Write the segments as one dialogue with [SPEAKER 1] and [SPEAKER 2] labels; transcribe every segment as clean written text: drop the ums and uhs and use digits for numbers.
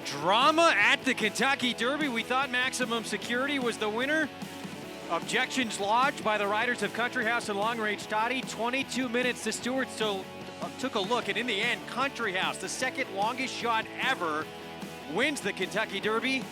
[SPEAKER 1] Drama at the Kentucky Derby. We thought Maximum Security was the winner. Objections lodged by the riders of Country House and Long Range Toddy. 22 minutes. The Stewards still took a look, and in the end, Country House, the second longest shot ever, wins the Kentucky Derby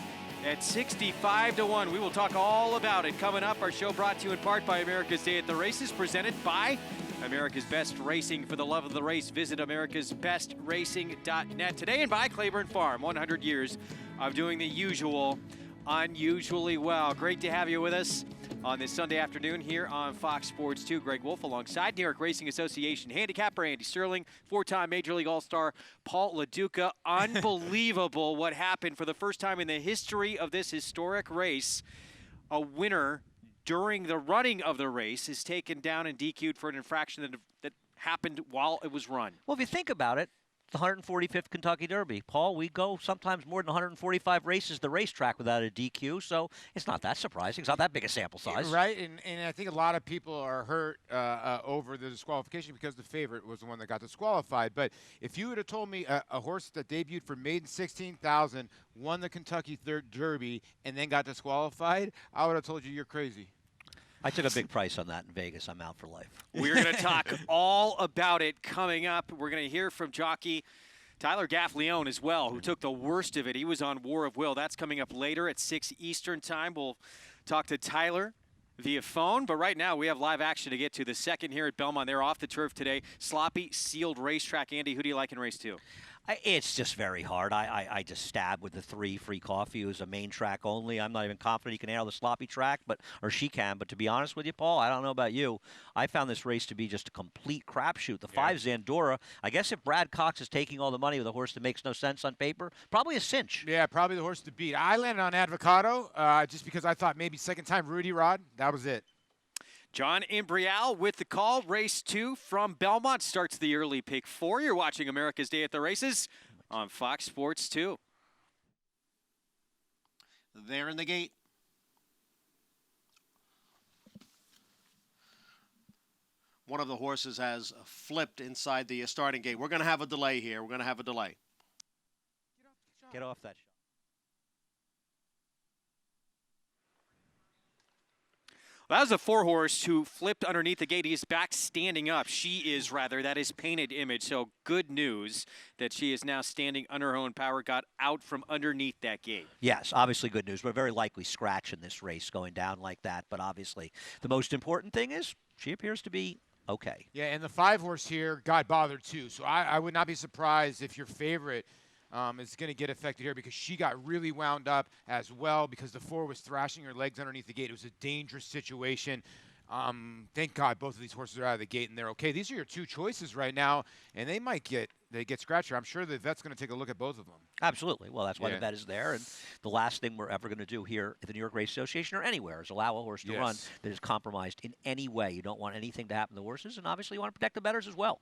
[SPEAKER 1] at 65-1. We will talk all about it coming up. Our show brought to you in part by America's Day at the Races, presented by America's Best Racing. For the love of the race, visit americasbestracing.net today, and by Claiborne Farm, 100 years of doing the usual unusually well. Great to have you with us on this Sunday afternoon here on Fox Sports 2. Greg Wolf alongside New York Racing Association handicapper Andy Sterling, four-time Major League All-Star Paul LaDuca. Unbelievable what happened for the first time in the history of this historic race. A winner during the running of the race is taken down and DQ'd for an infraction that happened while it was run.
[SPEAKER 2] Well, if you think about it, the 145th Kentucky Derby. Paul, we go sometimes more than 145 races the racetrack without a DQ, so it's not that surprising. It's not that big a sample size.
[SPEAKER 3] Right, and I think a lot of people are hurt over the disqualification because the favorite was the one that got disqualified. But if you would have told me a horse that debuted for maiden 16,000, won the Kentucky Derby, and then got disqualified, I would have told you you're crazy.
[SPEAKER 2] I took a big price on that in Vegas. I'm out for life.
[SPEAKER 1] We're going to talk all about it coming up. We're going to hear from jockey Tyler Gaffalione as well, who took the worst of it. He was on War of Will. That's coming up later at 6 Eastern time. We'll talk to Tyler via phone, but right now we have live action to get to. The second here at Belmont. They're off the turf today. Sloppy, sealed racetrack. Andy, who do you like in race 2?
[SPEAKER 2] It's just very hard. I just stab with the 3 free coffee. It was a main track only. I'm not even confident he can handle the sloppy track, or she can. But to be honest with you, Paul, I don't know about you. I found this race to be just a complete crapshoot. The 5 Zandora, I guess if Brad Cox is taking all the money with a horse that makes no sense on paper, probably a cinch.
[SPEAKER 3] Yeah, probably the horse to beat. I landed on Advocado just because I thought maybe second time Rudy Rod. That was it.
[SPEAKER 1] John Imbrial with the call. Race 2 from Belmont starts the early pick 4. You're watching America's Day at the Races on Fox Sports 2.
[SPEAKER 4] There in the gate. One of the horses has flipped inside the starting gate. We're going to have a delay here. We're going to have a delay.
[SPEAKER 2] Get off that shot.
[SPEAKER 1] Well, that was a 4-horse who flipped underneath the gate. He is back standing up. She is, rather. That is Painted Image. So good news that she is now standing under her own power, got out from underneath that gate.
[SPEAKER 2] Yes, obviously good news, but very likely scratch in this race going down like that. But obviously the most important thing is she appears to be okay.
[SPEAKER 3] Yeah, and the 5-horse here got bothered too. So I would not be surprised if your favorite is going to get affected here because she got really wound up as well because the 4 was thrashing her legs underneath the gate. It was a dangerous situation. Thank God both of these horses are out of the gate and they're okay. These are your 2 choices right now, and they might get scratched here. I'm sure the vet's going to take a look at both of them.
[SPEAKER 2] Absolutely. Well, that's why the vet is there. And the last thing we're ever going to do here at the New York Race Association or anywhere is allow a horse to run that is compromised in any way. You don't want anything to happen to the horses, and obviously you want to protect the bettors as well.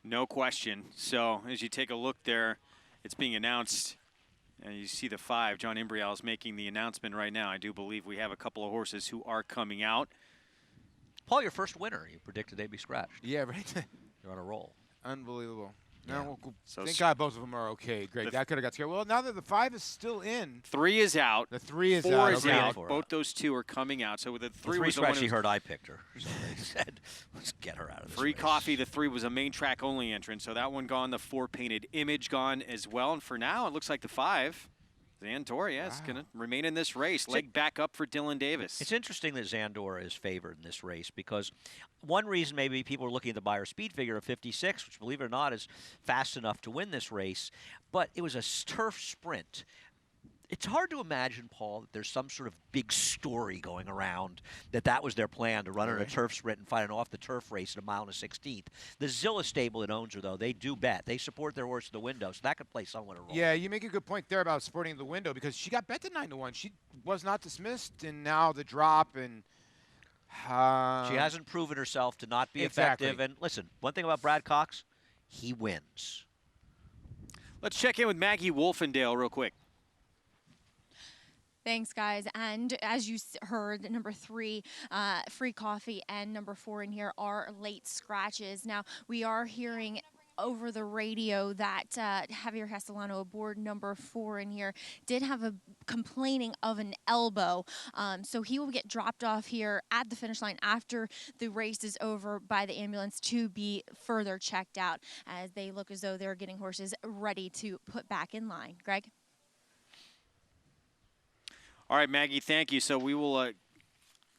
[SPEAKER 1] No question. So as you take a look there, it's being announced, and you see the 5. John Imbrial is making the announcement right now. I do believe we have a couple of horses who are coming out.
[SPEAKER 2] Paul, your first winner. You predicted they'd be scratched.
[SPEAKER 3] Yeah, right.
[SPEAKER 2] You're on a roll.
[SPEAKER 3] Unbelievable.
[SPEAKER 2] Yeah.
[SPEAKER 3] No,
[SPEAKER 1] So
[SPEAKER 3] thank God both of them are okay. Great. That could have got scared. Well, now that the 5 is still in.
[SPEAKER 1] 3 is out.
[SPEAKER 3] The 3 is
[SPEAKER 1] 4
[SPEAKER 3] out.
[SPEAKER 1] is out. Both those 2 are coming out. So with the 3 was the one
[SPEAKER 2] she heard I picked her. So they said, let's get her out of this
[SPEAKER 1] Free
[SPEAKER 2] race.
[SPEAKER 1] Coffee, the 3 was a main track only entrance. So that one gone. The 4 Painted Image gone as well. And for now, it looks like the 5. Zandora, is going to remain in this race. Leg back up for Dylan Davis.
[SPEAKER 2] It's interesting that Zandora is favored in this race because one reason maybe people are looking at the Beyer speed figure of 56, which, believe it or not, is fast enough to win this race, but it was a turf sprint. It's hard to imagine, Paul, that there's some sort of big story going around that was their plan to run in a turf sprint and fight an off-the-turf race at 1 1/16. The Zilla stable that owns her, though, they do bet. They support their horse to the window, so that could play somewhat a role.
[SPEAKER 3] Yeah, you make a good point there about supporting the window because she got bet to 9-1. She was not dismissed, and now the drop and.
[SPEAKER 2] She hasn't proven herself to not be effective. And listen, one thing about Brad Cox, he wins.
[SPEAKER 1] Let's check in with Maggie Wolfendale real quick.
[SPEAKER 5] Thanks, guys. And as you heard, number 3, Free Coffee, and number 4 in here are late scratches. Now, we are hearing over the radio that Javier Castellano aboard number 4 in here did have a complaining of an elbow. So he will get dropped off here at the finish line after the race is over by the ambulance to be further checked out as they look as though they're getting horses ready to put back in line. Greg?
[SPEAKER 1] All right, Maggie, thank you. So we will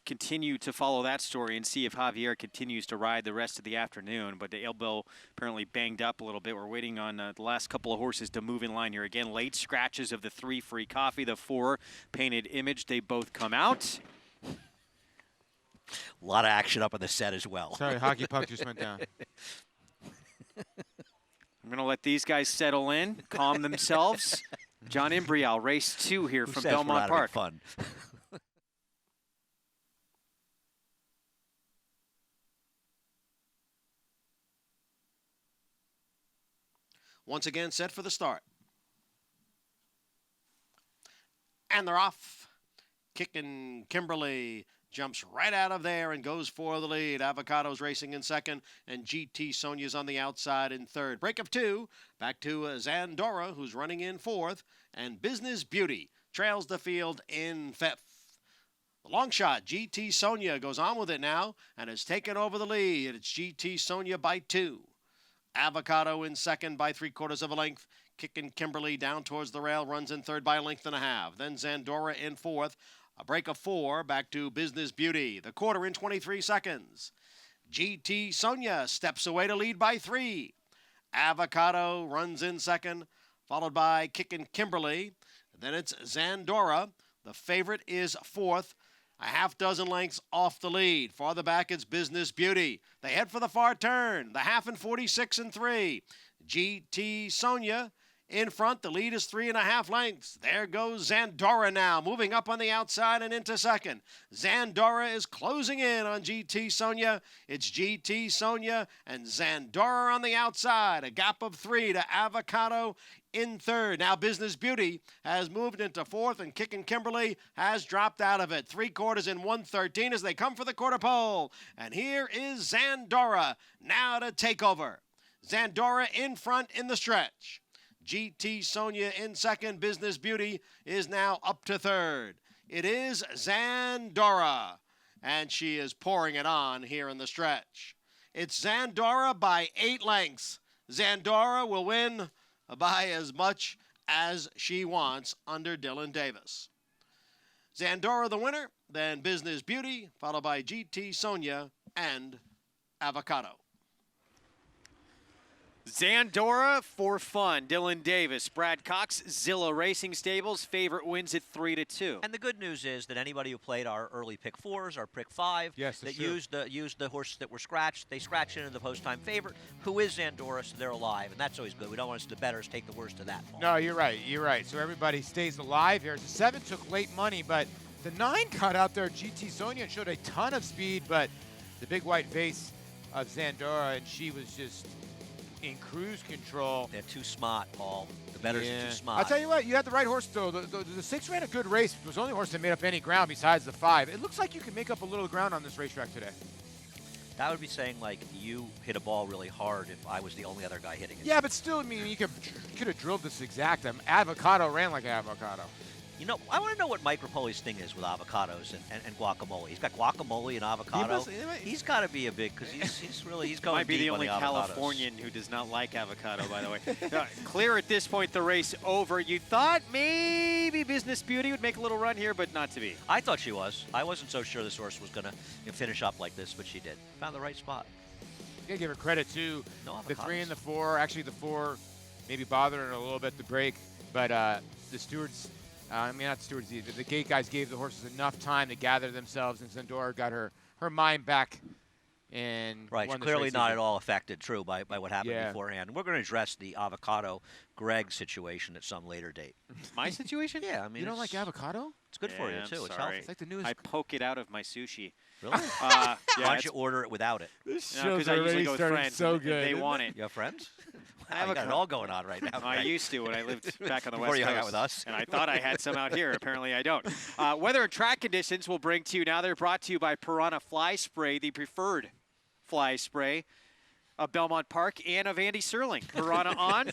[SPEAKER 1] continue to follow that story and see if Javier continues to ride the rest of the afternoon. But the elbow apparently banged up a little bit. We're waiting on the last couple of horses to move in line here. Again, late scratches of the 3 free coffee, the 4 painted image. They both come out.
[SPEAKER 2] A lot of action up in the set as well.
[SPEAKER 3] Sorry, hockey puck just went down.
[SPEAKER 1] I'm going to let these guys settle in, calm themselves. John Imbrial, race 2 here from Belmont Park.
[SPEAKER 2] Fun.
[SPEAKER 4] Once again, set for the start. And they're off. Kicking Kimberly jumps right out of there and goes for the lead. Avocado's racing in second, and GT Sonia's on the outside in third. Break of 2, back to Zandora, who's running in fourth, and Business Beauty trails the field in fifth. The long shot, GT Sonia, goes on with it now and has taken over the lead. It's GT Sonia by 2. Avocado in second by 3/4 of a length. Kicking Kimberly down towards the rail, runs in third by a length and a half. Then Zandora in fourth. A break of 4, back to Business Beauty. The quarter in 23 seconds. GT Sonia steps away to lead by 3. Avocado runs in second, followed by Kickin' Kimberly. Then it's Zandora. The favorite is fourth, a half dozen lengths off the lead. Farther back, it's Business Beauty. They head for the far turn. The half in 46 and 3. GT Sonia in front. The lead is 3.5 lengths. There goes Zandora now, moving up on the outside and into second. Zandora is closing in on GT Sonia. It's GT Sonia and Zandora on the outside. A gap of 3 to Avocado in third. Now Business Beauty has moved into fourth, and Kickin' Kimberly has dropped out of it. 3/4 in 1:13 as they come for the quarter pole. And here is Zandora now to take over. Zandora in front in the stretch. GT Sonia in second. Business Beauty is now up to third. It is Zandora, and she is pouring it on here in the stretch. It's Zandora by 8 lengths. Zandora will win by as much as she wants under Dylan Davis. Zandora the winner, then Business Beauty, followed by GT Sonia and Avocado.
[SPEAKER 1] Zandora for fun. Dylan Davis, Brad Cox, Zilla Racing Stables. Favorite wins at 3-2.
[SPEAKER 2] And the good news is that anybody who played our early pick 4s, our pick 5,
[SPEAKER 3] Yes,
[SPEAKER 2] that
[SPEAKER 3] that's true.
[SPEAKER 2] used the horses that were scratched, they scratched into the post-time favorite, who is Zandora, so they're alive, and that's always good. We don't want the bettors take the worst of that fall.
[SPEAKER 3] No, you're right. You're right. So everybody stays alive here. The 7 took late money, but the 9 got out there. GT Sonia and showed a ton of speed, but the big white face of Zandora, and she was just in cruise control.
[SPEAKER 2] They're too smart, Paul. The bettors are too smart.
[SPEAKER 3] I'll tell you what, you had the right horse, though. The 6 ran a good race. It was the only horse that made up any ground besides the 5. It looks like you can make up a little ground on this racetrack today.
[SPEAKER 2] That would be saying, like, you hit a ball really hard if I was the only other guy hitting it.
[SPEAKER 3] Yeah, but still, I mean, you could have drilled this exact. Avocado ran like an avocado.
[SPEAKER 2] You know, I want to know what Mike Rapoli's thing is with avocados and guacamole. He's got guacamole and avocado. He's got to be a big, because he's going
[SPEAKER 1] Might be
[SPEAKER 2] deep
[SPEAKER 1] the only
[SPEAKER 2] on the avocados.
[SPEAKER 1] Californian who does not like avocado, by the way. Clear at this point, the race over. You thought maybe Business Beauty would make a little run here, but not to be.
[SPEAKER 2] I thought she was. I wasn't so sure this horse was going to finish up like this, but she did. Found the right spot.
[SPEAKER 3] You gotta give her credit too.
[SPEAKER 2] No
[SPEAKER 3] The 3
[SPEAKER 2] avocados.
[SPEAKER 3] and the 4, actually the 4 maybe bothering her a little bit to break, but the stewards, not stewards either. The gate guys gave the horses enough time to gather themselves, and Zandora got her mind back. And
[SPEAKER 2] Right,
[SPEAKER 3] won this
[SPEAKER 2] clearly
[SPEAKER 3] race
[SPEAKER 2] not
[SPEAKER 3] again.
[SPEAKER 2] at all affected, true, by what happened
[SPEAKER 3] Yeah.
[SPEAKER 2] beforehand. We're going to address the avocado Greg situation at some later date.
[SPEAKER 1] My situation?
[SPEAKER 2] Yeah, I mean,
[SPEAKER 3] You don't like avocado?
[SPEAKER 2] It's good for you,
[SPEAKER 1] I'm
[SPEAKER 2] too. It's
[SPEAKER 1] sorry.
[SPEAKER 2] healthy.
[SPEAKER 3] It's like the newest.
[SPEAKER 1] I poke it out of my sushi.
[SPEAKER 2] Really?
[SPEAKER 1] Yeah,
[SPEAKER 2] Why don't
[SPEAKER 1] it's-
[SPEAKER 2] you order it without it?
[SPEAKER 3] This
[SPEAKER 1] because I usually go with friends. and they want it.
[SPEAKER 2] You have friends?
[SPEAKER 1] I have
[SPEAKER 2] you
[SPEAKER 1] a
[SPEAKER 2] got it
[SPEAKER 1] co-
[SPEAKER 2] all going on right now.
[SPEAKER 1] I
[SPEAKER 2] Greg.
[SPEAKER 1] used to when I lived back on the
[SPEAKER 2] Before
[SPEAKER 1] West
[SPEAKER 2] you
[SPEAKER 1] Coast.
[SPEAKER 2] hung out with us.
[SPEAKER 1] And I thought I had some out here. Apparently I don't. Weather and track conditions we'll bring to you now. They're brought to you by Piranha Fly Spray, the preferred fly spray. of Belmont Park and of Andy Serling. Piranha on,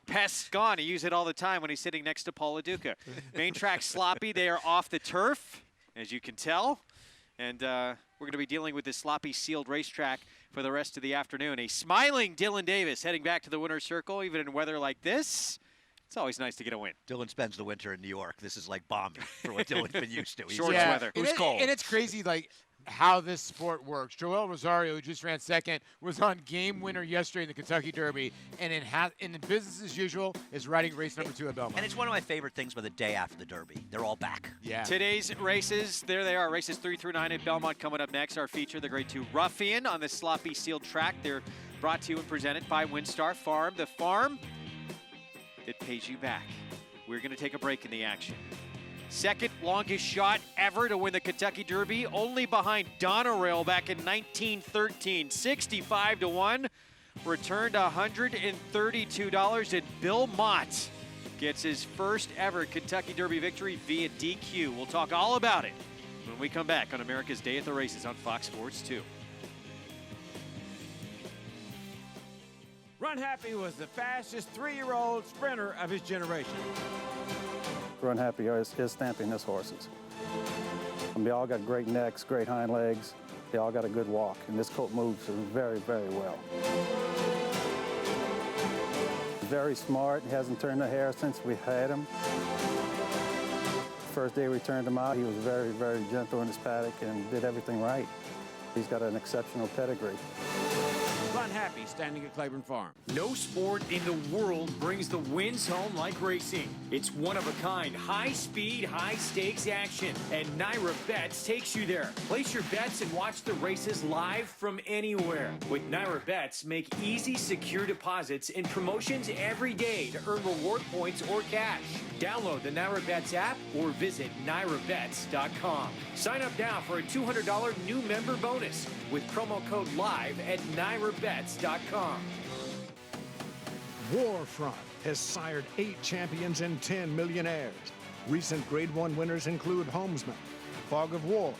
[SPEAKER 1] Pest gone. He uses it all the time when he's sitting next to Paul LaDuca. Main track sloppy. They are off the turf, as you can tell. And we're going to be dealing with this sloppy sealed racetrack for the rest of the afternoon. A smiling Dylan Davis heading back to the winner's circle, even in weather like this. It's always nice to get a win.
[SPEAKER 2] Dylan spends the winter in New York. This is like bombing for what Dylan's been used to.
[SPEAKER 1] Shorts weather.
[SPEAKER 2] It was cold.
[SPEAKER 3] And it's crazy, like, how this sport works. Joel Rosario, who just ran second, was on game winner yesterday in the Kentucky Derby, and in business as usual is riding race number 2 at Belmont.
[SPEAKER 2] And it's one of my favorite things by the day after the Derby. They're all back.
[SPEAKER 3] Yeah.
[SPEAKER 1] Today's races, there they are. Races 3 through 9 at Belmont coming up next. Our feature, the Grade 2 Ruffian on this sloppy sealed track. They're brought to you and presented by Windstar Farm, the farm that pays you back. We're going to take a break in the action. Second longest shot ever to win the Kentucky Derby, only behind Donerail back in 1913. 65-1, returned $132, and Bill Mott gets his first ever Kentucky Derby victory via DQ. We'll talk all about it when we come back on America's Day at the Races on Fox Sports 2.
[SPEAKER 6] Run Happy was the fastest 3-year-old sprinter of his generation.
[SPEAKER 7] Run Happy is stamping his horses. They all got great necks, great hind legs. They all got a good walk, and this colt moves very, very well. Very smart. He hasn't turned a hair since we had him. First day we turned him out, he was very, very gentle in his paddock and did everything right. He's got an exceptional pedigree.
[SPEAKER 6] Run Happy, standing at Claiborne Farm.
[SPEAKER 8] No sport in the world brings the wins home like racing. It's one of a kind, high speed, high stakes action. And Naira Bets takes you there. Place your bets and watch the races live from anywhere. With Naira Bets, make easy, secure deposits and promotions every day to earn reward points or cash. Download the Naira Bets app or visit nairabets.com. Sign up now for a $200 new member bonus with promo code LIVE at nairabets.com.
[SPEAKER 9] Warfront has sired 8 champions and 10 millionaires. Recent Grade 1 winners include Homesman, Fog of War,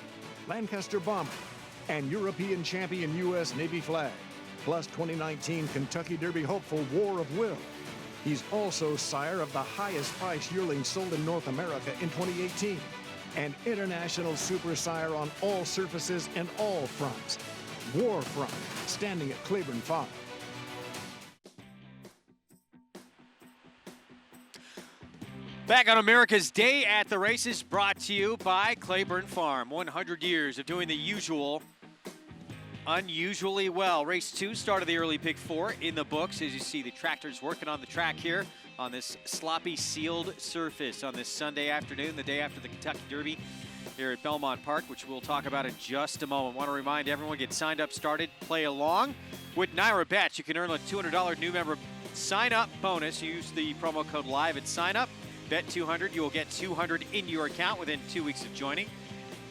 [SPEAKER 9] Lancaster Bomber, and European champion U.S. Navy Flag, plus 2019 Kentucky Derby hopeful War of Will. He's also sire of the highest price yearling sold in North America in 2018, and international super sire on all surfaces and all fronts. Warfront, standing at Claiborne Farm.
[SPEAKER 1] Back on America's Day at the Races, brought to you by Claiborne Farm. 100 years of doing the usual unusually well. Race 2, start of the early pick 4 in the books. As you see, the tractors working on the track here on this sloppy sealed surface on this Sunday afternoon, the day after the Kentucky Derby here at Belmont Park, which we'll talk about in just a moment. Want to remind everyone, get signed up, started, play along with Naira Bets. You can earn a $200 new member sign-up bonus. Use the promo code LIVE at sign-up. Bet 200, you will get 200 in your account within 2 weeks of joining.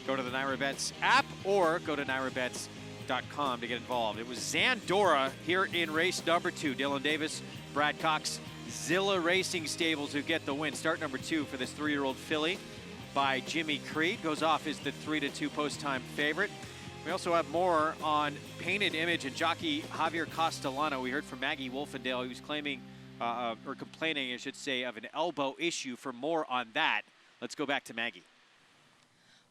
[SPEAKER 1] Go to the Naira Bets app or go to nairabets.com to get involved. It was Zandora here in race number 2. Dylan Davis, Brad Cox, Zilla Racing Stables who get the win. Start number 2 for this 3-year-old filly by Jimmy Creed. Goes off as the 3-2 post-time favorite. We also have more on Painted Image and jockey Javier Castellano. We heard from Maggie Wolfendale. He was claiming, or complaining, I should say, of an elbow issue. For more on that, let's go back to Maggie.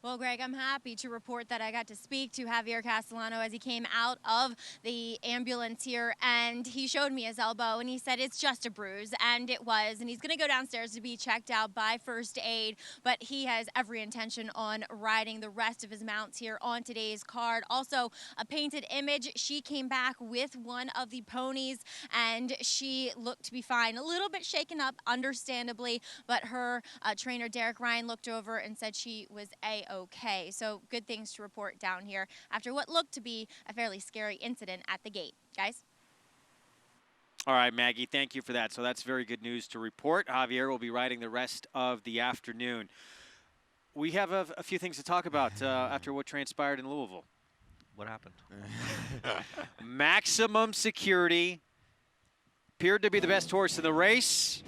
[SPEAKER 5] Well, Greg, I'm happy to report that I got to speak to Javier Castellano as he came out of the ambulance here, and he showed me his elbow, and he said it's just a bruise, and it was, and he's going to go downstairs to be checked out by first aid, but he has every intention on riding the rest of his mounts here on today's card. Also, a Painted Image, she came back with one of the ponies, and she looked to be fine. A little bit shaken up, understandably, but her trainer, Derek Ryan, looked over and said she was okay. So good things to report down here after what looked to be a fairly scary incident at the gate. Guys?
[SPEAKER 1] All right, Maggie, thank you for that. So that's very good news to report. Javier will be riding the rest of the afternoon. We have a few things to talk about after what transpired in Louisville.
[SPEAKER 2] What happened?
[SPEAKER 1] Maximum Security appeared to be the best horse in the race.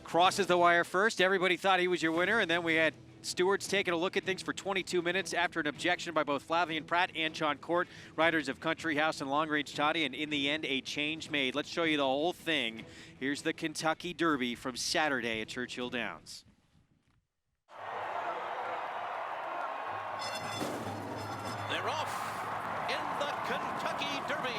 [SPEAKER 1] Crosses the wire first. Everybody thought he was your winner, and then we had Stewards taking a look at things for 22 minutes after an objection by both Flavien Prat and John Court, riders of Country House and Long Range Toddy, and in the end, a change made. Let's show you the whole thing. Here's the Kentucky Derby from Saturday at Churchill Downs.
[SPEAKER 10] They're off in the Kentucky Derby.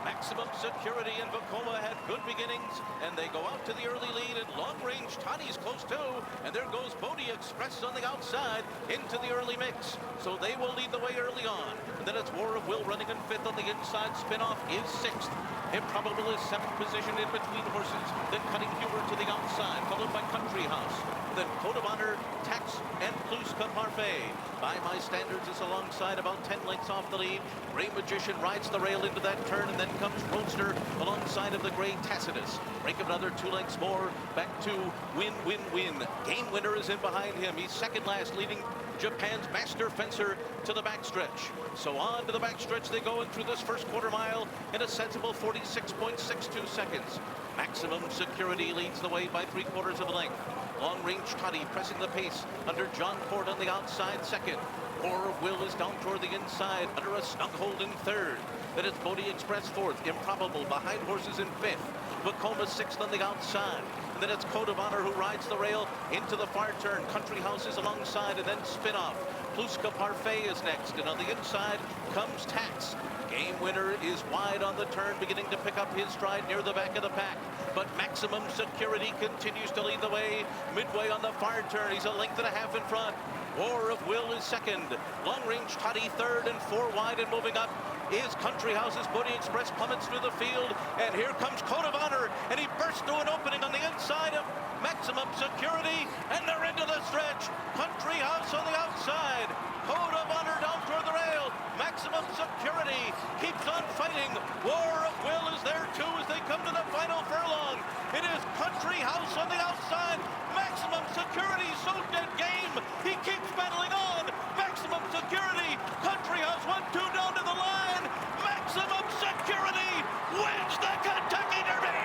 [SPEAKER 10] Maximum Security and Vekoma had good beginnings, and they go out to the early lead, and Long Range Toddy's close too, and there goes Bodie Express on the outside into the early mix. So they will lead the way early on. And then it's War of Will running in 5th on the inside. Spinoff is 6th. Improbable is 7th position in between horses. Then Cutting Humor to the outside, followed by Country House. Then Code of Honor, Tax, and Pluska Parfait. By my standards is alongside, about 10 lengths off the lead. Gray Magician rides the rail into that turn, and then comes Roadster alongside of the Gray Tacitus. Break of another 2 lengths more, back to Win, Win, Win. Game Winner is in behind him. He's second last, leading Japan's Master Fencer to the backstretch. So on to the backstretch they go, and through this first quarter mile in a sensible 46.62 seconds. Maximum Security leads the way by 3/4 of a length. Long Range Toddy pressing the pace under John Court on the outside second. War of Will is down toward the inside under a snug hold in 3rd. Then it's Bodie Express 4th. Improbable behind horses in 5th. Vekoma 6th on the outside. And then it's Code of Honor who rides the rail into the far turn. Country House is alongside, and then Spinoff. Pluska Parfait is next, and on the inside comes Tax. Game Winner is wide on the turn, beginning to pick up his stride near the back of the pack. But Maximum Security continues to lead the way midway on the far turn. He's a length and a half in front. War of Will is second. Long Range Toddy 3rd, and 4 wide and moving up is Country House's Bodie Express plummets through the field. And here comes Code of Honor, and he bursts through an opening on the inside of Maximum Security, and they're into the stretch. Country House on the outside. Code of Honor down toward the rail. Maximum Security keeps on fighting. War of Will is there too as they come to the final furlong. It is Country House on the outside. Maximum Security so dead game. He keeps battling on. Maximum Security. Country House 1-2 down to the line. Maximum Security wins the Kentucky Derby.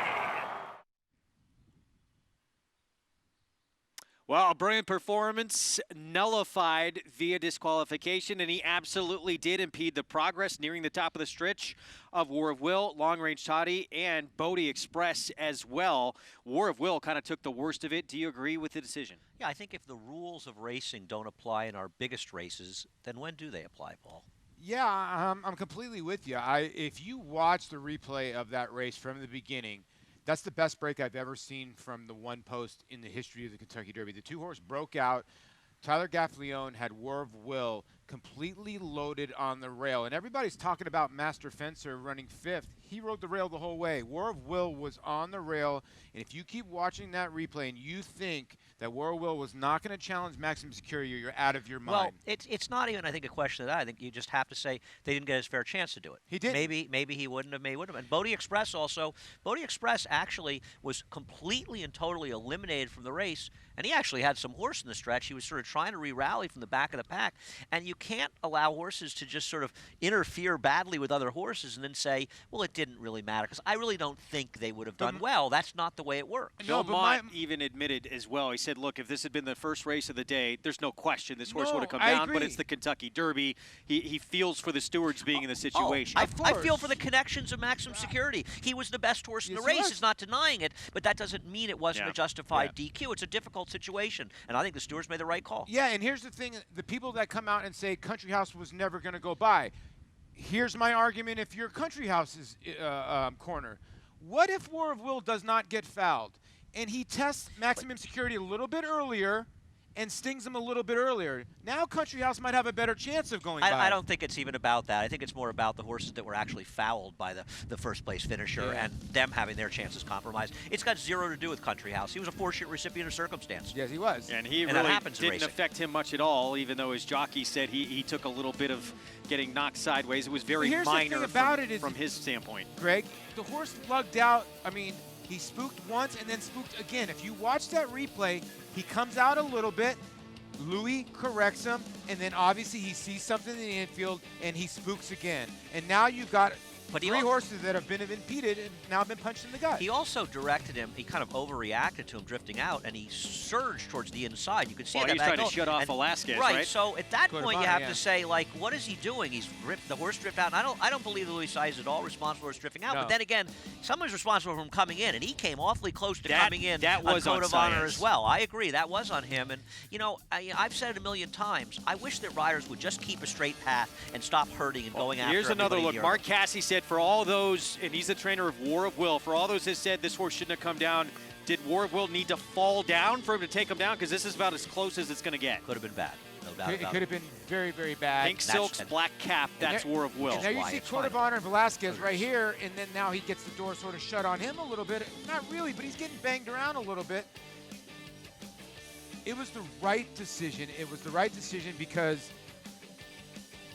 [SPEAKER 1] Well, a brilliant performance nullified via disqualification, and he absolutely did impede the progress nearing the top of the stretch of War of Will, Long Range Toddy, and Bodie Express as well. War of Will kind of took the worst of it. Do you agree with the decision?
[SPEAKER 2] Yeah, I think if the rules of racing don't apply in our biggest races, then when do they apply, Paul?
[SPEAKER 3] Yeah, I'm completely with you. If you watch the replay of that race from the beginning, that's the best break I've ever seen from the one post in the history of the Kentucky Derby. The 2-horse broke out. Tyler Gaffalione had War of Will completely loaded on the rail. And everybody's talking about Master Fencer running 5th. He rode the rail the whole way. War of Will was on the rail. And if you keep watching that replay and you think that War of Will was not going to challenge Maximum Security, you're out of your mind.
[SPEAKER 2] Well, it's not even, I think, a question of that. I think you just have to say they didn't get his fair chance to do it.
[SPEAKER 3] He did.
[SPEAKER 2] Maybe he wouldn't have, maybe he wouldn't have. And Bodie Express also, Bodie Express actually was completely and totally eliminated from the race. And he actually had some horse in the stretch. He was sort of trying to re-rally from the back of the pack. And you can't allow horses to just sort of interfere badly with other horses and then say, well, it didn't really matter. Because I really don't think they would have done well. That's not the way it works.
[SPEAKER 1] No, Belmont even admitted as well. He said, look, if this had been the first race of the day, there's no question this horse would have come down. But it's the Kentucky Derby. He feels for the stewards being in the situation.
[SPEAKER 2] I feel for the connections of Maximum Security. He was the best horse in the race. He's not denying it. But that doesn't mean it wasn't a justified DQ. It's a difficult situation, and I think the stewards made the right call.
[SPEAKER 3] Yeah, and here's the thing. The people that come out and say Country House was never going to go by, here's my argument if you're Country House's corner. What if War of Will does not get fouled, and he tests Maximum Security a little bit earlier and stings him a little bit earlier? Now Country House might have a better chance of going by.
[SPEAKER 2] I don't think it's even about that. I think it's more about the horses that were actually fouled by the first place finisher and them having their chances compromised. It's got zero to do with Country House. He was a 4-shoot recipient of circumstance.
[SPEAKER 3] Yes, he was.
[SPEAKER 1] And he really didn't affect him much at all, even though his jockey said he took a little bit of getting knocked sideways. It was very minor from his standpoint.
[SPEAKER 3] Greg, the horse lugged out. I mean, he spooked once and then spooked again. If you watch that replay, he comes out a little bit, Louis corrects him, and then obviously he sees something in the infield and he spooks again. And now you've got
[SPEAKER 2] But
[SPEAKER 3] three horses that have been impeded and now been punched in the gut.
[SPEAKER 2] He also directed him. He kind of overreacted to him drifting out, and he surged towards the inside. You could see that.
[SPEAKER 1] He was trying to shut off Velasquez, right?
[SPEAKER 2] So at that point, you have to say, like, what is he doing? He's ripped the horse drift out. And I don't believe Louis Sai is at all responsible for his drifting out.
[SPEAKER 3] No.
[SPEAKER 2] But then again, someone's responsible for him coming in, and he came awfully close to coming in.
[SPEAKER 1] That was
[SPEAKER 2] on Code of Honor
[SPEAKER 1] Saez.
[SPEAKER 2] as well. I agree, that was on him. And you know, I've said it a million times. I wish that riders would just keep a straight path and stop hurting and going after.
[SPEAKER 1] Here's another look.
[SPEAKER 2] here.
[SPEAKER 1] Mark Cassie said for all those, and he's the trainer of War of Will, for all those that said this horse shouldn't have come down, did War of Will need to fall down for him to take him down? Because this is about as close as it's going to get.
[SPEAKER 2] Could have been bad. No doubt
[SPEAKER 3] It
[SPEAKER 2] about
[SPEAKER 3] could have been very, very bad.
[SPEAKER 1] Pink silks, black cap, that's War of Will.
[SPEAKER 3] And there you see Code of Honor and Velasquez right here, and then now he gets the door sort of shut on him a little bit. Not really, but he's getting banged around a little bit. It was the right decision. It was the right decision because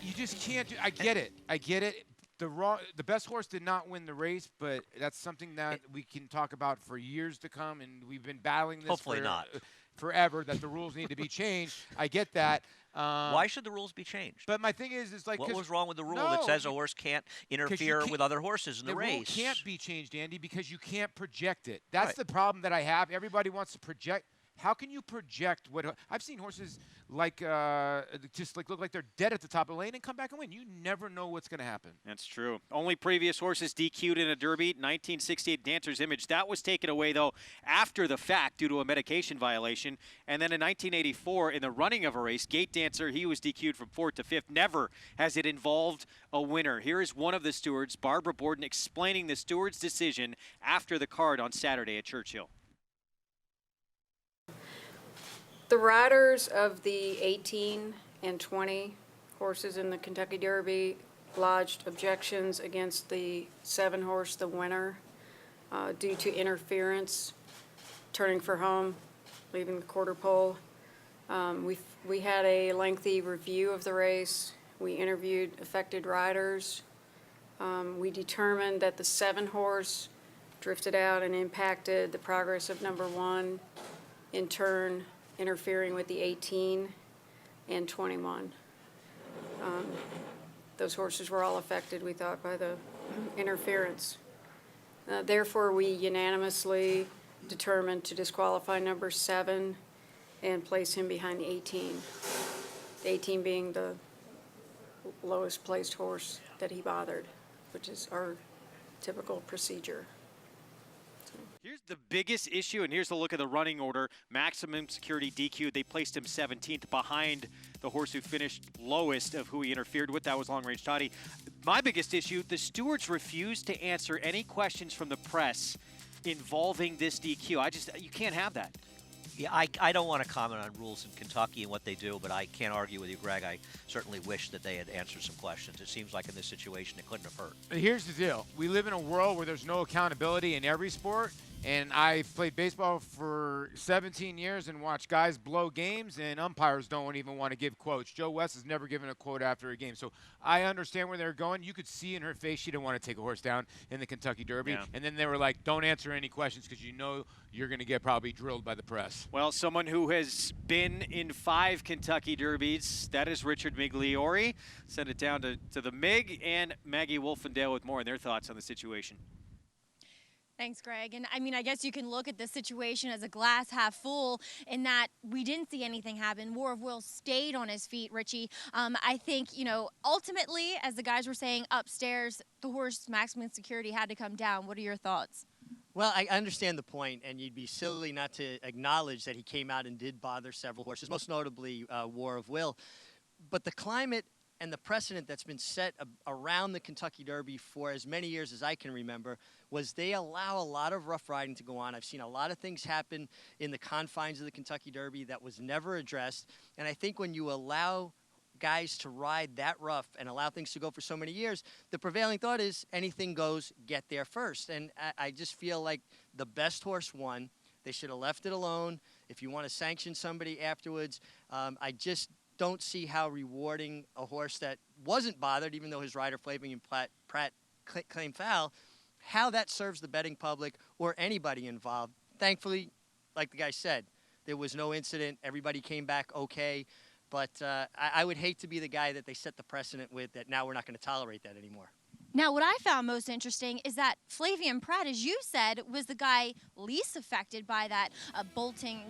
[SPEAKER 3] you just can't do. I get it. The best horse did not win the race, but that's something that we can talk about for years to come, and we've been battling this
[SPEAKER 2] Hopefully not.
[SPEAKER 3] Forever, that the rules need to be changed. I get that.
[SPEAKER 2] Why should the rules be changed?
[SPEAKER 3] But my thing is like,
[SPEAKER 2] what was wrong with the rule that says a horse can't interfere with other horses in the race?
[SPEAKER 3] The rule can't be changed, Andy, because you can't project it. That's the problem that I have. Everybody wants to project. How can you project what I've seen horses like just like look like they're dead at the top of the lane and come back and win? You never know what's going to happen.
[SPEAKER 1] That's true. Only previous horses DQ'd in a Derby, 1968 Dancer's Image. That was taken away, though, after the fact due to a medication violation. And then in 1984, in the running of a race, Gate Dancer, he was DQ'd from 4th to 5th. Never has it involved a winner. Here is one of the stewards, Barbara Borden, explaining the steward's decision after the card on Saturday at Churchill.
[SPEAKER 11] The riders of the 18 and 20 horses in the Kentucky Derby lodged objections against the 7-horse, the winner, due to interference, turning for home, leaving the quarter pole. We had a lengthy review of the race. We interviewed affected riders. We determined that the 7-horse drifted out and impacted the progress of number 1, in turn interfering with the 18 and 21. Those horses were all affected, we thought, by the interference. Therefore, we unanimously determined to disqualify number 7 and place him behind the 18. The 18 being the lowest placed horse that he bothered, which is our typical procedure.
[SPEAKER 1] Here's the biggest issue, and here's the look at the running order. Maximum security DQ. They placed him 17th behind the horse who finished lowest of who he interfered with. That was Long Range Toddy. My biggest issue, the stewards refused to answer any questions from the press involving this DQ. You can't have that.
[SPEAKER 2] Yeah, I don't want to comment on rules in Kentucky and what they do, but I can't argue with you, Greg. I certainly wish that they had answered some questions. It seems like in this situation it couldn't have hurt.
[SPEAKER 3] Here's the deal. We live in a world where there's no accountability in every sport, and I played baseball for 17 years and watched guys blow games, and umpires don't even want to give quotes. Joe West has never given a quote after a game. So I understand where they're going. You could see in her face she didn't want to take a horse down in the Kentucky Derby.
[SPEAKER 1] Yeah.
[SPEAKER 3] And then they were like, don't answer any questions because you know you're going to get probably drilled by the press.
[SPEAKER 1] Well, someone who has been in 5 Kentucky Derbies, that is Richard Migliore. Send it down to the MIG and Maggie Wolfendale with more on their thoughts on the situation.
[SPEAKER 5] Thanks, Greg. And I mean, I guess you can look at this situation as a glass half full in that we didn't see anything happen. War of Will stayed on his feet, Richie. I think, ultimately, as the guys were saying upstairs, the horse maximum security had to come down. What are your thoughts?
[SPEAKER 12] Well, I understand the point, and you'd be silly not to acknowledge that he came out and did bother several horses, most notably War of Will. But the climate and the precedent that's been set around the Kentucky Derby for as many years as I can remember was they allow a lot of rough riding to go on. I've seen a lot of things happen in the confines of the Kentucky Derby that was never addressed. And I think when you allow guys to ride that rough and allow things to go for so many years, the prevailing thought is anything goes, get there first. And I just feel like the best horse won. They should have left it alone. If you want to sanction somebody afterwards, I just don't see how rewarding a horse that wasn't bothered, even though his rider Flaving and Pratt claimed foul, how that serves the betting public or anybody involved. Thankfully, like the guy said, there was no incident. Everybody came back okay. But I would hate to be the guy that they set the precedent with that now we're not going to tolerate that anymore.
[SPEAKER 5] Now, what I found most interesting is that Flavien Prat, as you said, was the guy least affected by that bolting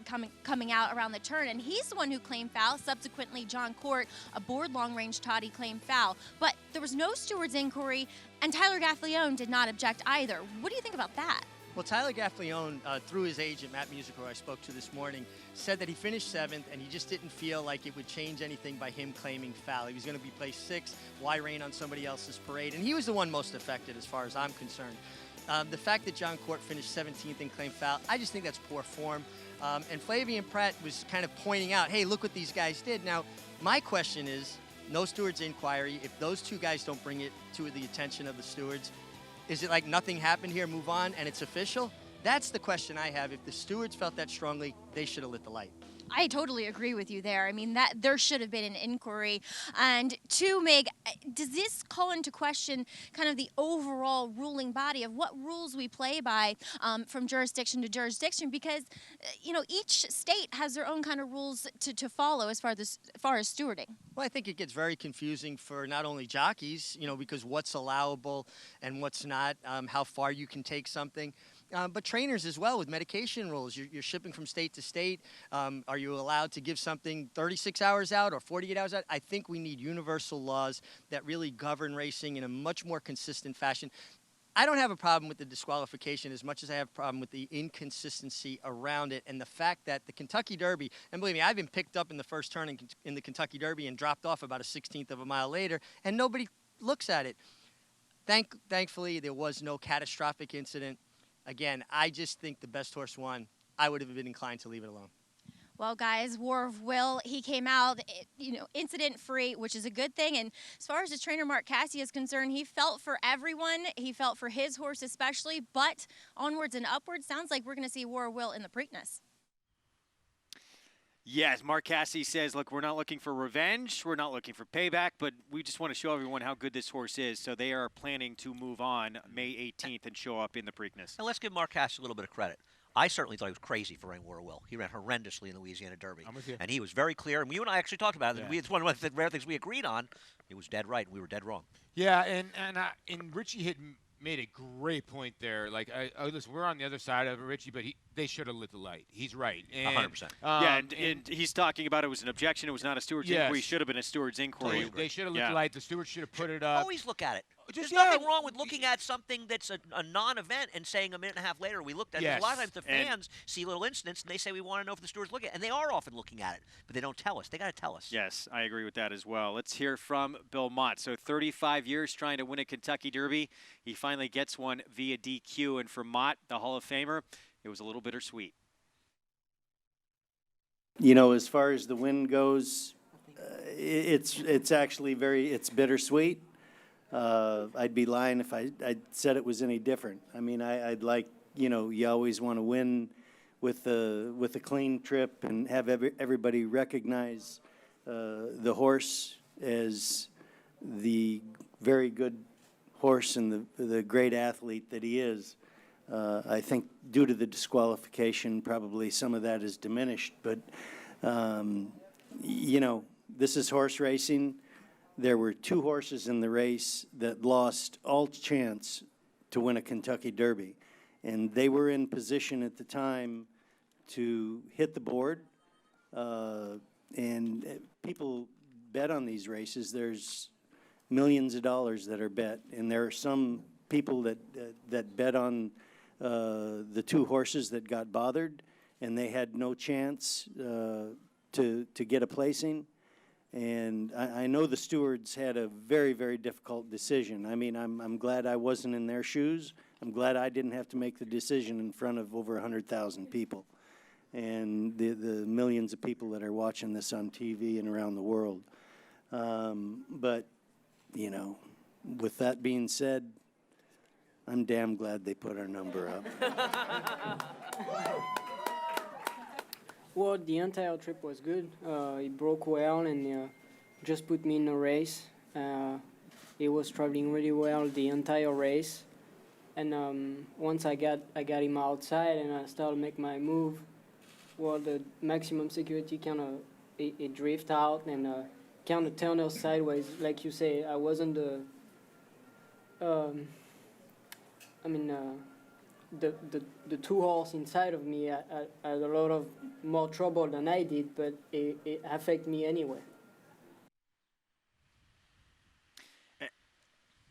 [SPEAKER 5] coming out around the turn, and he's the one who claimed foul. Subsequently, John Court, aboard long-range Toddy, claimed foul. But there was no Stewards inquiry, and Tyler Gaffalione did not object either. What do you think about that?
[SPEAKER 12] Well, Tyler Gaffalione, through his agent, Matt Musico, who I spoke to this morning, said that he finished 7th, and he just didn't feel like it would change anything by him claiming foul. He was going to be placed 6th. Why rain on somebody else's parade? And he was the one most affected as far as I'm concerned. The fact that John Court finished 17th and claimed foul, I just think that's poor form. And Flavien Prat was kind of pointing out, hey, look what these guys did. Now, my question is, no Stewards inquiry. If those two guys don't bring it to the attention of the stewards, is it like nothing happened here, move on, and it's official? That's the question I have. If the stewards felt that strongly, they should have lit the light.
[SPEAKER 5] I totally agree with you there. I mean, that there should have been an inquiry. And two, Meg, does this call into question kind of the overall ruling body of what rules we play by from jurisdiction to jurisdiction? Because, you know, each state has their own kind of rules to follow as far as stewarding.
[SPEAKER 12] Well, I think it gets very confusing for not only jockeys, you know, because what's allowable and what's not, how far you can take something. But trainers as well with medication rules. You're shipping from state to state. Are you allowed to give something 36 hours out or 48 hours out? I think we need universal laws that really govern racing in a much more consistent fashion. I don't have a problem with the disqualification as much as I have a problem with the inconsistency around it and the fact that the Kentucky Derby, and believe me, I've been picked up in the first turn in the Kentucky Derby and dropped off about a 16th of a mile later, and nobody looks at it. Thankfully, there was no catastrophic incident. Again, I just think the best horse won. I would have been inclined to leave it alone.
[SPEAKER 5] Well, guys, War of Will, he came out, you know, incident-free, which is a good thing. And as far as the trainer Mark Cassey is concerned, he felt for everyone. He felt for his horse especially. But onwards and upwards, sounds like we're going to see War of Will in the Preakness.
[SPEAKER 1] Yes, Mark Cassey says, look, we're not looking for revenge. We're not looking for payback, but we just want to show everyone how good this horse is. So they are planning to move on May 18th and show up in the Preakness.
[SPEAKER 2] And let's give Mark Cassey a little bit of credit. I certainly thought he was crazy for running War of Will. He ran horrendously in the Louisiana Derby.
[SPEAKER 3] I'm with you.
[SPEAKER 2] And he was very clear. And you and I actually talked about it.
[SPEAKER 3] Yeah.
[SPEAKER 2] It's one of the rare things we agreed on. He was dead right, and we were dead wrong.
[SPEAKER 3] Yeah, and Richie had made a great point there. Like, listen, we're on the other side of it, Richie, but they should have lit the light. He's right. And,
[SPEAKER 2] 100%.
[SPEAKER 1] Yeah, and he's talking about it was an objection. It was not a steward's inquiry. It should have been a steward's inquiry.
[SPEAKER 3] They should have lit the light. The steward should have put it up.
[SPEAKER 2] Always look at it.
[SPEAKER 3] There's
[SPEAKER 2] nothing wrong with looking at something that's a non-event and saying a minute and a half later we looked at it. A lot of times the fans see little incidents and they say we want to know if the stewards look at it. And they are often looking at it, but they don't tell us. They got to tell us.
[SPEAKER 1] Yes, I agree with that as well. Let's hear from Belmont. So 35 years trying to win a Kentucky Derby. He finally gets one via DQ. And for Mott, the Hall of Famer, it was a little bittersweet.
[SPEAKER 13] You know, as far as the win goes, it's actually it's bittersweet. I'd be lying if I said it was any different. I mean, I'd like, you know, you always want to win with a clean trip and have everybody recognize the horse as the very good horse and the great athlete that he is. I think due to the disqualification, probably some of that is diminished. But, you know, this is horse racing. There were 2 horses in the race that lost all chance to win a Kentucky Derby. And they were in position at the time to hit the board. And people bet on these races. There's millions of dollars that are bet. And there are some people that bet on the 2 horses that got bothered, and they had no chance to get a placing. And I know the stewards had a very, very difficult decision. I mean, I'm glad I wasn't in their shoes. I'm glad I didn't have to make the decision in front of over 100,000 people and the millions of people that are watching this on TV and around the world. But, you know, with that being said, I'm damn glad they put our number up.
[SPEAKER 14] Well, the entire trip was good. It broke well and just put me in a race. He was traveling really well the entire race. And once I got him outside and I started to make my move, well, the maximum security kind of it drifted out and kind of turned us sideways. Like you say, I wasn't I mean, the two horse inside of me had a lot of more trouble than I did, but it affected me anyway.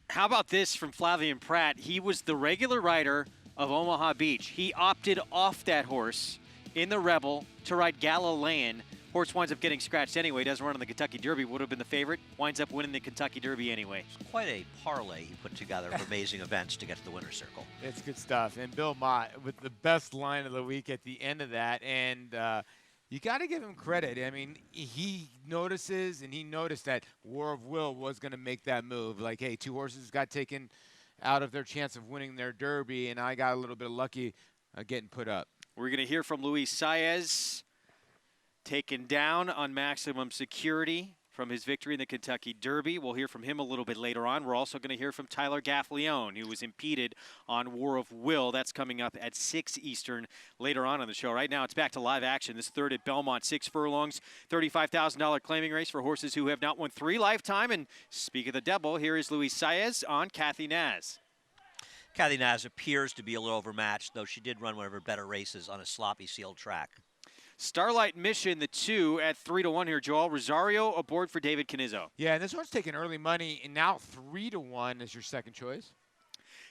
[SPEAKER 1] How about this from Flavien Prat? He was the regular rider of Omaha Beach. He opted off that horse in the Rebel to ride Galilean. Horse winds up getting scratched anyway. Doesn't run in the Kentucky Derby. Would have been the favorite. Winds up winning the Kentucky Derby anyway.
[SPEAKER 2] It's quite a parlay he put together of amazing events to get to the winner's circle.
[SPEAKER 3] It's good stuff. And Belmont with the best line of the week at the end of that. And you got to give him credit. I mean, he notices, and he noticed that War of Will was going to make that move. Like, hey, two horses got taken out of their chance of winning their Derby, and I got a little bit of lucky getting put up.
[SPEAKER 1] We're going to hear from Luis Saez, taken down on maximum security from his victory in the Kentucky Derby. We'll hear from him a little bit later on. We're also going to hear from Tyler Gaffalione, who was impeded on War of Will. That's coming up at 6 Eastern later on the show. Right now, it's back to live action. This third at Belmont, 6 furlongs, $35,000 claiming race for horses who have not won 3 lifetime. And speak of the devil, here is Luis Saez on Kathy Naz.
[SPEAKER 2] Kathy Naz appears to be a little overmatched, though she did run one of her better races on a sloppy sealed track.
[SPEAKER 1] Starlight Mission, the 2 at 3-1 here, Joel. Rosario aboard for David Canizzo.
[SPEAKER 3] Yeah, and this one's taking early money, and now 3-1 is your second choice.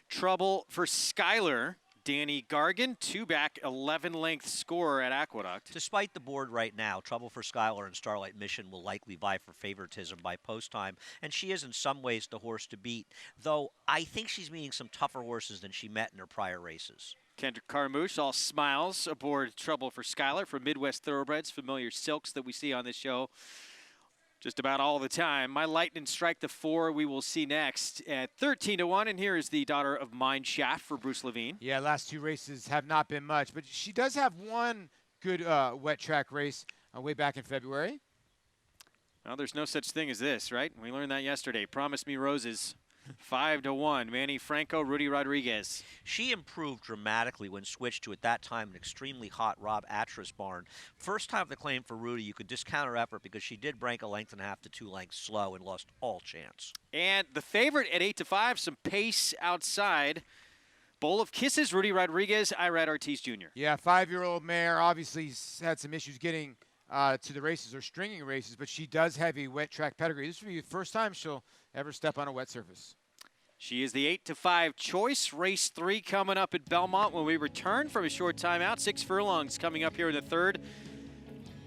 [SPEAKER 1] Trouble for Skyler. Danny Gargan, 2-back, 11-length score at Aqueduct.
[SPEAKER 2] Despite the board right now, Trouble for Skyler and Starlight Mission will likely vie for favoritism by post time, and she is in some ways the horse to beat, though I think she's meeting some tougher horses than she met in her prior races.
[SPEAKER 1] Kendrick Carmouche, all smiles aboard Trouble for Skyler from Midwest Thoroughbreds, familiar silks that we see on this show just about all the time. My Lightning Strike, the 4, we will see next at 13-1, and here is the daughter of Mine Shaft for Bruce Levine.
[SPEAKER 3] Yeah, last 2 races have not been much, but she does have one good wet track race way back in February.
[SPEAKER 1] Well, there's no such thing as this, right? We learned that yesterday. Promise Me Roses. 5-1, Manny Franco, Rudy Rodriguez.
[SPEAKER 2] She improved dramatically when switched to, at that time, an extremely hot Rob Atras barn. First time of the claim for Rudy, you could discount her effort because she did break a length and a half to 2 lengths slow and lost all chance.
[SPEAKER 1] And the favorite at 8-5, some pace outside. Bowl of Kisses, Rudy Rodriguez, Irad Ortiz Jr.
[SPEAKER 3] Yeah, 5-year-old mare, obviously had some issues getting to the races or stringing races, but she does have a wet track pedigree. This will be the first time she'll ever step on a wet surface.
[SPEAKER 1] She is the 8-5 choice. Race 3 coming up at Belmont when we return from a short timeout. 6 furlongs coming up here in the third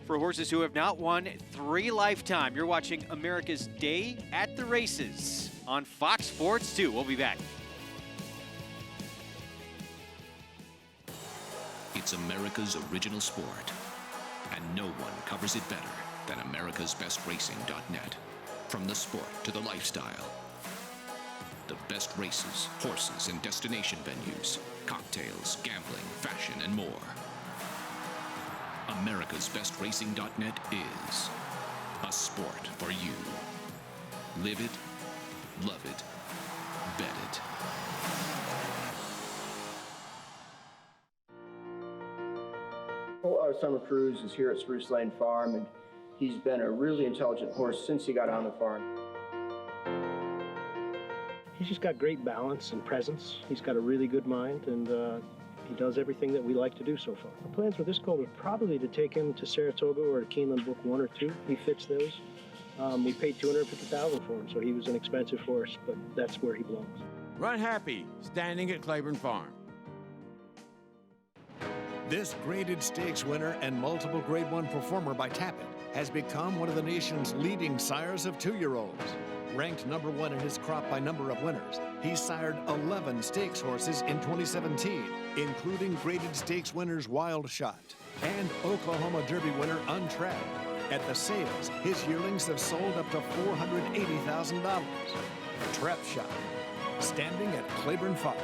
[SPEAKER 1] for horses who have not won 3 lifetime. You're watching America's Day at the Races on Fox Sports 2. We'll be back.
[SPEAKER 15] It's America's original sport, and no one covers it better than americasbestracing.net. From the sport to the lifestyle, the best races, horses, and destination venues, cocktails, gambling, fashion, and more. americasbestracing.net is a sport for you. Live it, love it, bet it.
[SPEAKER 16] Well, our summer cruise is here at Spruce Lane Farm, and he's been a really intelligent horse since he got on the farm.
[SPEAKER 17] He's just got great balance and presence. He's got a really good mind, and he does everything that we like to do so far. Our plans with this colt are probably to take him to Saratoga or to Keeneland Book 1 or 2. He fits those. We paid $250,000 for him, so he was an expensive horse, but that's where he belongs.
[SPEAKER 6] Run Happy, standing at Claiborne Farm.
[SPEAKER 9] This graded stakes winner and multiple Grade 1 performer by Tapit has become one of the nation's leading sires of 2-year-olds. Ranked number 1 in his crop by number of winners, he sired 11 stakes horses in 2017, including graded stakes winners Wild Shot and Oklahoma Derby winner Untrapped. At the sales, his yearlings have sold up to $480,000. Trap Shot, standing at Claiborne Farm.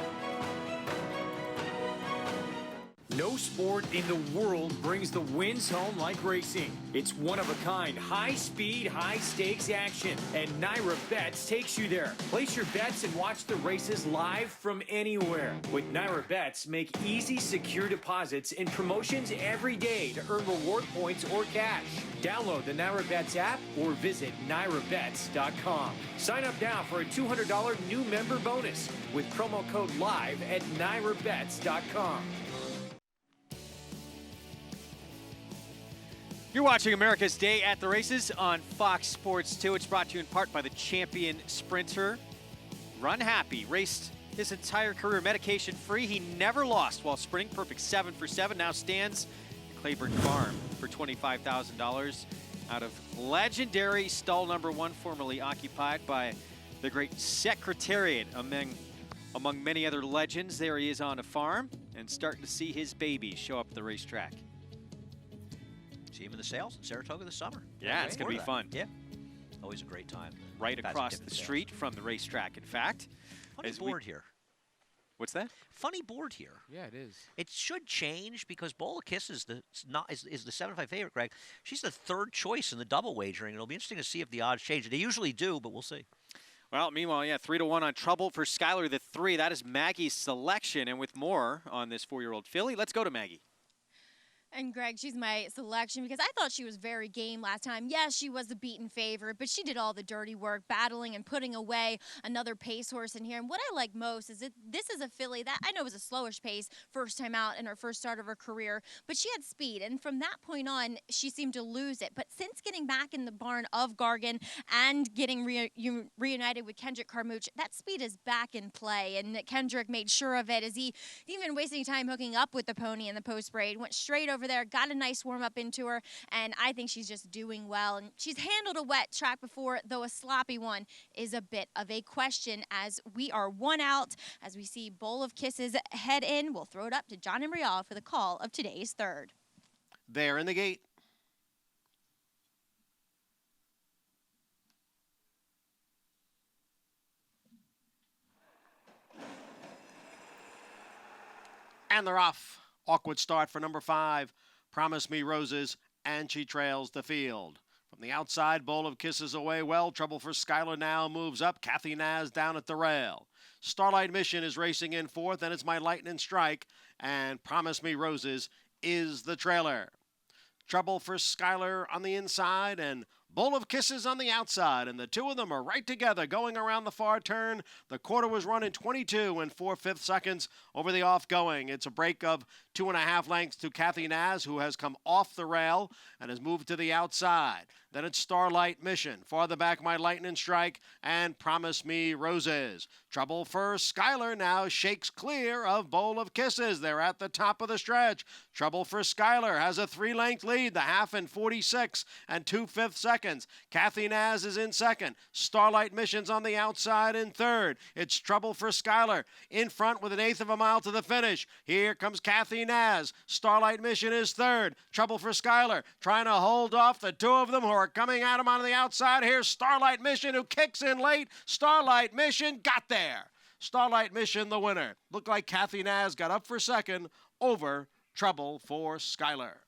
[SPEAKER 8] No sport in the world brings the wins home like racing. It's one-of-a-kind, high-speed, high-stakes action, and Naira Bets takes you there. Place your bets and watch the races live from anywhere. With Naira Bets, make easy, secure deposits and promotions every day to earn reward points or cash. Download the Naira Bets app or visit NairaBets.com. Sign up now for a $200 new member bonus with promo code LIVE at NairaBets.com.
[SPEAKER 1] You're watching America's Day at the Races on Fox Sports 2. It's brought to you in part by the champion sprinter. Run Happy raced his entire career medication-free. He never lost while sprinting. Perfect 7 for 7. Now stands at Claiborne Farm for $25,000 out of legendary stall number 1, formerly occupied by the great Secretariat among many other legends. There he is on a farm and starting to see his babies show up at the racetrack.
[SPEAKER 2] See him in the sales in Saratoga this summer.
[SPEAKER 1] Yeah, it's going to be fun.
[SPEAKER 2] Yeah, always a great time.
[SPEAKER 1] Right across the street from the racetrack, in fact.
[SPEAKER 2] Funny board here.
[SPEAKER 1] What's that?
[SPEAKER 2] Funny board here.
[SPEAKER 3] Yeah, it is.
[SPEAKER 2] It should change because Bowl of Kisses is the 7-5 favorite, Greg. She's the 3rd choice in the double wagering. It'll be interesting to see if the odds change. They usually do, but we'll see.
[SPEAKER 1] Well, meanwhile, yeah, 3-1 on Trouble for Skylar the 3. That is Maggie's selection, and with more on this 4-year-old filly, let's go to Maggie.
[SPEAKER 5] And Greg, she's my selection because I thought she was very game last time. Yes, she was the beaten favorite, but she did all the dirty work, battling and putting away another pace horse in here. And what I like most is that this is a filly that I know was a slowish pace first time out in her first start of her career, but she had speed. And from that point on, she seemed to lose it. But since getting back in the barn of Gargan and getting reunited with Kendrick Carmouche, that speed is back in play. And Kendrick made sure of it as he even wasting time hooking up with the pony in the post braid, went straight over there, got a nice warm-up into her, and I think she's just doing well. And she's handled a wet track before, though a sloppy one is a bit of a question as we are 1 out. As we see Bowl of Kisses head in, we'll throw it up to John Imbrial for the call of today's 3rd.
[SPEAKER 4] There in the gate. And they're off. Awkward start for number 5, Promise Me Roses, and she trails the field. From the outside, Bowl of Kisses away well. Trouble for Skylar now moves up. Kathy Naz down at the rail. Starlight Mission is racing in 4th, and it's My Lightning Strike. And Promise Me Roses is the trailer. Trouble for Skylar on the inside, and Bowl of Kisses on the outside, and the two of them are right together going around the far turn. The quarter was run in 22 and 4/5 seconds over the off-going. It's a break of 2.5 lengths to Kathy Naz, who has come off the rail and has moved to the outside. Then it's Starlight Mission. Farther back, My Lightning Strike and Promise Me Roses. Trouble for Skylar now shakes clear of Bowl of Kisses. They're at the top of the stretch. Trouble for Skylar has a 3-length lead, the half in 46 and 2/5 seconds. Kathy Naz is in 2nd. Starlight Mission's on the outside in 3rd. It's Trouble for Skylar in front with 1/8 of a mile to the finish. Here comes Kathy Naz. Starlight Mission is 3rd. Trouble for Skylar trying to hold off the two of them who are coming at him on the outside. Here's Starlight Mission, who kicks in late. Starlight Mission got there. Starlight Mission the winner. Looked like Kathy Naz got up for 2nd over Trouble for Skylar.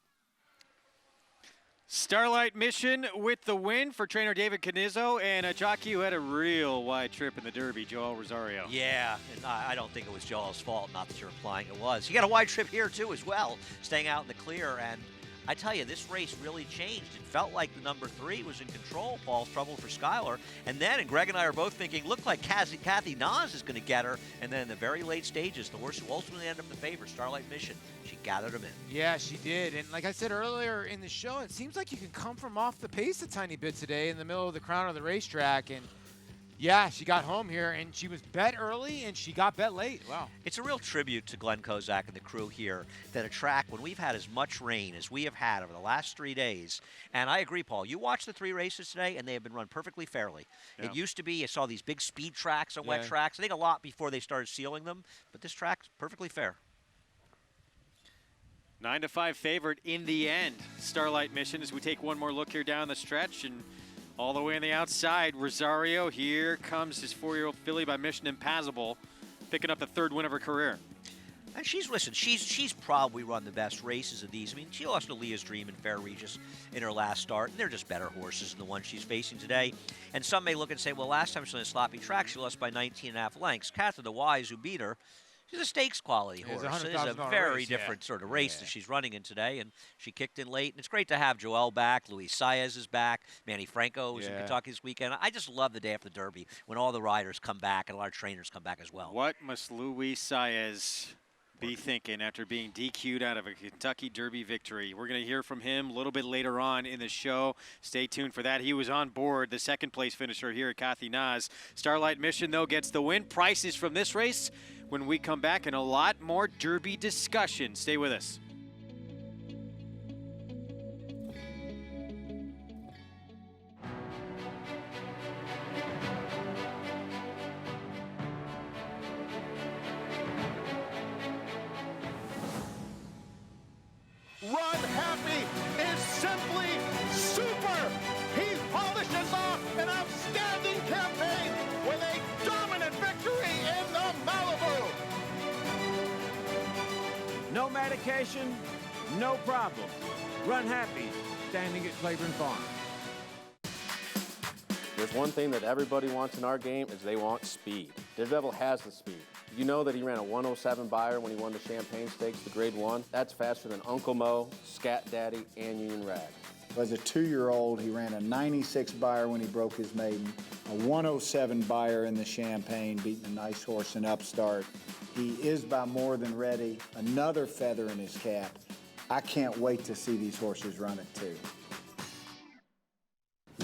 [SPEAKER 1] Starlight Mission with the win for trainer David Canizzo and a jockey who had a real wide trip in the Derby, Joel Rosario.
[SPEAKER 2] Yeah, and I don't think it was Joel's fault, not that you're implying it was. He got a wide trip here too as well, staying out in the clear, and I tell you, this race really changed. It felt like the number 3 was in control, Paul's Trouble for Skylar. And then, and Greg and I are both thinking, looked like Kathy Naz is going to get her. And then in the very late stages, the horse who ultimately ended up the favorite, Starlight Mission, she gathered him in.
[SPEAKER 3] Yeah, she did. And like I said earlier in the show, it seems like you can come from off the pace a tiny bit today in the middle of the crown of the racetrack. And yeah, she got home here, and she was bet early, and she got bet late. Wow.
[SPEAKER 2] It's a real tribute to Glenn Kozak and the crew here that a track, when we've had as much rain as we have had over the last 3 days, and I agree, Paul, you watched the 3 races today, and they have been run perfectly fairly. Yeah. It used to be, you saw these big speed tracks and wet tracks. I think a lot before they started sealing them, but this track's perfectly fair.
[SPEAKER 1] 9-5 favorite in the end. Starlight Mission as we take one more look here down the stretch, and all the way on the outside, Rosario. Here comes his 4-year-old filly by Mission Impassable, picking up the 3rd win of her career.
[SPEAKER 2] And she's probably run the best races of these. I mean, she lost to Leah's Dream and Fair Regis in her last start, and they're just better horses than the one she's facing today. And some may look and say, well, last time she was on a sloppy track, she lost by 19.5 lengths. Catherine the Wise, who beat her, she's a stakes quality horse. It's a very different sort of race that she's running in today, and she kicked in late. And it's great to have Joelle back. Luis Saez is back. Manny Franco was in Kentucky this weekend. I just love the day after the Derby when all the riders come back and a lot of trainers come back as well.
[SPEAKER 1] What must Luis Saez be thinking after being DQ'd out of a Kentucky Derby victory? We're going to hear from him a little bit later on in the show. Stay tuned for that. He was on board, the second place finisher here at Kathy Nas. Starlight Mission, though, gets the win. Prices from this race when we come back, and a lot more Derby discussion. Stay with us.
[SPEAKER 18] Run Happy is simply super. He polishes off an outstanding campaign with a dominant victory in the Malibu.
[SPEAKER 6] No medication, no problem. Run Happy, standing at Claiborne Farm.
[SPEAKER 19] There's one thing that everybody wants in our game is they want speed. Daredevil has the speed. You know that he ran a 107 buyer when he won the Champagne Stakes, the Grade 1. That's faster than Uncle Mo, Scat Daddy, and Union Rag.
[SPEAKER 20] As a 2-year-old, he ran a 96 buyer when he broke his maiden, a 107 buyer in the Champagne, beating a nice horse in Upstart. He is by more than ready, another feather in his cap. I can't wait to see these horses run it too.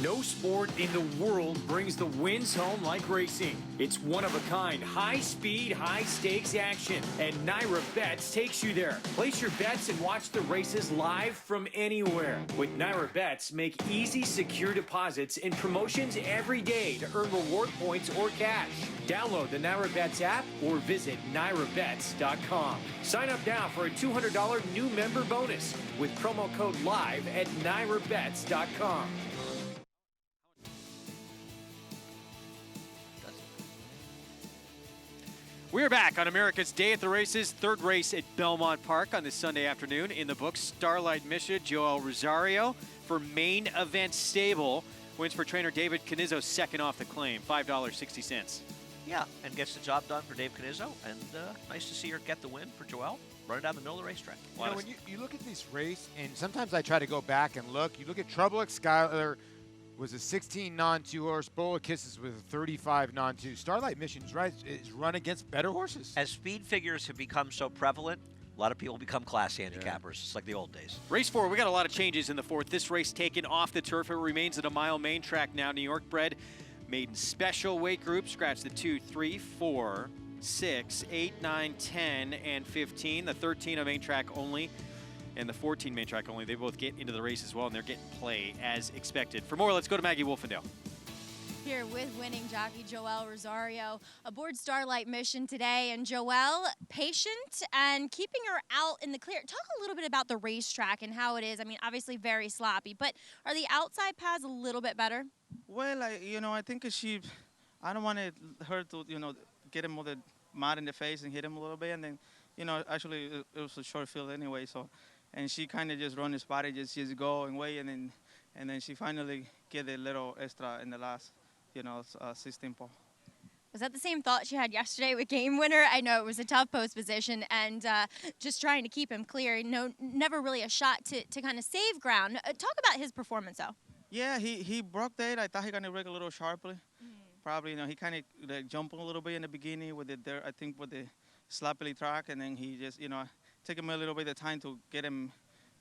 [SPEAKER 8] No sport in the world brings the wins home like racing. It's one-of-a-kind, high-speed, high-stakes action, and Naira Bets takes you there. Place your bets and watch the races live from anywhere. With Naira Bets, make easy, secure deposits and promotions every day to earn reward points or cash. Download the Naira Bets app or visit NairaBets.com. Sign up now for a $200 new member bonus with promo code LIVE at NairaBets.com.
[SPEAKER 1] We're back on America's Day at the Races, third race at Belmont Park on this Sunday afternoon. In the books, Starlight Mission, Joel Rosario for Main Event Stable. Wins for trainer David Canizzo, second off the claim, $5.60.
[SPEAKER 2] Yeah, and gets the job done for Dave Canizzo, and nice to see her get the win for Joel, running down the middle of the racetrack.
[SPEAKER 3] You know, when you look at this race, and sometimes I try to go back and look, you look at Trouble X Skyler, was a 16 non-2 horse. Bowl of Kisses with a 35 non-2. Starlight Mission's right is run against better horses.
[SPEAKER 2] As speed figures have become so prevalent, a lot of people become class handicappers, just like the old days.
[SPEAKER 1] Race 4, we got a lot of changes in the fourth. This race taken off the turf. It remains at a mile main track now. New York bred, maiden special weight group. Scratch the 2, 3, 4, 6, 8, 9, 10, and 15. The 13 a main track only, and the 14 main track only. They both get into the race as well, and they're getting play as expected. For more, let's go to Maggie Wolfendale.
[SPEAKER 5] Here with winning jockey Joel Rosario aboard Starlight Mission today. And Joel, patient and keeping her out in the clear. Talk a little bit about the racetrack and how it is. I mean, obviously very sloppy, but are the outside paths a little bit better?
[SPEAKER 21] Well, I think I don't want her to, get him with the mud in the face and hit him a little bit. And then, actually it was a short field anyway, so. And she kind of just run his body, just go and wait, and then she finally get a little extra in the last, 16 pole.
[SPEAKER 5] Was that the same thought she had yesterday with Game Winner? I know it was a tough post position and just trying to keep him clear. No, never really a shot to kind of save ground. Talk about his performance, though.
[SPEAKER 21] Yeah, he broke that. I thought he gonna break a little sharply. Probably, he kind of jumped a little bit in the beginning with I think with the sloppily track, and then he just, take him a little bit of time to get him,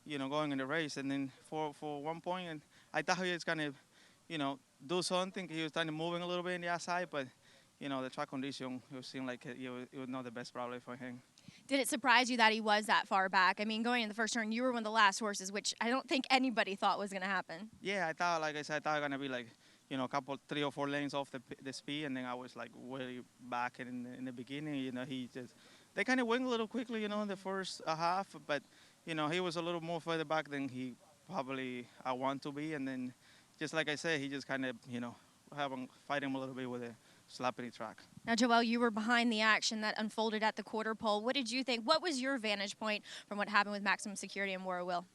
[SPEAKER 21] going in the race. And then for one point, and I thought he was gonna, do something. He was kind of moving a little bit in the outside, but, the track condition, it seemed like it was not the best probably for him.
[SPEAKER 5] Did it surprise you that he was that far back? I mean, going in the first turn, you were one of the last horses, which I don't think anybody thought was going to happen.
[SPEAKER 21] Yeah, I thought, like I said, I thought it was going to be like, a couple, 3 or 4 lanes off the speed, and then I was like way back in the beginning. They kind of went a little quickly, in the first half, but, he was a little more further back than he probably want to be. And then, just like I said, he just kind of, fight him a little bit with the sloppy track.
[SPEAKER 5] Now, Joel, you were behind the action that unfolded at the quarter pole. What did you think? What was your vantage point from what happened with Maximum Security and War of Will?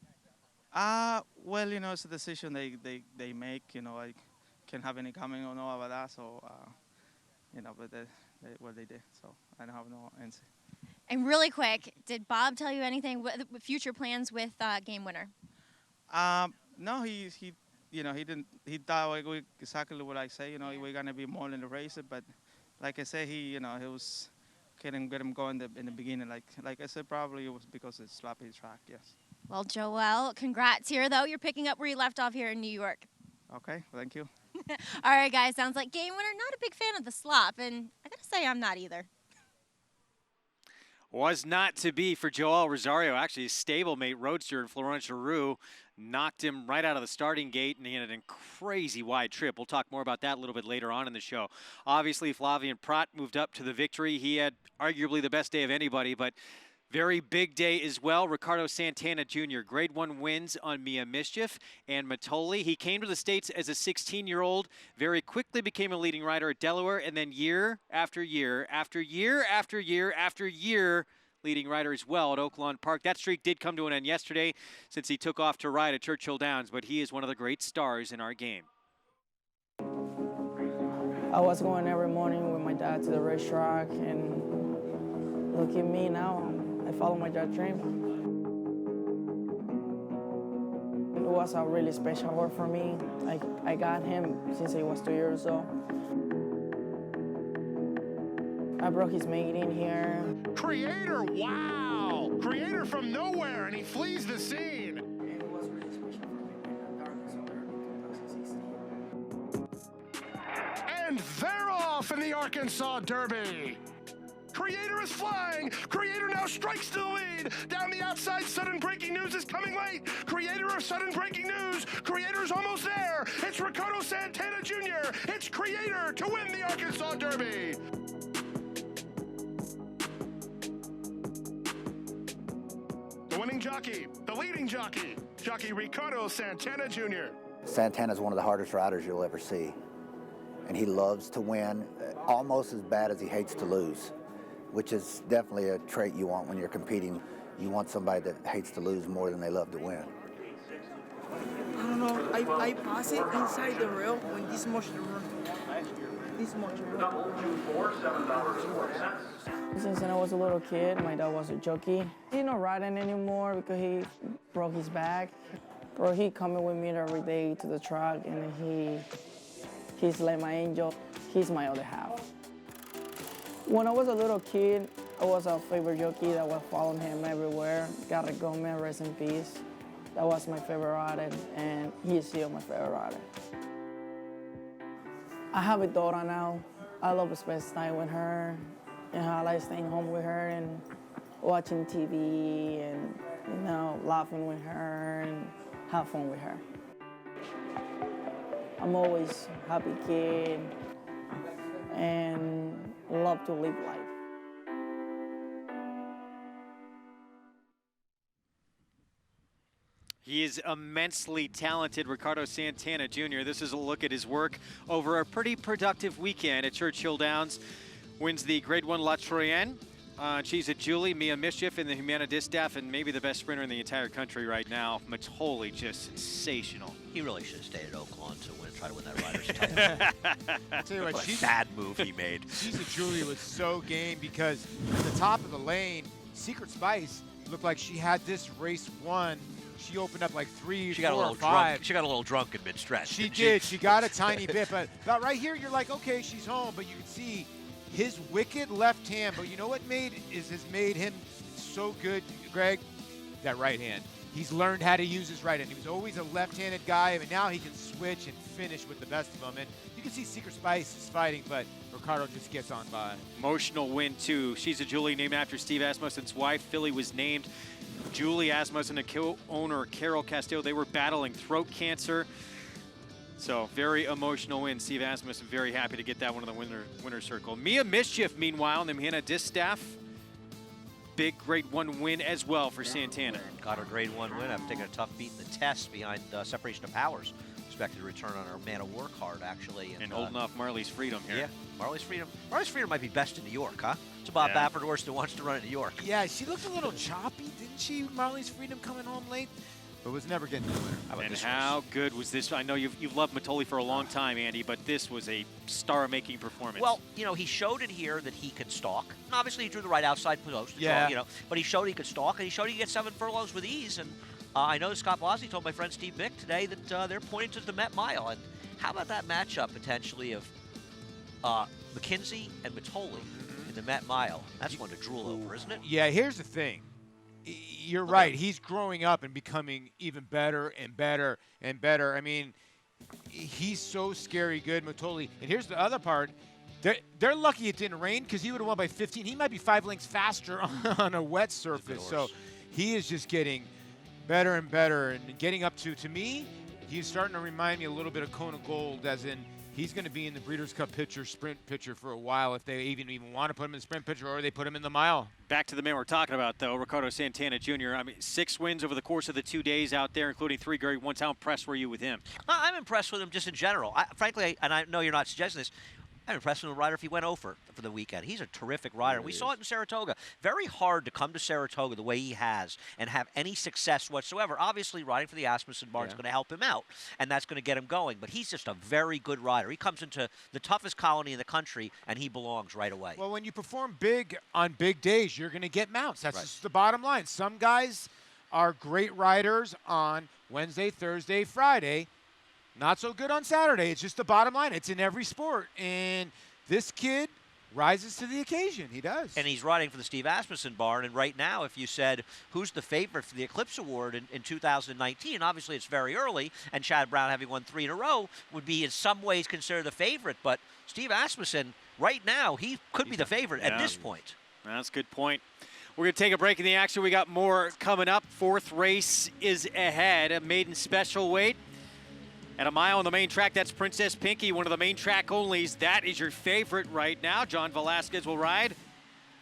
[SPEAKER 21] Well, you know, it's a decision they make. You know, I can't have any comment or no about that. So, you know, but what they did. So I don't have no answer.
[SPEAKER 5] And really quick, did Bob tell you anything? What future plans with Game Winner?
[SPEAKER 21] No, he you know, he didn't. He thought exactly what I say. You know, we're gonna be more in the race, but like I said, he was couldn't get him going in the beginning. Like I said, probably it was because it's sloppy track. Yes.
[SPEAKER 5] Well, Joel, congrats here though. You're picking up where you left off here in New York.
[SPEAKER 21] Okay, thank you.
[SPEAKER 5] All right, guys. Sounds like Game Winner not a big fan of the slop, and I gotta say I'm not either.
[SPEAKER 1] Was not to be for Joel Rosario. Actually, his stablemate Roadster and Florent Giroux knocked him right out of the starting gate, and he had a crazy wide trip. We'll talk more about that a little bit later on in the show. Obviously, Flavien Prat moved up to the victory. He had arguably the best day of anybody, but very big day as well. Ricardo Santana Jr. Grade 1 wins on Mia Mischief and Matoli. He came to the States as a 16-year-old, very quickly became a leading rider at Delaware, and then year after year after year after year after year, leading rider as well at Oaklawn Park. That streak did come to an end yesterday since he took off to ride at Churchill Downs, but he is one of the great stars in our game.
[SPEAKER 7] I was going every morning with my dad to the racetrack, and look at me now. I follow my dad's dream. It was a really special horse for me. I got him since he was 2 years old. I broke his maiden here.
[SPEAKER 18] Creator, wow! Creator from nowhere, and he flees the scene.
[SPEAKER 7] And it was really special for me when Arkansas Derby 2016.
[SPEAKER 18] And they're off in the Arkansas Derby. Creator is flying. Creator now strikes to the lead. Down the outside, sudden breaking news is coming late. Creator of sudden breaking news. Creator's almost there. It's Ricardo Santana Jr. It's Creator to win the Arkansas Derby. The winning jockey, the leading jockey, Jockey Ricardo Santana Jr.
[SPEAKER 22] Santana's one of the hardest riders you'll ever see. And he loves to win, almost as bad as he hates to lose, which is definitely a trait you want when you're competing. You want somebody that hates to lose more than they love to win.
[SPEAKER 23] I don't know, I pass it inside the rail when this much the run. This much.
[SPEAKER 7] Since I was a little kid, my dad was a jockey. He's not riding anymore because he broke his back. Bro, he coming with me every day to the track, and he's like my angel. He's my other half. When I was a little kid, I was a favorite jockey that was following him everywhere. Gary Gomez, rest in peace. That was my favorite rider, and he's still my favorite rider. I have a daughter now. I love to spend time with her, and I like staying home with her and watching TV and, laughing with her and have fun with her. I'm always a happy kid and love to live life.
[SPEAKER 1] He is immensely talented, Ricardo Santana Jr. This is a look at his work over a pretty productive weekend at Churchill Downs. Wins the Grade 1 La Troyenne. She's a Julie, Mia Mischief in the Humana Distaff, and maybe the best sprinter in the entire country right now. Matoli, just sensational.
[SPEAKER 2] He really should have stayed at Oaklawn to try to win that rider's title.
[SPEAKER 3] I'll tell you what,
[SPEAKER 2] a bad move he made.
[SPEAKER 3] She's a Julie was so game because at the top of the lane, Secret Spice looked like she had this race won. She opened up like 3, 4, or 5.
[SPEAKER 2] She got a little drunk in mid-stretch.
[SPEAKER 3] She did. She got a tiny bit, but right here you're like, okay, she's home. But you can see his wicked left hand. But you know what has made him so good, Greg? That right hand. He's learned how to use his right hand. He was always a left-handed guy, but now he can switch and finish with the best of them. And you can see Secret Spice is fighting, but Ricardo just gets on by.
[SPEAKER 1] Emotional win, too. She's a Julie named after Steve Asmussen's wife. Philly was named Julie Asmussen and co-owner Carol Castillo. They were battling throat cancer. So very emotional win. Steve Asmussen very happy to get that one in the winner circle. Mia Mischief, meanwhile, in the Humana Distaff. big Grade 1 win as well for Santana.
[SPEAKER 2] Got a Grade 1 win. I've taken a tough beat in the test behind separation of powers. Expected to return on our Man of War card, actually.
[SPEAKER 1] And holding off Marley's Freedom here.
[SPEAKER 2] Yeah, Marley's Freedom. Marley's Freedom might be best in New York, huh? It's Bob Baffert horse that wants to run in New York.
[SPEAKER 3] Yeah, she looked a little choppy, didn't she? Marley's Freedom coming home late, but was never getting to the winner.
[SPEAKER 1] And how good was this? I know you've loved Mitole for a long time, Andy, but this was a star-making performance.
[SPEAKER 2] Well, you know, he showed it here that he could stalk. And obviously, he drew the right outside post.
[SPEAKER 3] Yeah.
[SPEAKER 2] You know, but he showed he could stalk, and he showed he could get 7 furlongs with ease. And I know Scott Blasi told my friend Steve Bick today that they're pointing to the Met Mile. And how about that matchup potentially of McKenzie and Mitole in the Met Mile? That's one to drool over, isn't it?
[SPEAKER 3] Yeah, here's the thing. You're right. He's growing up and becoming even better and better and better. I mean, he's so scary good, Mitole. And here's the other part. They're lucky it didn't rain because he would have won by 15. He might be 5 lengths faster on a wet surface. So he is just getting better and better and getting up to me, he's starting to remind me a little bit of Kona Gold, as in he's going to be in the Breeders' Cup sprint picture for a while if they even want to put him in the sprint picture or they put him in the mile.
[SPEAKER 1] Back to the man we're talking about, though, Ricardo Santana Jr. I mean, 6 wins over the course of the 2 days out there, including 3 Grade 1s. How impressed were you with him?
[SPEAKER 2] I'm impressed with him just in general. Frankly, and I know you're not suggesting this, I'm impressed with a rider if he went over for the weekend. He's a terrific rider. We saw it in Saratoga. Very hard to come to Saratoga the way he has and have any success whatsoever. Obviously, riding for the Asmussen barn is going to help him out, and that's going to get him going. But he's just a very good rider. He comes into the toughest colony in the country, and he belongs right away.
[SPEAKER 3] Well, when you perform big on big days, you're going to get mounts. That's just the bottom line. Some guys are great riders on Wednesday, Thursday, Friday. Not so good on Saturday. It's just the bottom line. It's in every sport. And this kid rises to the occasion. He does.
[SPEAKER 2] And he's riding for the Steve Asmussen barn. And right now, if you said, who's the favorite for the Eclipse Award in 2019, obviously it's very early, and Chad Brown, having won 3 in a row, would be in some ways considered the favorite. But Steve Asmussen, right now, he could be the favorite at this point.
[SPEAKER 1] That's a good point. We're going to take a break in the action. We got more coming up. 4th race is ahead. A maiden special weight. At a mile on the main track, that's Princess Pinky, one of the main track onlys. That is your favorite right now. John Velasquez will ride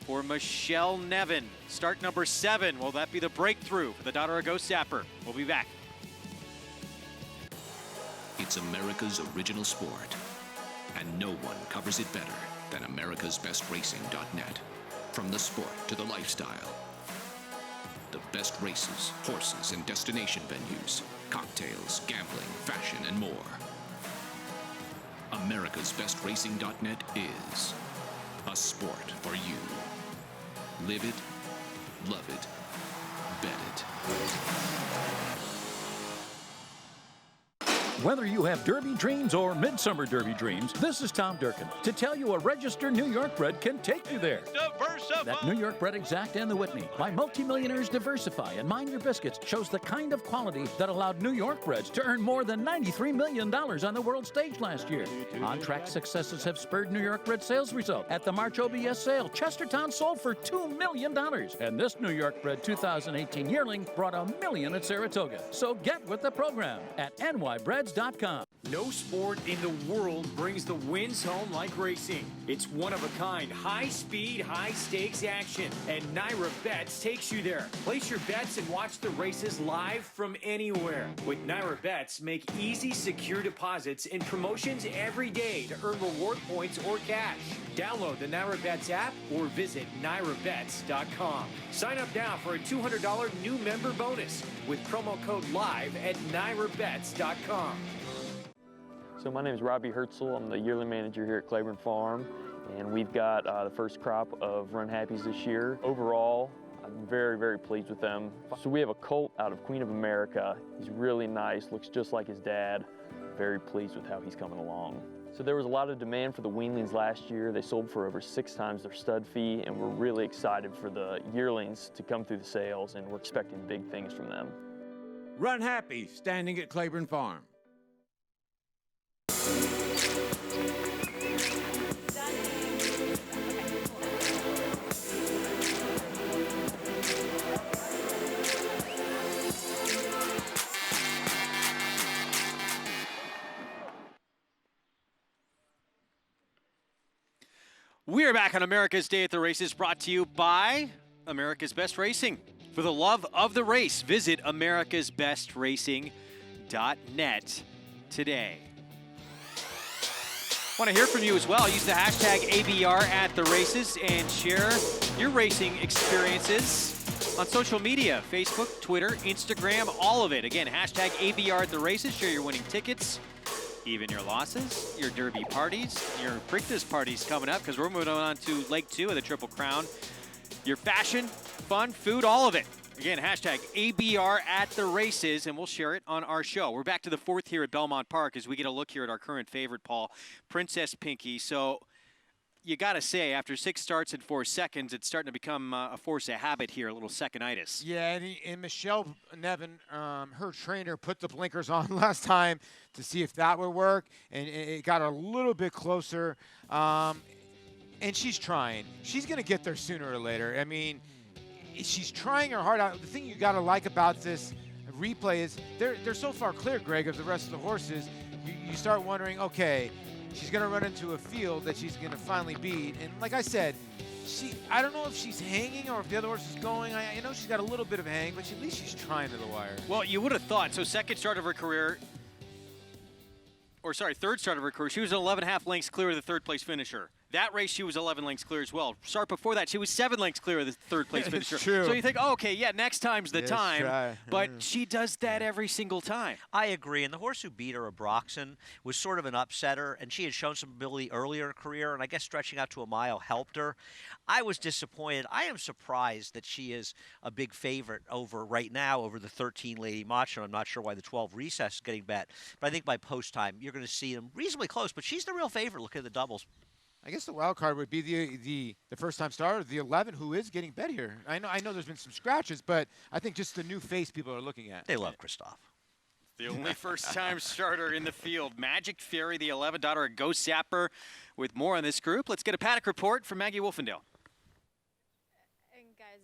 [SPEAKER 1] for Michelle Nevin. Start number 7. Will that be the breakthrough for the daughter of Ghost Sapper? We'll be back.
[SPEAKER 15] It's America's original sport, and no one covers it better than americasbestracing.net. From the sport to the lifestyle, the best races, horses, and destination venues, cocktails, gambling, fashion, and more. americasbestracing.net is a sport for you. Live it, love it, bet it.
[SPEAKER 10] Whether you have Derby dreams or Midsummer Derby dreams, this is Tom Durkin to tell you a registered New York bred can take you there. That New York bred Exact and the Whitney by multimillionaires Diversify and Mind Your Biscuits shows the kind of quality that allowed New York breds to earn more than $93 million on the world stage last year. On-track successes have spurred New York bred sales result. At the March OBS sale, Chestertown sold for $2 million. And this New York bred 2018 yearling brought $1 million at Saratoga. So get with the program at nybreds.com.
[SPEAKER 8] No sport in the world brings the wins home like racing. It's one-of-a-kind, high-speed, high-stakes action, and Naira Bets takes you there. Place your bets and watch the races live from anywhere. With Naira Bets, make easy, secure deposits and promotions every day to earn reward points or cash. Download the Naira Bets app or visit NairaBets.com. Sign up now for a $200 new member bonus with promo code LIVE at NairaBets.com.
[SPEAKER 11] So my name is Robbie Herzl. I'm the yearling manager here at Claiborne Farm, and we've got the first crop of Run Happies this year. Overall, I'm very, very pleased with them. So we have a colt out of Queen of America. He's really nice, looks just like his dad. Very pleased with how he's coming along. So there was a lot of demand for the weanlings last year. They sold for over 6 times their stud fee, and we're really excited for the yearlings to come through the sales, and we're expecting big things from them.
[SPEAKER 6] Run Happy, standing at Claiborne Farm.
[SPEAKER 1] We are back on America's Day at the Races, brought to you by America's Best Racing. For the love of the race, visit americasbestracing.net today. Want to hear from you as well. Use the hashtag ABR at the races and share your racing experiences on social media, Facebook, Twitter, Instagram, all of it. Again, hashtag ABR at the races. Share your winning tickets, even your losses, your Derby parties, your Preakness parties coming up, because we're moving on to Leg 2 of the Triple Crown. Your fashion, fun, food, all of it. Again, hashtag ABR at the races, and we'll share it on our show. We're back to the 4th here at Belmont Park as we get a look here at our current favorite, Paul, Princess Pinky. So you got to say, after 6 starts in 4 seconds, it's starting to become a force of habit here, a little second-itis.
[SPEAKER 3] Yeah, and Michelle Nevin, her trainer, put the blinkers on last time to see if that would work, and it got a little bit closer. And she's trying. She's going to get there sooner or later. I mean, she's trying her heart out. The thing you got to like about this replay is they're so far clear, Greg, of the rest of the horses. You start wondering, okay, she's going to run into a field that she's going to finally beat. And like I said, I don't know if she's hanging or if the other horse is going. I know she's got a little bit of a hang, but at least she's trying to the wire.
[SPEAKER 1] Well, you would have thought. So second start of her career, third start of her career, she was 11.5 lengths clear of the third-place finisher. That race, she was 11 lengths clear as well. Start before that, she was 7 lengths clear of the third-place finisher.
[SPEAKER 3] True.
[SPEAKER 1] So you think, oh, okay, yeah, next time's the time.
[SPEAKER 3] Try.
[SPEAKER 1] But she does that every single time.
[SPEAKER 2] I agree. And the horse who beat her, Broxton, was sort of an upsetter, and she had shown some ability earlier in her career, and I guess stretching out to a mile helped her. I was disappointed. I am surprised that she is a big favorite right now over the 13 Lady Macho. I'm not sure why the 12 Recess is getting bet, but I think by post time you're going to see them reasonably close. But she's the real favorite. Look at the doubles.
[SPEAKER 3] I guess the wild card would be the first-time starter, the 11, who is getting bet here. I know there's been some scratches, but I think just the new face people are looking at.
[SPEAKER 2] They love Christoph.
[SPEAKER 1] The only first-time starter in the field. Magic Fairy, the 11 daughter of Ghost Sapper. With more on this group, let's get a Paddock report from Maggie Wolfendale.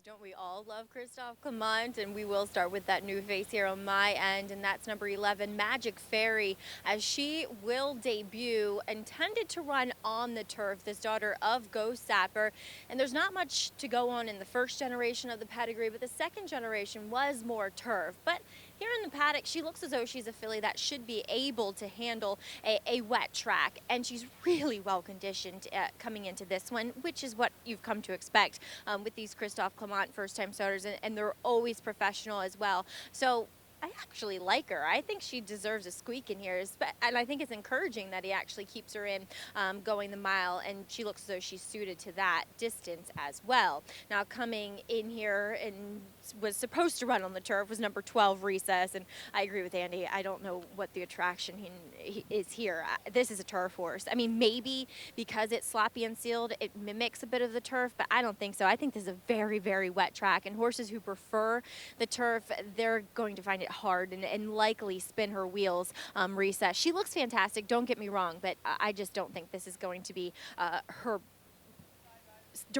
[SPEAKER 12] Don't we all love Christophe Clement? And we will start with that new face here on my end, and that's number 11, Magic Fairy, as she will debut, intended to run on the turf, this daughter of Ghost Sapper. And there's not much to go on in the first generation of the pedigree, but the second generation was more turf. But here in the paddock, she looks as though she's a filly that should be able to handle a wet track, and she's really well conditioned coming into this one, which is what you've come to expect with these Christophe Clement first-time starters, and they're always professional as well. So I actually like her. I think she deserves a squeak in here, and I think it's encouraging that he actually keeps her in going the mile, and she looks as though she's suited to that distance as well. Now coming in here and was supposed to run on the turf was number 12, Recess, and I agree with Andy. I don't know what the attraction is here. This is a turf horse. I mean, maybe because it's sloppy and sealed, it mimics a bit of the turf, but I don't think so. I think this is a very, very wet track, and horses who prefer the turf, they're going to find it hard and likely spin her wheels. Recess, she looks fantastic, don't get me wrong, but I just don't think this is going to be her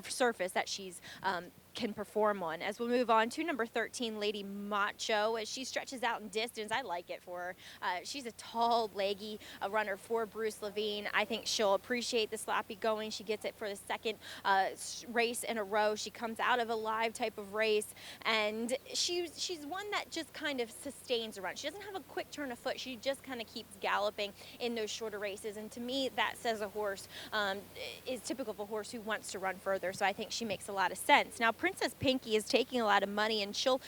[SPEAKER 12] surface that she's can perform on. As we'll move on to number 13, Lady Macho, as she stretches out in distance. I like it for her. She's a tall, leggy runner for Bruce Levine. I think she'll appreciate the sloppy going. She gets it for the second race in a row. She comes out of a live type of race, and she's one that just kind of sustains a run. She doesn't have a quick turn of foot. She just kind of keeps galloping in those shorter races, and to me, that says a horse is typical of a horse who wants to run further, so I think she makes a lot of sense. Now, Princess Pinky is taking a lot of money, and she'll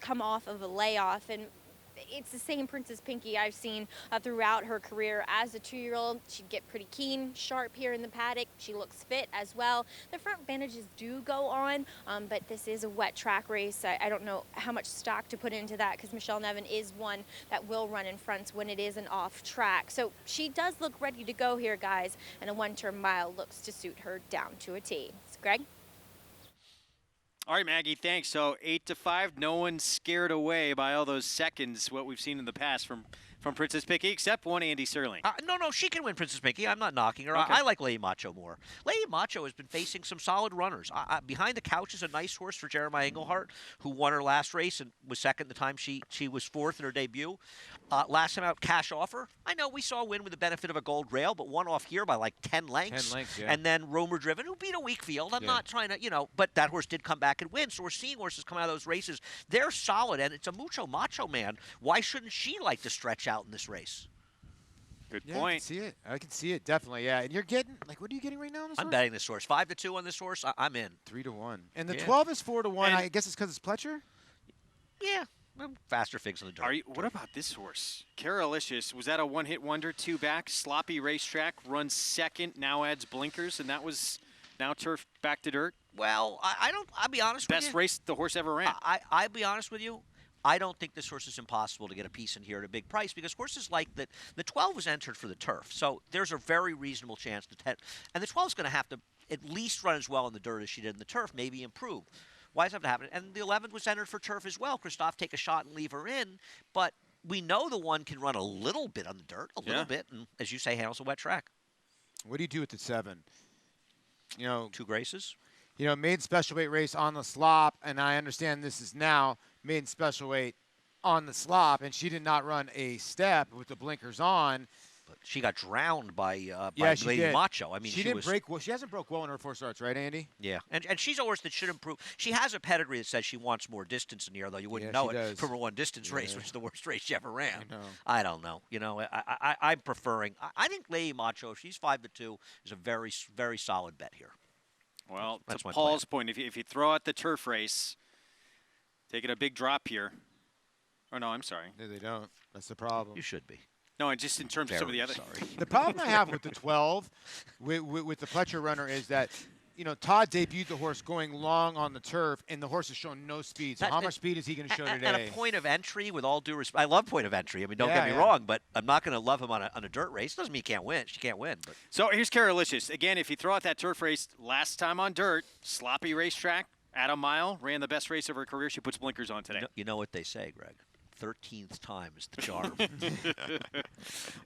[SPEAKER 12] come off of a layoff, and it's the same Princess Pinky I've seen throughout her career as a 2-year-old. She'd get pretty keen, sharp here in the paddock. She looks fit as well. The front bandages do go on, but this is a wet track race. I don't know how much stock to put into that, because Michelle Nevin is one that will run in fronts when it is an off track. So she does look ready to go here, guys, and a 1-turn mile looks to suit her down to a T. So, Greg?
[SPEAKER 1] All right, Maggie, thanks. So 8-5, no one's scared away by all those seconds, what we've seen in the past from Princess Pinky, except one Andy Serling.
[SPEAKER 2] No, she can win Princess Pinky. I'm not knocking her.
[SPEAKER 1] Okay.
[SPEAKER 2] I like Lady Macho more. Lady Macho has been facing some solid runners. Behind the Couch is a nice horse for Jeremiah Englehart, who won her last race and was second the time she was fourth in her debut. Last time out, Cash Offer. I know we saw a win with the benefit of a gold rail, but one off here by like 10 lengths.
[SPEAKER 3] 10 lengths, yeah.
[SPEAKER 2] And then Romer Driven, who beat a weak field. I'm not trying to, but that horse did come back and win. So we're seeing horses come out of those races. They're solid, and it's a mucho macho man. Why shouldn't she like to stretch out in this race?
[SPEAKER 1] Good
[SPEAKER 3] point. I can see it. I can see it, definitely, yeah. And you're getting, what are you getting right now on this horse?
[SPEAKER 2] I'm betting this horse. 5-2 on this horse. I'm in.
[SPEAKER 3] 3-1. And the 12 is 4-1. I guess it's because it's Pletcher?
[SPEAKER 2] Yeah. Faster figs on the dirt.
[SPEAKER 1] What about this horse? Carolicious, was that a one-hit wonder, 2 back, sloppy racetrack, runs second, now adds blinkers, and that was now turf back to dirt?
[SPEAKER 2] Well, I'll be honest with you.
[SPEAKER 1] Best race the horse ever ran.
[SPEAKER 2] I'll be honest with you. I don't think this horse is impossible to get a piece in here at a big price because horses like that. The 12 was entered for the turf, so there's a very reasonable chance and the 12 is going to have to at least run as well in the dirt as she did in the turf, maybe improve. Why does that happen? And the 11 was entered for turf as well. Christophe take a shot and leave her in, but we know the one can run a little bit on the dirt, a little bit, and as you say, handles a wet track.
[SPEAKER 3] What do you do with the 7?
[SPEAKER 2] 2 Graces.
[SPEAKER 3] Maiden special weight race on the slop, and I understand this is now maiden special weight on the slop, and she did not run a step with the blinkers on.
[SPEAKER 2] But she got drowned by
[SPEAKER 3] she
[SPEAKER 2] Lady
[SPEAKER 3] did.
[SPEAKER 2] Macho. I mean,
[SPEAKER 3] she didn't break. Well, she hasn't broke well in her 4 starts, right, Andy?
[SPEAKER 2] Yeah, and she's a horse that should improve. She has a pedigree that says she wants more distance in the air, though you wouldn't know it from her one distance race, which is the worst race she ever ran. I don't know. I'm preferring. I think Lady Macho, if she's 5-2, is a very, very solid bet here.
[SPEAKER 1] Well,
[SPEAKER 2] that's
[SPEAKER 1] to
[SPEAKER 2] my
[SPEAKER 1] Paul's point, if you throw out the turf race, taking a big drop here. Oh, no, I'm sorry.
[SPEAKER 3] No, they don't. That's the problem.
[SPEAKER 2] You should be.
[SPEAKER 1] No, and just in terms of some of the other.
[SPEAKER 3] The problem I have with the 12, with the Pletcher runner, is that, Todd debuted the horse going long on the turf, and the horse has shown no speed. So how much speed is he going to show today?
[SPEAKER 2] And a point of entry, with all due respect, I love point of entry. I mean, don't get me wrong, but I'm not going to love him on a dirt race. Doesn't mean he can't win. She can't win. But.
[SPEAKER 1] So here's Carolicious. Again, if you throw out that turf race, last time on dirt, sloppy racetrack, Adam Mile ran the best race of her career. She puts blinkers on today.
[SPEAKER 2] You know what they say, Greg. 13th time is the charm.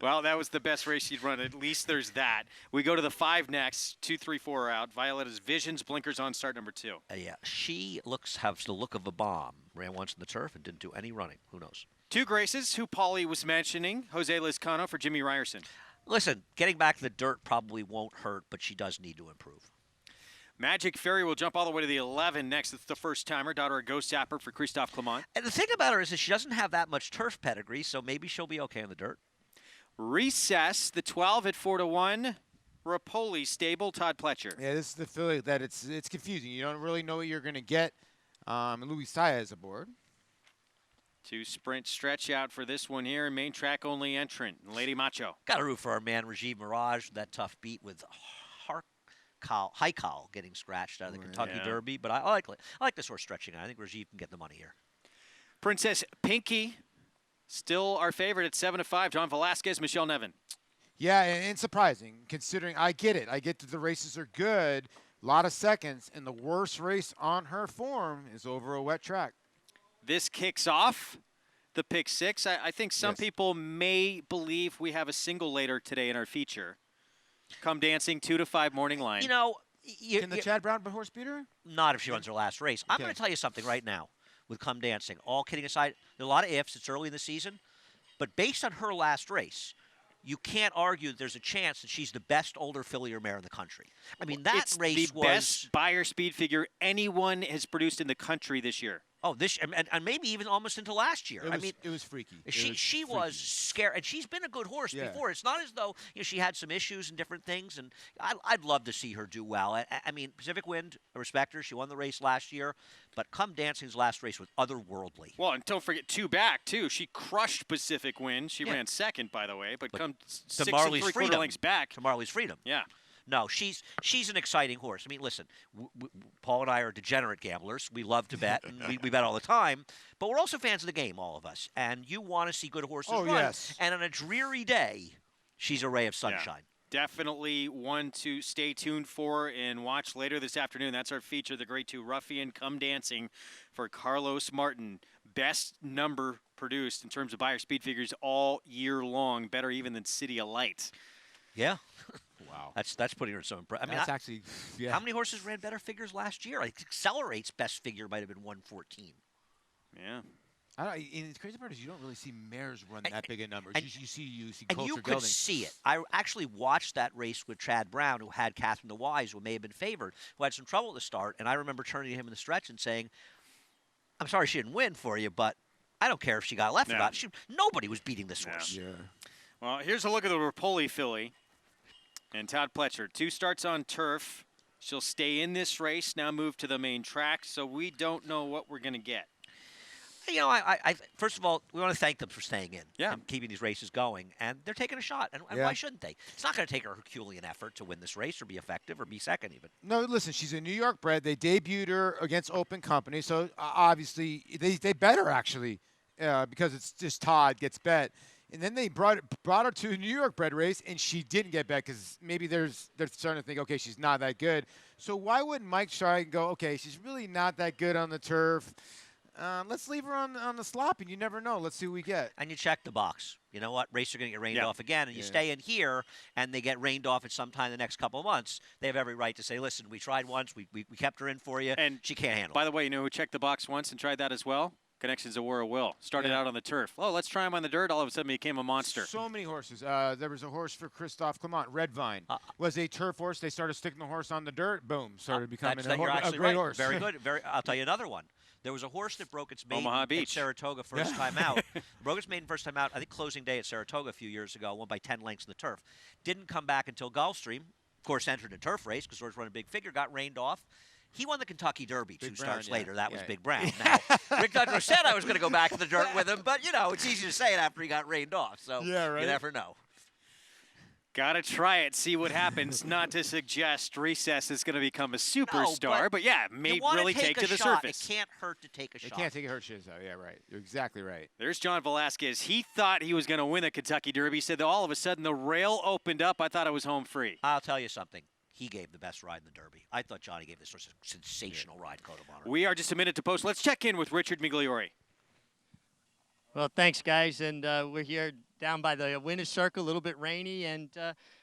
[SPEAKER 1] Well, that was the best race she'd run. At least there's that. We go to the 5 next. 2, 3, 4 are out. Violetta's Visions, blinkers on, start number 2.
[SPEAKER 2] Yeah, she has the look of a bomb. Ran once in the turf and didn't do any running. Who knows?
[SPEAKER 1] 2 Graces, who Paulie was mentioning. Jose Lizcano for Jimmy Ryerson.
[SPEAKER 2] Listen, getting back to the dirt probably won't hurt, but she does need to improve.
[SPEAKER 1] Magic Fairy will jump all the way to the 11 next. It's the first-timer, daughter of Ghost Zapper for Christophe Clement.
[SPEAKER 2] And the thing about her is that she doesn't have that much turf pedigree, so maybe she'll be okay in the dirt.
[SPEAKER 1] Recess, the 12 at 4-1. Rapoli stable, Todd Pletcher.
[SPEAKER 3] Yeah, this is the feeling that it's confusing. You don't really know what you're going to get. Luis Saez aboard.
[SPEAKER 1] 2 sprint stretch out for this one here. Main track only entrant, Lady Macho.
[SPEAKER 2] Got to root for our man, Rajiv Mirage, that tough beat with Haikal getting scratched out of the Kentucky Derby, but I like this horse stretching. I think Rajiv can get the money here.
[SPEAKER 1] Princess Pinky, still our favorite at 7-5. John Velasquez, Michelle Nevin.
[SPEAKER 3] Yeah, and surprising considering I get it. I get that the races are good, a lot of seconds, and the worst race on her form is over a wet track.
[SPEAKER 1] This kicks off the pick 6. I think some people may believe we have a single later today in our feature. Come Dancing, 2-5 morning line.
[SPEAKER 3] Can the Chad Brown horse beat her?
[SPEAKER 2] Not if she runs her last race. I'm going to tell you something right now with Come Dancing. All kidding aside, there are a lot of ifs. It's early in the season. But based on her last race, you can't argue that there's a chance that she's the best older filly or mare in the country. I mean, that race was
[SPEAKER 1] the best Beyer speed figure anyone has produced in the country this year.
[SPEAKER 2] Oh, and maybe even almost into last year.
[SPEAKER 3] It was freaky.
[SPEAKER 2] She was scared, and she's been a good horse before. It's not as though she had some issues and different things, and I'd love to see her do well. I mean, Pacific Wind, I respect her. She won the race last year, but Come Dancing's last race was otherworldly.
[SPEAKER 1] Well, and don't forget 2 back too. She crushed Pacific Wind. She ran second, by the way, but come 6 3/4 lengths back
[SPEAKER 2] to Marley's Freedom.
[SPEAKER 1] Yeah.
[SPEAKER 2] No, she's an exciting horse. I mean, listen, Paul and I are degenerate gamblers. We love to bet, and we bet all the time. But we're also fans of the game, all of us. And you want to see good horses run.
[SPEAKER 3] Yes.
[SPEAKER 2] And on a dreary day, she's a ray of sunshine.
[SPEAKER 1] Yeah. Definitely one to stay tuned for and watch later this afternoon. That's our feature, the Grade 2 Ruffian Come Dancing for Carlos Martin. Best number produced in terms of Beyer speed figures all year long. Better even than City of Light.
[SPEAKER 2] Yeah.
[SPEAKER 3] Wow.
[SPEAKER 2] That's putting her in some impression. I mean,
[SPEAKER 3] that's actually,
[SPEAKER 2] how many horses ran better figures last year? Like Accelerate's best figure might have been 114.
[SPEAKER 1] Yeah.
[SPEAKER 3] In the crazy part is you don't really see mares run that big a numbers. You see
[SPEAKER 2] and
[SPEAKER 3] culture
[SPEAKER 2] you could
[SPEAKER 3] building.
[SPEAKER 2] see it. I actually watched that race with Chad Brown, who had Catherine the Wise, who may have been favored, who had some trouble at the start. And I remember turning to him in the stretch and saying, I'm sorry she didn't win for you, but I don't care if she got left or not. Nobody was beating this horse.
[SPEAKER 1] Yeah. Well, here's a look at the Rapoli filly. And Todd Pletcher, 2 starts on turf. She'll stay in this race, now move to the main track, so we don't know what we're going to get.
[SPEAKER 2] You know, first of all, we want to thank them for staying in and keeping these races going, and they're taking a shot, and why shouldn't they? It's not going to take a Herculean effort to win this race or be effective or be second even.
[SPEAKER 3] No, listen, she's a New York bred. They debuted her against Open Company, so obviously they bet her actually because it's just Todd gets bet. And then they brought her to a New York bred race, and she didn't get bet because maybe they're starting to think, okay, she's not that good. So why wouldn't Mike try and go, okay, she's really not that good on the turf. Let's leave her on the slop, and you never know. Let's see what we get.
[SPEAKER 2] And you check the box. You know what? Races are going to get rained off again, and you stay in here, and they get rained off at some time the next couple of months. They have every right to say, listen, we tried once. We kept her in for you, and she can't handle it.
[SPEAKER 1] By the way, you know who checked the box once and tried that as well? Connections Awara Will. Started out on the turf. Oh, let's try him on the dirt. All of a sudden, he became a monster.
[SPEAKER 3] So many horses. There was a horse for Christophe Clement, Red Vine. Was a turf horse. They started sticking the horse on the dirt. Boom. Started becoming a great horse.
[SPEAKER 2] Very good. I'll tell you another one. There was a horse that broke its maiden
[SPEAKER 1] Omaha
[SPEAKER 2] at
[SPEAKER 1] Beach.
[SPEAKER 2] Saratoga first time out. Broke its maiden first time out, I think closing day at Saratoga a few years ago, won by 10 lengths in the turf. Didn't come back until Gulfstream. Of course, entered a turf race because horse run a big figure, got rained off. He won the Kentucky Derby
[SPEAKER 3] Big
[SPEAKER 2] 2
[SPEAKER 3] Brown,
[SPEAKER 2] starts later. That was Big Brown. Now, Rick Dudrow said I was going to go back to the dirt with him, but, you know, it's easy to say it after he got rained off. So you never know.
[SPEAKER 1] Got to try it, see what happens. Not to suggest Recess is going to become a superstar, but yeah, may really take to the surface.
[SPEAKER 2] It can't hurt to take a shot.
[SPEAKER 3] It can't take a hurt shot. Yeah, right. You're exactly right.
[SPEAKER 1] There's John Velasquez. He thought he was going to win the Kentucky Derby. He said that all of a sudden the rail opened up. I thought it was home free.
[SPEAKER 2] I'll tell you something. He gave the best ride in the Derby. I thought Johnny gave this horse a sensational ride, Code of Honor.
[SPEAKER 1] We are just a minute to post. Let's check in with Richard Migliore.
[SPEAKER 13] Well, thanks, guys. And we're here down by the winner's circle, a little bit rainy, and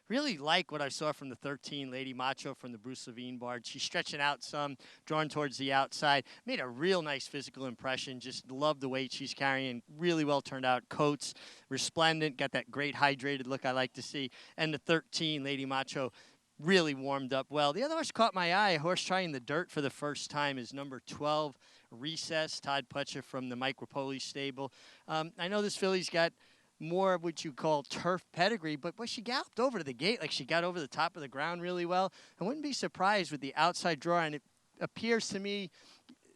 [SPEAKER 13] really like what I saw from the 13, Lady Macho from the Bruce Levine barge. She's stretching out some, drawn towards the outside. Made a real nice physical impression. Just love the weight she's carrying. Really well turned out coats, resplendent, got that great hydrated look I like to see. And the 13, Lady Macho, really warmed up well. The other horse caught my eye. A horse trying the dirt for the first time is number 12, Recess, Todd Pletcher from the Mike Rapoli stable. I know this filly's got more of what you call turf pedigree, but she galloped over to the gate like she got over the top of the ground really well. I wouldn't be surprised with the outside draw, and it appears to me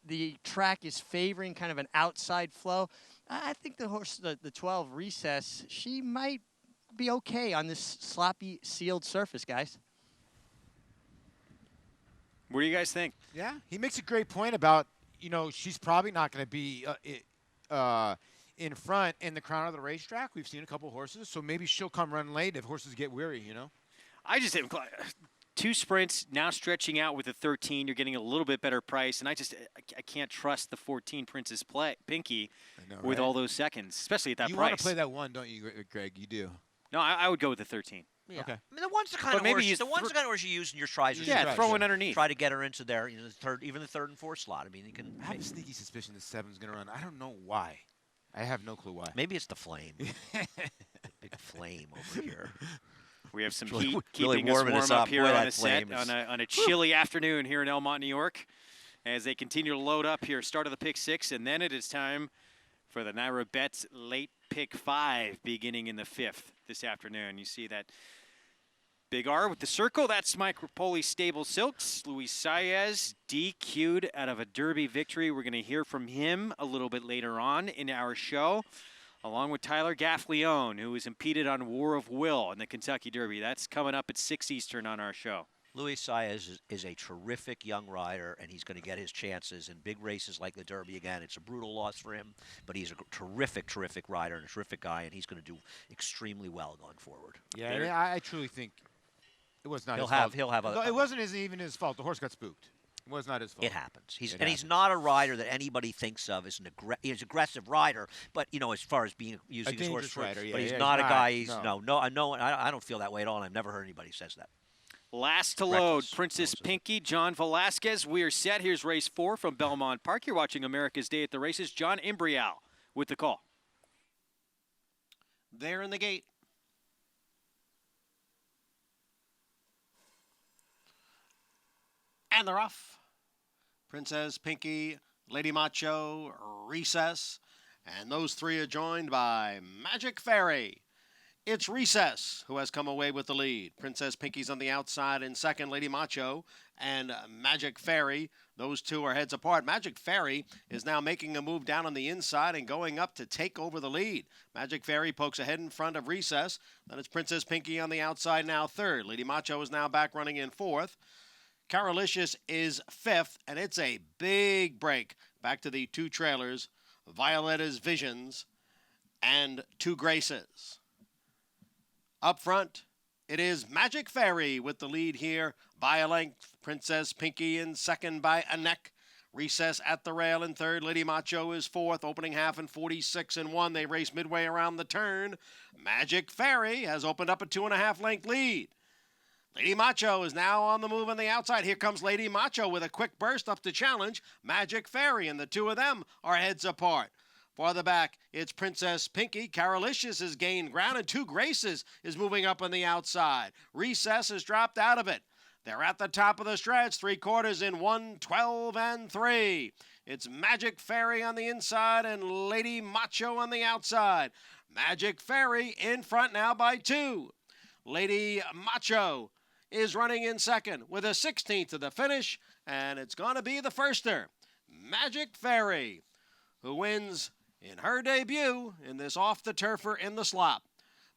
[SPEAKER 13] the track is favoring kind of an outside flow. I think the horse, the 12, Recess, she might be okay on this sloppy sealed surface, guys.
[SPEAKER 1] What do you guys think?
[SPEAKER 3] Yeah, he makes a great point about, you know, she's probably not going to be in front in the crown of the racetrack. We've seen a couple horses, so maybe she'll come run late if horses get weary, you know?
[SPEAKER 1] I just think 2 sprints, now stretching out with the 13. You're getting a little bit better price, and I can't trust the 14 Princess Pinky with all those seconds, especially at that price.
[SPEAKER 3] You want to play that one, don't you, Greg? You do.
[SPEAKER 1] No, I would go with the 13.
[SPEAKER 2] Yeah.
[SPEAKER 3] Okay.
[SPEAKER 2] I mean, the one's the kind of horse you use in your tries.
[SPEAKER 1] Yeah, throw in underneath.
[SPEAKER 2] Try to get her into there, you know, even the 3rd and 4th slot. I mean, you can.
[SPEAKER 3] I have a sneaky suspicion the 7's going to run. I don't know why. I have no clue why.
[SPEAKER 2] Maybe it's the flame. Big flame over here.
[SPEAKER 1] We have some
[SPEAKER 2] really,
[SPEAKER 1] heat
[SPEAKER 2] really
[SPEAKER 1] keeping us warm up here on a
[SPEAKER 2] set
[SPEAKER 1] on a chilly afternoon here in Elmont, New York, as they continue to load up here. Start of the pick 6, and then it is time for the Naira Bets late pick 5, beginning in the 5th this afternoon. You see that big R with the circle. That's Mike Rapoli Stable Silks. Luis Saez DQ'd out of a Derby victory. We're going to hear from him a little bit later on in our show, along with Tyler Gaffalione, who was impeded on War of Will in the Kentucky Derby. That's coming up at 6 Eastern on our show.
[SPEAKER 2] Luis Saez is a terrific young rider, and he's going to get his chances in big races like the Derby again. It's a brutal loss for him, but he's a terrific, terrific rider and a terrific guy, and he's going to do extremely well going forward.
[SPEAKER 3] Yeah, I truly think it was not his fault. It wasn't even his fault. The horse got spooked. It was not his fault.
[SPEAKER 2] It happens. He's not a rider that anybody thinks of as he's an aggressive rider, but you know, as far as being using his horse,
[SPEAKER 3] rider,
[SPEAKER 2] but he's not a guy. I don't feel that way at all. And I've never heard anybody says that.
[SPEAKER 1] Last to load, Princess Pinky, John Velasquez. We are set. Here's race 4 from Belmont Park. You're watching America's Day at the Races. John Imbrial with the call.
[SPEAKER 4] There in the gate. And they're off. Princess, Pinky, Lady Macho, Recess. And those three are joined by Magic Fairy. It's Recess who has come away with the lead. Princess Pinky's on the outside in second. Lady Macho and Magic Fairy. Those two are heads apart. Magic Fairy is now making a move down on the inside and going up to take over the lead. Magic Fairy pokes ahead in front of Recess. Then it's Princess Pinky on the outside now third. Lady Macho is now back running in fourth. Carolicious is fifth, and it's a big break. Back to the two trailers, Violetta's Visions and Two Graces. Up front, it is Magic Fairy with the lead here by a length. Princess Pinky in second by a neck. Recess at the rail in third. Lady Macho is fourth, opening half in 46-1. They race midway around the turn. Magic Fairy has opened up a 2.5 length lead. Lady Macho is now on the move on the outside. Here comes Lady Macho with a quick burst up to challenge Magic Fairy, and the two of them are heads apart. Farther back, it's Princess Pinky. Carolicious has gained ground, and Two Graces is moving up on the outside. Recess has dropped out of it. They're at the top of the stretch, 3/4 in 1:12-3. It's Magic Fairy on the inside and Lady Macho on the outside. Magic Fairy in front now by 2. Lady Macho is running in second with a 16th to the finish, and it's going to be the firster, Magic Fairy, who wins in her debut in this off-the-turfer in the slop.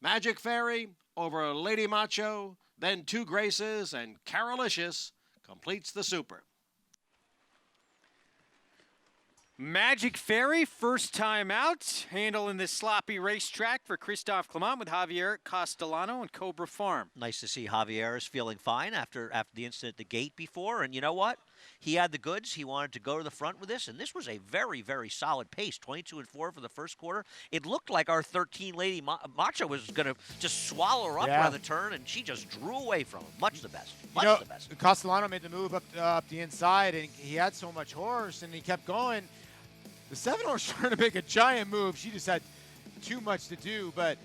[SPEAKER 4] Magic Fairy over Lady Macho, then Two Graces, and Carolicious completes the super.
[SPEAKER 1] Magic Fairy, first time out, handling this sloppy racetrack for Christophe Clement with Javier Castellano and Cobra Farm.
[SPEAKER 2] Nice to see Javier is feeling fine after the incident at the gate before. And you know what? He had the goods. He wanted to go to the front with this. And this was a very, very solid pace, 22-4 for the first quarter. It looked like our 13 Lady Macho was going to just swallow her up around the turn, and she just drew away from him. Much the best. Much the best.
[SPEAKER 3] Castellano made the move up the inside, and he had so much horse, and he kept going. The 7-horse trying to make a giant move. She just had too much to do, but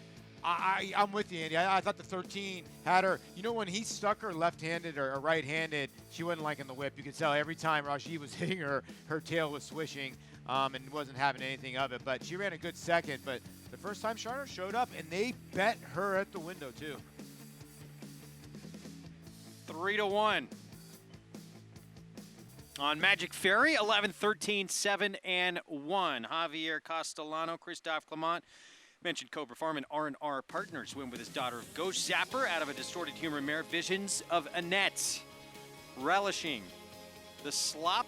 [SPEAKER 3] I'm with you, Andy. I thought the 13 had her. You know, when he stuck her left-handed or right-handed, she wasn't liking the whip. You could tell every time Raji was hitting her, her tail was swishing and wasn't having anything of it. But she ran a good second. But the first time Charter showed up, and they bet her at the window, too.
[SPEAKER 1] 3-1. On Magic Fairy, 11-13, 7-1. Javier Castellano, Christophe Clement. Mentioned Cobra Farm and R&R Partners win with his daughter Ghost Zapper out of a distorted humor mare, Visions of Annette. Relishing the slop.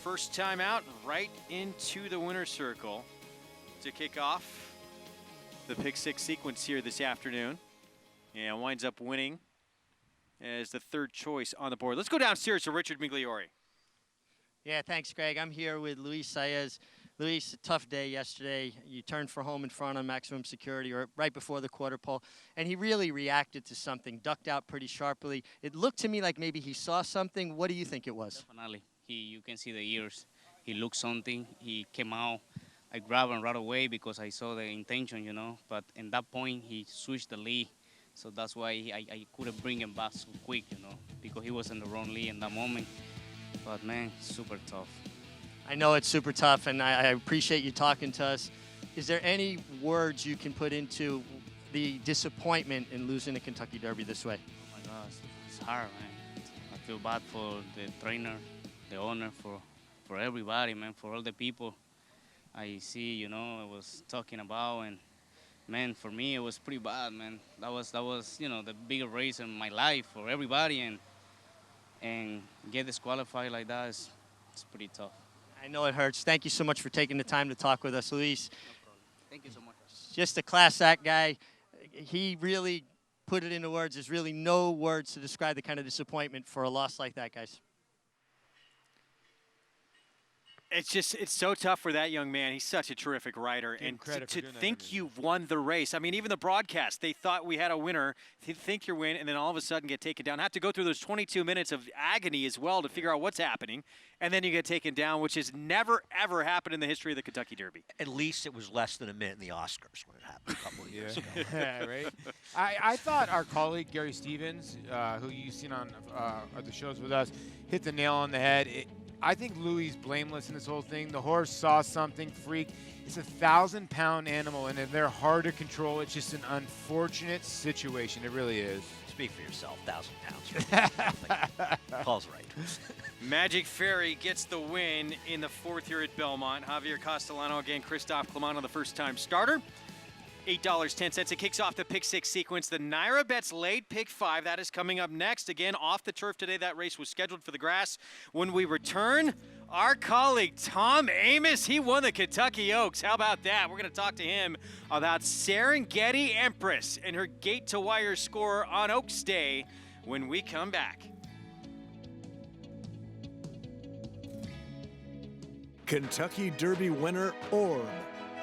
[SPEAKER 1] First time out, right into the winner's circle to kick off the pick six sequence here this afternoon. And winds up winning as the third choice on the board. Let's go downstairs to Richard Migliori.
[SPEAKER 13] Yeah, thanks, Greg. I'm here with Luis Saez. Luis, a tough day yesterday. You turned for home in front on maximum security or right before the quarter pole, and he really reacted to something, ducked out pretty sharply. It looked to me like maybe he saw something. What do you think it was?
[SPEAKER 14] Definitely. You can see the ears. He looked something. He came out. I grabbed him right away because I saw the intention, you know. But in that point, he switched the lead. So that's why I couldn't bring him back so quick, you know, because he was in the wrong lead in that moment. But, man, super tough.
[SPEAKER 13] I know it's super tough, and I appreciate you talking to us. Is there any words you can put into the disappointment in losing the Kentucky Derby this way?
[SPEAKER 14] Oh, my gosh, it's hard, man. I feel bad for the trainer, the owner, for everybody, man, for all the people I see, you know, I was talking about, and man, for me, it was pretty bad, man. That was, you know, the bigger race in my life for everybody, and get disqualified like that is pretty tough.
[SPEAKER 13] I know it hurts. Thank you so much for taking the time to talk with us, Luis.
[SPEAKER 14] No problem. Thank you so much.
[SPEAKER 13] Just a class act guy. He really put it into words. There's really no words to describe the kind of disappointment for a loss like that, guys.
[SPEAKER 1] It's so tough for that young man. He's such a terrific rider.
[SPEAKER 3] Give him
[SPEAKER 1] And
[SPEAKER 3] credit
[SPEAKER 1] to
[SPEAKER 3] for doing that
[SPEAKER 1] think you've won the race. I mean, even the broadcast, they thought we had a winner. They think you're win, and then all of a sudden get taken down. Have to go through those 22 minutes of agony as well to figure out what's happening. And then you get taken down, which has never, ever happened in the history of the Kentucky Derby.
[SPEAKER 2] At least it was less than a minute in the Oscars when it happened a couple of years ago.
[SPEAKER 3] Yeah, right. I thought our colleague Gary Stevens, who you've seen on the shows with us, hit the nail on the head. I think Louis is blameless in this whole thing. The horse saw something, freak. It's a 1,000-pound animal, and they're hard to control. It's just an unfortunate situation. It really is.
[SPEAKER 2] Speak for yourself, 1,000 pounds. Paul's right.
[SPEAKER 1] Magic Fairy gets the win in the 4th year at Belmont. Javier Castellano, again, Christophe Clement, the first-time starter. $8.10. It kicks off the pick 6 sequence. The Naira Bets late pick 5. That is coming up next. Again, off the turf today. That race was scheduled for the grass. When we return, our colleague Tom Amos, he won the Kentucky Oaks. How about that? We're going to talk to him about Serengeti Empress and her gate-to-wire score on Oaks Day when we come back.
[SPEAKER 9] Kentucky Derby winner Orb.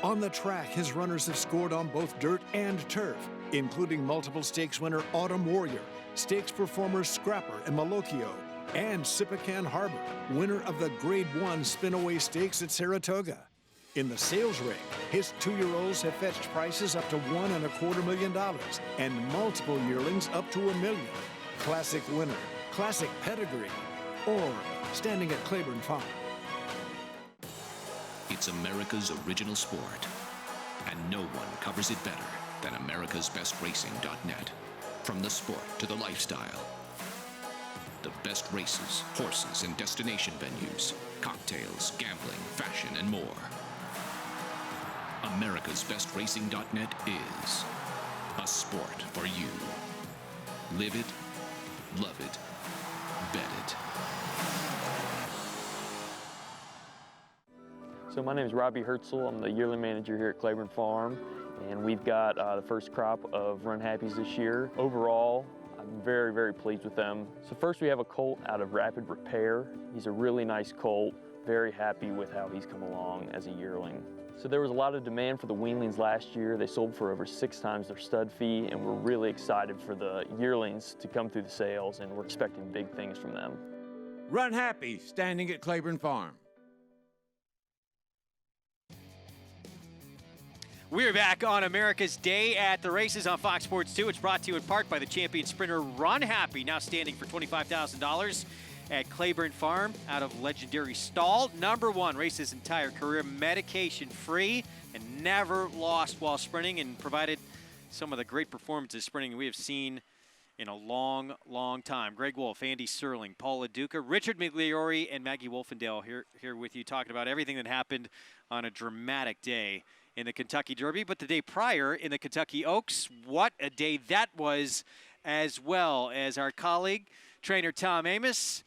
[SPEAKER 9] On the track, his runners have scored on both dirt and turf, including multiple stakes winner Autumn Warrior, stakes performers Scrapper and Malocchio, and Sipacan Harbor, winner of the Grade 1 Spinaway Stakes at Saratoga. In the sales ring, his 2-year-olds have fetched prices up to $1.25 million and multiple yearlings up to $1 million. Classic winner, classic pedigree, Orb, standing at Claiborne Farm.
[SPEAKER 15] It's America's original sport, and no one covers it better than americasbestracing.net. From the sport to the lifestyle, the best races, horses, and destination venues, cocktails, gambling, fashion, and more. americasbestracing.net is a sport for you. Live it, love it, bet it.
[SPEAKER 11] So my name is Robbie Herzl. I'm the yearling manager here at Claiborne Farm, and we've got the first crop of Run Happies this year. Overall, I'm very, very pleased with them. So first we have a colt out of Rapid Repair. He's a really nice colt. Very happy with how he's come along as a yearling. So there was a lot of demand for the weanlings last year. They sold for over 6 times their stud fee, and we're really excited for the yearlings to come through the sales, and we're expecting big things from them.
[SPEAKER 6] Run Happy, standing at Claiborne Farm.
[SPEAKER 1] We're back on America's Day at the Races on Fox Sports 2. It's brought to you in part by the champion sprinter Run Happy, now standing for $25,000 at Claiborne Farm out of legendary stall. #1, raced his entire career, medication-free, and never lost while sprinting, and provided some of the great performances sprinting we have seen in a long, long time. Greg Wolf, Andy Serling, Paul LaDuca, Richard Migliori, and Maggie Wolfendale here with you, talking about everything that happened on a dramatic day in the Kentucky Derby, but the day prior in the Kentucky Oaks. What a day that was, as well as our colleague, trainer Tom Amos,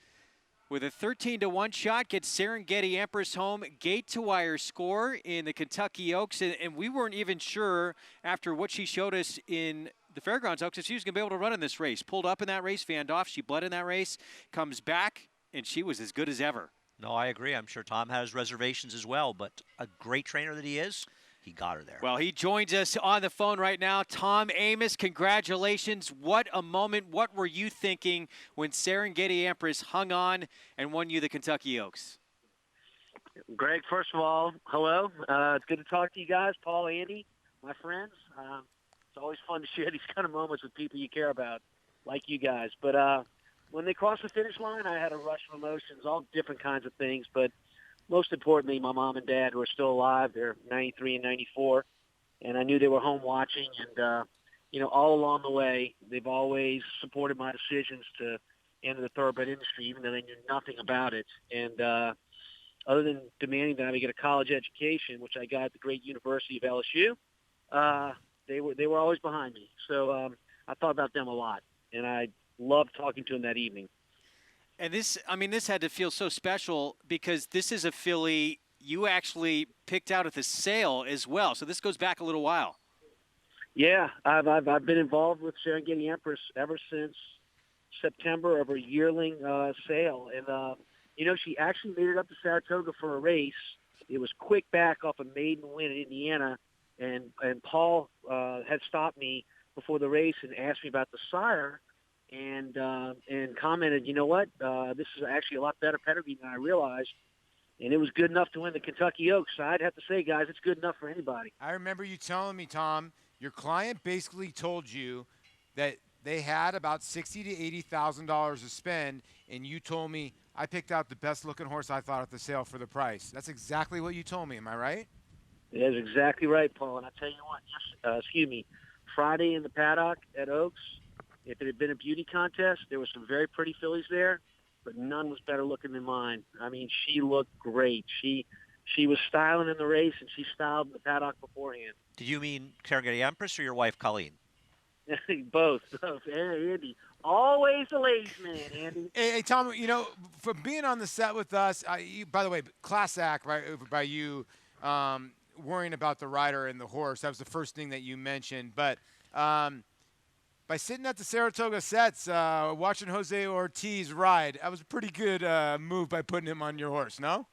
[SPEAKER 1] with a 13-1 shot, gets Serengeti Empress home, gate-to-wire score in the Kentucky Oaks, and we weren't even sure after what she showed us in the Fairgrounds Oaks if she was going to be able to run in this race. Pulled up in that race, fanned off, she bled in that race, comes back, and she was as good as ever.
[SPEAKER 2] No, I agree. I'm sure Tom has reservations as well, but a great trainer that he is, he got her there.
[SPEAKER 1] Well, he joins us on the phone right now. Tom Amos, congratulations. What a moment. What were you thinking when Serengeti Empress hung on and won you the Kentucky Oaks?
[SPEAKER 16] Greg, first of all, hello. It's good to talk to you guys, Paul, Andy, my friends. It's always fun to share these kind of moments with people you care about, like you guys. But when they crossed the finish line, I had a rush of emotions, all different kinds of things, but most importantly, my mom and dad, who are still alive, they're 93 and 94, and I knew they were home watching. And, all along the way, they've always supported my decisions to enter the thoroughbred industry, even though they knew nothing about it. And other than demanding that I get a college education, which I got at the great University of LSU, they were always behind me. So I thought about them a lot, and I loved talking to them that evening.
[SPEAKER 1] And this had to feel so special because this is a filly you actually picked out at the sale as well. So this goes back a little while.
[SPEAKER 16] Yeah, I've been involved with Serengeti Empress ever since September of her yearling sale. And You know, she actually made it up to Saratoga for a race. It was quick back off a maiden win in Indiana, and Paul had stopped me before the race and asked me about the sire, and commented, you know what, this is actually a lot better pedigree than I realized, and it was good enough to win the Kentucky Oaks. So I'd have to say, guys, it's good enough for anybody.
[SPEAKER 3] I remember you telling me, Tom, your client basically told you that they had about $60,000 to $80,000 to spend, and you told me, I picked out the best-looking horse I thought at the sale for the price. That's exactly what you told me. Am I right?
[SPEAKER 16] That is exactly right, Paul. And I tell you what, Friday in the paddock at Oaks, if it had been a beauty contest, there were some very pretty fillies there, but none was better looking than mine. I mean, she looked great. She was styling in the race, and she styled in the paddock beforehand.
[SPEAKER 2] Did you mean Serengeti Empress or your wife, Colleen?
[SPEAKER 16] Both. Hey, Andy. Always the ladies' man, Andy.
[SPEAKER 3] Hey, Tom, you know, for being on the set with us, by the way, class act, right, by you worrying about the rider and the horse. That was the first thing that you mentioned. But by sitting at the Saratoga sets, watching Jose Ortiz ride, that was a pretty good move by putting him on your horse, no?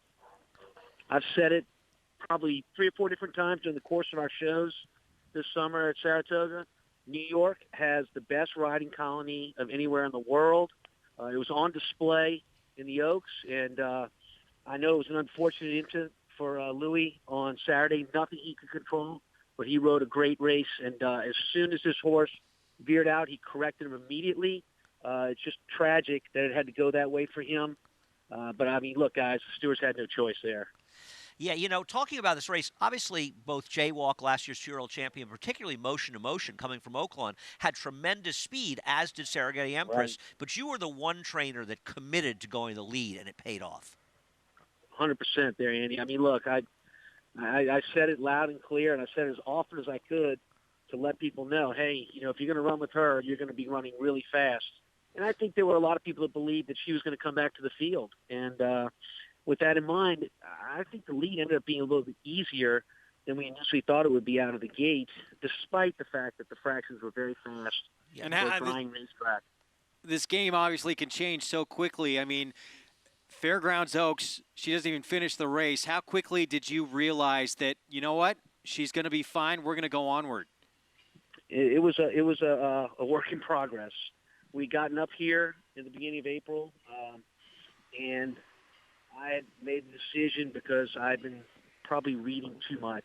[SPEAKER 16] I've said it probably 3 or 4 different times during the course of our shows this summer at Saratoga. New York has the best riding colony of anywhere in the world. It was on display in the Oaks, and I know it was an unfortunate incident for Louis on Saturday. Nothing he could control, but he rode a great race, and as soon as this horse veered out, he corrected him immediately. It's just tragic that it had to go that way for him. But, I mean, look, guys, the Stewards had no choice there.
[SPEAKER 2] Yeah, you know, talking about this race, obviously both Jaywalk, last year's two-year-old champion, particularly Motion to Motion coming from Oaklawn, had tremendous speed, as did Serengeti Empress. Right. But you were the one trainer that committed to going the lead, and it paid off.
[SPEAKER 16] 100% there, Andy. I mean, look, I said it loud and clear, and I said it as often as I could to let people know, hey, you know, if you're going to run with her, you're going to be running really fast. And I think there were a lot of people that believed that she was going to come back to the field. And with that in mind, I think the lead ended up being a little bit easier than we initially thought it would be out of the gate, despite the fact that the fractions were very fast.
[SPEAKER 1] Yeah, and this game obviously can change so quickly. I mean, Fairgrounds Oaks, she doesn't even finish the race. How quickly did you realize that, you know what, she's going to be fine, we're going to go onward?
[SPEAKER 16] It was a work in progress. We gotten up here in the beginning of April, and I had made the decision because I've been probably reading too much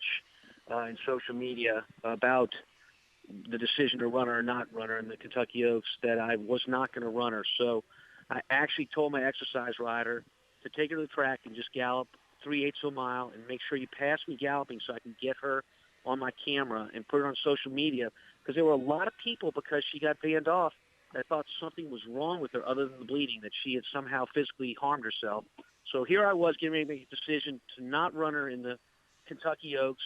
[SPEAKER 16] in social media about the decision to run her or not run her in the Kentucky Oaks that I was not going to run her. So I actually told my exercise rider to take her to the track and just gallop 3/8 of a mile and make sure you pass me galloping so I can get her on my camera and put her on social media, because there were a lot of people, because she got banned off, that thought something was wrong with her other than the bleeding, that she had somehow physically harmed herself. So here I was getting ready to make a decision to not run her in the Kentucky Oaks,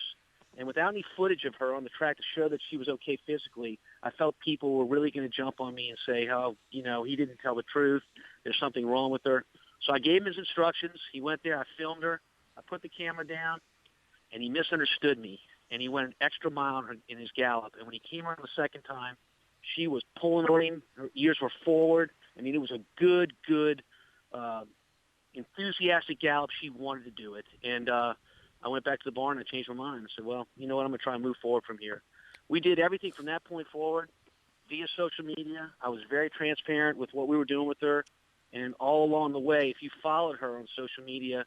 [SPEAKER 16] and without any footage of her on the track to show that she was okay physically, I felt people were really going to jump on me and say, oh, you know, he didn't tell the truth. There's something wrong with her. So I gave him his instructions. He went there. I filmed her. I put the camera down, and he misunderstood me, and he went an extra mile in his gallop. And when he came around the second time, she was pulling on him. Her ears were forward. I mean, it was a good, enthusiastic gallop. She wanted to do it. And I went back to the barn and I changed my mind. I said, well, you know what? I'm going to try and move forward from here. We did everything from that point forward via social media. I was very transparent with what we were doing with her. And all along the way, if you followed her on social media,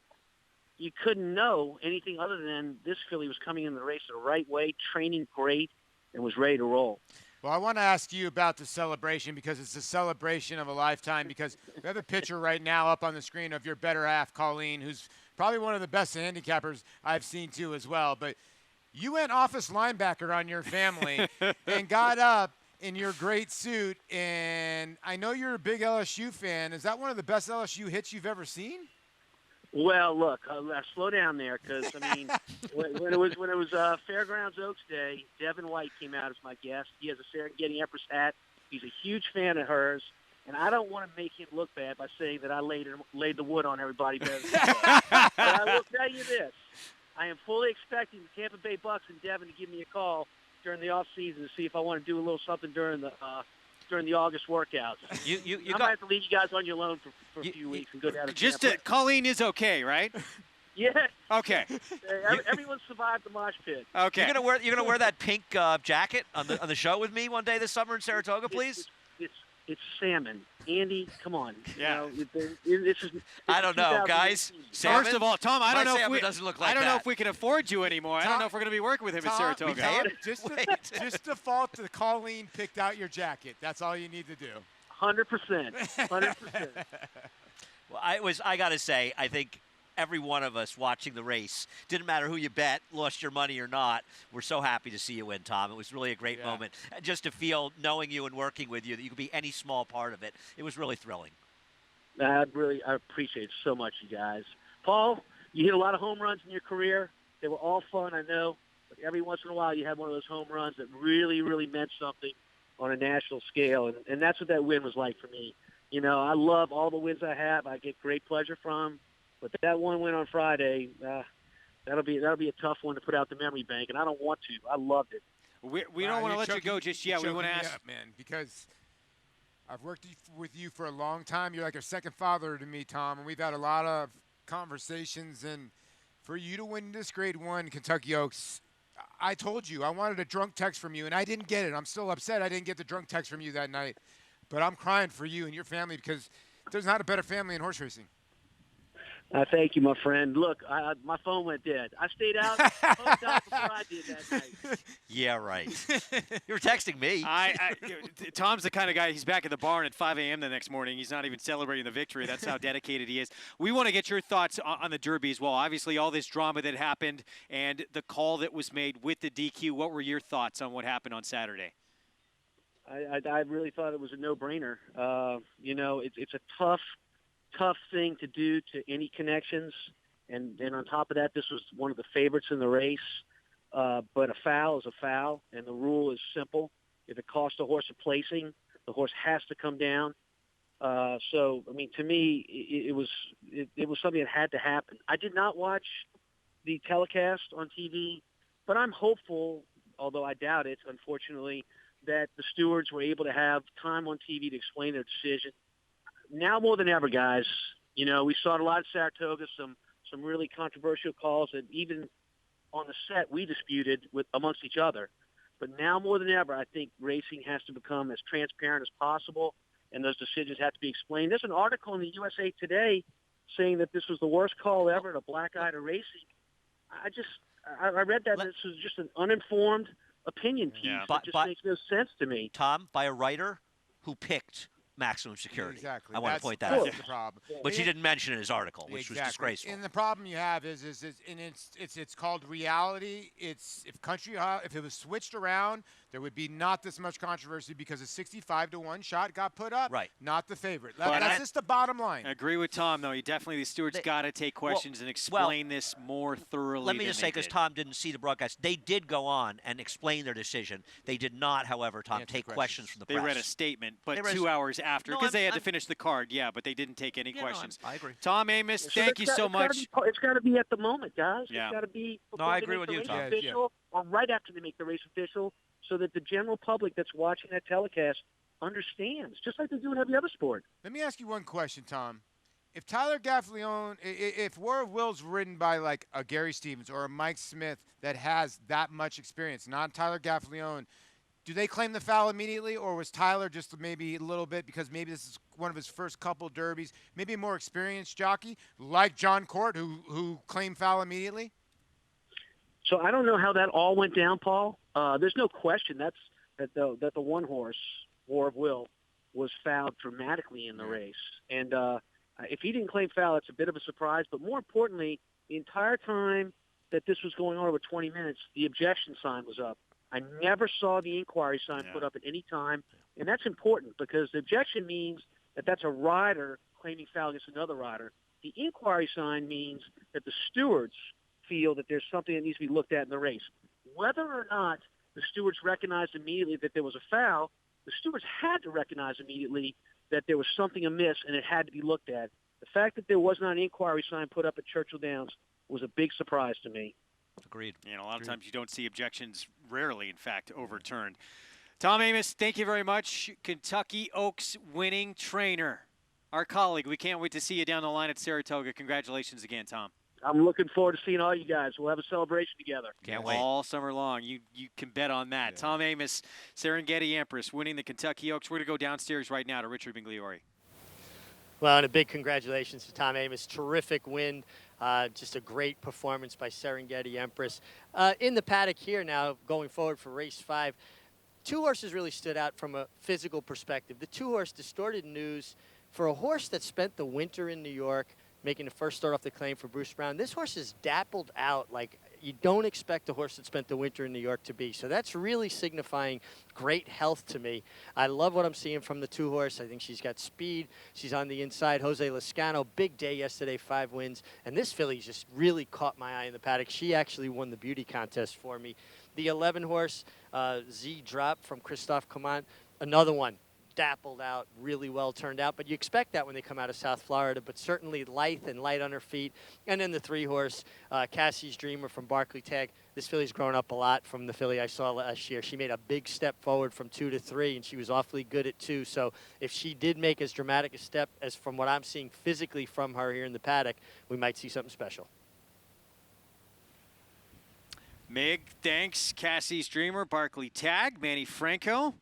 [SPEAKER 16] you couldn't know anything other than this filly was coming in the race the right way, training great, and was ready to roll.
[SPEAKER 3] Well, I want to ask you about the celebration, because it's a celebration of a lifetime, because we have a picture right now up on the screen of your better half, Colleen, who's probably one of the best handicappers I've seen too as well. But you went office linebacker on your family and got up in your great suit, and I know you're a big LSU fan. Is that one of the best LSU hits you've ever seen?
[SPEAKER 16] Well, look, slow down there, because I mean, when it was Fairgrounds Oaks Day, Devin White came out as my guest. He has a Serengeti Empress hat. He's a huge fan of hers, and I don't want to make him look bad by saying that I laid the wood on everybody better than him. But I will tell you this: I am fully expecting the Tampa Bay Bucks and Devin to give me a call during the off season to see if I want to do a little something during during the August workouts. I might have to leave you guys on your loan for a few weeks and go down to
[SPEAKER 1] Just
[SPEAKER 16] Tampa.
[SPEAKER 1] Colleen is okay, right?
[SPEAKER 16] Yeah.
[SPEAKER 1] Okay.
[SPEAKER 16] Everyone survived the mosh pit.
[SPEAKER 1] Okay.
[SPEAKER 2] You're gonna wear that pink jacket on the show with me one day this summer in Saratoga, please?
[SPEAKER 16] It's salmon. Andy, come on.
[SPEAKER 1] Yeah.
[SPEAKER 2] I don't know, guys. Salmon?
[SPEAKER 1] First of all, Tom, I don't know if we
[SPEAKER 2] doesn't look like
[SPEAKER 1] I don't know
[SPEAKER 2] that.
[SPEAKER 1] if we can afford you anymore. I don't know if we're going to be working with him at Saratoga.
[SPEAKER 3] Tom, just default to Colleen picked out your jacket. That's all you need to do.
[SPEAKER 16] 100%. 100%.
[SPEAKER 2] Well, I got to say, I think every one of us watching the race, didn't matter who you bet, lost your money or not, we're so happy to see you win, Tom. It was really a great moment. Just to feel, knowing you and working with you, that you could be any small part of it. It was really thrilling.
[SPEAKER 16] I appreciate it so much, you guys. Paul, you hit a lot of home runs in your career. They were all fun, I know. But every once in a while, you had one of those home runs that really, really meant something on a national scale. And that's what that win was like for me. You know, I love all the wins I have. I get great pleasure from. But that one win on Friday, that'll be a tough one to put out the memory bank, and I don't want to. I loved it.
[SPEAKER 1] We don't want to let you go just yet. We want to ask,
[SPEAKER 3] man, because I've worked with you for a long time. You're like a second father to me, Tom, and we've had a lot of conversations. And for you to win this Grade 1 Kentucky Oaks, I told you I wanted a drunk text from you, and I didn't get it. I'm still upset I didn't get the drunk text from you that night. But I'm crying for you and your family because there's not a better family in horse racing.
[SPEAKER 16] Thank you, my friend. Look, my phone went dead. I stayed out. Phone died before I did that night.
[SPEAKER 2] Yeah, right. You were texting me.
[SPEAKER 1] Tom's the kind of guy, he's back at the barn at 5 a.m. the next morning. He's not even celebrating the victory. That's how dedicated he is. We want to get your thoughts on the Derby as well. Obviously, all this drama that happened and the call that was made with the DQ. What were your thoughts on what happened on Saturday?
[SPEAKER 16] I really thought it was a no-brainer. You know, it's a tough thing to do to any connections, and on top of that, this was one of the favorites in the race. But a foul is a foul, and the rule is simple. If it costs a horse a placing, the horse has to come down. So, I mean, to me, it was something that had to happen. I did not watch the telecast on TV, but I'm hopeful, although I doubt it, unfortunately, that the stewards were able to have time on TV to explain their decision. Now more than ever, guys, you know, we saw it a lot at Saratoga, some really controversial calls that even on the set we disputed amongst each other. But now more than ever, I think racing has to become as transparent as possible, and those decisions have to be explained. There's an article in the USA Today saying that this was the worst call ever to black eye to racing. I read that, and this was just an uninformed opinion piece.
[SPEAKER 2] Yeah.
[SPEAKER 16] It just makes no sense to me.
[SPEAKER 2] Tom, by a writer who picked maximum security.
[SPEAKER 3] Exactly.
[SPEAKER 2] I want to point that
[SPEAKER 3] That's
[SPEAKER 2] out.
[SPEAKER 3] the problem.
[SPEAKER 2] But she didn't mention it in his article, which was disgraceful.
[SPEAKER 3] And the problem you have is it's called reality. If it was switched around, there would be not this much controversy because a 65-1 shot got put up.
[SPEAKER 2] Right.
[SPEAKER 3] Not the favorite. That's just the bottom line.
[SPEAKER 1] I agree with Tom, though. The stewards got to take questions and explain this more thoroughly.
[SPEAKER 2] Let me just say, because Tom didn't see the broadcast, they did go on and explain their decision. They did not, however, Tom, take questions from the press.
[SPEAKER 1] They read a statement, but 2 hours after, because they had to finish the card, but they didn't take any questions.
[SPEAKER 2] I agree.
[SPEAKER 1] Tom, Amos, thank you so much.
[SPEAKER 16] It's got to be at the moment, guys.
[SPEAKER 1] Yeah.
[SPEAKER 16] It's got to be
[SPEAKER 2] No, I agree with you, Tom.
[SPEAKER 16] official, or right after they make the race official, so that the general public that's watching that telecast understands, just like they do in every other sport.
[SPEAKER 3] Let me ask you one question, Tom. If Tyler Gaffalione, if War of Will's ridden by like a Gary Stevens or a Mike Smith that has that much experience, not Tyler Gaffalione, do they claim the foul immediately, or was Tyler just maybe a little bit because maybe this is one of his first couple derbies, maybe a more experienced jockey like John Court who claimed foul immediately?
[SPEAKER 16] So I don't know how that all went down, Paul. There's no question that the one horse, War of Will, was fouled dramatically in the race. And if he didn't claim foul, it's a bit of a surprise. But more importantly, the entire time that this was going on over 20 minutes, the objection sign was up. I never saw the inquiry sign put up at any time. And that's important because the objection means that that's a rider claiming foul against another rider. The inquiry sign means that the stewards feel that there's something that needs to be looked at in the race. Whether or not the stewards recognized immediately that there was a foul, the stewards had to recognize immediately that there was something amiss and it had to be looked at. The fact that there was not an inquiry sign put up at Churchill Downs was a big surprise to me.
[SPEAKER 2] Agreed.
[SPEAKER 1] A lot of times you don't see objections, rarely, in fact, overturned. Tom Amos, thank you very much. Kentucky Oaks winning trainer, our colleague. We can't wait to see you down the line at Saratoga. Congratulations again, Tom.
[SPEAKER 16] I'm looking forward to seeing all you guys. We'll have a celebration together.
[SPEAKER 1] Can't wait. All summer long. You can bet on that. Yeah. Tom Amos, Serengeti Empress, winning the Kentucky Oaks. We're going to go downstairs right now to Richard Migliore.
[SPEAKER 13] Well, and a big congratulations to Tom Amos. Terrific win. Just a great performance by Serengeti Empress. In the paddock here now, going forward for race 5, 2 horses really stood out from a physical perspective. The 2-horse Distorted News, for a horse that spent the winter in New York, making the first start off the claim for Bruce Brown, this horse is dappled out like you don't expect a horse that spent the winter in New York to be. So that's really signifying great health to me. I love what I'm seeing from the 2-horse. I think she's got speed. She's on the inside. Jose Lezcano, big day yesterday, 5 wins. And this filly just really caught my eye in the paddock. She actually won the beauty contest for me. The 11-horse, Z Drop from Christophe Clement, another one. Dappled out, really well turned out, but you expect that when they come out of South Florida, but certainly lithe and light on her feet. And then the 3-horse, Cassie's Dreamer from Barclay Tag. This filly's grown up a lot from the filly I saw last year. She made a big step forward from 2 to 3, and she was awfully good at 2. So if she did make as dramatic a step as from what I'm seeing physically from her here in the paddock, we might see something special.
[SPEAKER 1] Meg, thanks. Cassie's Dreamer, Barclay Tag, Manny Franco.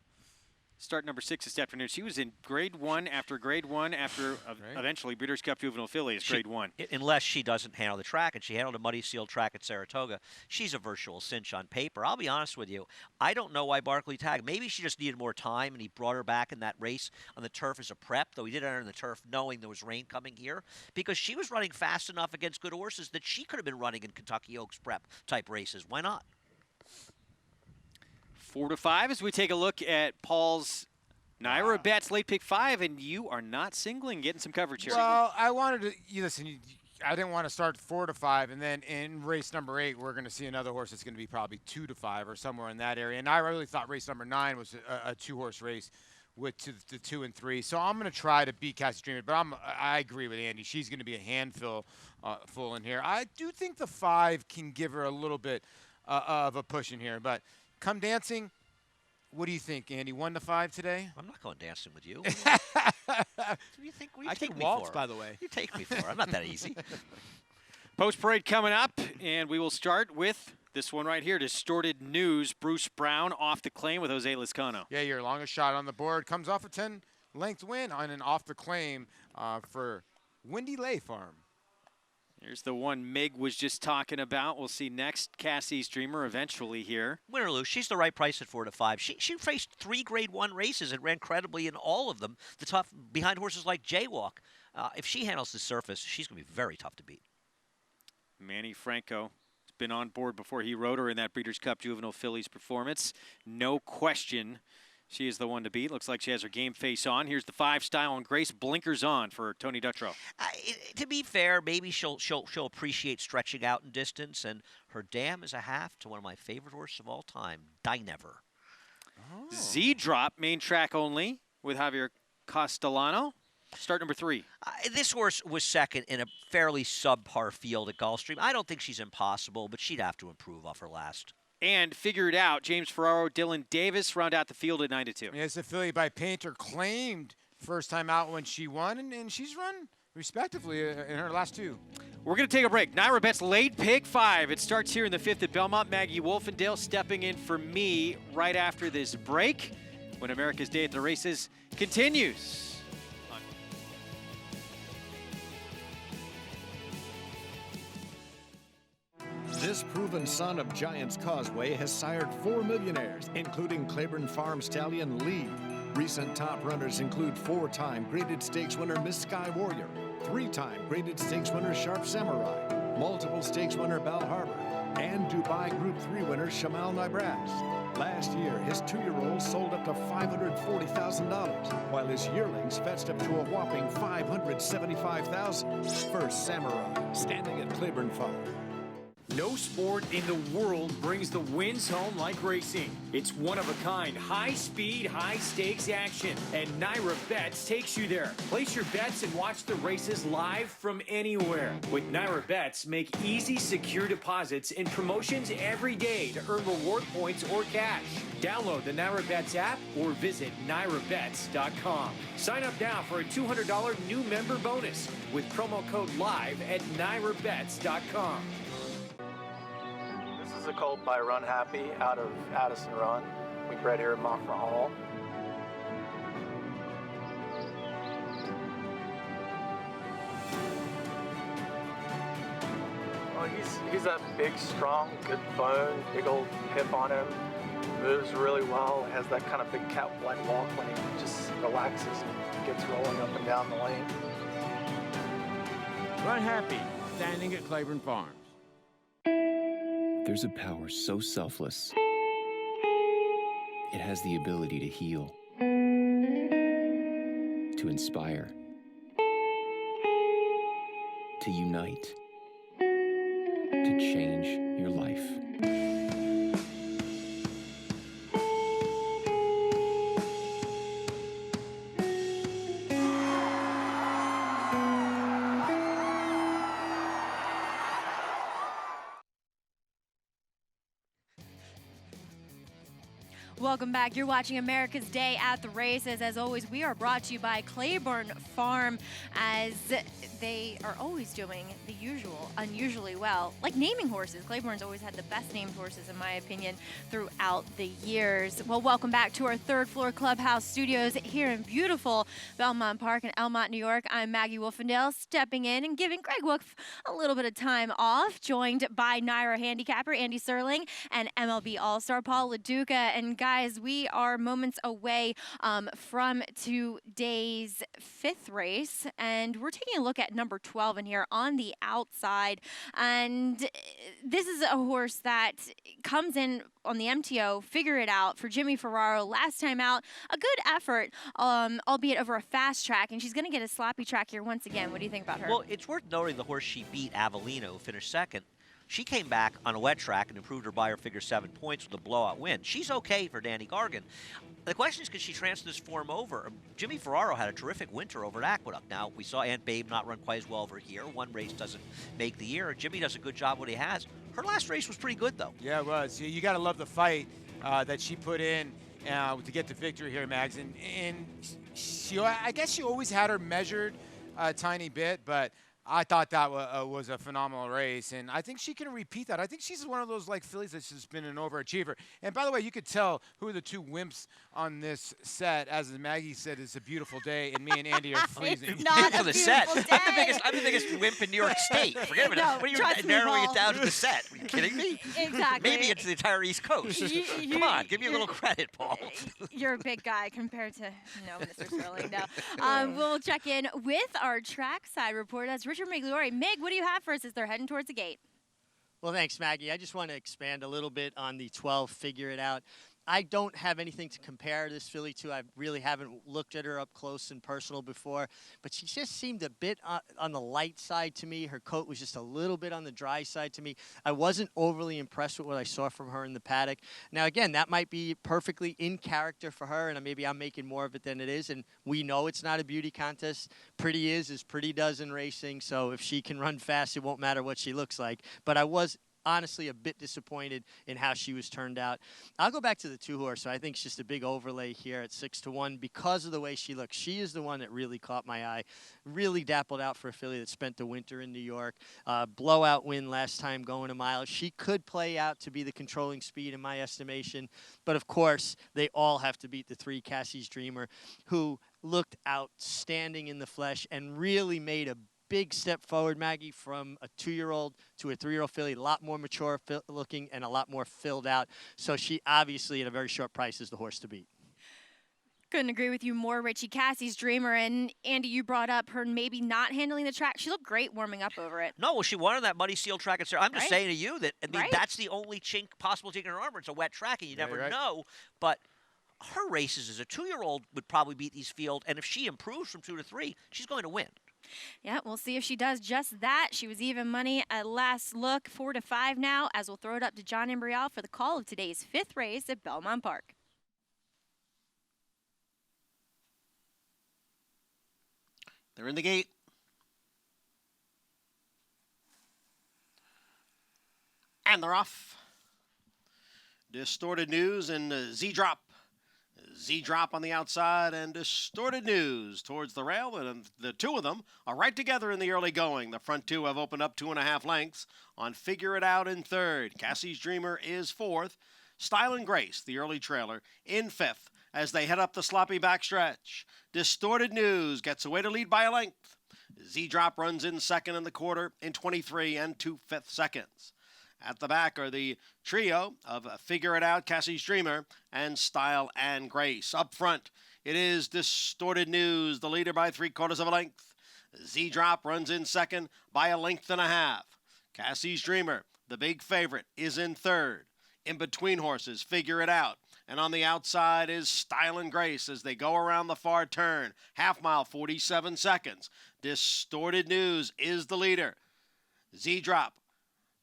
[SPEAKER 1] Start number 6 this afternoon. She was in grade 1 after eventually Breeders' Cup Juvenile Filly is grade 1.
[SPEAKER 2] Unless she doesn't handle the track, and she handled a muddy sealed track at Saratoga. She's a virtual cinch on paper. I'll be honest with you. I don't know why Barclay Tag. Maybe she just needed more time, and he brought her back in that race on the turf as a prep, though he did enter in the turf knowing there was rain coming here, because she was running fast enough against good horses that she could have been running in Kentucky Oaks prep type races. Why not?
[SPEAKER 1] 4 to 5 as we take a look at Paul's Naira Betts late pick 5, and you are not singling, getting some coverage here.
[SPEAKER 3] Well, I wanted to listen. I didn't want to start 4 to 5, and then in race number 8, we're going to see another horse that's going to be probably 2 to 5 or somewhere in that area. And I really thought race number 9 was a 2-horse race with the 2 and 3. So I'm going to try to beat Cassie's Dreamer, but I agree with Andy. She's going to be a handful full in here. I do think the 5 can give her a little bit of a push in here, but come dancing. What do you think, Andy? 1 to 5 today?
[SPEAKER 2] I'm not going dancing with you.
[SPEAKER 1] What
[SPEAKER 2] do you think?
[SPEAKER 1] I take waltz, by the way.
[SPEAKER 2] You take me for? I'm not that easy.
[SPEAKER 1] Post parade coming up, and we will start with this one right here. Distorted News. Bruce Brown off the claim with Jose Lezcano.
[SPEAKER 3] Yeah, your longest shot on the board comes off a 10-length win on an off the claim for Windy Lay Farm.
[SPEAKER 1] Here's the one Meg was just talking about. We'll see next. Cassie's Dreamer eventually here.
[SPEAKER 2] Win or lose, she's the right price at 4 to 5. She faced 3 grade 1 races and ran credibly in all of them. The tough behind horses like Jaywalk. If she handles the surface, she's going to be very tough to beat.
[SPEAKER 1] Manny Franco has been on board before he rode her in that Breeders' Cup Juvenile Fillies performance. No question. She is the one to beat. Looks like she has her game face on. Here's the 5 style, and Grace blinkers on for Tony Dutrow.
[SPEAKER 2] To be fair, maybe she'll appreciate stretching out in distance, and her dam is a half to one of my favorite horses of all time, Dynever.
[SPEAKER 1] Oh. Z-Drop, main track only, with Javier Castellano. Start number 3.
[SPEAKER 2] This horse was second in a fairly subpar field at Gulfstream. I don't think she's impossible, but she'd have to improve off her last.
[SPEAKER 1] And figured out, James Ferraro, Dylan Davis round out the field at 9 to 2.
[SPEAKER 3] Yes, the filly by Painter claimed first time out when she won, and she's run respectively in her last 2.
[SPEAKER 1] We're going to take a break. Naira Betts late pick 5. It starts here in the 5th at Belmont. Maggie Wolfendale stepping in for me right after this break when America's Day at the Races continues.
[SPEAKER 9] This proven son of Giants Causeway has sired 4 millionaires, including Claiborne Farm stallion Lee. Recent top runners include 4-time graded stakes winner Miss Sky Warrior, 3-time graded stakes winner Sharp Samurai, multiple stakes winner Bal Harbor, and Dubai Group 3 winner Shamal Nibras. Last year, his 2-year-olds sold up to $540,000, while his yearlings fetched up to a whopping $575,000. First Samurai, standing at Claiborne Farm.
[SPEAKER 8] No sport in the world brings the wins home like racing. It's one-of-a-kind, high-speed, high-stakes action, and Naira Bets takes you there. Place your bets and watch the races live from anywhere. With Naira Bets, make easy, secure deposits and promotions every day to earn reward points or cash. Download the Naira Bets app or visit NairaBets.com. Sign up now for a $200 new member bonus with promo code LIVE at NairaBets.com.
[SPEAKER 17] This is a colt by Run Happy out of Addison Run. We bred here at Montfort Hall. Well, he's a big, strong, good bone, big old hip on him. Moves really well, has that kind of big cat-like walk when he just relaxes and gets rolling up and down the lane.
[SPEAKER 6] Run Happy, standing at Claiborne Farms.
[SPEAKER 19] There's a power so selfless, it has the ability to heal, to inspire, to unite, to change your life.
[SPEAKER 12] Welcome back. You're watching America's Day at the Races. As always, we are brought to you by Claiborne Farm, as they are always doing the usual, unusually well. Like naming horses. Claiborne's always had the best named horses, in my opinion, throughout the years. Well, welcome back to our third floor clubhouse studios here in beautiful Belmont Park in Elmont, New York. I'm Maggie Wolfendale, stepping in and giving Greg Wolf a little bit of time off, joined by Naira handicapper Andy Serling and MLB All-Star Paul LaDuca. And guys, we are moments away from today's fifth race, and we're taking a look at number 12 in here on the outside. And this is a horse that comes in on the MTO, figure it out for Jimmy Ferraro. Last time out, a good effort, albeit over a fast track, and she's going to get a sloppy track here once again. What do you think about her?
[SPEAKER 2] Well, it's worth noting the horse she beat, Avellino, finished second. She came back on a wet track and improved her by her figure 7 points with a blowout win. She's okay for Danny Gargan. The question is, can she transfer this form over? Jimmy Ferraro had a terrific winter over at Aqueduct. Now, we saw Aunt Babe not run quite as well over here. One race doesn't make the year. Jimmy does a good job what he has. Her last race was pretty good, though.
[SPEAKER 3] Yeah, it was. You got to love the fight that she put in to get the victory here, Mags. And she, I guess she always had her measured a tiny bit, but I thought that was a phenomenal race, and I think she can repeat that. I think she's one of those like fillies that's just been an overachiever. And by the way, you could tell who are the two wimps on this set. As Maggie said, it's a beautiful day, and me and Andy are freezing.
[SPEAKER 12] It's not a
[SPEAKER 2] the set.
[SPEAKER 12] beautiful day.
[SPEAKER 2] I'm the biggest wimp in New York State. Forget about it. What are you narrowing it down to the set? Are you kidding me?
[SPEAKER 12] Exactly.
[SPEAKER 2] Maybe it's the entire East Coast. Come on, give me a little credit, Paul.
[SPEAKER 12] You're a big guy compared to, no, Mr. Sterling, no. We'll check in with our trackside report. That's Richard Migliore. Mig, what do you have for us as they're heading towards the gate?
[SPEAKER 13] Well, thanks, Maggie. I just want to expand a little bit on the 12, figure it out. I don't have anything to compare this filly to. I really haven't looked at her up close and personal before, but she just seemed a bit on the light side to me. Her coat was just a little bit on the dry side to me. I wasn't overly impressed with what I saw from her in the paddock. Now, again, that might be perfectly in character for her, and maybe I'm making more of it than it is, and we know it's not a beauty contest. Pretty is as pretty does in racing, so if she can run fast, it won't matter what she looks like. But I was honestly a bit disappointed in how she was turned out. I'll go back to the 2-horse. So I think it's just a big overlay here at 6-1 because of the way she looks. She is the one that really caught my eye. Really dappled out for a filly that spent the winter in New York. Blowout win last time going a mile. She could play out to be the controlling speed in my estimation. But of course, they all have to beat the 3 Cassie's Dreamer, who looked outstanding in the flesh and really made a big step forward, Maggie, from a 2-year-old to a 3-year-old filly, a lot more mature looking and a lot more filled out. So she obviously, at a very short price, is the horse to beat.
[SPEAKER 12] Couldn't agree with you more, Richie. Cassie's Dreamer, and Andy, you brought up her maybe not handling the track. She looked great warming up over it.
[SPEAKER 2] No, well, she won on that muddy seal track. I'm just saying to you that
[SPEAKER 12] Right.
[SPEAKER 2] that's the only possible chink in her armor. It's a wet track, and you never know. But her races as a 2-year-old would probably beat these field, and if she improves from 2 to 3, she's going to win.
[SPEAKER 12] Yeah, we'll see if she does just that. She was even money at last look, 4-5 now, as we'll throw it up to John Imbrial for the call of today's 5th race at Belmont Park.
[SPEAKER 4] They're in the gate. And they're off. Distorted News and Z-Drop. Z-Drop on the outside and Distorted News towards the rail. And the two of them are right together in the early going. The front two have opened up 2.5 lengths on Figure It Out in third. Cassie's Dreamer is fourth. Style and Grace, the early trailer, in fifth as they head up the sloppy backstretch. Distorted News gets away to lead by a length. Z-Drop runs in second in the quarter in 23 2/5 seconds. At the back are the trio of Figure It Out, Cassie's Dreamer, and Style and Grace. Up front, it is Distorted News, the leader by 3/4 of a length. Z-Drop runs in second by 1.5 lengths. Cassie's Dreamer, the big favorite, is in third. In between horses, Figure It Out. And on the outside is Style and Grace as they go around the far turn. Half mile, 47 seconds. Distorted News is the leader. Z-Drop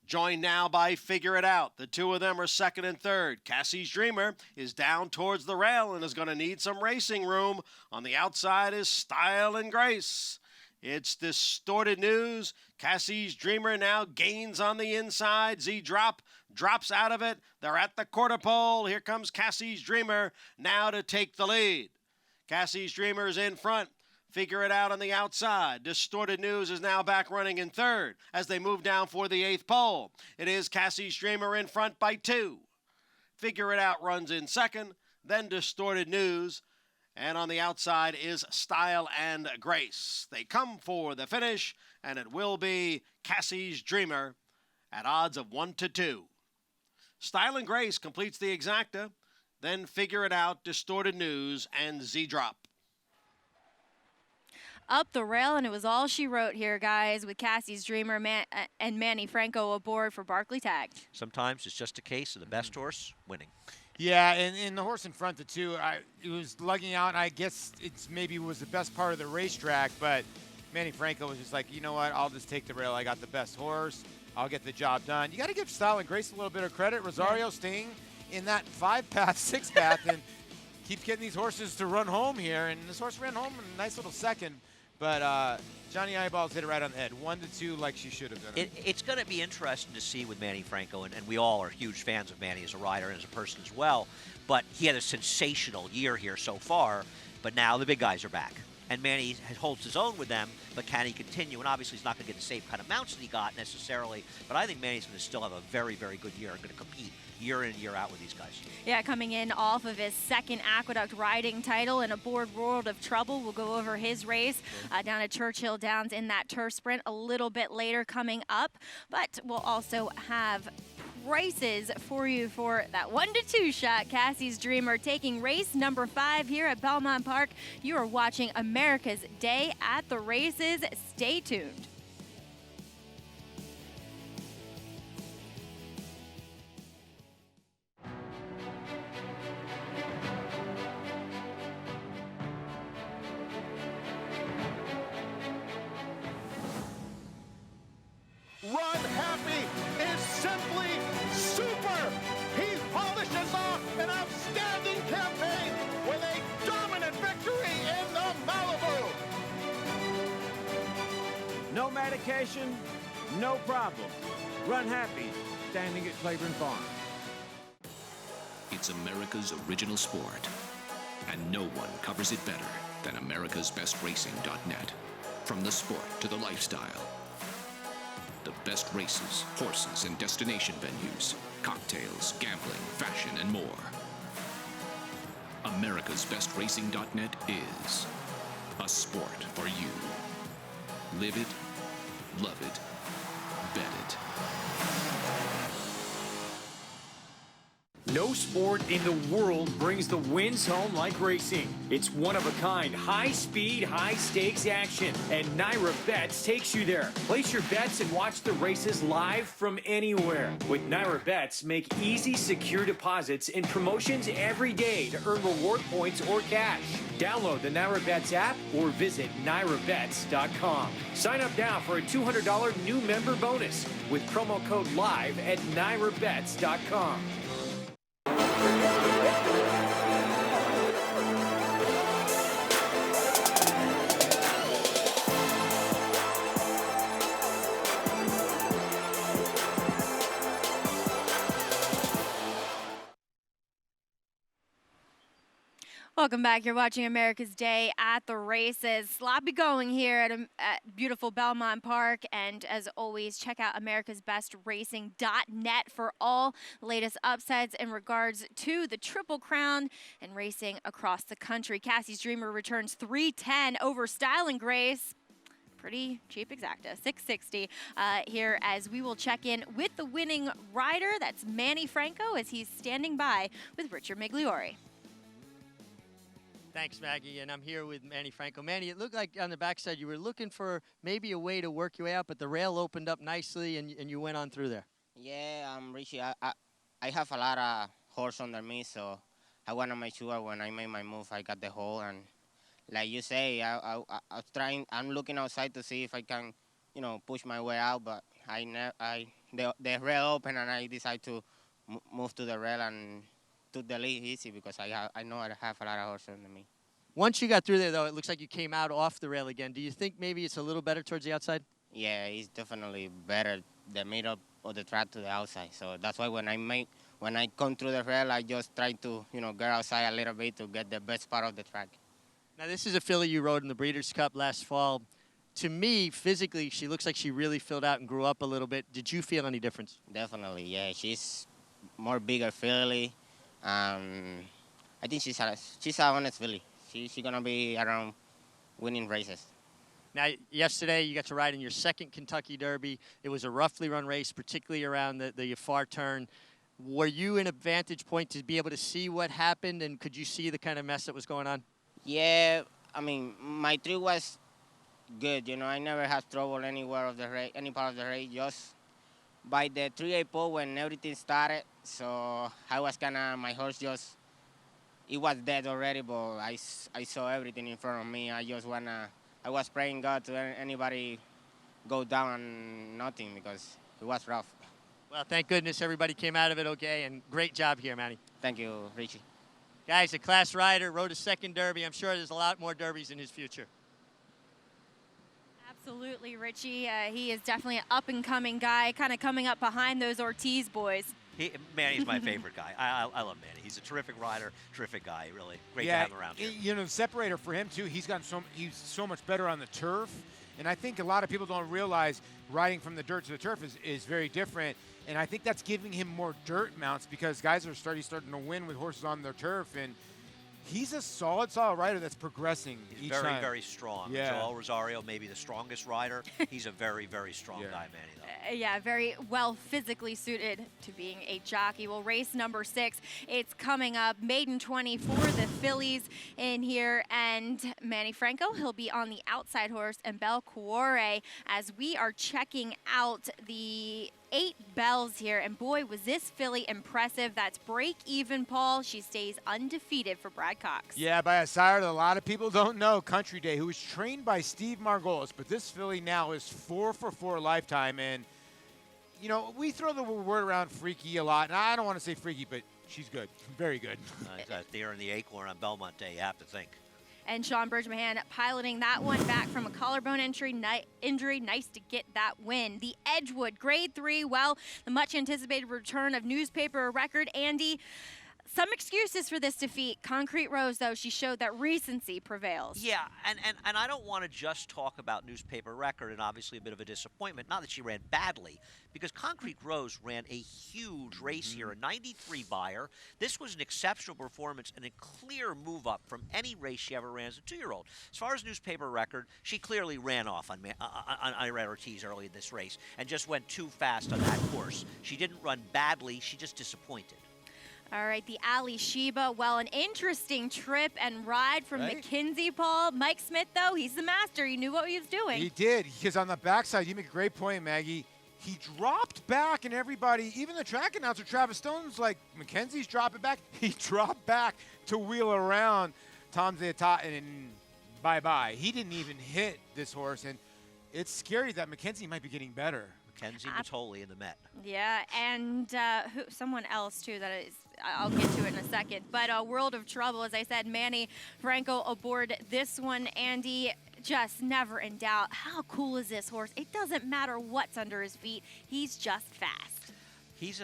[SPEAKER 4] joined now by Figure It Out. The two of them are second and third. Cassie's Dreamer is down towards the rail and is going to need some racing room. On the outside is Style and Grace. It's Distorted News. Cassie's Dreamer now gains on the inside. Z-Drop drops out of it. They're at the quarter pole. Here comes Cassie's Dreamer now to take the lead. Cassie's Dreamer is in front. Figure It Out on the outside. Distorted News is now back running in third as they move down for the 8th pole. It is Cassie's Dreamer in front by 2. Figure It Out runs in second, then Distorted News, and on the outside is Style and Grace. They come for the finish, and it will be Cassie's Dreamer at odds of 1-2. Style and Grace completes the exacta, then Figure It Out, Distorted News, and Z-Drop.
[SPEAKER 12] Up the rail, and it was all she wrote here, guys, with Cassie's Dreamer and Manny Franco aboard for Barkley Tag.
[SPEAKER 2] Sometimes it's just a case of the best horse winning.
[SPEAKER 3] Yeah, and the horse in front, the two, it was lugging out. I guess it's maybe was the best part of the racetrack, but Manny Franco was just like, you know what, I'll just take the rail. I got the best horse. I'll get the job done. You got to give Style and Grace a little bit of credit. Rosario staying in that 5-path, 6-path, and keeps getting these horses to run home here. And this horse ran home in a nice little second. But Johnny Eyeballs hit it right on the head. 1-2 like she should have done.
[SPEAKER 2] It's going to be interesting to see with Manny Franco, and we all are huge fans of Manny as a rider and as a person as well. But he had a sensational year here so far, but now the big guys are back. And Manny holds his own with them, but can he continue? And obviously he's not going to get the same kind of mounts that he got necessarily, but I think Manny's going to still have a very, very good year and going to compete year in and year out with these guys.
[SPEAKER 12] Yeah, coming in off of his second Aqueduct riding title and aboard World of Trouble. We'll go over his race down at Churchill Downs in that turf sprint a little bit later coming up. But we'll also have prices for you for that 1-2 shot. Cassie's Dreamer taking race number 5 here at Belmont Park. You are watching America's Day at the Races. Stay tuned.
[SPEAKER 18] Run Happy is simply super. He polishes off an outstanding campaign with a dominant victory in the Malibu.
[SPEAKER 6] No medication, no problem. Run Happy, standing at Claiborne Farm.
[SPEAKER 15] It's America's original sport, and no one covers it better than americasbestracing.net. From the sport to the lifestyle, the best races, horses, and destination venues, cocktails, gambling, fashion, and more. americasbestracing.net is a sport for you. Live it, love it, bet it.
[SPEAKER 8] No sport in the world brings the wins home like racing. It's one-of-a-kind, high-speed, high-stakes action, and Naira Bets takes you there. Place your bets and watch the races live from anywhere. With Naira Bets, make easy, secure deposits and promotions every day to earn reward points or cash. Download the Naira Bets app or visit NairaBets.com. Sign up now for a $200 new member bonus with promo code LIVE at NairaBets.com.
[SPEAKER 12] Welcome back. You're watching America's Day at the Races. Sloppy going here at beautiful Belmont Park. And as always, check out americasbestracing.net for all latest upsides in regards to the Triple Crown and racing across the country. Cassie's Dreamer returns 310 over Style and Grace. Pretty cheap exacta, $660 here as we will check in with the winning rider. That's Manny Franco as he's standing by with Richard Migliori.
[SPEAKER 13] Thanks, Maggie, and I'm here with Manny Franco. Manny, it looked like on the backside you were looking for maybe a way to work your way out, but the rail opened up nicely and you went on through there.
[SPEAKER 5] Yeah, Richie, I have a lot of horse under me, so I want to make sure when I make my move, I got the hole. And like you say, I'm looking outside to see if I can, push my way out, but the rail opened and I decided to move to the rail and took the lead easy because I know I have a lot of horses under me.
[SPEAKER 13] Once you got through there, though, it looks like you came out off the rail again. Do you think maybe it's a little better towards the outside?
[SPEAKER 5] Yeah, it's definitely better the middle of the track to the outside. So that's why when I come through the rail, I just try to get outside a little bit to get the best part of the track.
[SPEAKER 13] Now this is a filly you rode in the Breeders' Cup last fall. To me, physically, she looks like she really filled out and grew up a little bit. Did you feel any difference?
[SPEAKER 5] Definitely, yeah. She's more bigger filly. I think she's a honest filly. She's gonna be around winning races.
[SPEAKER 13] Now, yesterday you got to ride in your second Kentucky Derby. It was a roughly run race, particularly around the far turn. Were you in a vantage point to be able to see what happened, and could you see the kind of mess that was going on?
[SPEAKER 5] Yeah, I mean, my trick was good. I never had trouble anywhere of the race, any part of the race. Just by the 3-8 pole when everything started, so I was my horse it was dead already, but I saw everything in front of me. I was praying God to anybody go down and nothing because it was rough.
[SPEAKER 13] Well, thank goodness everybody came out of it okay, and great job here, Manny.
[SPEAKER 5] Thank you, Richie.
[SPEAKER 13] Guys, a class rider, rode a second Derby. I'm sure there's a lot more Derbies in his future.
[SPEAKER 12] Absolutely, Richie. He is definitely an up-and-coming guy, kind of coming up behind those Ortiz boys.
[SPEAKER 2] Manny's my favorite guy. I love Manny. He's a terrific rider, terrific guy, really. Great to have him around here.
[SPEAKER 3] The separator for him, too, he's so much better on the turf. And I think a lot of people don't realize riding from the dirt to the turf is very different. And I think that's giving him more dirt mounts because guys are starting to win with horses on their turf. And he's a solid rider that's progressing
[SPEAKER 2] He's
[SPEAKER 3] each
[SPEAKER 2] very,
[SPEAKER 3] time.
[SPEAKER 2] very strong.
[SPEAKER 3] Yeah.
[SPEAKER 2] Joel Rosario, maybe the strongest rider. He's a very, very strong guy, Manny, though.
[SPEAKER 12] Yeah, very well physically suited to being a jockey. Well, race number 6, it's coming up. Maiden 20 for the fillies in here. And Manny Franco, he'll be on the outside horse, and Belle Cuore, as we are checking out the 8 bells here. And boy, was this filly impressive. That's break even, Paul. She stays undefeated for Brad Cox.
[SPEAKER 3] Yeah, by a sire that a lot of people don't know, Country Day, who was trained by Steve Margolis. But this filly now is 4-for-4 lifetime. And, we throw the word around freaky a lot. And I don't want to say freaky, but she's good. Very good.
[SPEAKER 2] There in the Acorn on Belmont Day, you have to think.
[SPEAKER 12] And Sean Bridgman piloting that one back from a collarbone injury. Nice to get that win. The Edgewood Grade 3, well, the much-anticipated return of newspaper record. Andy, some excuses for this defeat. Concrete Rose, though, she showed that recency prevails.
[SPEAKER 2] Yeah, and I don't want to just talk about newspaper record and obviously a bit of a disappointment. Not that she ran badly, because Concrete Rose ran a huge race here, a 93 buyer. This was an exceptional performance and a clear move up from any race she ever ran as a 2-year-old. As far as newspaper record, she clearly ran off on Ira Ortiz early in this race and just went too fast on that course. She didn't run badly, she just disappointed.
[SPEAKER 12] All right, the Ali Sheba. Well, an interesting trip and ride from McKenzie, Paul. Mike Smith, though, he's the master. He knew what he was doing.
[SPEAKER 3] He did, because on the backside, you make a great point, Maggie. He dropped back, and everybody, even the track announcer, Travis Stone's like, McKenzie's dropping back. He dropped back to wheel around Tom Zayata, and bye-bye. He didn't even hit this horse, and it's scary that McKenzie might be getting better.
[SPEAKER 2] McKenzie Matoli in the Met.
[SPEAKER 12] Yeah, and someone else, too, that is, I'll get to it in a second. But World of Trouble, as I said, Manny Franco aboard this one. Andy, just never in doubt. How cool is this horse? It doesn't matter what's under his feet. He's just fast.
[SPEAKER 2] He's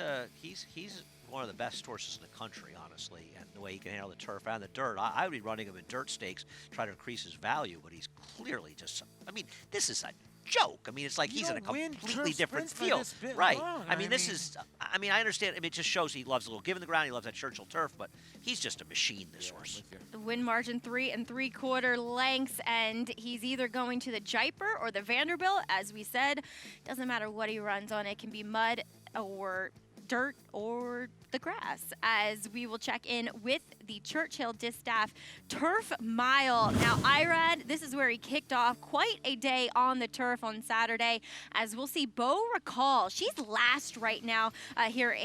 [SPEAKER 2] one of the best horses in the country, honestly, and the way he can handle the turf and the dirt. I would be running him in dirt stakes, try to increase his value, but he's clearly just, I mean, this is a joke. I mean, it's like he's in a completely different field. Right. I mean, I understand. I mean, it just shows he loves a little give in the ground. He loves that Churchill turf, but he's just a machine, this horse.
[SPEAKER 12] The win margin 3 3/4 lengths, and he's either going to the Jaipur or the Vanderbilt. As we said, doesn't matter what he runs on. It can be mud or dirt or the grass, as we will check in with the Churchill Distaff Turf Mile. Now, Irad, this is where he kicked off quite a day on the turf on Saturday, as we'll see Beau Recall. She's last right now here,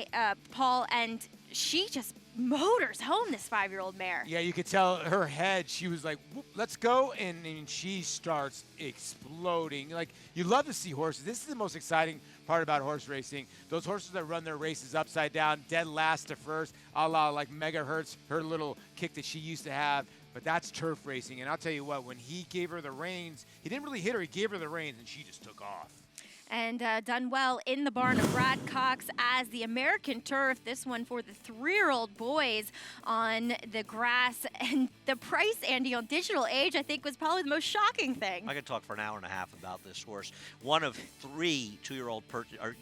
[SPEAKER 12] Paul, and she just motors home this 5-year-old mare.
[SPEAKER 3] Yeah, you could tell her head, she was like, let's go, and she starts exploding. Like, you love to see horses. This is the most exciting part about horse racing. Those horses that run their races upside down, dead last to first, a la like Megahertz, her little kick that she used to have. But that's turf racing, and I'll tell you what, when he gave her the reins, he didn't really hit her, he gave her the reins, and she just took off.
[SPEAKER 12] And done well in the barn of Brad Cox as the American turf. This one for the 3-year-old boys on the grass. And the price, Andy, on Digital Age, I think was probably the most shocking thing.
[SPEAKER 2] I could talk for an hour and a half about this horse. One of 3 two-year-old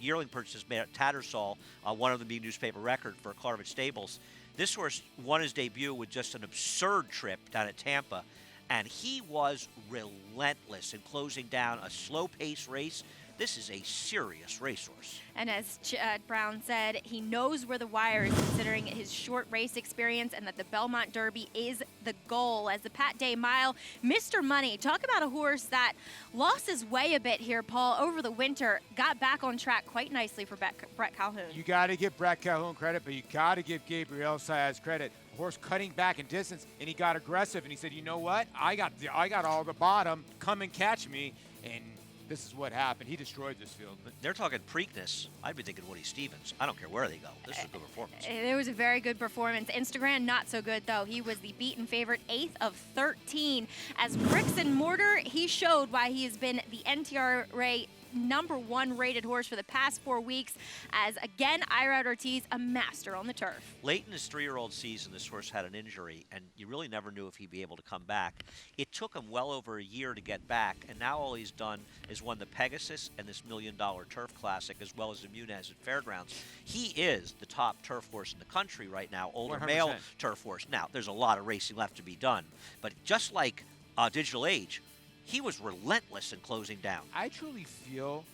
[SPEAKER 2] yearling purchases made at Tattersall, one of them being newspaper record for Clarvich Stables. This horse won his debut with just an absurd trip down at Tampa, and he was relentless in closing down a slow-paced race. This is a serious racehorse.
[SPEAKER 12] And as Chad Brown said, he knows where the wire is, considering his short race experience, and that the Belmont Derby is the goal. As the Pat Day Mile, Mr. Money, talk about a horse that lost his way a bit here, Paul, over the winter, got back on track quite nicely for Brett Calhoun.
[SPEAKER 3] You got to give Brett Calhoun credit, but you got to give Gabriel Saez credit. Horse cutting back in distance, and he got aggressive, and he said, you know what? I got all the bottom. Come and catch me. And this is what happened. He destroyed this field.
[SPEAKER 2] They're talking Preakness. I'd be thinking Woody Stevens. I don't care where they go. This is a good performance.
[SPEAKER 12] It was a very good performance. Instagram, not so good, though. He was the beaten favorite, 8th of 13. As bricks and mortar, he showed why he has been the NTRA #1 rated horse for the past 4 weeks, as again Irad Ortiz, a master on the turf.
[SPEAKER 2] Late in his 3-year-old season, this horse had an injury, and you really never knew if he'd be able to come back. It took him well over a year to get back, and now all he's done is won the Pegasus and this $1 Million Turf Classic, as well as the Munez at Fairgrounds. He is the top turf horse in the country right now, older
[SPEAKER 3] 100%.
[SPEAKER 2] male turf horse. Now, there's a lot of racing left to be done, but just like Digital Age, he was relentless in closing down.
[SPEAKER 3] I truly feel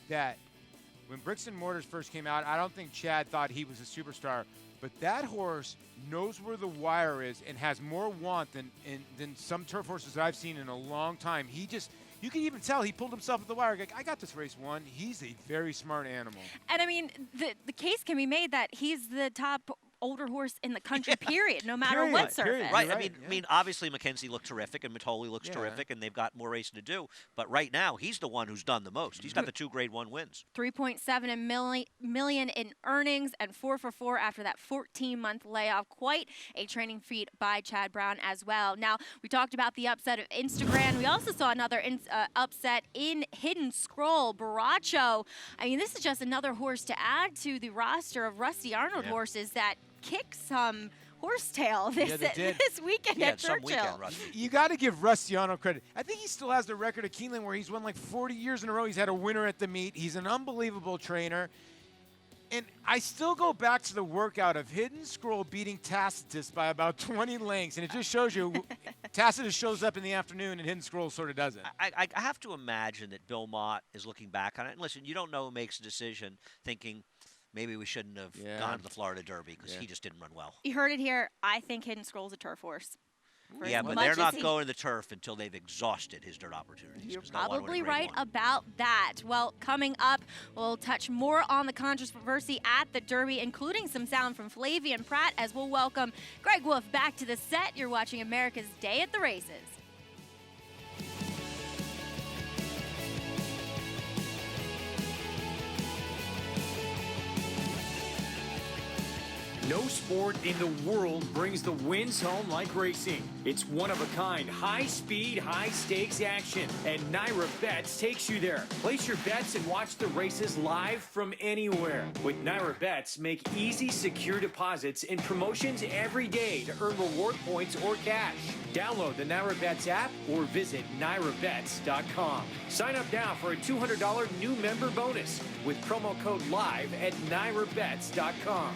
[SPEAKER 3] that when Bricks and Mortars first came out, I don't think Chad thought he was a superstar, but that horse knows where the wire is and has more want than some turf horses that I've seen in a long time. You can even tell he pulled himself at the wire. Like, I got this race won. He's a very smart animal.
[SPEAKER 12] And I mean, the case can be made that he's the top older horse in the country, period, no matter what surface.
[SPEAKER 2] Right. I mean, obviously McKenzie looked terrific, and Matoli looks terrific, and they've got more racing to do. But right now, he's the one who's done the most. He's got the 2 Grade 1 wins.
[SPEAKER 12] 3.7 million in earnings, and 4 for 4 after that 14-month layoff. Quite a training feat by Chad Brown as well. Now, we talked about the upset of Instagram. We also saw another upset in Hidden Scroll. Baracho. I mean, this is just another horse to add to the roster of Rusty Arnold horses that kick some horsetail this weekend at Churchill.
[SPEAKER 3] You got to give Rusty Arnold credit. I think he still has the record of Keeneland where he's won like 40 years in a row. He's had a winner at the meet. He's an unbelievable trainer. And I still go back to the workout of Hidden Scroll beating Tacitus by about 20 lengths. And it just shows you Tacitus shows up in the afternoon and Hidden Scroll sort of doesn't.
[SPEAKER 2] I have to imagine that Bill Mott is looking back on it. And listen, you don't know who makes a decision thinking, maybe we shouldn't have gone to the Florida Derby because he just didn't run well.
[SPEAKER 20] You heard it here. I think Hidden Scroll's a turf horse.
[SPEAKER 2] Yeah, but they're not going to the turf until they've exhausted his dirt opportunities.
[SPEAKER 20] You're probably right about that. Well, coming up, we'll touch more on the controversy at the Derby, including some sound from Flavian Pratt, as we'll welcome Greg Wolf back to the set. You're watching America's Day at the Races.
[SPEAKER 8] No sport in the world brings the wins home like racing. It's one-of-a-kind, high-speed, high-stakes action, and Naira Bets takes you there. Place your bets and watch the races live from anywhere. With Naira Bets, make easy, secure deposits and promotions every day to earn reward points or cash. Download the Naira Bets app or visit NairaBets.com. Sign up now for a $200 new member bonus with promo code LIVE at NairaBets.com.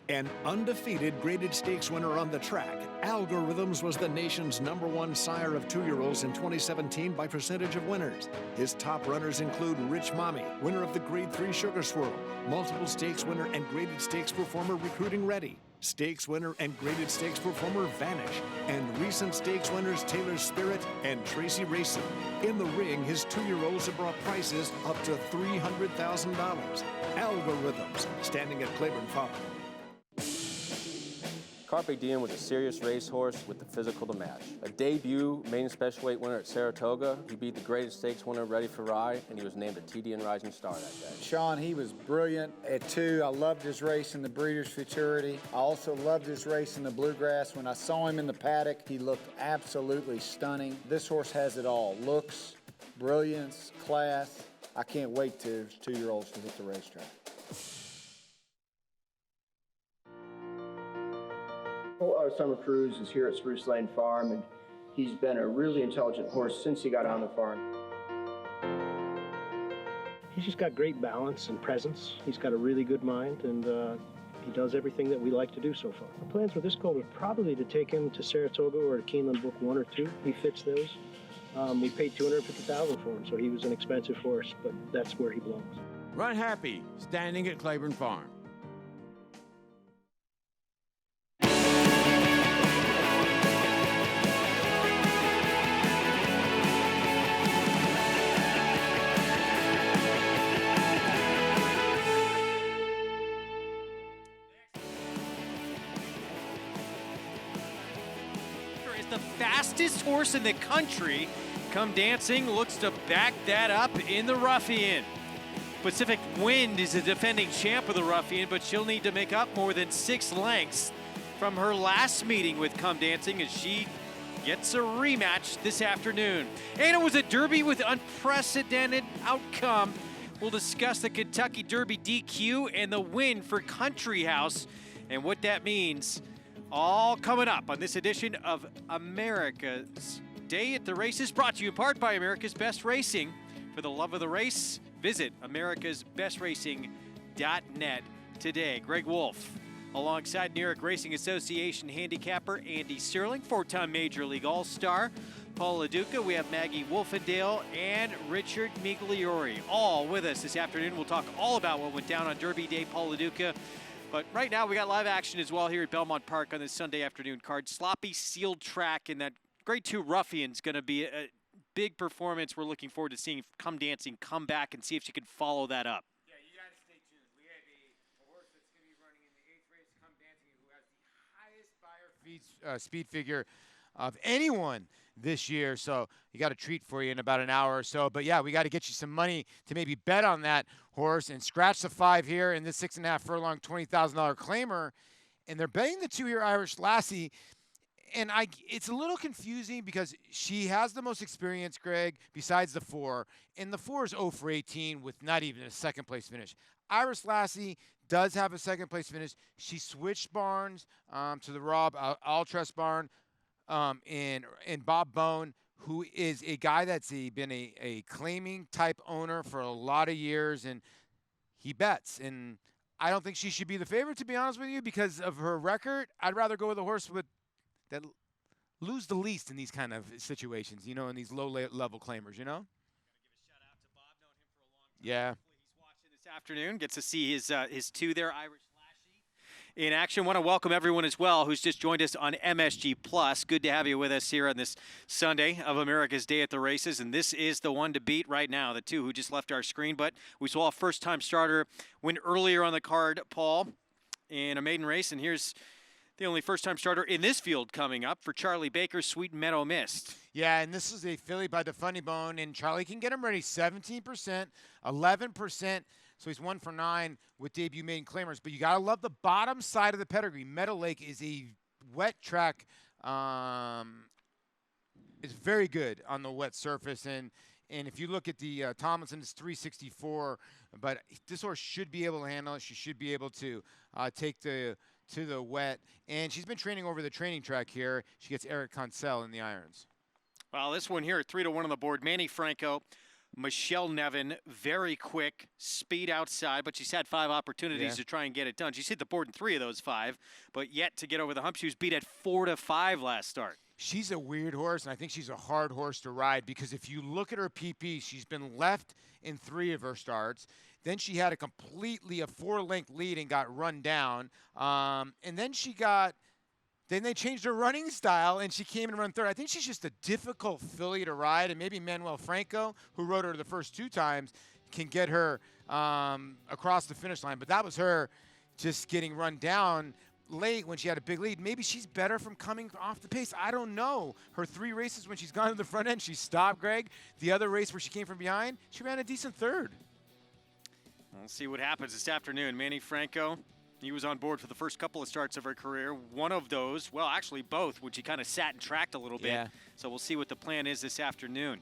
[SPEAKER 9] An undefeated graded stakes winner on the track, Algorithms was the nation's #1 sire of 2-year-olds in 2017 by percentage of winners. His top runners include Rich Mommy, winner of the Grade 3 Sugar Swirl, multiple stakes winner and graded stakes performer Recruiting Ready, stakes winner and graded stakes performer Vanish, and recent stakes winners Taylor Spirit and Tracy Racing. In the ring, his 2-year-olds have brought prices up to $300,000. Algorithms, standing at Claiborne Farm.
[SPEAKER 21] Carpe Diem was a serious racehorse with the physical to match. A debut maiden special weight winner at Saratoga, he beat the graded stakes winner Ready for Rye, and he was named a TDN Rising Star that day.
[SPEAKER 22] Sean, he was brilliant at 2. I loved his race in the Breeders' Futurity. I also loved his race in the Bluegrass. When I saw him in the paddock, he looked absolutely stunning. This horse has it all: looks, brilliance, class. I can't wait to his 2-year-olds to hit the racetrack.
[SPEAKER 24] Summer Cruz is here at Spruce Lane Farm, and he's been a really intelligent horse since he got on the farm.
[SPEAKER 25] He's just got great balance and presence. He's got a really good mind, and he does everything that we like to do so far. Our plans with this colt are probably to take him to Saratoga or to Keeneland Book 1 or 2. He fits those. We paid $250,000 for him, so he was an expensive horse, but that's where he belongs.
[SPEAKER 6] Run Happy, standing at Claiborne Farm.
[SPEAKER 1] The fastest horse in the country. Come Dancing looks to back that up in the Ruffian. Pacific Wind is the defending champ of the Ruffian, but she'll need to make up more than 6 lengths from her last meeting with Come Dancing as she gets a rematch this afternoon. And it was a Derby with unprecedented outcome. We'll discuss the Kentucky Derby DQ and the win for Country House and what that means. All coming up on this edition of America's Day at the Races, brought to you in part by America's Best Racing. For the love of the race, visit americasbestracing.net today. Greg Wolf, alongside New York Racing Association handicapper Andy Sterling, 4-time Major League All-Star Paul LaDuca. We have Maggie Wolfendale and Richard Migliori, all with us this afternoon. We'll talk all about what went down on Derby Day, Paul LaDuca. But right now, we got live action as well here at Belmont Park on this Sunday afternoon card. Sloppy sealed track, and that Grade 2 Ruffian's going to be a big performance. We're looking forward to seeing Come Dancing come back and see if she can follow that up.
[SPEAKER 3] Yeah, you got to stay tuned. We have a horse that's going to be running in the 8th race, Come Dancing, who has the highest speed figure of anyone this year. So you got a treat for you in about an hour or so. But yeah, we got to get you some money to maybe bet on that horse and scratch the 5 here in this 6.5 furlong, $20,000 claimer. And they're betting the 2-year Irish Lassie. And it's a little confusing because she has the most experience, Greg, besides the 4. And the 4 is 0 for 18 with not even a 2nd place finish. Irish Lassie does have a 2nd place finish. She switched barns to the Rob Altrust barn. And Bob Bone, who is a guy that's been a claiming type owner for a lot of years, and he bets. And I don't think she should be the favorite, to be honest with you, because of her record. I'd rather go with a horse that lose the least in these kind of situations, you know, in these low-level claimers, you know? Yeah.
[SPEAKER 1] He's watching this Afternoon. Gets to see his two there, Irish Lassie, in action. Want to welcome everyone as well who's just joined us on MSG Plus. Good to have you with us here on this Sunday of America's Day at the Races, and this is the one to beat right now, the two who just left our screen. But we saw a first-time starter win earlier on the card, Paul, in a maiden race, and here's the only first-time starter in this field coming up for Charlie Baker's Sweet Meadow Mist.
[SPEAKER 3] Yeah, and this is a filly by the Funny Bone, and Charlie can get him ready 17%, 11%. So he's 1 for 9 with debut maiden claimers. But you got to love the bottom side of the pedigree. Meadow Lake is a wet track. It's very good on the wet surface. And if you look at the Tomlinson, it's 364. But this horse should be able to handle it. She should be able to take to the wet. And she's been training over the training track here. She gets Eric Consell in the irons.
[SPEAKER 1] Well, this one here at 3-1 on the board. Manny Franco, Michelle Nevin, very quick, speed outside, but she's had 5 opportunities to try and get it done. She's hit the board in 3 of those 5, but yet to get over the hump, she was beat at 4-5 last start.
[SPEAKER 3] She's a weird horse, and I think she's a hard horse to ride because if you look at her PP, she's been left in 3 of her starts. Then she had a 4-length lead and got run down. And then Then they changed her running style, and she came and run third. I think she's just a difficult filly to ride, and maybe Manuel Franco, who rode her the first 2 times, can get her across the finish line. But that was her just getting run down late when she had a big lead. Maybe she's better from coming off the pace. I don't know. Her 3 races when she's gone to the front end, she stopped, Greg. The other race where she came from behind, she ran a decent third.
[SPEAKER 1] We'll see what happens this afternoon. Manny Franco, he was on board for the first couple of starts of her career. One of those, well, actually both, which she kind of sat and tracked a little bit.
[SPEAKER 2] Yeah.
[SPEAKER 1] So we'll see what the plan is this afternoon.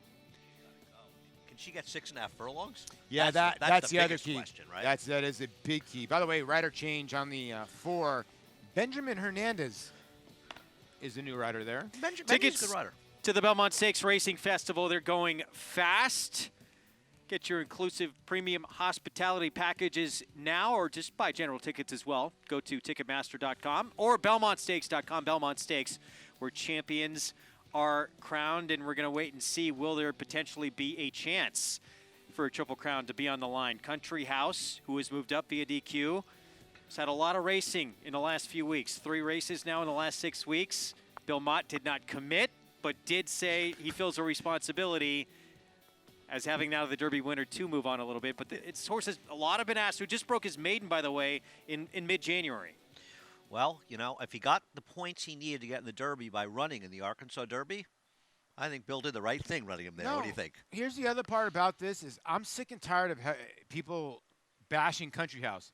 [SPEAKER 2] Can she get 6.5 furlongs?
[SPEAKER 3] Yeah, that's the other key.
[SPEAKER 2] Question, right?
[SPEAKER 3] That is a big key. By the way, rider change on the 4. Benjamin Hernandez is the new rider there.
[SPEAKER 1] Tickets
[SPEAKER 2] a good rider.
[SPEAKER 1] to the Belmont Stakes Racing Festival. They're going fast. Get your inclusive premium hospitality packages now, or just buy general tickets as well. Go to Ticketmaster.com or BelmontStakes.com. Belmont Stakes, where champions are crowned, and we're going to wait and see, will there potentially be a chance for a Triple Crown to be on the line? Country House, who has moved up via DQ, has had a lot of racing in the last few weeks. 3 races now in the last 6 weeks. Belmont did not commit, but did say he feels a responsibility as having now the Derby winner to move on a little bit. But it's horses, a lot have been asked, who just broke his maiden, by the way, in mid-January.
[SPEAKER 2] Well, you know, if he got the points he needed to get in the Derby by running in the Arkansas Derby, I think Bill did the right thing running him there. What do you think?
[SPEAKER 3] Here's the other part about this is I'm sick and tired of people bashing Country House.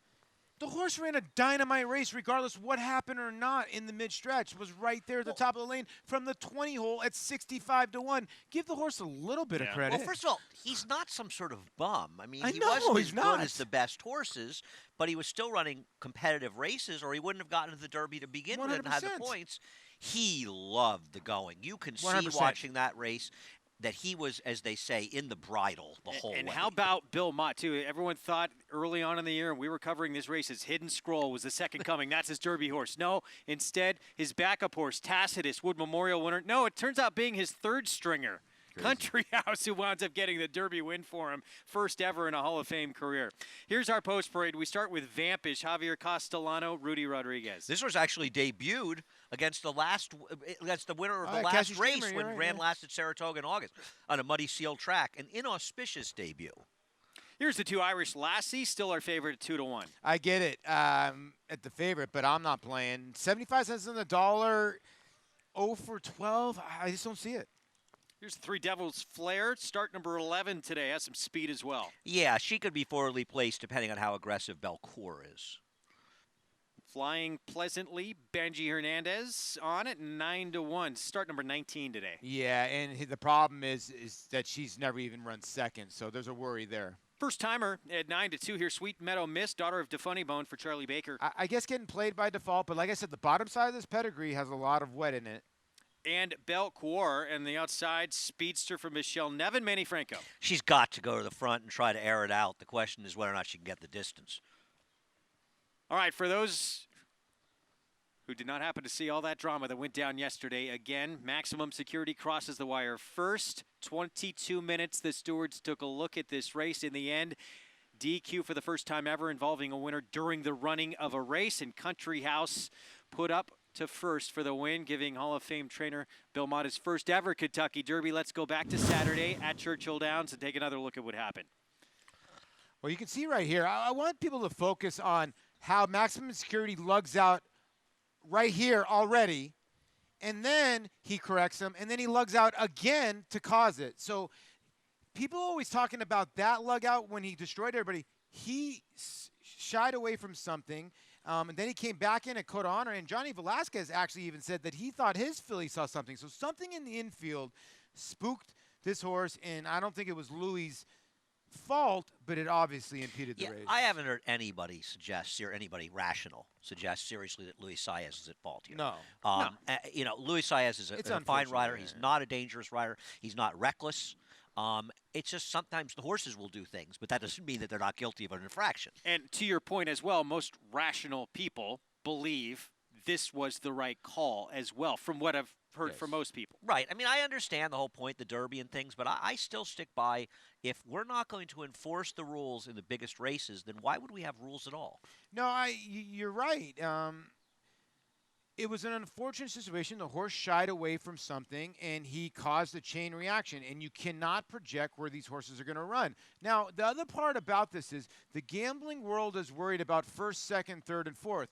[SPEAKER 3] The horse ran a dynamite race regardless what happened or not in the mid-stretch. Was right there at the top of the lane from the 20 hole at 65-1. Give the horse a little bit of credit.
[SPEAKER 2] Well, first of all, he's not some sort of bum. I mean, he
[SPEAKER 3] know,
[SPEAKER 2] wasn't
[SPEAKER 3] he's
[SPEAKER 2] as
[SPEAKER 3] not.
[SPEAKER 2] good as the best horses, but he was still running competitive races, or he wouldn't have gotten to the Derby to begin with and had the
[SPEAKER 3] 100%.
[SPEAKER 2] points. He loved the going. You can see
[SPEAKER 3] 100%.
[SPEAKER 2] watching that race that he was, as they say, in the bridle the whole way.
[SPEAKER 1] And how about Bill Mott, too? Everyone thought early on in the year, and we were covering this race, his Hidden Scroll was the second coming. That's his Derby horse. No, instead, his backup horse, Tacitus, Wood Memorial winner. No, it turns out being his 3rd stringer.
[SPEAKER 3] Crazy.
[SPEAKER 1] Country House, who winds up getting the Derby win for him, first ever in a Hall of Fame career. Here's our post parade. We start with Vampish, Javier Castellano, Rudy Rodriguez.
[SPEAKER 2] This was actually debuted against the winner of the last
[SPEAKER 3] Cassie
[SPEAKER 2] race
[SPEAKER 3] Streamer,
[SPEAKER 2] when
[SPEAKER 3] right,
[SPEAKER 2] ran
[SPEAKER 3] yeah.
[SPEAKER 2] last at Saratoga in August on a muddy sealed track. An inauspicious debut.
[SPEAKER 1] Here's the 2 Irish Lassie, still our favorite at 2-1.
[SPEAKER 3] I get it at the favorite, but I'm not playing. 75 cents on the dollar, 0 for 12. I just don't see it.
[SPEAKER 1] Here's the 3 Devils Flair, start number 11 today, has some speed as well.
[SPEAKER 2] Yeah, she could be forwardly placed depending on how aggressive Belcour is.
[SPEAKER 1] Flying Pleasantly, Benji Hernandez on it, 9-1. Start number 19 today.
[SPEAKER 3] Yeah, and the problem is that she's never even run second, so there's a worry there.
[SPEAKER 1] First timer at 9-2 here, Sweet Meadow Mist, daughter of DeFunny Bone for Charlie Baker.
[SPEAKER 3] I guess getting played by default, but like I said, the bottom side of this pedigree has a lot of wet in it.
[SPEAKER 1] And Belcour, and the outside speedster for Michelle Nevin, Manny Franco.
[SPEAKER 2] She's got to go to the front and try to air it out. The question is whether or not she can get the distance.
[SPEAKER 1] All right, for those who did not happen to see all that drama that went down yesterday, again, maximum security crosses the wire first. 22 minutes, the stewards took a look at this race. In the end, DQ for the first time ever involving a winner during the running of a race, and Country House put up to first for the win, giving Hall of Fame trainer Belmont his first ever Kentucky Derby. Let's go back to Saturday at Churchill Downs and take another look at what happened.
[SPEAKER 3] Well, you can see right here, I want people to focus on how Maximum Security lugs out right here already, and then he corrects him, and then he lugs out again to cause it. So people are always talking about that lug out when he destroyed everybody. He shied away from something, and then he came back in and caught honor. And Johnny Velasquez actually even said that he thought his filly saw something. So something in the infield spooked this horse, and I don't think it was Louis' fault, but it obviously impeded the race.
[SPEAKER 2] I haven't heard anybody suggest, or anybody rational suggest seriously that Luis Saez is at fault here.
[SPEAKER 3] No.
[SPEAKER 2] You know, Luis Saez is a fine rider. He's not a dangerous rider. He's not reckless. It's just sometimes the horses will do things, but that doesn't mean that they're not guilty of an infraction.
[SPEAKER 1] And to your point as well, most rational people believe this was the right call as well, from what I've heard from most people.
[SPEAKER 2] Right. I mean, I understand the whole point, the Derby and things, but I still stick by, if we're not going to enforce the rules in the biggest races, then why would we have rules at all?
[SPEAKER 3] No, you're right. It was an unfortunate situation. The horse shied away from something, and he caused a chain reaction, and you cannot project where these horses are going to run. Now, the other part about this is the gambling world is worried about first, second, third, and fourth.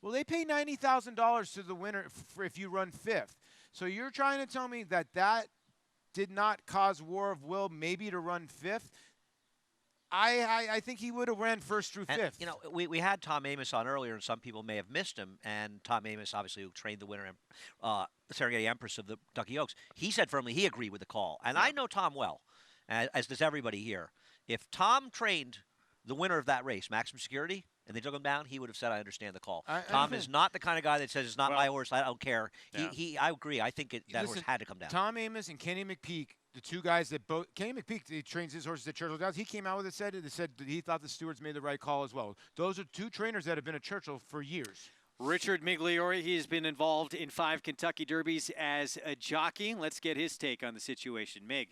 [SPEAKER 3] Well, they pay $90,000 to the winner if you run fifth. So you're trying to tell me that that did not cause War of Will maybe to run fifth? I think he would have ran first through fifth.
[SPEAKER 2] You know, we had Tom Amos on earlier, and some people may have missed him. And Tom Amos, obviously, who trained the winner, Serengeti Empress of the Ducky Oaks, he said firmly he agreed with the call. And I know Tom well, as does everybody here. If Tom trained the winner of that race, Maximum Security, and they took him down, he would have said, I understand the call. Tom is not the kind of guy that says, it's not my horse, I don't care. Yeah. I agree. I think that horse had to come down.
[SPEAKER 3] Tom Amos and Kenny McPeak, the two guys that both – Kenny McPeek, he trains his horses at Churchill Downs. He came out with it, said that he thought the stewards made the right call as well. Those are two trainers that have been at Churchill for years.
[SPEAKER 1] Richard Migliore, he has been involved in 5 Kentucky Derbies as a jockey. Let's get his take on the situation. Mig.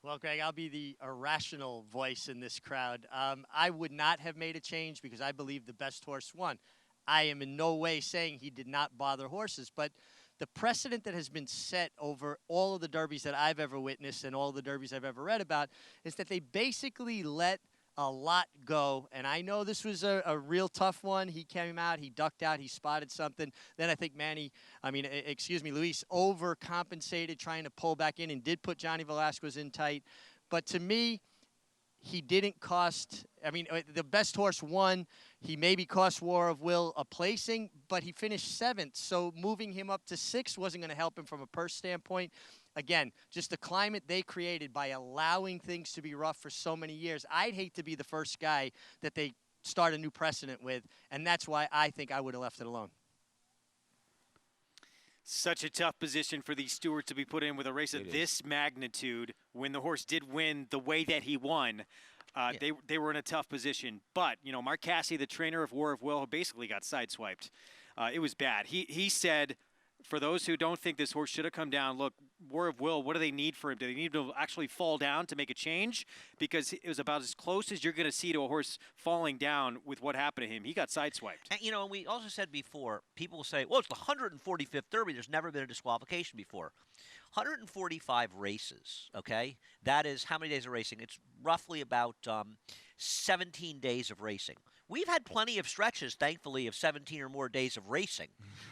[SPEAKER 13] Well, Greg, I'll be the irrational voice in this crowd. I would not have made a change because I believe the best horse won. I am in no way saying he did not bother horses, but the precedent that has been set over all of the derbies that I've ever witnessed and all the derbies I've ever read about is that they basically let a lot go. And I know this was a real tough one. He came out, he ducked out, he spotted something. Then I think Luis overcompensated trying to pull back in and did put Johnny Velasquez in tight. But to me, he didn't cost, the best horse won. He maybe cost War of Will a placing, but he finished 7th. So moving him up to 6th wasn't going to help him from a purse standpoint. Again, just the climate they created by allowing things to be rough for so many years. I'd hate to be the first guy that they start a new precedent with, and that's why I think I would have left it alone.
[SPEAKER 1] Such a tough position for these stewards to be put in with a race of this magnitude. When the horse did win the way that he won, they were in a tough position. But, you know, Mark Cassidy, the trainer of War of Will, basically got sideswiped. It was bad. He said, for those who don't think this horse should have come down, look, War of Will, what do they need for him? Do they need to actually fall down to make a change? Because it was about as close as you're going to see to a horse falling down with what happened to him. He got sideswiped.
[SPEAKER 2] And, you know, we also said before, people say, well, it's the 145th Derby. There's never been a disqualification before. 145 races, okay? That is how many days of racing? It's roughly about 17 days of racing. We've had plenty of stretches, thankfully, of 17 or more days of racing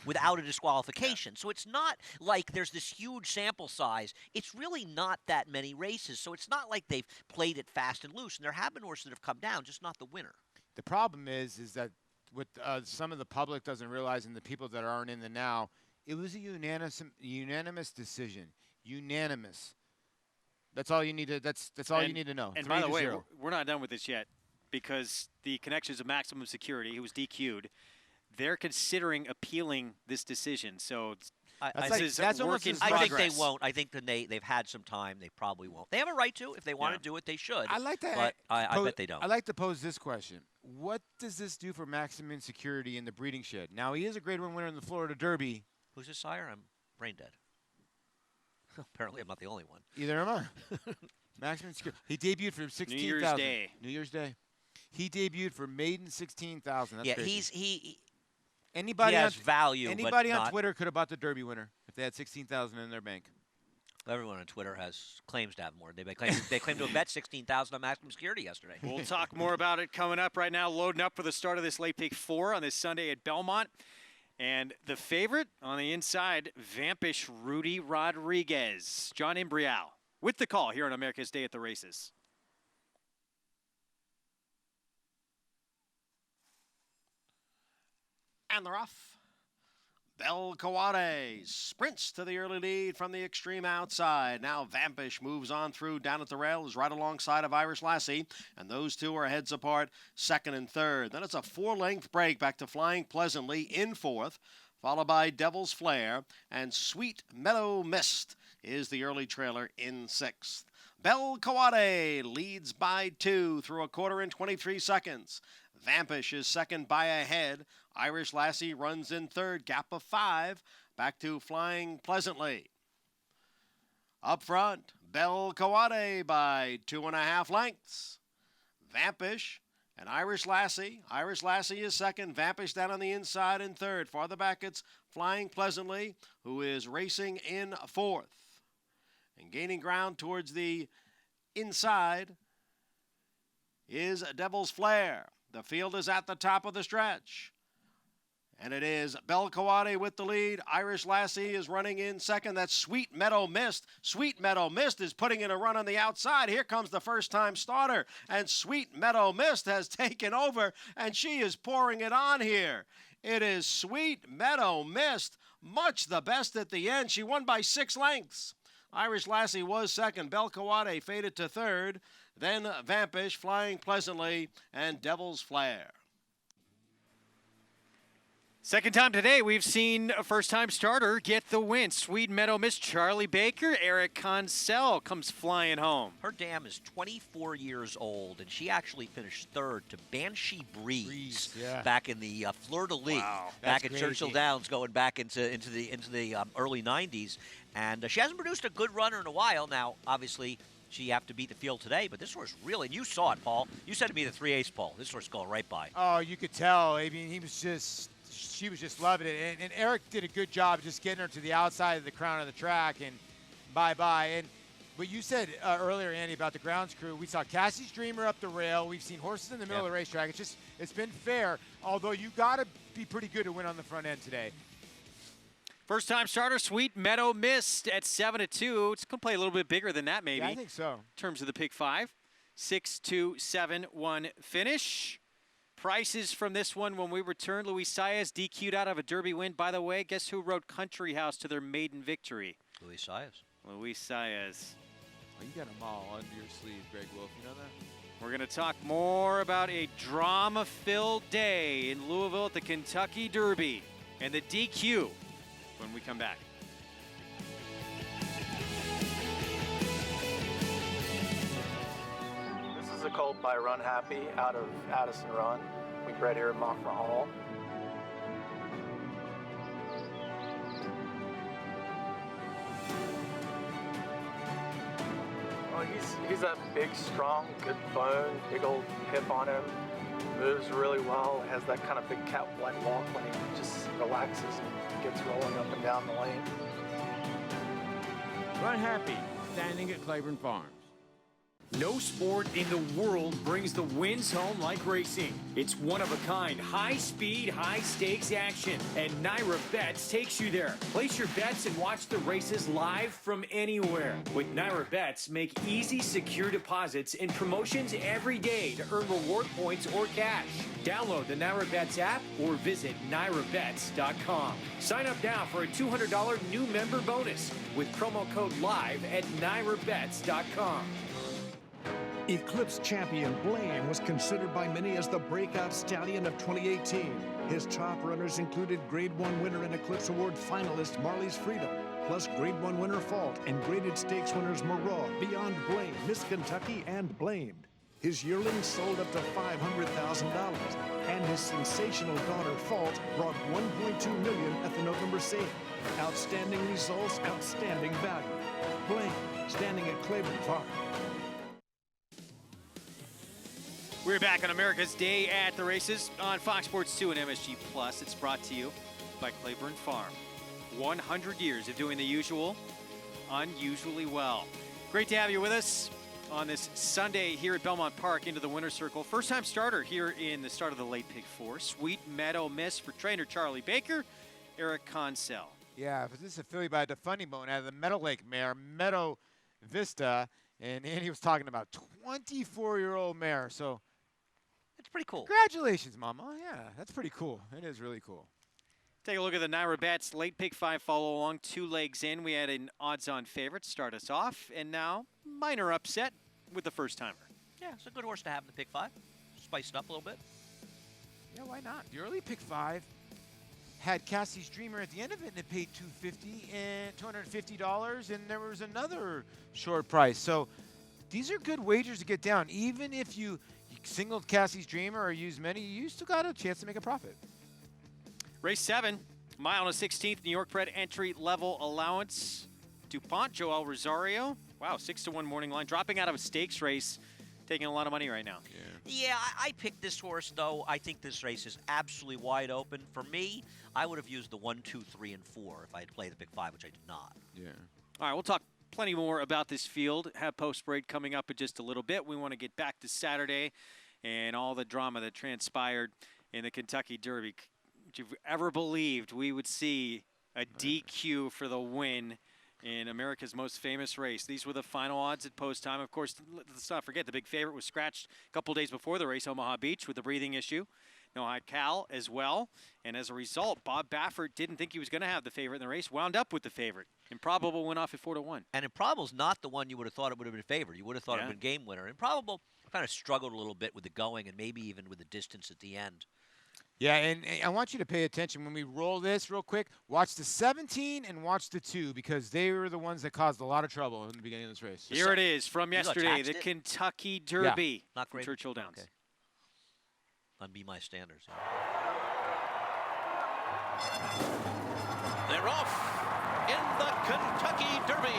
[SPEAKER 2] without a disqualification. So it's not like there's this huge sample size. It's really not that many races. So it's not like they've played it fast and loose. And there have been horses that have come down, just not the winner.
[SPEAKER 3] The problem is that what some of the public doesn't realize, and the people that aren't in the now, it was a unanimous decision. Unanimous. That's all you need to. That's all you need to know.
[SPEAKER 1] And by the way, we're not done with this yet, because the connections of Maximum Security, who was DQ'd, they're considering appealing this decision. So this is work in progress.
[SPEAKER 2] I think they won't. I think that they've had some time. They probably won't. They have a right to. If they want to do it, they should.
[SPEAKER 3] I like that.
[SPEAKER 2] But I bet they don't.
[SPEAKER 3] I like to pose this question. What does this do for Maximum Security in the breeding shed? Now, he is a Grade 1 winner in the Florida Derby.
[SPEAKER 2] Who's his sire? I'm brain dead. Apparently, I'm not the only one.
[SPEAKER 3] Either am I. Maximum security. He debuted for 16,000.
[SPEAKER 1] New Year's Day.
[SPEAKER 3] New Year's Day. He debuted for maiden 16,000. That's
[SPEAKER 2] yeah,
[SPEAKER 3] crazy.
[SPEAKER 2] he has value.
[SPEAKER 3] Anybody
[SPEAKER 2] but
[SPEAKER 3] on
[SPEAKER 2] not,
[SPEAKER 3] Twitter could have bought the Derby winner if they had 16,000 in their bank.
[SPEAKER 2] Everyone on Twitter claims to have more. They claim to have bet 16,000 on maximum security yesterday.
[SPEAKER 1] We'll talk more about it coming up. Right now, loading up for the start of this late pick 4 on this Sunday at Belmont. And the favorite on the inside, Vampish Rudy Rodriguez. John Imbrial with the call here on America's Day at the Races.
[SPEAKER 4] And they're off. Bel Kawade sprints to the early lead from the extreme outside. Now Vampish moves on through down at the rail, is right alongside of Irish Lassie, and those two are heads apart, second and third. Then it's a 4-length break back to Flying Pleasantly in fourth, followed by Devil's Flare, and Sweet Meadow Mist is the early trailer in sixth. Bel Kawade leads by 2 through a quarter in 23 seconds. Vampish is second by a head. Irish Lassie runs in third, gap of 5, back to Flying Pleasantly. Up front, Bel Kawade by 2.5 lengths. Vampish and Irish Lassie. Irish Lassie is second, Vampish down on the inside in third. Farther back, it's Flying Pleasantly, who is racing in fourth. And gaining ground towards the inside is Devil's Flare. The field is at the top of the stretch. And it is Bel Kawade with the lead. Irish Lassie is running in second. That's Sweet Meadow Mist. Sweet Meadow Mist is putting in a run on the outside. Here comes the first-time starter. And Sweet Meadow Mist has taken over, and she is pouring it on here. It is Sweet Meadow Mist, much the best at the end. She won by 6 lengths. Irish Lassie was second. Bel Kawade faded to third. Then Vampish, Flying Pleasantly, and Devil's Flare.
[SPEAKER 1] Second time today, we've seen a first-time starter get the win. Sweet Meadow Miss Charlie Baker, Eric Consell comes flying home.
[SPEAKER 2] Her dam is 24 years old, and she actually finished third to Banshee Breeze back in the Fleur-de-Lis, back at Churchill Downs, going back into the early 90s. And she hasn't produced a good runner in a while. Now, obviously, she have to beat the field today, but this horse really, and you saw it, Paul. You said to me the 3/8 Paul. This horse going right by.
[SPEAKER 3] Oh, you could tell. I mean, she was just loving it. And Eric did a good job just getting her to the outside of the crown of the track and bye-bye. And what you said earlier, Andy, about the grounds crew, we saw Cassie's Dreamer up the rail. We've seen horses in the middle of the racetrack. It's been fair, although you got to be pretty good to win on the front end today.
[SPEAKER 1] First-time starter, Sweet Meadow Mist at 7-2. It's going to play a little bit bigger than that, maybe.
[SPEAKER 3] Yeah, I think so.
[SPEAKER 1] In terms of the pick 5. 6-2-7-1 finish. Prices from this one when we return. Luis Saez DQ'd out of a Derby win. By the way, guess who rode Country House to their maiden victory?
[SPEAKER 2] Luis Saez.
[SPEAKER 1] Luis Saez.
[SPEAKER 3] Oh, you got them all under your sleeve, Greg Wolf. You know that?
[SPEAKER 1] We're going to talk more about a drama-filled day in Louisville at the Kentucky Derby and the DQ when we come back.
[SPEAKER 17] This is a colt by Run Happy out of Addison Run. We bred here at Moffra Hall. Well, he's a big, strong, good bone, big old hip on him. Moves really well, has that kind of big cat-like walk when he just relaxes and gets rolling up and down the lane.
[SPEAKER 6] Run Happy, standing at Claiborne Farms.
[SPEAKER 8] No sport in the world brings the wins home like racing. It's one-of-a-kind, high-speed, high-stakes action, and Naira Bets takes you there. Place your bets and watch the races live from anywhere. With Naira Bets, make easy, secure deposits and promotions every day to earn reward points or cash. Download the Naira Bets app or visit NairaBets.com. Sign up now for a $200 new member bonus with promo code LIVE at NairaBets.com.
[SPEAKER 9] Eclipse champion Blame was considered by many as the breakout stallion of 2018. His top runners included Grade 1 winner and Eclipse Award finalist Marley's Freedom, plus Grade 1 winner Fault and graded stakes winners Maraud, Beyond Blame, Miss Kentucky, and Blamed. His yearlings sold up to $500,000, and his sensational daughter Fault brought $1.2 million at the November sale. Outstanding results, outstanding value. Blame, standing at Claiborne Farm.
[SPEAKER 1] We're back on America's Day at the Races on Fox Sports 2 and MSG Plus. It's brought to you by Claiborne Farm. 100 years of doing the usual, unusually well. Great to have you with us on this Sunday here at Belmont Park into the winner's circle. First-time starter here in the start of the late pick four. Sweet Meadow Miss for trainer Charlie Baker, Eric Consell.
[SPEAKER 3] Yeah, this is a filly by the funny bone out of the Meadow Lake mare, Meadow Vista. And Andy was talking about 24-year-old mare. So
[SPEAKER 2] it's pretty cool.
[SPEAKER 3] Congratulations, Mama. Yeah, that's pretty cool. It is really cool.
[SPEAKER 1] Take a look at the Naira Bets late pick 5 follow along. 2 legs in. We had an odds-on favorite start us off. And now minor upset with the first-timer.
[SPEAKER 2] Yeah, it's a good horse to have in the pick 5. Spiced up a little bit.
[SPEAKER 3] Yeah, why not? The early pick 5 had Cassie's Dreamer at the end of it, and it paid $250, and there was another short price. So these are good wagers to get down. Even if you singled Cassie's Dreamer or used many, you still got a chance to make a profit.
[SPEAKER 1] Race 7, mile and a 16th, New York bred entry level allowance. DuPont, Joel Rosario. Wow, 6-1 morning line. Dropping out of a stakes race, taking a lot of money right now.
[SPEAKER 2] Yeah, I picked this horse, though. I think this race is absolutely wide open. For me, I would have used the 1, 2, 3, and 4 if I had played the pick 5, which I did not.
[SPEAKER 3] Yeah.
[SPEAKER 1] All right, we'll talk plenty more about this field. Have post-break coming up in just a little bit. We want to get back to Saturday and all the drama that transpired in the Kentucky Derby. Would you ever believed we would see a DQ for the win in America's most famous race? These were the final odds at post time. Of course, let's not forget the big favorite was scratched a couple days before the race, Omaha Beach, with a breathing issue. No Cal as well. And as a result, Bob Baffert didn't think he was going to have the favorite in the race, wound up with the favorite. Improbable went off at 4-1.
[SPEAKER 2] And Improbable's not the one you would have thought it would have been favored. You would have thought it would have been game winner. Improbable kind of struggled a little bit with the going and maybe even with the distance at the end.
[SPEAKER 3] Yeah, and I want you to pay attention when we roll this real quick. Watch the 17 and watch the 2 because they were the ones that caused a lot of trouble in the beginning of this race.
[SPEAKER 1] Here it is from yesterday, the Kentucky Derby.
[SPEAKER 2] Not great.
[SPEAKER 1] Churchill Downs.
[SPEAKER 2] Okay. On Be My Standards.
[SPEAKER 7] They're off in the Kentucky Derby.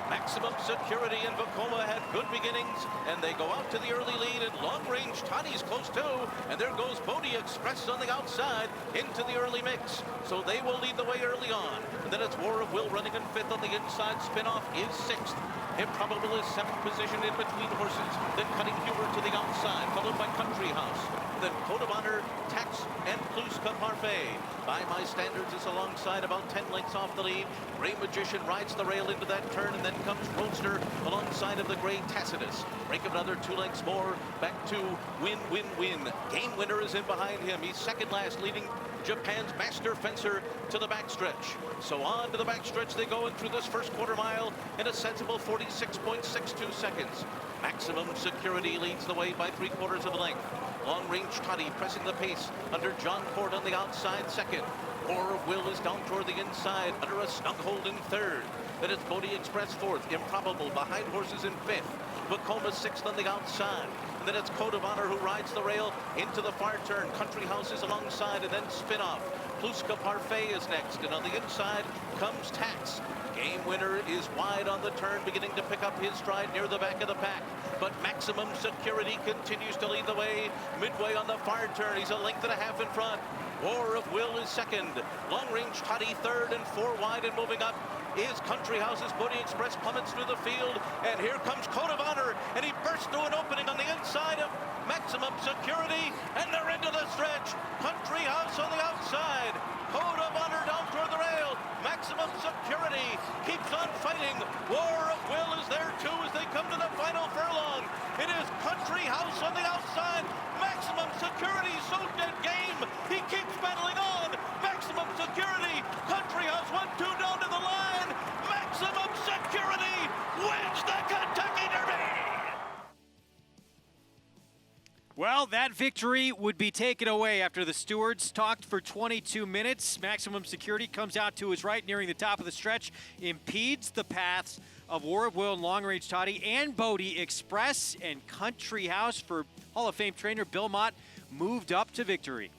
[SPEAKER 7] Maximum Security in Vacoma had good beginnings, and they go out to the early lead, and Long Range Toddy's close too, and there goes Bodie Express on the outside into the early mix. So they will lead the way early on. And then it's War of Will running in 5th on the inside. Spinoff is 6th. Improbable is 7th position in between horses. Then Cutting Humor to the outside, followed by Country House. Then Code of Honor, Tax, and Pluska Parfait. By My Standards is alongside about 10 lengths off the lead. Gray Magician rides the rail into that turn, and then comes Roadster alongside of the Gray Tacitus. Break of another 2 lengths more. Back to Win, Win, Win. Game Winner is in behind him. He's second last, leading Japan's Master Fencer to the backstretch. So on to the backstretch they go in through this first quarter mile in a sensible 46.62 seconds. Maximum Security leads the way by 3/4 of a length. Long Range Toddy pressing the pace under John Ford on the outside second. War of Will is down toward the inside under a snug hold in 3rd. Then it's Bodie Express 4th. Improbable behind horses in 5th. Vacoma 6th on the outside. And then it's Code of Honor who rides the rail into the far turn. Country House is alongside, and then Spinoff. Pluska Parfait is next, and on the inside comes Tax. Game Winner is wide on the turn, beginning to pick up his stride near the back of the pack. But Maximum Security continues to lead the way. Midway on the far turn, he's a length and a half in front. War of Will is second. Long Range Toddy 3rd, and 4 wide and moving up is Country House's Bodie Express plummets through the field. And here comes Code of Honor, and he bursts through an opening on the inside of Maximum Security, and they're into the stretch. Country House on the outside. Code of Honor down toward the rail. Maximum Security keeps on fighting. War of Will is there too as they come to the final furlong. It is Country House on the outside. Maximum Security so dead game. He keeps battling on. Maximum Security. Country House 1-2 down to the line. Maximum Security wins the Kentucky Derby.
[SPEAKER 1] Well, that victory would be taken away after the stewards talked for 22 minutes. Maximum Security comes out to his right, nearing the top of the stretch, impedes the paths of War of Will and Long Range Toddy and Bodie Express, and Country House for Hall of Fame trainer Belmont moved up to victory.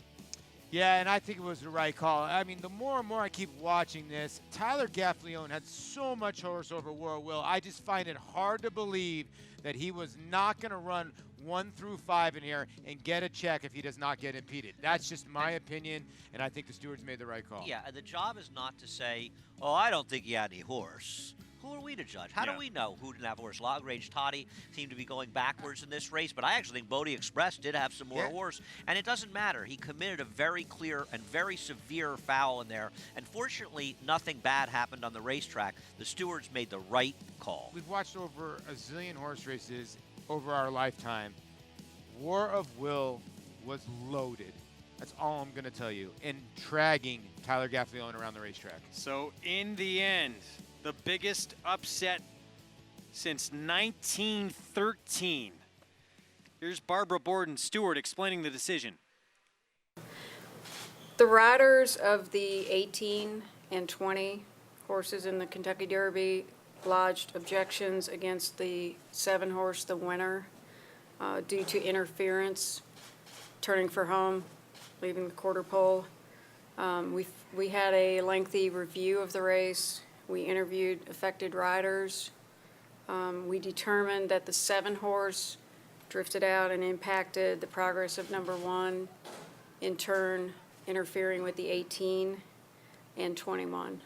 [SPEAKER 3] Yeah, and I think it was the right call. I mean, the more and more I keep watching this, Tyler Gaffalione had so much horse over War Will. I just find it hard to believe that he was not going to run 1 through 5 in here and get a check if he does not get impeded. That's just my opinion, and I think the stewards made the right call.
[SPEAKER 2] Yeah, and the job is not to say, oh, I don't think he had any horse. Who are we to judge? How do we know who didn't have horse? Long Range Toddy seemed to be going backwards in this race, but I actually think Bodie Express did have some more horse. And it doesn't matter. He committed a very clear and very severe foul in there. And fortunately, nothing bad happened on the racetrack. The stewards made the right call.
[SPEAKER 3] We've watched over a zillion horse races over our lifetime. War of Will was loaded. That's all I'm going to tell you. And dragging Tyler Gaffalione around the racetrack.
[SPEAKER 1] So in the end, the biggest upset since 1913. Here's Barbara Borden Stewart explaining the decision.
[SPEAKER 10] The riders of the 18 and 20 horses in the Kentucky Derby lodged objections against the 7-horse, the winner, due to interference, turning for home, leaving the quarter pole. We had a lengthy review of the race. We interviewed affected riders. We determined that the 7-horse drifted out and impacted the progress of number 1, in turn interfering with the 18 and 21.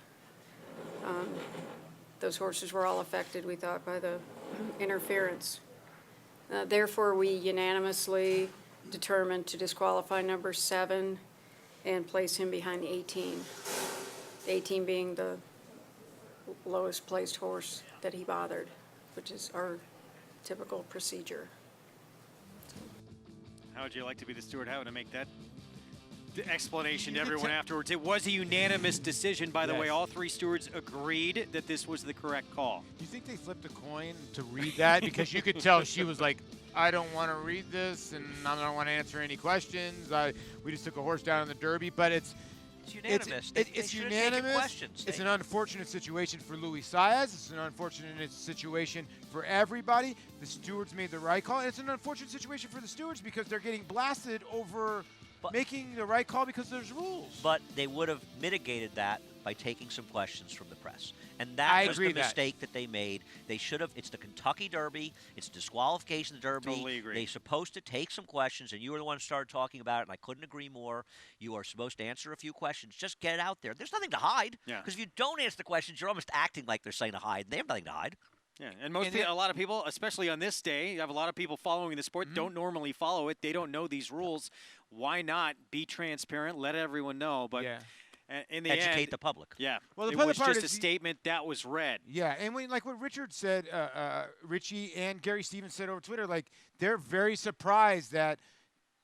[SPEAKER 10] Those horses were all affected, we thought, by the interference. Therefore, we unanimously determined to disqualify number 7 and place him behind the 18. The 18 being the lowest placed horse that he bothered, which is our typical procedure.
[SPEAKER 1] How would you like to be the steward having to make that explanation to everyone afterwards? It was a unanimous decision, by the way. All 3 stewards agreed that this was the correct call.
[SPEAKER 3] Do you think they flipped a coin to read that? Because you could tell she was like, I don't want to read this, and I don't want to answer any questions. We just took a horse down in the Derby, but it's
[SPEAKER 2] unanimous.
[SPEAKER 3] It's unanimous. It's an unfortunate situation for Luis Saez. It's an unfortunate situation for everybody. The stewards made the right call. And it's an unfortunate situation for the stewards because they're getting blasted over making the right call because there's rules.
[SPEAKER 2] But they would have mitigated that by taking some questions from the press. And that was the mistake that they made. They should have. It's the Kentucky Derby. It's disqualification of the Derby.
[SPEAKER 1] Totally agree.
[SPEAKER 2] They're supposed to take some questions, and you were the one who started talking about it, and I couldn't agree more. You are supposed to answer a few questions. Just get it out there. There's nothing to hide.
[SPEAKER 1] Yeah.
[SPEAKER 2] Because if you don't answer the questions, you're almost acting like they're saying to hide. They have nothing to hide.
[SPEAKER 1] Yeah, and a lot of people, especially on this day, you have a lot of people following the sport, don't normally follow it. They don't know these rules. Why not be transparent, let everyone know? But in the
[SPEAKER 2] educate
[SPEAKER 1] end,
[SPEAKER 2] the public.
[SPEAKER 1] Yeah,
[SPEAKER 3] well, the
[SPEAKER 1] it
[SPEAKER 3] other
[SPEAKER 1] was
[SPEAKER 3] part
[SPEAKER 1] just a
[SPEAKER 3] is
[SPEAKER 1] statement that was read.
[SPEAKER 3] Yeah, and like what Richard said, Richie and Gary Stevens said over Twitter, like they're very surprised that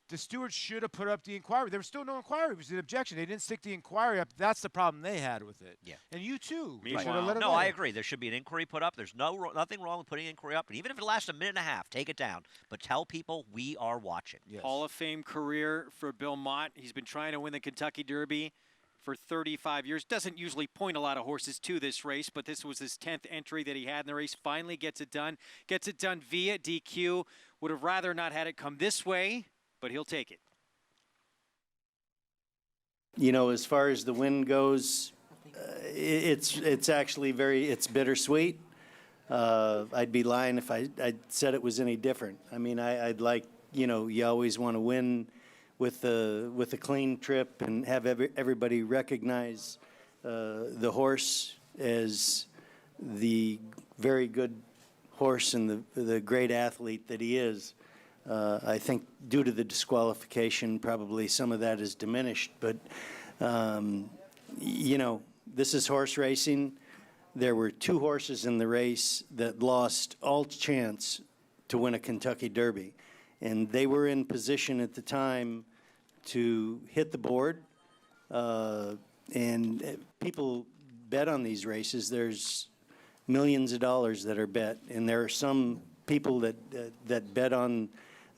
[SPEAKER 3] the stewards should have put up the inquiry. There was still no inquiry. It was an objection. They didn't stick the inquiry up. That's the problem they had with it.
[SPEAKER 2] Yeah.
[SPEAKER 3] And you too.
[SPEAKER 2] No, I agree. There should be an inquiry put up. There's nothing wrong with putting an inquiry up. And even if it lasts a minute and a half, take it down. But tell people we are watching.
[SPEAKER 3] Yes.
[SPEAKER 1] Hall of Fame career for Belmont. He's been trying to win the Kentucky Derby for 35 years. Doesn't usually point a lot of horses to this race, but this was his 10th entry that he had in the race. Finally gets it done. Gets it done via DQ. Would have rather not had it come this way, but he'll take it.
[SPEAKER 11] You know, as far as the win goes, it's actually it's bittersweet. I'd be lying if I said it was any different. I mean, I'd like, you know, you always want to win with a clean trip and have everybody recognize the horse as the very good horse and the great athlete that he is. I think due to the disqualification, probably some of that is diminished. But, you know, this is horse racing. There were 2 horses in the race that lost all chance to win a Kentucky Derby. And they were in position at the time to hit the board. And people bet on these races. There's millions of dollars that are bet. And there are some people that bet on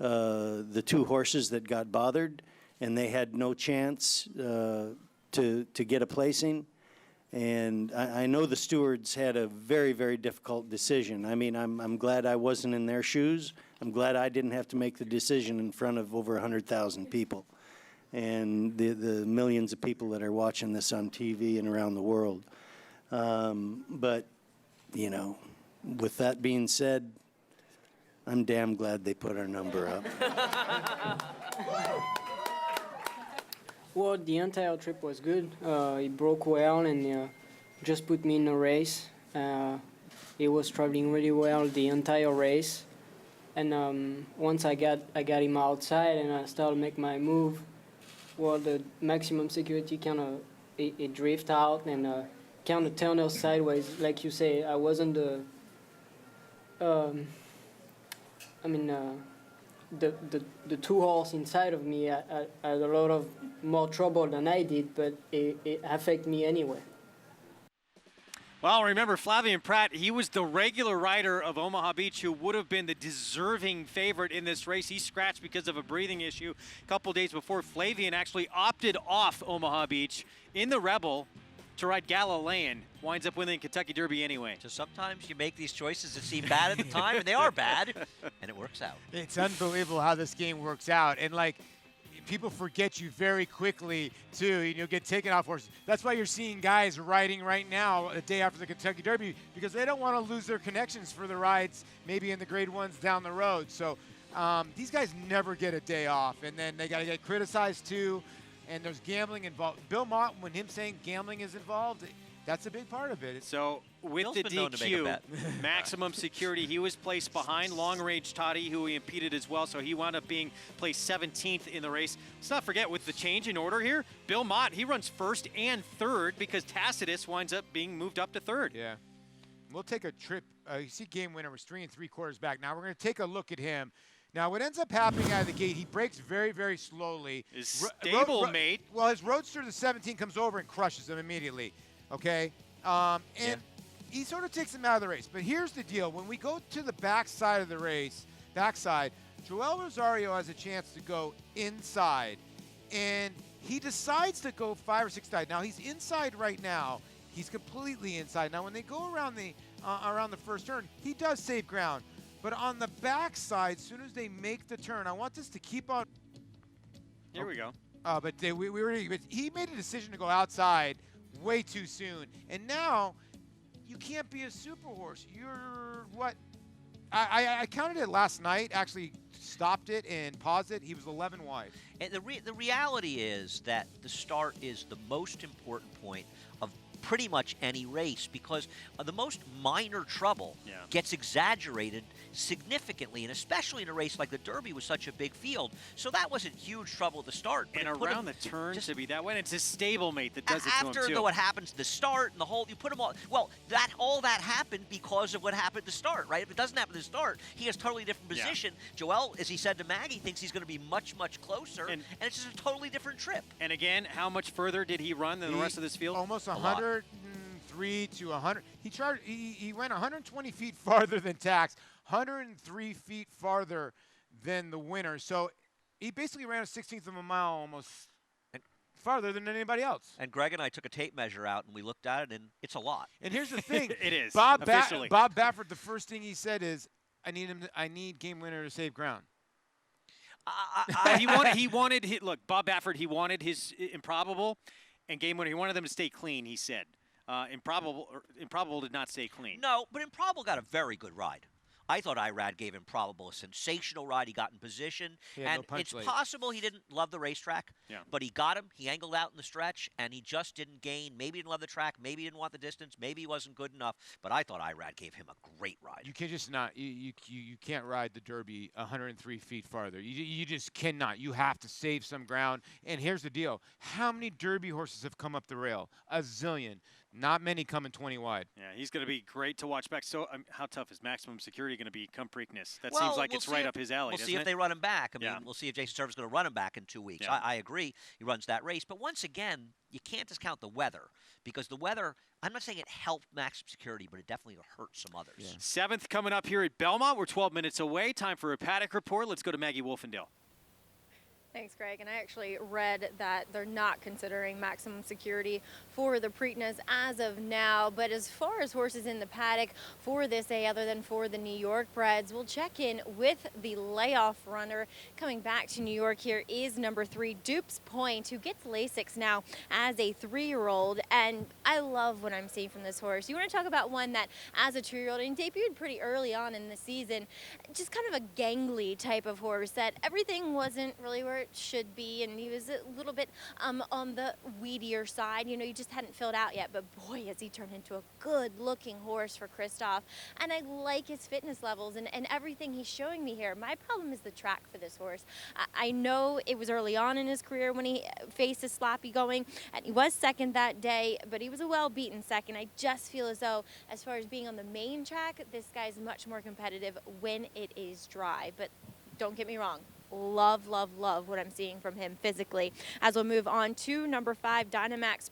[SPEAKER 11] the 2 horses that got bothered, and they had no chance to get a placing. And I know the stewards had a very, very difficult decision. I mean, I'm glad I wasn't in their shoes. I'm glad I didn't have to make the decision in front of over 100,000 people. and the millions of people that are watching this on TV and around the world. But, you know, with that being said, I'm damn glad they put our number up.
[SPEAKER 14] Well, the entire trip was good. It broke well and just put me in a race. It was traveling really well the entire race. And once I got him outside and I started to make my move, well, the maximum security kind of it drifted out and kind of turned us sideways, like you say. I wasn't the the two horse inside of me had a lot of more trouble than I did, but it affected me anyway.
[SPEAKER 1] Well, remember, Flavien Prat, he was the regular rider of Omaha Beach who would have been the deserving favorite in this race. He scratched because of a breathing issue a couple days before. Flavien actually opted off Omaha Beach in the Rebel to ride Galilean. Winds up winning Kentucky Derby anyway.
[SPEAKER 2] So sometimes you make these choices that seem bad at the time, and they are bad, and it works out.
[SPEAKER 3] It's unbelievable how this game works out. And, like, people forget you very quickly, too, and you'll get taken off horses. That's why you're seeing guys riding right now a day after the Kentucky Derby, because they don't want to lose their connections for the rides maybe in the grade ones down the road. So these guys never get a day off, and then they got to get criticized, too, and there's gambling involved. Belmont, when him saying gambling is involved, that's a big part of it.
[SPEAKER 1] So with
[SPEAKER 2] Bill's
[SPEAKER 1] the
[SPEAKER 2] been known to make a
[SPEAKER 1] DQ,
[SPEAKER 2] bet.
[SPEAKER 1] maximum security, he was placed behind long-range Toddy, who he impeded as well, so he wound up being placed 17th in the race. Let's not forget, with the change in order here, Bill Mott, he runs first and third because Tacitus winds up being moved up to third.
[SPEAKER 3] Yeah. We'll take a trip. You see game winner was 3 3/4 back. Now we're going to take a look at him. Now, what ends up happening out of the gate, he breaks very, very slowly.
[SPEAKER 1] His stablemate.
[SPEAKER 3] Well, his roadster, the 17, comes over and crushes him immediately. Okay? He sort of takes him out of the race. But here's the deal. When we go to the backside of the race, Joel Rosario has a chance to go inside. And he decides to go 5 or 6 side. Now, he's inside right now. He's completely inside. Now, when they go around the first turn, he does save ground. But on the backside, as soon as they make the turn, I want this to keep on.
[SPEAKER 1] Here we go.
[SPEAKER 3] But he made a decision to go outside way too soon. And now you can't be a super horse. You're what? I counted it last night, actually stopped it and paused it. He was 11 wide.
[SPEAKER 2] And the reality is that the start is the most important point of pretty much any race, because the most minor trouble gets exaggerated significantly, and especially in a race like the Derby with such a big field. So that wasn't huge trouble at the start.
[SPEAKER 1] And around the turn to be that way, and it's his stablemate that does it to him, too.
[SPEAKER 2] After what happens at the start and the whole, you put them all, well, all that happened because of what happened at the start, right? If it doesn't happen at the start, he has a totally different position. Joel, as he said to Maggie, thinks he's going to be much, much closer, and it's just a totally different trip.
[SPEAKER 1] And again, how much further did he run than the rest of this field?
[SPEAKER 3] Almost 103 to 100. He went 120 feet farther than Tax, 103 feet farther than the winner. So he basically ran a 16th of a mile almost farther than anybody else.
[SPEAKER 2] And Greg and I took a tape measure out, and we looked at it, and it's a lot.
[SPEAKER 3] And here's the thing.
[SPEAKER 1] It is,
[SPEAKER 3] Bob
[SPEAKER 1] officially.
[SPEAKER 3] Bob Baffert, the first thing he said is, I need game winner to save ground.
[SPEAKER 1] Look, Bob Baffert, he wanted his improbable and game winner. He wanted them to stay clean, he said. Improbable did not stay clean.
[SPEAKER 2] No, but Improbable got a very good ride. I thought Irad gave Improbable a sensational ride. He got in position. And it's possible he didn't love the racetrack, but he got him. He angled out in the stretch, and he just didn't gain. Maybe he didn't love the track. Maybe he didn't want the distance. Maybe he wasn't good enough. But I thought Irad gave him a great ride.
[SPEAKER 3] You can just not. You can't ride the Derby 103 feet farther. You just cannot. You have to save some ground. And here's the deal. How many Derby horses have come up the rail? A zillion. Not many coming 20 wide.
[SPEAKER 1] Yeah, he's going to be great to watch back. So how tough is maximum security going to be come Preakness? That seems like it's right up his alley,
[SPEAKER 2] We'll see if they run him back. I mean, we'll see if Jason Serva's going to run him back in 2 weeks. I agree. He runs that race. But once again, you can't discount the weather, because the weather, I'm not saying it helped maximum security, but it definitely hurt some others.
[SPEAKER 1] Yeah. 7th coming up here at Belmont. We're 12 minutes away. Time for a Paddock report. Let's go to Maggie Wolfendale.
[SPEAKER 12] Thanks, Greg. And I actually read that they're not considering maximum security for the Preakness as of now. But as far as horses in the paddock for this day, other than for the New York breds, we'll check in with the layoff runner. Coming back to New York here is number 3, Dupes Point, who gets Lasix now as a 3-year-old. And I love what I'm seeing from this horse. You want to talk about one that, as a 2-year-old, and debuted pretty early on in the season, just kind of a gangly type of horse that everything wasn't really where it should be, and he was a little bit on the weedier side. You know, he just hadn't filled out yet, but boy, has he turned into a good-looking horse for Christoph. And I like his fitness levels and everything he's showing me here. My problem is the track for this horse. I know it was early on in his career when he faced a sloppy going, and he was second that day, but he was a well-beaten second. I just feel as though, as far as being on the main track, this guy's much more competitive when it is dry. But don't get me wrong, love what I'm seeing from him physically. As we'll move on to number 5, Dynamax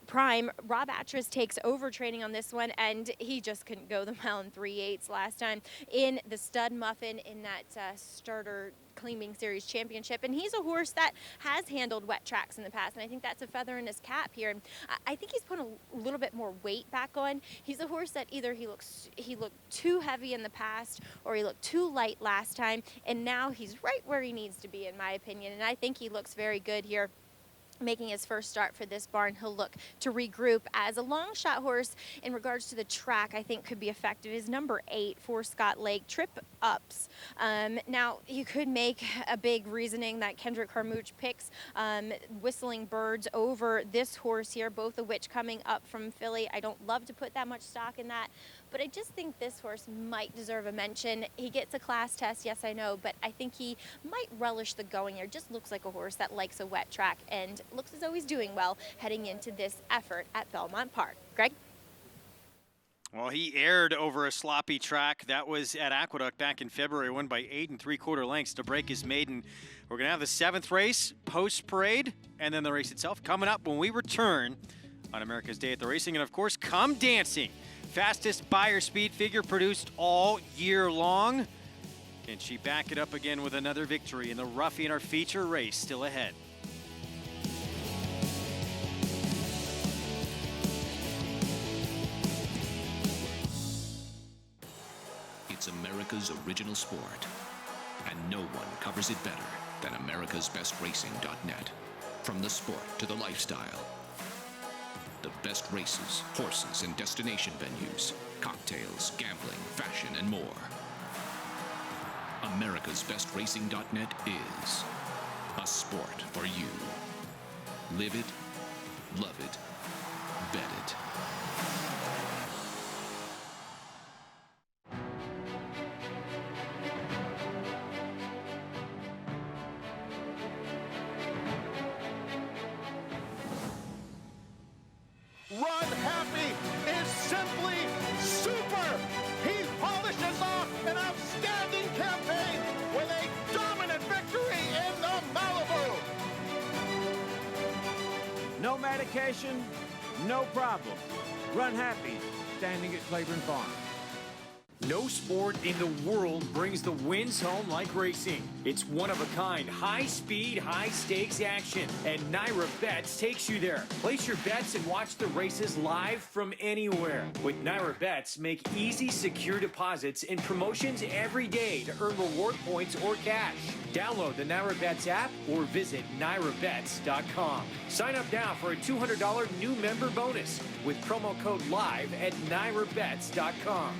[SPEAKER 12] Prime. Rob Atras takes over training on this one, and he just couldn't go the mile in 3/8 last time in the Stud Muffin in that starter Claiming Series Championship. And he's a horse that has handled wet tracks in the past, and I think that's a feather in his cap here. And I think he's put a little bit more weight back on. He's a horse that either he looked too heavy in the past, or he looked too light last time, and now he's right where he needs to be, in my opinion. And I think he looks very good here. Making his first start for this barn, he'll look to regroup as a long shot horse. In regards to the track, I think could be effective is number 8 for Scott Lake, Trip Ups. Now, you could make a big reasoning that Kendrick Harmouche picks Whistling Birds over this horse here, both of which coming up from Philly. I don't love to put that much stock in that, but I just think this horse might deserve a mention. He gets a class test, yes, I know, but I think he might relish the going here. Just looks like a horse that likes a wet track, and looks as though he's doing well heading into this effort at Belmont Park. Greg?
[SPEAKER 1] Well, he aired over a sloppy track. That was at Aqueduct back in February, won by 8 3/4 lengths to break his maiden. We're going to have the 7th race, post-parade, and then the race itself coming up when we return on America's Day at the Racing. And, of course, Come Dancing. Fastest buyer speed figure produced all year long. Can she back it up again with another victory in the Ruffian, our feature race still ahead?
[SPEAKER 15] It's America's original sport, and no one covers it better than americasbestracing.net. From the sport to the lifestyle, the best races, horses, and destination venues, cocktails, gambling, fashion, and more. americasbestracing.net is a sport for you. Live it, love it, bet it.
[SPEAKER 16] Run Happy is simply super. He polishes off an outstanding campaign with a dominant victory in the Malibu.
[SPEAKER 6] No medication, no problem. Run Happy, standing at Claiborne Farm. No sport in the world brings the wins home like racing. It's one-of-a-kind, high-speed, high-stakes action, and Naira Bets takes you there. Place your bets and watch the races live from anywhere. With Naira Bets, make easy, secure deposits and promotions every day to earn reward points or cash. Download the Naira Bets app or visit NairaBets.com. Sign up now for a $200 new member bonus with promo code LIVE at NairaBets.com.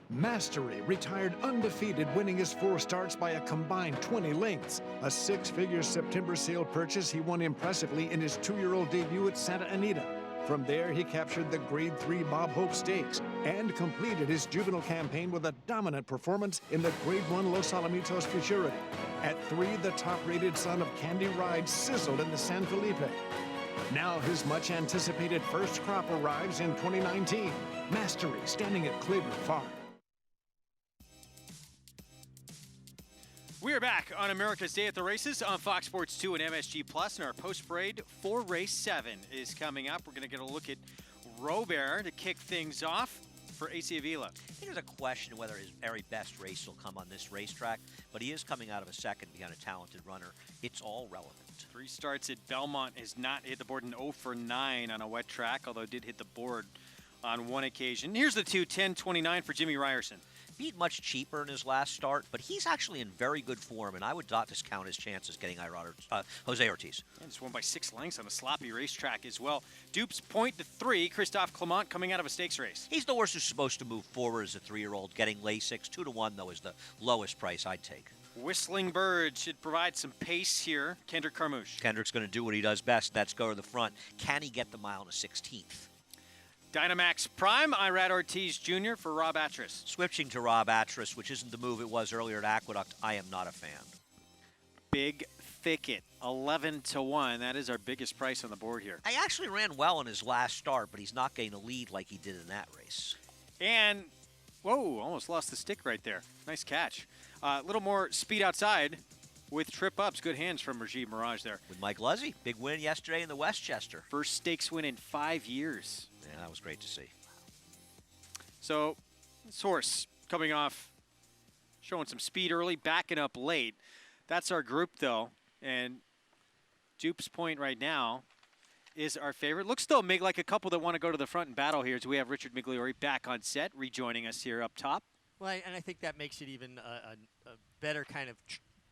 [SPEAKER 9] Mastery retired undefeated, winning his 4 starts by a combined 20 lengths. A 6-figure September sale purchase he won impressively in his 2-year-old debut at Santa Anita. From there, he captured the Grade 3 Bob Hope Stakes and completed his juvenile campaign with a dominant performance in the Grade 1 Los Alamitos Futurity. At 3, the top-rated son of Candy Ride sizzled in the San Felipe. Now his much-anticipated first crop arrives in 2019. Mastery, standing at Claiborne Farm.
[SPEAKER 1] We are back on America's Day at the Races on Fox Sports 2 and MSG Plus, and our post-parade for Race 7 is coming up. We're going to get a look at Robert to kick things off. for AC Avila.
[SPEAKER 2] I think there's a question whether his very best race will come on this racetrack, but he is coming out of a second behind a talented runner. It's all relevant.
[SPEAKER 1] 3 starts at Belmont, has not hit the board in 0 for 9 on a wet track, although did hit the board on one occasion. Here's the 2:10.29 for Jimmy Ryerson.
[SPEAKER 2] Beat much cheaper in his last start, but he's actually in very good form, and I would not discount his chances getting Jose Ortiz.
[SPEAKER 1] And just won by 6 lengths on a sloppy racetrack as well. Dupes point to 3. Christophe Clement coming out of a stakes race.
[SPEAKER 2] He's the horse who's supposed to move forward as a 3-year-old, getting Lasix. 2-1, though, is the lowest price I'd take.
[SPEAKER 1] Whistling Bird should provide some pace here. Kendrick Carmouche.
[SPEAKER 2] Kendrick's going to do what he does best. That's go to the front. Can he get the mile in a 16th?
[SPEAKER 1] Dynamax Prime, Irad Ortiz Jr. for Rob Atras.
[SPEAKER 2] Switching to Rob Atras, which isn't the move it was earlier at Aqueduct, I am not a fan.
[SPEAKER 1] Big Thicket, 11-1. That is our biggest price on the board here.
[SPEAKER 2] I actually ran well in his last start, but he's not getting a lead like he did in that race.
[SPEAKER 1] And, whoa, almost lost the stick right there. Nice catch. A little more speed outside with trip ups. Good hands from Rajiv Mirage there.
[SPEAKER 2] With Mike Luzzy, big win yesterday in the Westchester.
[SPEAKER 1] First stakes win in 5 years.
[SPEAKER 2] Yeah, that was great to see.
[SPEAKER 1] So, this horse coming off, showing some speed early, backing up late. That's our group, though. And Dupes Point right now is our favorite. Looks, though, like a couple that want to go to the front and battle here. So we have Richard Migliori back on set, rejoining us here up top.
[SPEAKER 13] Well, and I think that makes it even a better kind of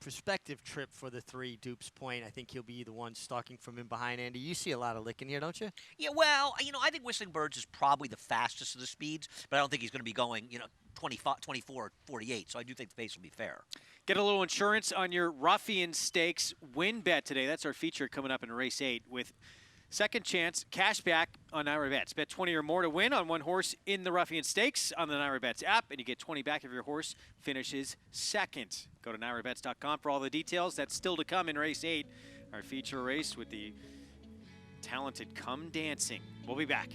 [SPEAKER 13] perspective trip for the 3 Dupes Point. I think he'll be the one stalking from in behind. Andy, you see a lot of licking here, don't you?
[SPEAKER 2] Yeah, well, I think Whistling Birds is probably the fastest of the speeds, but I don't think he's going to be going, 25, 24, 48, so I do think the pace will be fair.
[SPEAKER 1] Get a little insurance on your Ruffian Stakes win bet today. That's our feature coming up in race 8 with second chance cash back on Naira Bets. Bet 20 or more to win on one horse in the Ruffian Stakes on the Naira Bets app, and you get 20 back if your horse finishes second. Go to nairabets.com for all the details. That's still to come in race 8, our feature race with the talented Come Dancing. We'll be back.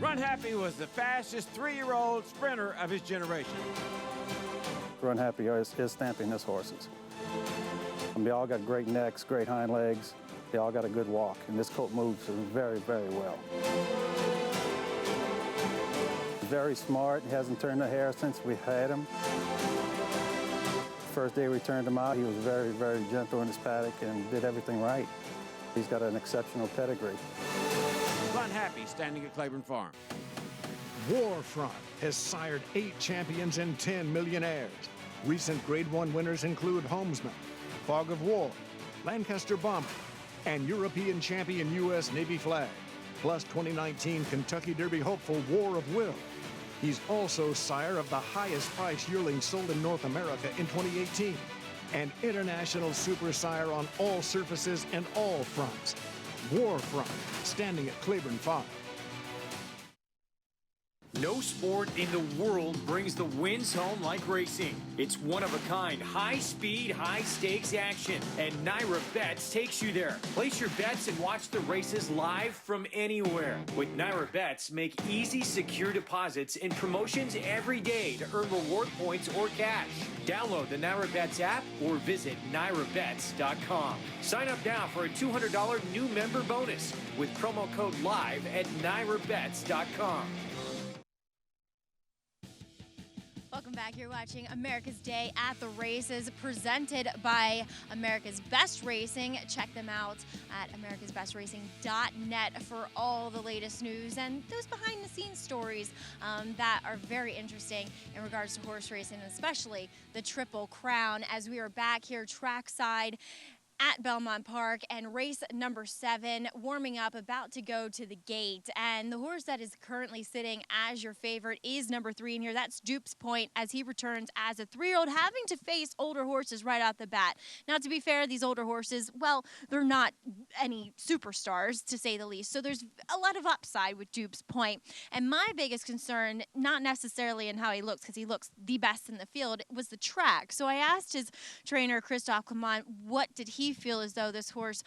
[SPEAKER 6] Run Happy was the fastest 3-year-old sprinter of his generation.
[SPEAKER 5] Run Happy is stamping his horses. They all got great necks, great hind legs. They all got a good walk, and this colt moves very, very well. Very smart. He hasn't turned a hair since we had him. First day we turned him out, he was very, very gentle in his paddock and did everything right. He's got an exceptional pedigree.
[SPEAKER 6] Run Happy, standing at Claiborne Farm.
[SPEAKER 9] Warfront has sired 8 champions and 10 millionaires. Recent Grade 1 winners include Homesman, Fog of War, Lancaster Bomber, and European champion U.S. Navy Flag, plus 2019 Kentucky Derby hopeful War of Will. He's also sire of the highest price yearling sold in North America in 2018, and international super sire on all surfaces and all fronts. Warfront, standing at Claiborne Farm.
[SPEAKER 8] No sport in the world brings the wins home like racing. It's one-of-a-kind, high-speed, high-stakes action, and Naira Bets takes you there. Place your bets and watch the races live from anywhere. With Naira Bets, make easy, secure deposits and promotions every day to earn reward points or cash. Download the Naira Bets app or visit nairabets.com. Sign up now for a $200 new member bonus with promo code LIVE at nairabets.com.
[SPEAKER 12] Welcome back. You're watching America's Day at the Races, presented by America's Best Racing. Check them out at americasbestracing.net for all the latest news and those behind-the-scenes stories that are very interesting in regards to horse racing, especially the Triple Crown, as we are back here trackside at Belmont Park, and race number 7 warming up, about to go to the gate. And the horse that is currently sitting as your favorite is number 3 in here. That's Dupes Point, as he returns as a 3-year-old, having to face older horses right off the bat. Now, to be fair, these older horses, well, they're not any superstars, to say the least. So there's a lot of upside with Dupes Point. And my biggest concern, not necessarily in how he looks, because he looks the best in the field, was the track. So I asked his trainer, Christophe Clement, what did he he feel as though this horse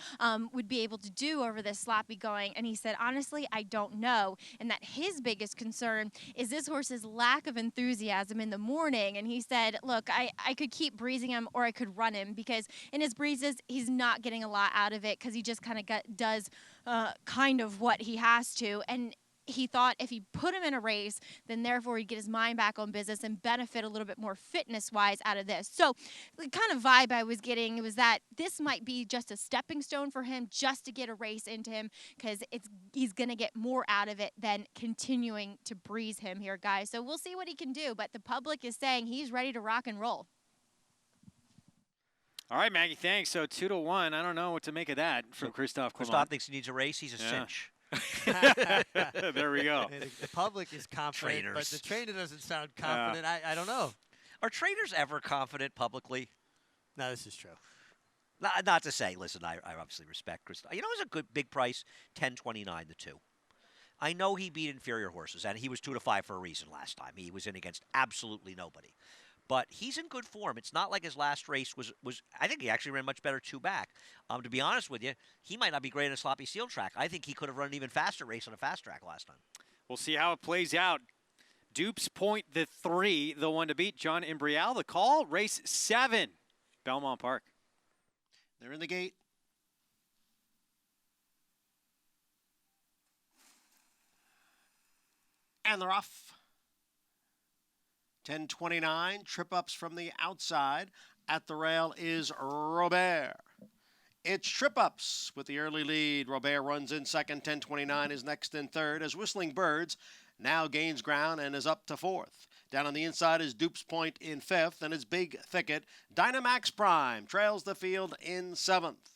[SPEAKER 12] would be able to do over this sloppy going? And he said, honestly, I don't know. And that his biggest concern is this horse's lack of enthusiasm in the morning. And he said, look, I could keep breezing him or I could run him, because in his breezes, he's not getting a lot out of it because he just kind of does kind of what he has to. And he thought if he put him in a race, then therefore he'd get his mind back on business and benefit a little bit more fitness-wise out of this. So the kind of vibe I was getting was that this might be just a stepping stone for him, just to get a race into him, because he's going to get more out of it than continuing to breeze him here, guys. So we'll see what he can do, but the public is saying he's ready to rock and roll.
[SPEAKER 1] All right, Maggie, thanks. So 2-1. I don't know what to make of that from Christophe Clement.
[SPEAKER 2] Christophe thinks he needs a race. He's a cinch.
[SPEAKER 1] There we go.
[SPEAKER 13] The public is confident, but the trainer doesn't sound confident. I don't know.
[SPEAKER 2] Are trainers ever confident publicly?
[SPEAKER 13] No, this is true.
[SPEAKER 2] Not to say, listen, I obviously respect Christophe. You know, it was a good big price, $10.29 the 2. I know he beat inferior horses, and he was 2-5 for a reason last time. He was in against absolutely nobody. But he's in good form. It's not like his last race was I think he actually ran much better 2 back. To be honest with you, he might not be great in a sloppy steel track. I think he could have run an even faster race on a fast track last time.
[SPEAKER 1] We'll see how it plays out. Dupes Point, the 3, the one to beat. John Imbrial, the call. Race 7, Belmont Park.
[SPEAKER 4] They're in the gate. And they're off. 10:29, trip-ups from the outside. At the rail is Robert. It's trip-ups with the early lead. Robert runs in second. 10:29 is next in third, as Whistling Birds now gains ground and is up to fourth. Down on the inside is Dupes Point in fifth, and his Big Thicket. Dynamax Prime trails the field in seventh.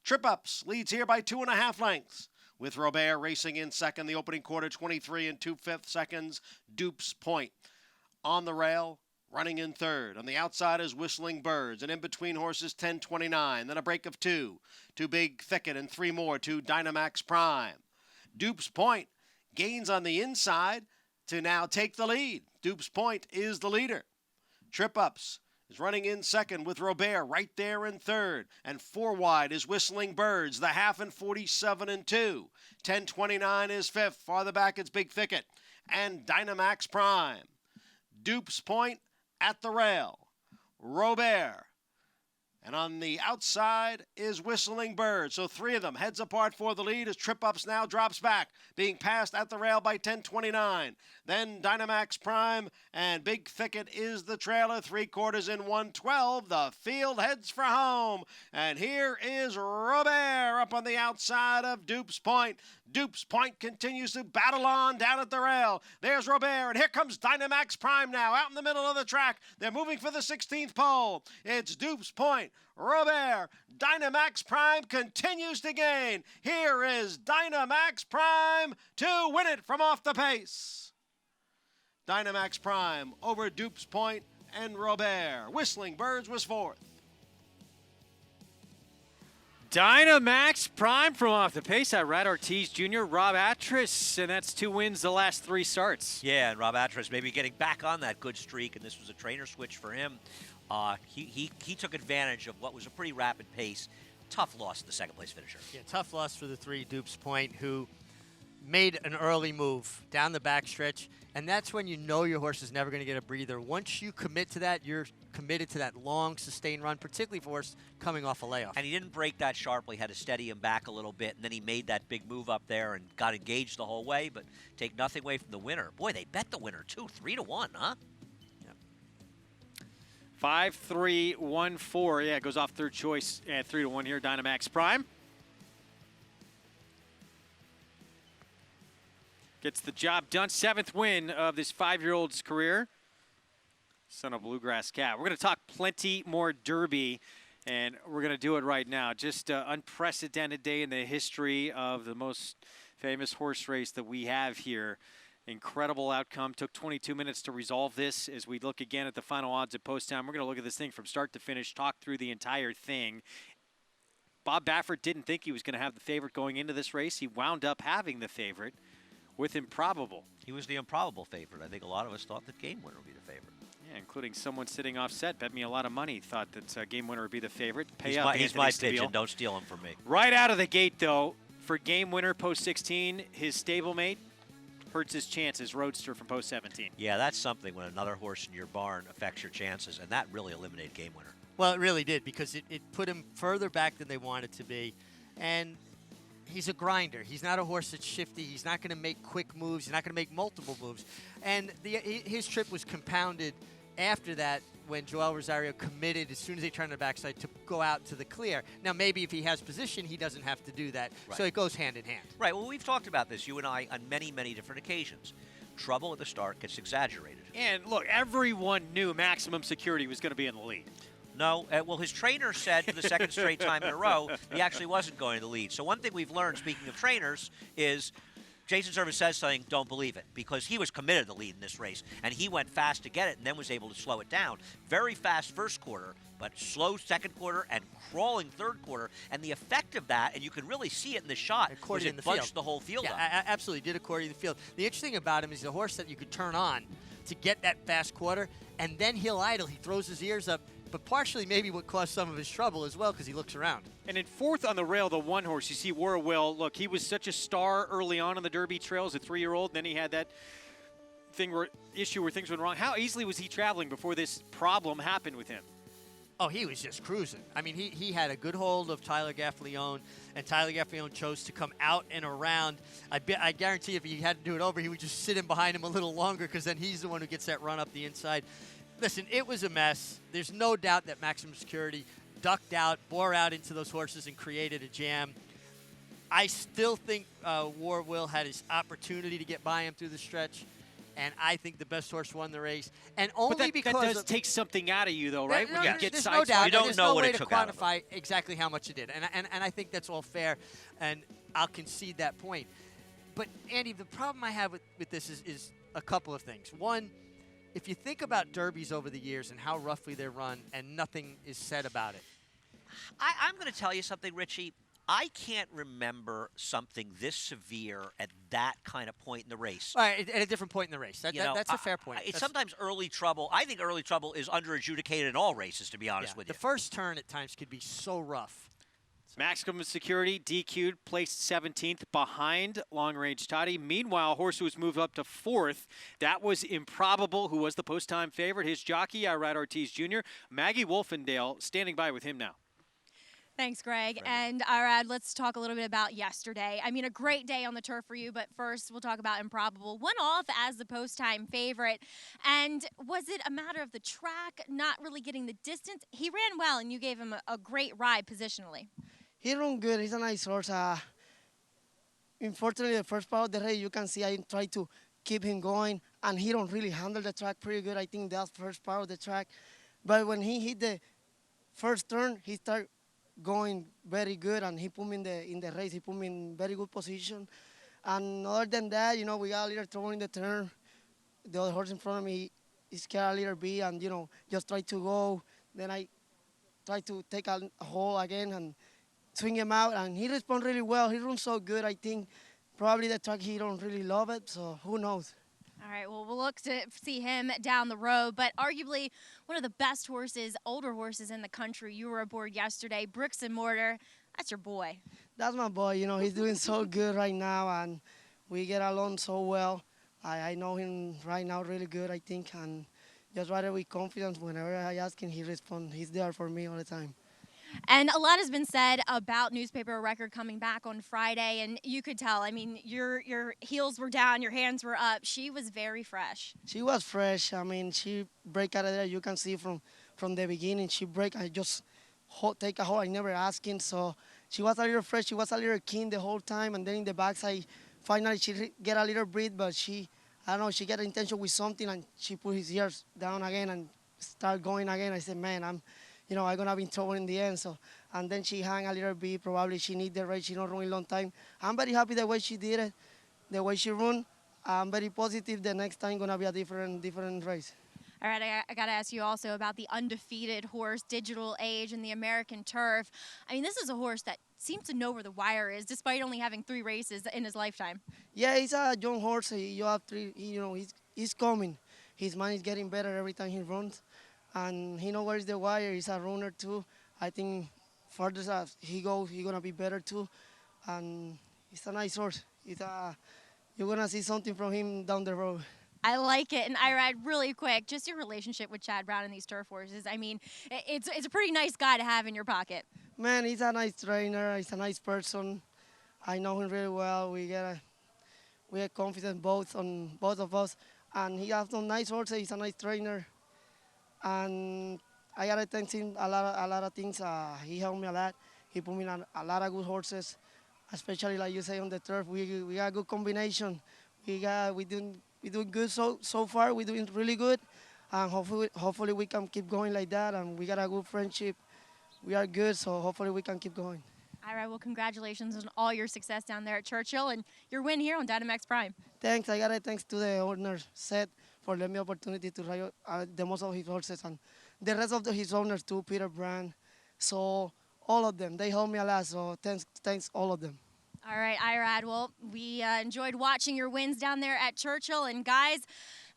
[SPEAKER 4] Trip-ups leads here by 2.5 lengths, with Robert racing in second. The opening quarter, 23 2/5 seconds. Dupes Point. On the rail, running in third. On the outside is Whistling Birds, and in between horses 10:29. Then a break of 2 to Big Thicket, and 3 more to Dynamax Prime. Dupes Point gains on the inside to now take the lead. Dupes Point is the leader. Trip-ups is running in second with Robert right there in third. And 4 wide is Whistling Birds, the half in 47 2. 10:29 is fifth. Farther back it's Big Thicket and Dynamax Prime. Dupes Point at the rail. Robert. And on the outside is Whistling Bird. So 3 of them heads apart for the lead as Trip-Ups now drops back, being passed at the rail by 10:29. Then Dynamax Prime and Big Thicket is the trailer. 3/4 in 1:12. The field heads for home. And here is Robert up on the outside of Dupes Point. Dupes Point continues to battle on down at the rail. There's Robert, and here comes Dynamax Prime now out in the middle of the track. They're moving for the 16th pole. It's Dupes Point, Robert. Dynamax Prime continues to gain. Here is Dynamax Prime to win it from off the pace. Dynamax Prime over Dupes Point and Robert. Whistling Birds was fourth.
[SPEAKER 1] Dynamax Prime from off the pace. Rad Ortiz Jr., Rob Atras, and that's 2 wins the last 3 starts.
[SPEAKER 2] Yeah, and Rob Atras maybe getting back on that good streak, and this was a trainer switch for him. He took advantage of what was a pretty rapid pace. Tough loss to the second-place finisher.
[SPEAKER 13] Yeah, tough loss for the 3, Dupes Point, who made an early move down the backstretch, and that's when you know your horse is never going to get a breather. Once you commit to that, you're committed to that long, sustained run, particularly for horse coming off a layoff.
[SPEAKER 2] And he didn't break that sharply, had to steady him back a little bit, and then he made that big move up there and got engaged the whole way, but take nothing away from the winner. Boy, they bet the winner, too, 3-1, huh?
[SPEAKER 1] 5-3-1-4. Yeah, it goes off third choice at 3-1 here. Dynamax Prime gets the job done. 7th win of this 5-year-old's career. Son of Bluegrass Cat. We're going to talk plenty more Derby, and we're going to do it right now. Just an unprecedented day in the history of the most famous horse race that we have here. Incredible outcome. Took 22 minutes to resolve this. As we look again at the final odds at post time, we're going to look at this thing from start to finish, talk through the entire thing. Bob Baffert didn't think he was going to have the favorite going into this race. He wound up having the favorite with Improbable.
[SPEAKER 2] He was the improbable favorite. I think a lot of us thought that Game Winner would be the favorite.
[SPEAKER 1] Yeah, including someone sitting offset, bet me a lot of money, thought that Game Winner would be the favorite. Pay
[SPEAKER 2] He's
[SPEAKER 1] up,
[SPEAKER 2] my
[SPEAKER 1] Anthony
[SPEAKER 2] pigeon.
[SPEAKER 1] Stabile.
[SPEAKER 2] Don't steal him from me.
[SPEAKER 1] Right out of the gate, though, for Game Winner post 16, his stablemate hurts his chances. Roadster from post 17.
[SPEAKER 2] Yeah, that's something when another horse in your barn affects your chances, and that really eliminated Game Winner.
[SPEAKER 13] Well, it really did, because it put him further back than they wanted to be. And he's a grinder. He's not a horse that's shifty. He's not going to make quick moves. He's not going to make multiple moves. And his trip was compounded after that when Joel Rosario committed, as soon as they turned the backside, to go out to the clear. Now, maybe if he has position, he doesn't have to do that.
[SPEAKER 2] Right.
[SPEAKER 13] So it goes hand in hand.
[SPEAKER 2] Right. Well, we've talked about this, you and I, on many, many different occasions. Trouble at the start gets exaggerated.
[SPEAKER 1] And look, everyone knew Maximum Security was going to be in the lead.
[SPEAKER 2] No, well, his trainer said for the second straight time in a row he actually wasn't going to the lead. So one thing we've learned, speaking of trainers, is Jason Service says something, don't believe it, because he was committed to the lead in this race, and he went fast to get it and then was able to slow it down. Very fast first quarter, but slow second quarter and crawling third quarter. And the effect of that, and you can really see it in the shot, was it bunched the whole field up.
[SPEAKER 13] Absolutely, did accordion the field. The interesting about him is the horse that you could turn on to get that fast quarter, and then he'll idle. He throws his ears up, but partially maybe what caused some of his trouble as well, because he looks around.
[SPEAKER 1] And in fourth on the rail, the one horse, you see War Will. Look, he was such a star early on the Derby trails, a 3-year-old. Then he had that issue where things went wrong. How easily was he traveling before this problem happened with him?
[SPEAKER 13] Oh, he was just cruising. I mean, he had a good hold of Tyler Gaffalione, and Tyler Gaffalione chose to come out and around. I guarantee if he had to do it over, he would just sit in behind him a little longer, because then he's the one who gets that run up the inside. Listen, it was a mess. There's no doubt that Maximum Security ducked out, bore out into those horses, and created a jam. I still think War Will had his opportunity to get by him through the stretch, and I think the best horse won the race. And only because
[SPEAKER 1] that does take something out of you, though, right?
[SPEAKER 13] No,
[SPEAKER 1] When you get
[SPEAKER 13] there's no doubt.
[SPEAKER 2] You don't
[SPEAKER 13] there's
[SPEAKER 2] know
[SPEAKER 13] no
[SPEAKER 2] what
[SPEAKER 13] way
[SPEAKER 2] it
[SPEAKER 13] to
[SPEAKER 2] took out of him.
[SPEAKER 13] quantify exactly how much it did, and I think that's all fair, and I'll concede that point. But Andy, the problem I have with this is a couple of things. One, if you think about derbies over the years and how roughly they're run and nothing is said about it.
[SPEAKER 2] I'm going to tell you something, Richie. I can't remember something this severe at that kind of point in the race.
[SPEAKER 13] All right, at a different point in the race. That's a fair point.
[SPEAKER 2] It's sometimes early trouble. I think early trouble is under-adjudicated in all races, to be honest with you.
[SPEAKER 13] The first turn at times could be so rough.
[SPEAKER 1] Maximum Security DQ'd, placed 17th behind Long Range Toddy. Meanwhile, horse who was moved up to 4th. That was Improbable, who was the post-time favorite. His jockey, Irad Ortiz Jr. Maggie Wolfendale standing by with him now.
[SPEAKER 18] Thanks, Greg. And Irad, let's talk a little bit about yesterday. I mean, a great day on the turf for you, but first we'll talk about Improbable. Went off as the post-time favorite. And was it a matter of the track, not really getting the distance? He ran well, and you gave him a great ride positionally.
[SPEAKER 19] He run good. He's a nice horse. Unfortunately, the first part of the race, you can see I try to keep him going, and he don't really handle the track pretty good. I think that's the first part of the track. But when he hit the first turn, he started going very good, and he put me in the race. He put me in very good position. And other than that, we got a little trouble in the turn. The other horse in front of me, he scared a little bit, and, just tried to go. Then I tried to take a hole again and swing him out, and he responded really well. He runs so good. I think probably the track he don't really love it, so who knows.
[SPEAKER 18] All right, well, we'll look to see him down the road, but arguably one of the best horses, older horses in the country. You were aboard yesterday, Bricks and Mortar. That's your boy.
[SPEAKER 19] That's my boy. He's doing so good right now, and we get along so well. I know him right now really good, I think, and just rather with confidence. Whenever I ask him, he responds. He's there for me all the time.
[SPEAKER 18] And a lot has been said about Newspaper Record coming back on Friday, and you could tell. I mean, your heels were down, your hands were up. She was very fresh.
[SPEAKER 19] She was fresh. I mean, she break out of there. You can see from the beginning. She break. I just take a hold. I never asking. So she was a little fresh. She was a little keen the whole time. And then in the backside, finally she get a little breathe, but I don't know, she get intention with something, and she put his ears down again and start going again. I said, man, I'm going to be in trouble in the end. So, and then she hung a little bit. Probably she need the race. She don't run a long time. I'm very happy the way she did it, the way she run. I'm very positive the next time going to be a different race.
[SPEAKER 18] All right, I got to ask you also about the undefeated horse, Digital Age, and the American Turf. I mean, this is a horse that seems to know where the wire is, despite only having 3 races in his lifetime.
[SPEAKER 19] Yeah, he's a young horse. You have 3. He's coming. his mind is getting better every time he runs, and he knows where is the wire. He's a runner too. I think further as he goes, he's gonna be better too, and it's a nice horse. You're gonna see something from him down the road.
[SPEAKER 18] I like it. And Irad, really quick, just your relationship with Chad Brown and these turf horses. I mean, it's a pretty nice guy to have in your pocket.
[SPEAKER 19] Man, he's a nice trainer. He's a nice person. I know him really well. We are confident both of us, and he has some nice horses. He's a nice trainer, and I gotta thank him a lot of things. He helped me a lot. He put me on a lot of good horses, especially like you say on the turf. We got a good combination. We doing good so far. We're doing really good, and hopefully we can keep going like that. And we got a good friendship. We are good, so hopefully we can keep going.
[SPEAKER 18] All right, well, congratulations on all your success down there at Churchill and your win here on Dynamax Prime.
[SPEAKER 19] Thanks. I gotta thanks to the owner, Seth, for letting me opportunity to ride the most of his horses, and the rest of his owners too, Peter Brand. So all of them, they helped me a lot. So thanks all of them.
[SPEAKER 18] All right, Irad, well, we enjoyed watching your wins down there at Churchill. And, guys,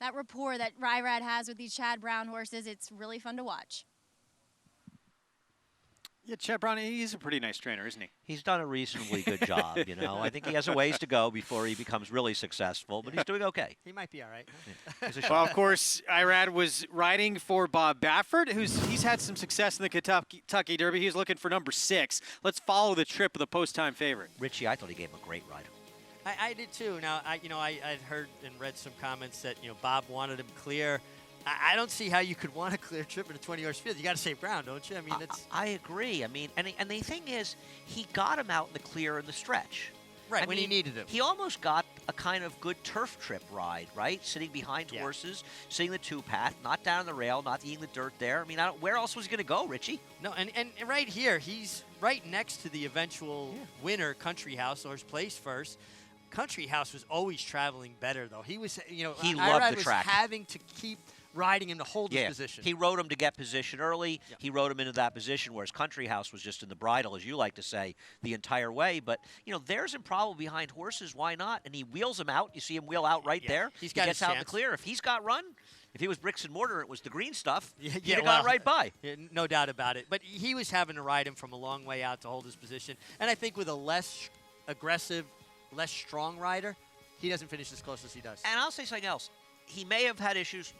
[SPEAKER 18] that rapport that Irad has with these Chad Brown horses, it's really fun to watch.
[SPEAKER 1] Yeah, Chad Brown, he's a pretty nice trainer, isn't he?
[SPEAKER 2] He's done a reasonably good job, you know. I think he has a ways to go before he becomes really successful, but he's doing okay.
[SPEAKER 13] He might be all right.
[SPEAKER 1] Well, of course, Irad was riding for Bob Baffert, he's had some success in the Kentucky Derby. He's looking for number 6. Let's follow the trip of the post-time favorite.
[SPEAKER 2] Richie, I thought he gave him a great ride.
[SPEAKER 13] I did too. Now, I'd heard and read some comments that, Bob wanted him clear. I don't see how you could want a clear trip in a 20-horse field. You got to save ground, don't you? I mean,
[SPEAKER 2] I agree. I mean, and the thing is, he got him out in the clear in the stretch.
[SPEAKER 13] Right, when he needed him.
[SPEAKER 2] He almost got a kind of good turf trip ride, right? Sitting behind horses, sitting the two-path, not down the rail, not eating the dirt there. I mean, where else was he going to go, Richie?
[SPEAKER 13] No, and right here, he's right next to the eventual winner, Country House, or his place first. Country House was always traveling better, though. He was,
[SPEAKER 2] he loved the track.
[SPEAKER 13] Was having to keep riding him to hold his position.
[SPEAKER 2] He rode him to get position early. Yep. He rode him into that position, whereas Country House was just in the bridle, as you like to say, the entire way. But, there's Improbable behind horses. Why not? And he wheels him out. You see him wheel out right there.
[SPEAKER 13] He
[SPEAKER 2] gets out in the clear. If he's got run, if he was bricks and mortar, it was the green stuff, he'd
[SPEAKER 13] have
[SPEAKER 2] gone right by.
[SPEAKER 13] Yeah, no doubt about it. But he was having to ride him from a long way out to hold his position. And I think with a less aggressive, less strong rider, he doesn't finish as close as he does.
[SPEAKER 2] And I'll say something else. He may have had issues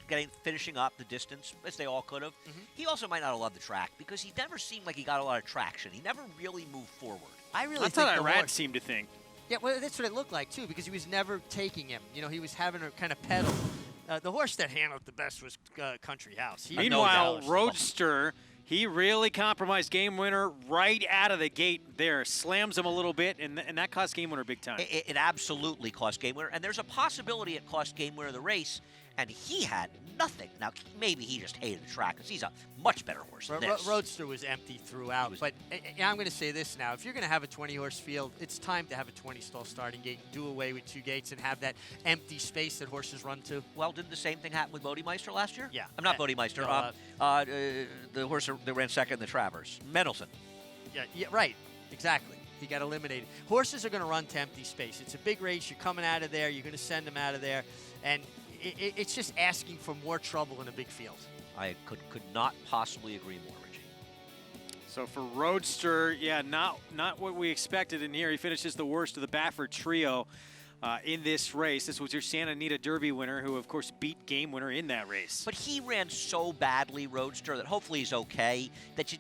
[SPEAKER 2] finishing up the distance, as they all could have. He also might not have loved the track because he never seemed like he got a lot of traction. He never really moved forward.
[SPEAKER 1] That's what Irad seemed to think.
[SPEAKER 13] Yeah, well, that's what it looked like, too, because he was never taking him. He was having to kind of pedal. The horse that handled the best was Country House.
[SPEAKER 1] Meanwhile, Roadster, he really compromised Game Winner right out of the gate there. Slams him a little bit, and that cost Game Winner big time.
[SPEAKER 2] It absolutely cost Game Winner, and there's a possibility it cost Game Winner the race, and he had nothing. Now, maybe he just hated the track because he's a much better horse than this.
[SPEAKER 13] Roadster was empty throughout, but I'm going to say this now. If you're going to have a 20-horse field, it's time to have a 20-stall starting gate, do away with 2 gates, and have that empty space that horses run to.
[SPEAKER 2] Well, didn't the same thing happen with Bodemeister last year?
[SPEAKER 13] Yeah.
[SPEAKER 2] I'm not Bodemeister. The horse that ran second in the Travers, Mendelsohn.
[SPEAKER 13] Yeah, right. Exactly. He got eliminated. Horses are going to run to empty space. It's a big race. You're coming out of there. You're going to send them out of there. And it's just asking for more trouble in a big field.
[SPEAKER 2] I could not possibly agree more, Richie.
[SPEAKER 1] So for Roadster, not what we expected in here. He finishes the worst of the Baffert trio in this race. This was your Santa Anita Derby winner, who, of course, beat Game Winner in that race.
[SPEAKER 2] But he ran so badly, Roadster, that hopefully he's okay, that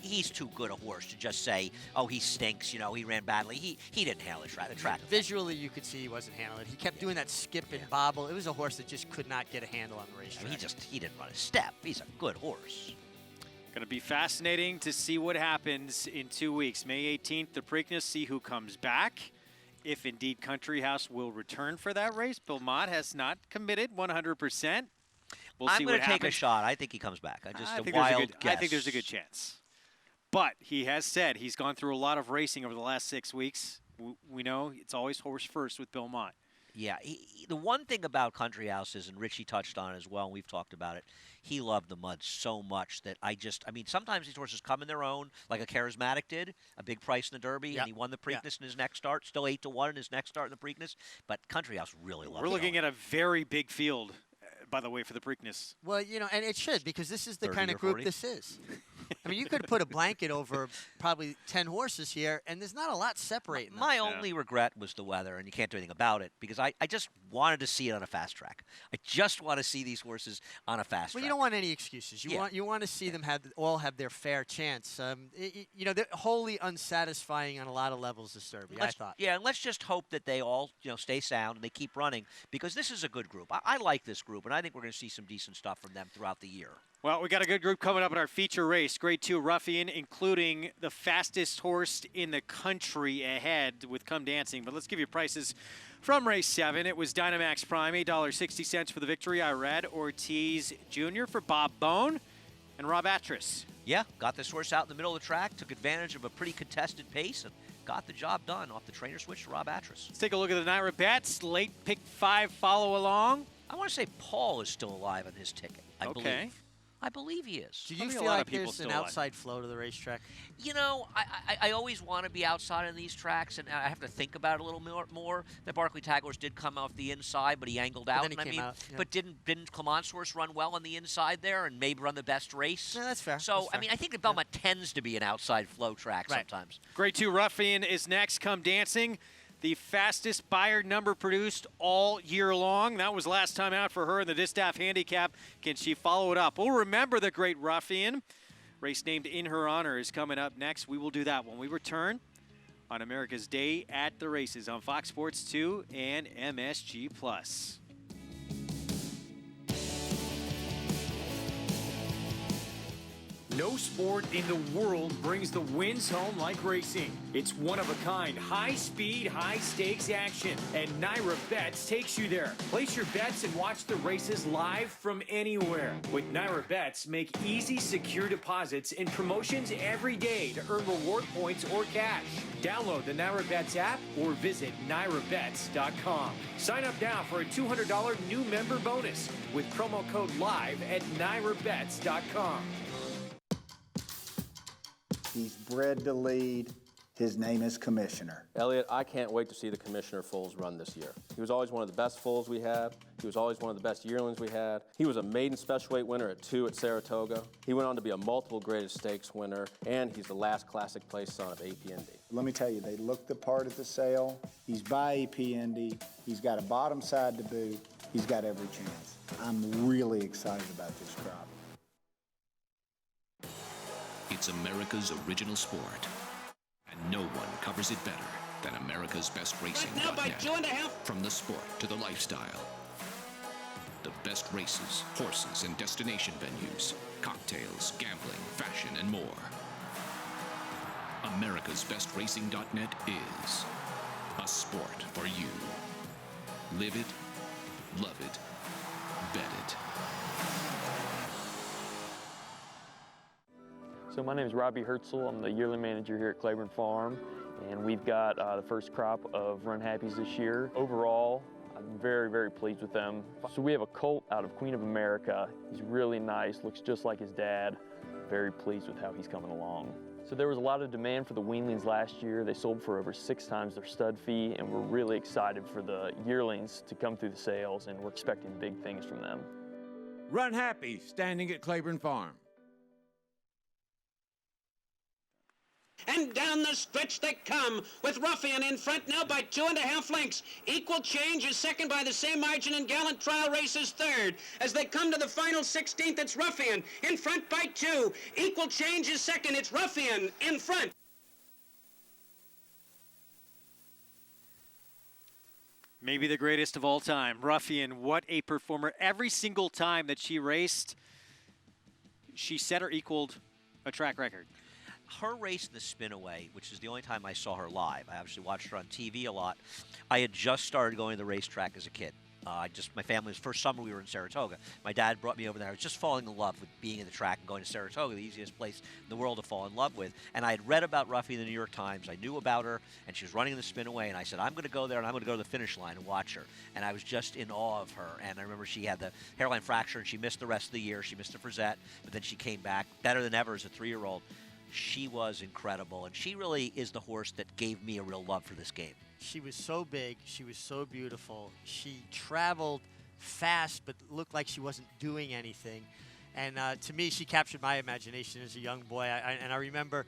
[SPEAKER 2] he's too good a horse to just say, oh, he stinks, he ran badly. He didn't handle the track.
[SPEAKER 13] Visually, you could see he wasn't handling it. He kept doing that skip and bobble. It was a horse that just could not get a handle on the racetrack.
[SPEAKER 2] He didn't run a step. He's a good horse.
[SPEAKER 1] Going to be fascinating to see what happens in 2 weeks. May 18th, the Preakness, see who comes back. If indeed Country House will return for that race. Belmont has not committed 100%. We'll see what happens.
[SPEAKER 2] I'm going to take a shot. I think he comes back.
[SPEAKER 1] I think there's a good chance. But he has said he's gone through a lot of racing over the last 6 weeks. We know it's always horse first with Belmont.
[SPEAKER 2] Yeah, the one thing about Country House is, and Richie touched on it as well, and we've talked about it, he loved the mud so much that sometimes these horses come in their own, like a Charismatic did, a big price in the Derby, and he won the Preakness in his next start, still 8-1 in his next start in the Preakness, but Country House really loved it.
[SPEAKER 1] We're looking at a very big field by the way, for the Preakness.
[SPEAKER 20] Well, you know, and it should, because this is the
[SPEAKER 2] 30
[SPEAKER 20] kind
[SPEAKER 2] or
[SPEAKER 20] of group
[SPEAKER 2] 40.
[SPEAKER 20] this is. I mean, you could put a blanket over probably 10 horses here, and there's not a lot separating them.
[SPEAKER 2] My only regret was the weather, and you can't do anything about it, because I just wanted to see it on a fast track. I just want to see these horses on a fast track.
[SPEAKER 20] Well, you don't want any excuses. You want to see them all have their fair chance. You know, they're wholly unsatisfying on a lot of levels, this Derby, I thought.
[SPEAKER 2] Yeah, and let's just hope that they all, stay sound and they keep running, because this is a good group. I like this group, and I think we're going to see some decent stuff from them throughout the year.
[SPEAKER 1] Well, we got a good group coming up in our feature race. Grade 2 Ruffian, including the fastest horse in the country ahead with Come Dancing. But let's give you prices from race 7. It was Dynamax Prime, $8.60 for the victory. I read Ortiz Jr. for Bob Bone and Rob Atras.
[SPEAKER 2] Yeah, got this horse out in the middle of the track, took advantage of a pretty contested pace, and got the job done off the trainer switch to Rob Atras.
[SPEAKER 1] Let's take a look at the Naira bets. Late pick 5 follow along.
[SPEAKER 2] I want to say Paul is still alive on his ticket, I believe. I believe he is.
[SPEAKER 20] Do you feel like there's an outside flow to the racetrack?
[SPEAKER 2] You know, I always want to be outside on these tracks, and I have to think about it a little more. The Barclay Tag horse did come off the inside, but he angled out.
[SPEAKER 20] But then he came out, yeah.
[SPEAKER 2] But didn't Clement's horse run well on the inside there and maybe run the best race?
[SPEAKER 20] Yeah, that's fair.
[SPEAKER 2] So,
[SPEAKER 20] that's fair.
[SPEAKER 2] I mean, I think the Belmont tends to be an outside flow track sometimes.
[SPEAKER 1] Grade 2 Ruffian is next. Come Dancing. The fastest Bayard number produced all year long. That was last time out for her in the Distaff Handicap. Can she follow it up? We'll remember the great Ruffian. Race named in her honor is coming up next. We will do that when we return on America's Day at the Races on Fox Sports 2 and MSG+.
[SPEAKER 8] No sport in the world brings the wins home like racing. It's one-of-a-kind, high-speed, high-stakes action, and Naira Bets takes you there. Place your bets and watch the races live from anywhere. With Naira Bets, make easy, secure deposits and promotions every day to earn reward points or cash. Download the Naira Bets app or visit NairaBets.com. Sign up now for a $200 new member bonus with promo code LIVE at NairaBets.com.
[SPEAKER 21] He's bred to lead. His name is Commissioner.
[SPEAKER 22] Elliot, I can't wait to see the Commissioner foals run this year. He was always one of the best foals we had. He was always one of the best yearlings we had. He was a maiden special weight winner at 2 at Saratoga. He went on to be a multiple graded stakes winner, and he's the last classic place son of AP&D.
[SPEAKER 21] Let me tell you, they looked the part at the sale. He's by AP&D. He's got a bottom side to boot. He's got every chance. I'm really excited about this crop.
[SPEAKER 15] It's America's original sport, and no one covers it better than America's Best Racing.
[SPEAKER 23] Right now by 2.5.
[SPEAKER 15] From the sport to the lifestyle. The best races, horses, and destination venues, cocktails, gambling, fashion, and more. America's Best Racing.net is a sport for you. Live it, love it, bet it.
[SPEAKER 24] So my name is Robbie Herzl. I'm the yearling manager here at Claiborne Farm, and we've got the first crop of Run Happies this year. Overall, I'm very, very pleased with them. So we have a colt out of Queen of America. He's really nice, looks just like his dad. Very pleased with how he's coming along. So there was a lot of demand for the weanlings last year. They sold for over 6 times their stud fee, and we're really excited for the yearlings to come through the sales, and we're expecting big things from them.
[SPEAKER 6] Run Happy, standing at Claiborne Farm.
[SPEAKER 23] And down the stretch they come, with Ruffian in front now by 2.5 lengths. Equal Change is second by the same margin, and Gallant Trial Race is third. As they come to the final 16th, it's Ruffian in front by 2. Equal Change is second. It's Ruffian in front.
[SPEAKER 1] Maybe the greatest of all time. Ruffian, what a performer. Every single time that she raced, she set or equaled a track record.
[SPEAKER 2] Her race in the Spinaway, which is the only time I saw her live. I obviously watched her on TV a lot. I had just started going to the racetrack as a kid. My family's first summer we were in Saratoga. My dad brought me over there. I was just falling in love with being in the track and going to Saratoga, the easiest place in the world to fall in love with. And I had read about Ruffian in the New York Times. I knew about her, and she was running in the Spinaway. And I said, I'm going to go there, and I'm going to go to the finish line and watch her. And I was just in awe of her. And I remember she had the hairline fracture, and she missed the rest of the year. She missed the Frisette, but then she came back better than ever as a 3-year-old. She was incredible, and she really is the horse that gave me a real love for this game.
[SPEAKER 20] She was so big. She was so beautiful. She traveled fast, but looked like she wasn't doing anything. And to me, she captured my imagination as a young boy. And I remember,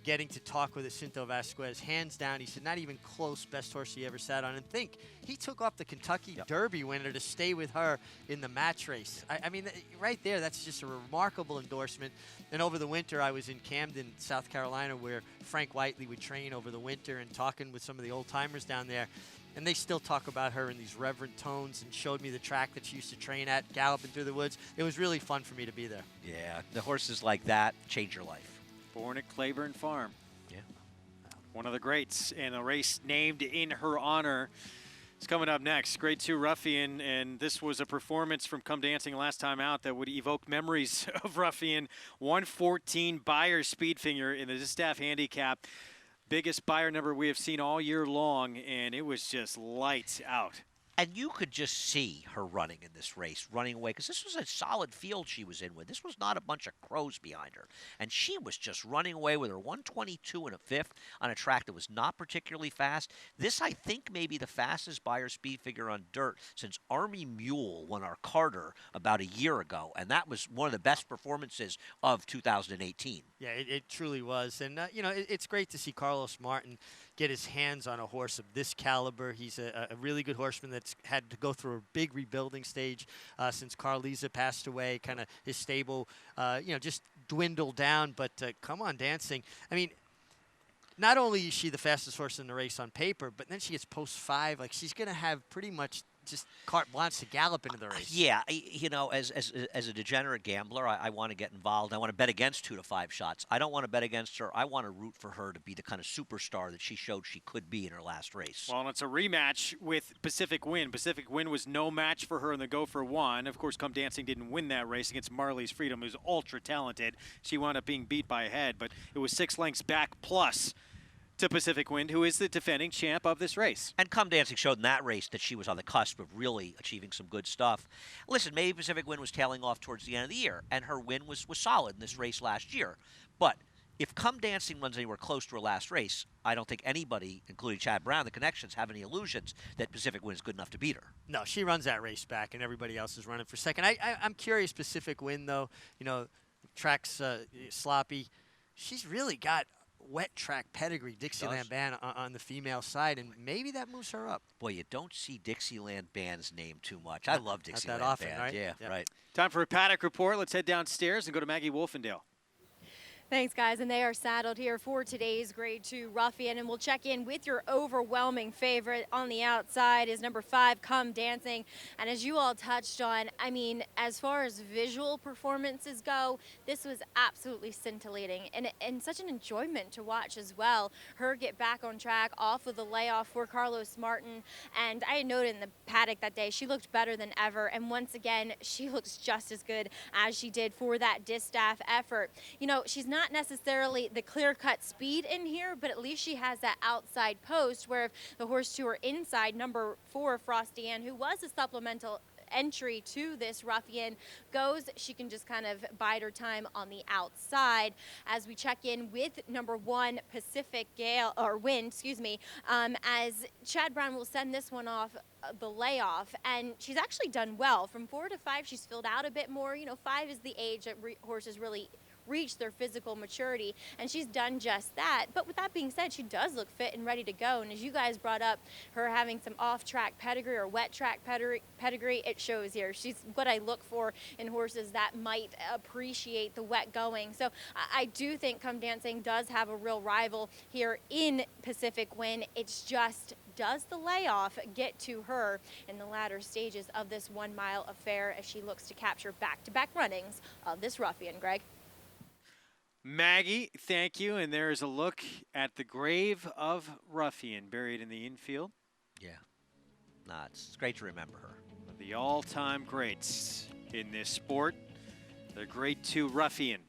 [SPEAKER 20] getting to talk with Jacinto Vasquez, hands down. He said, not even close, best horse he ever sat on. And think, he took off the Kentucky Derby winner to stay with her in the match race. I mean, right there, that's just a remarkable endorsement. And over the winter, I was in Camden, South Carolina, where Frank Whiteley would train over the winter, and talking with some of the old-timers down there. And they still talk about her in these reverent tones, and showed me the track that she used to train at, galloping through the woods. It was really fun for me to be there.
[SPEAKER 2] Yeah, the horses like that change your life.
[SPEAKER 1] Born at Claiborne Farm.
[SPEAKER 2] Yeah.
[SPEAKER 1] One of the greats, and a race named in her honor is coming up next. Grade 2 Ruffian, and this was a performance from Come Dancing last time out that would evoke memories of Ruffian. 114 Beyer speed figure in the distaff handicap. Biggest Beyer number we have seen all year long, and it was just lights out.
[SPEAKER 2] And you could just see her running in this race, running away, because this was a solid field she was in with. This was not a bunch of crows behind her. And she was just running away with her 122 and a fifth on a track that was not particularly fast. This, I think, may be the fastest Beyer speed figure on dirt since Army Mule won our Carter about a year ago. And that was one of the best performances of 2018.
[SPEAKER 20] Yeah, it truly was. And, it's great to see Carlos Martin get his hands on a horse of this caliber. He's a really good horseman that's had to go through a big rebuilding stage since Carlisa passed away. Kind of his stable, just dwindled down. But Come On Dancing, I mean, not only is she the fastest horse in the race on paper, but then she gets post 5. Like, she's going to have pretty much just carte blanche to gallop into the race.
[SPEAKER 2] Yeah, as a degenerate gambler, I want to get involved. I want to bet against 2 to 5 shots. I don't want to bet against her. I want to root for her to be the kind of superstar that she showed she could be in her last race.
[SPEAKER 1] Well, and it's a rematch with Pacific Wind. Pacific Wind was no match for her in the Go for One. Of course, Come Dancing didn't win that race against Marley's Freedom, who's ultra talented. She wound up being beat by a head, but it was 6 lengths back plus to Pacific Wind, who is the defending champ of this race.
[SPEAKER 2] And Come Dancing showed in that race that she was on the cusp of really achieving some good stuff. Listen, maybe Pacific Wind was tailing off towards the end of the year, and her win was solid in this race last year. But if Come Dancing runs anywhere close to her last race, I don't think anybody, including Chad Brown, the connections, have any illusions that Pacific Wind is good enough to beat her.
[SPEAKER 20] No, she runs that race back, and everybody else is running for second. I'm curious, Pacific Wind, though, track's sloppy. She's really got wet track pedigree, Dixieland Band on the female side, and maybe that moves her up.
[SPEAKER 2] Boy, you don't see Dixieland Band's name too much. I love Dixieland
[SPEAKER 20] that often,
[SPEAKER 2] Band.
[SPEAKER 20] right?
[SPEAKER 2] Yeah, right.
[SPEAKER 1] Time for a Paddock report. Let's head downstairs and go to Maggie Wolfendale.
[SPEAKER 12] Thanks, guys, and they are saddled here for today's Grade 2 Ruffian, and we'll check in with your overwhelming favorite. On the outside is number 5, Come Dancing, and as you all touched on, I mean, as far as visual performances go, this was absolutely scintillating, and such an enjoyment to watch as well. Her get back on track off of the layoff for Carlos Martin, and I had noted in the paddock that day, she looked better than ever, and once again, she looks just as good as she did for that distaff effort. She's not necessarily the clear-cut speed in here, but at least she has that outside post where if the horse to her inside, number 4, Frosty Ann, who was a supplemental entry to this Ruffian, goes, she can just kind of bide her time on the outside. As we check in with number 1, Pacific Wind, as Chad Brown will send this one off the layoff, and she's actually done well. From 4 to 5, she's filled out a bit more. 5 is the age that horses really reach their physical maturity, and she's done just that. But with that being said, she does look fit and ready to go, and as you guys brought up, her having some off-track pedigree or wet track pedigree, it shows here. She's what I look for in horses that might appreciate the wet going. So I do think Come Dancing does have a real rival here in Pacific Wind. It's just, does the layoff get to her in the latter stages of this 1 mile affair as she looks to capture back-to-back runnings of this Ruffian, Greg?
[SPEAKER 1] Maggie, thank you. And there is a look at the grave of Ruffian buried in the infield.
[SPEAKER 2] Yeah. It's great to remember her.
[SPEAKER 1] The all-time greats in this sport. The Grade 2 Ruffian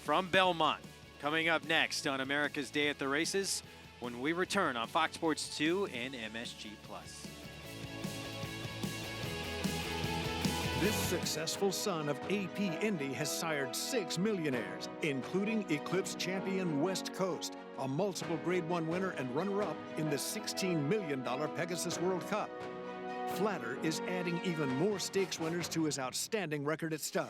[SPEAKER 1] from Belmont. Coming up next on America's Day at the Races when we return on Fox Sports 2 and MSG+.
[SPEAKER 9] This successful son of AP Indy has sired 6 millionaires, including Eclipse champion West Coast, a multiple Grade 1 winner and runner-up in the $16 million Pegasus World Cup. Flatter is adding even more stakes winners to his outstanding record at stud.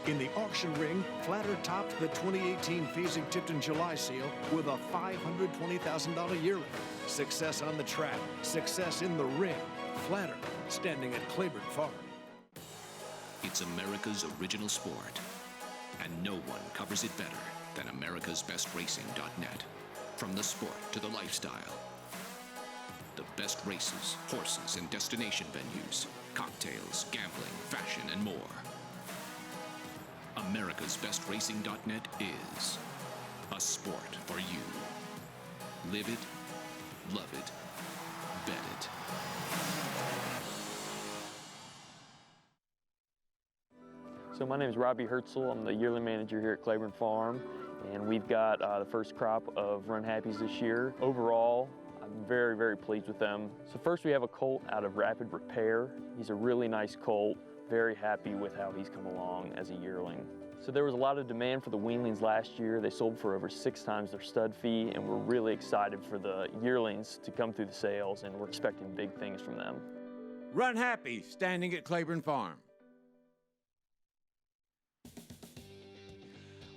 [SPEAKER 9] In the auction ring, Flatter topped the 2018 Fasig-Tipton July sale with a $520,000 yearling. Success on the track, success in the ring. Flatter, standing at Claiborne Farm.
[SPEAKER 15] It's America's original sport, and no one covers it better than americasbestracing.net. From the sport to the lifestyle, the best races, horses, and destination venues, cocktails, gambling, fashion, and more. americasbestracing.net is a sport for you. Live it, love it, bet it.
[SPEAKER 24] So my name is Robbie Herzl. I'm the yearling manager here at Claiborne Farm, and we've got the first crop of Run Happies this year. Overall, I'm very, very pleased with them. So first we have a colt out of Rapid Repair. He's a really nice colt. Very happy with how he's come along as a yearling. So there was a lot of demand for the weanlings last year. They sold for over 6 times their stud fee, and we're really excited for the yearlings to come through the sales, and we're expecting big things from them.
[SPEAKER 6] Run Happy, standing at Claiborne Farm.